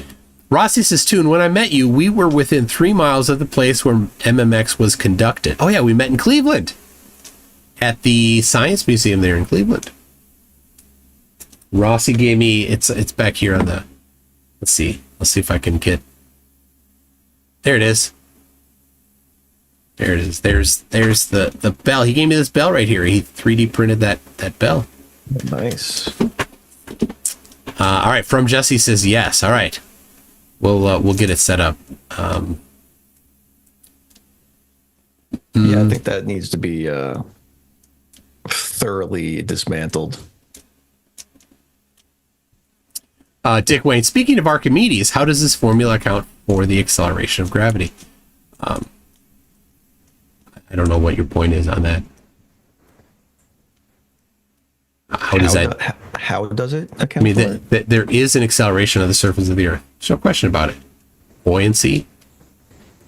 Rossi says, Toon, when I met you, we were within 3 miles of the place where MMX was conducted. Oh, yeah, we met in Cleveland at the Science Museum there in Cleveland. Rossi gave me, it's back here on the, let's see if I can get, there it is. There it is. There's the bell. He gave me this bell right here. He 3D printed that bell. Nice. All right, from Jesse says yes. All right. We'll get it set up. Yeah, I think that needs to be thoroughly dismantled. Dick Wayne, speaking of Archimedes, how does this formula account for the acceleration of gravity? I don't know what your point is on that. How does it account I mean, for it? there is an acceleration of the surface of the Earth. There's no question about it. Buoyancy.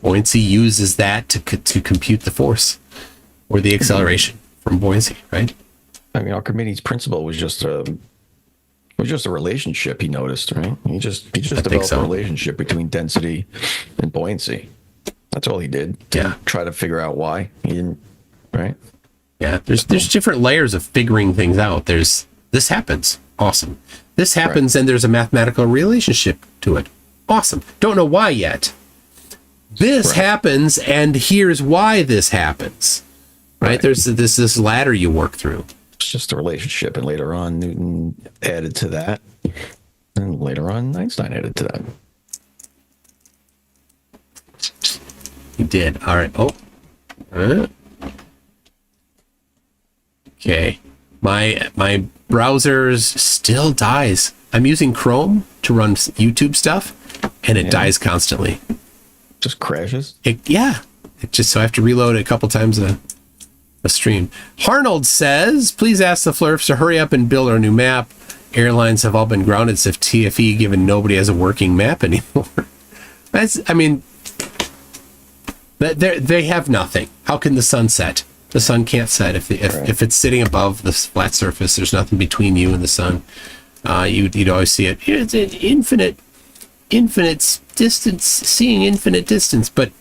Buoyancy uses that to compute the force or the acceleration from buoyancy, right? I mean, Archimedes' principle was just a relationship. He noticed, right? He just developed a relationship between density and buoyancy. That's all he did. Yeah. Try to figure out why he didn't. Right. Yeah. There's different layers of figuring things out. This happens. Awesome. This happens, and there's a mathematical relationship to it. Awesome. Don't know why yet. This happens, and here's why this happens. Right? There's this ladder you work through. It's just a relationship, and later on Newton added to that, and later on Einstein added to that. He did. All right. Oh. Okay. My browser's still dies. I'm using Chrome to run YouTube stuff, and it dies constantly. Just crashes? It just, so I have to reload it a couple times a stream. Harnold says, please ask the Flurfs to hurry up and build our new map. Airlines have all been grounded since TFE, given nobody has a working map anymore. They have nothing. How can the sun set? The sun can't set if it's sitting above the flat surface. There's nothing between you and the sun. You'd always see it. It's an infinite distance, seeing infinite distance. But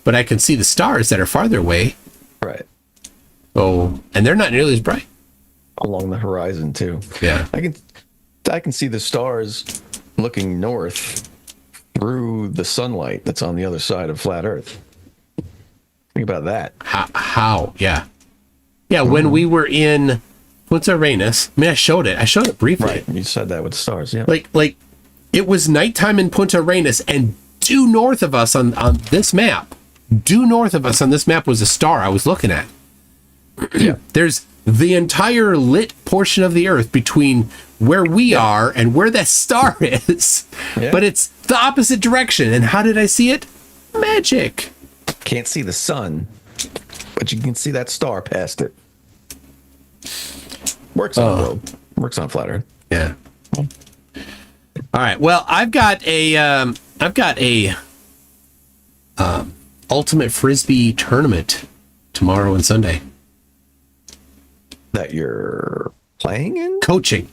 I can see the stars that are farther away. Right. Oh, and they're not nearly as bright along the horizon too. Yeah. I can see the stars looking north through the sunlight that's on the other side of flat Earth. Think about that. How? Yeah. Yeah, when we were in Punta Arenas, I mean, I showed it briefly. Right, you said that with the stars, yeah. Like it was nighttime in Punta Arenas, and due north of us on this map was a star I was looking at. Yeah. There's the entire lit portion of the Earth between where we are and where that star is. Yeah. But it's the opposite direction. And how did I see it? Magic. Can't see the sun, but you can see that star past it. Works on globe. Works on flat Earth. Yeah. All right. Well, I've got a ultimate frisbee tournament tomorrow and Sunday. That you're playing in? Coaching.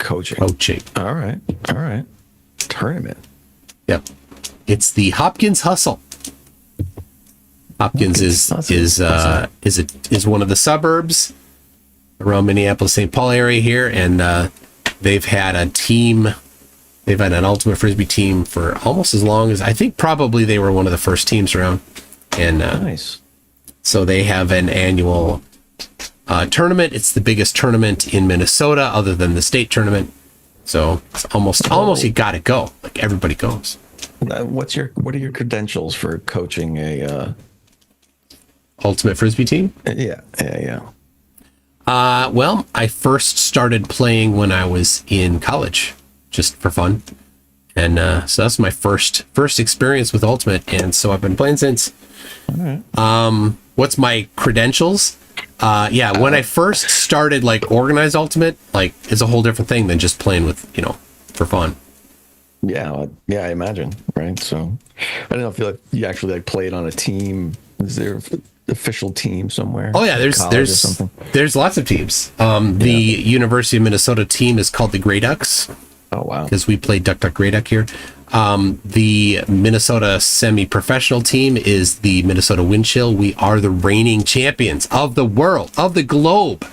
All right. Tournament. Yep. It's the Hopkins Hustle. Hopkins is one of the suburbs around Minneapolis, St. Paul area here, and they've had a team. They've had an ultimate frisbee team for almost as long as, I think probably they were one of the first teams around. And nice. So they have an annual tournament. It's the biggest tournament in Minnesota, other than the state tournament. So it's almost you got to go. Like everybody goes. What are your credentials for coaching a ultimate frisbee team? Yeah. Well, I first started playing when I was in college, just for fun, and so that's my first experience with ultimate, and so I've been playing since. All right. What's my credentials? When I first started, like, organized ultimate, like, is a whole different thing than just playing with, for fun. Yeah, I imagine, right? So I don't know if you actually played on a team. Is there an official team somewhere? Oh yeah, there's lots of teams. The University of Minnesota team is called the Grey Ducks. Oh wow! Because we play Duck Grey Duck here. The Minnesota semi-professional team is the Minnesota Windchill. We are the reigning champions of the world, of the globe.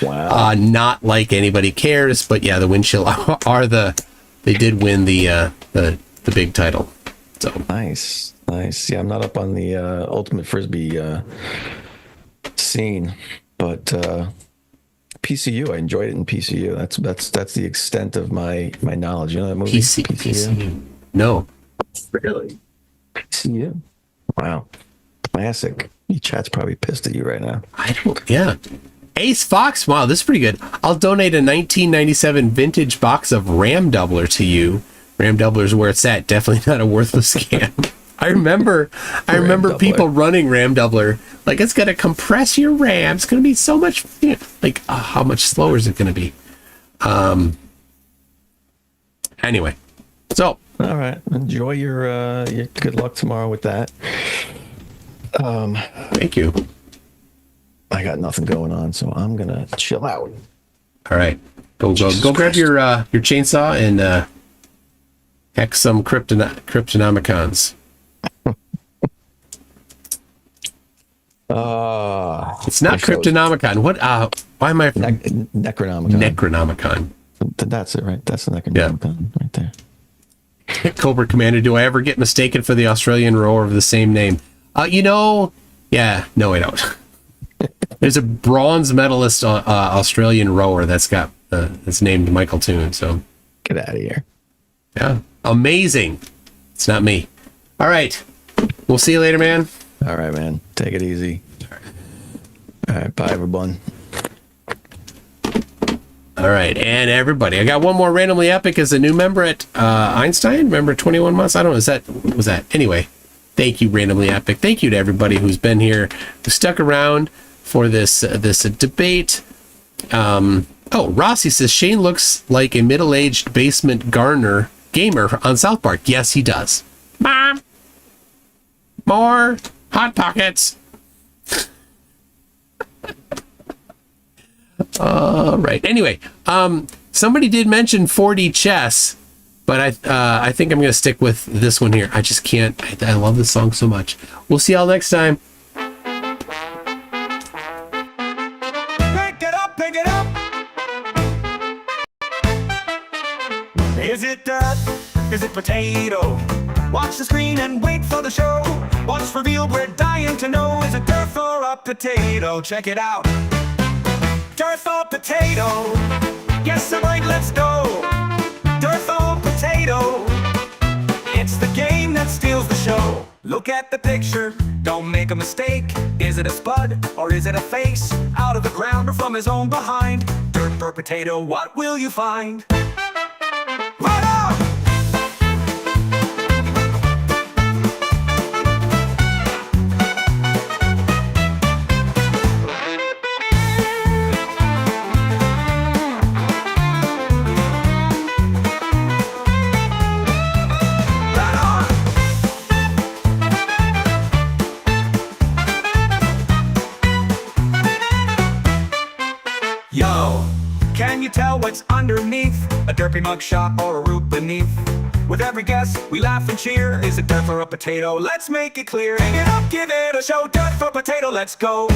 Wow! Not like anybody cares, but yeah, the Windchill are they did win the big title. So nice. Yeah, I'm not up on the ultimate frisbee scene, but PCU, I enjoyed it in PCU. That's the extent of my knowledge. You know that movie? PCU. No. Really? PCU. Wow. Classic. Your chat's probably pissed at you right now. Yeah. Ace Fox, wow, this is pretty good. I'll donate a 1997 vintage box of RAM Doubler to you. RAM Doubler is where it's at. Definitely not a worthless scam. I remember people running RAM Doubler. Like, it's going to compress your RAM. It's going to be so much, how much slower is it going to be? Anyway, so All right. Enjoy your good luck tomorrow with that. Thank you. I got nothing going on, so I'm gonna chill out. All right. Go grab your chainsaw and heck some Cryptonomicons. It's not Cryptonomicon. What? Why am I? Necronomicon. Necronomicon. That's it, right? That's the Necronomicon right there. Cobra Commander, do I ever get mistaken for the Australian rower of the same name? Yeah, no, I don't. There's a bronze medalist Australian rower that's named Michael Toon. So get out of here. Yeah, amazing. It's not me. All right, we'll see you later, man. All right, man. Take it easy. All right, bye, everyone. All right, and everybody, I got one more randomly epic as a new member at Einstein. Remember 21 months? I don't know. Was that? Anyway, thank you, randomly epic. Thank you to everybody who's been here, who stuck around for this debate. Rossi says Shane looks like a middle-aged basement gamer on South Park. Yes, he does. Mom, more Hot Pockets. All right. Anyway, somebody did mention 4D chess, but I think I'm going to stick with this one here. I just can't. I love this song so much. We'll see y'all next time. Pick it up, pick it up. Is it dirt? Is it potato? Watch the screen and wait for the show. What's revealed, we're dying to know. Is it dirt or a potato? Check it out. Dirt or potato? Yes, I'm right, let's go. Dirt or potato? It's the game that steals the show. Look at the picture, don't make a mistake. Is it a spud or is it a face? Out of the ground or from his own behind? Dirt or potato, what will you find? Right on! Yo, can you tell what's underneath? A derpy mugshot or a root beneath? With every guess, we laugh and cheer. Is it dirt for a potato? Let's make it clear. Hang it up, give it a show. Dirt for potato, let's go.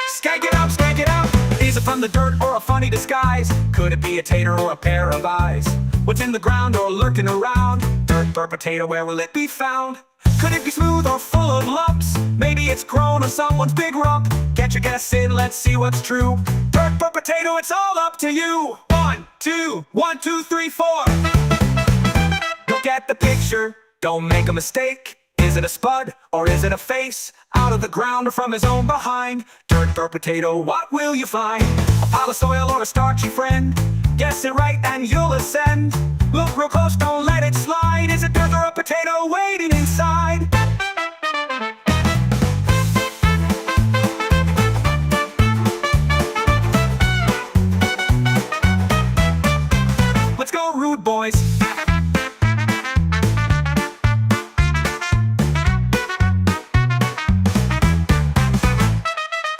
Skank it out. Is it from the dirt or a funny disguise? Could it be a tater or a pair of eyes? What's in the ground or lurking around? Dirt or potato, where will it be found? Could it be smooth or full of lumps? Maybe it's grown on someone's big rump. Get your guess in, let's see what's true. Dirt or potato, it's all up to you. 1, 2, 1, 2, 3, 4. Look at the picture, don't make a mistake. Is it a spud or is it a face? Out of the ground or from his own behind? Dirt or potato, what will you find? A pile of soil or a starchy friend? Guess it right and you'll ascend. Look real close, don't let it slide. Is it dirt or a potato waiting inside? Let's go, rude boys.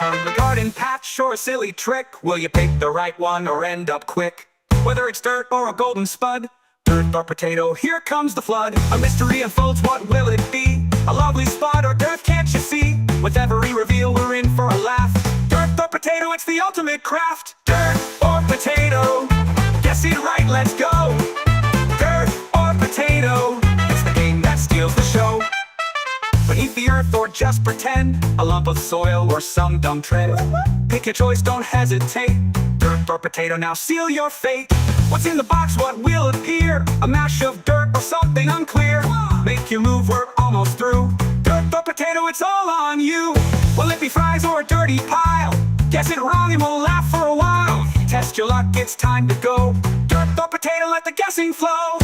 On the garden patch or a silly trick, will you pick the right one or end up quick? Whether it's dirt or a golden spud, dirt or potato, here comes the flood. A mystery unfolds, what will it be? A lovely spot or dirt, can't you see? With every reveal, we're in for a laugh. Dirt or potato, it's the ultimate craft. Dirt or potato, guess it right, let's go. Dirt or potato, it's the game that steals the show. Beneath the earth or just pretend, a lump of soil or some dumb tread. Pick your choice, don't hesitate. Dirt or potato, now seal your fate. What's in the box, what will appear? A mash of dirt or something unclear. Make your move, we're almost through. Dirt or potato, it's all on you. Will it be fries or a dirty pile? Guess it wrong and we'll laugh for a while. Test your luck, it's time to go. Dirt or potato, let the guessing flow.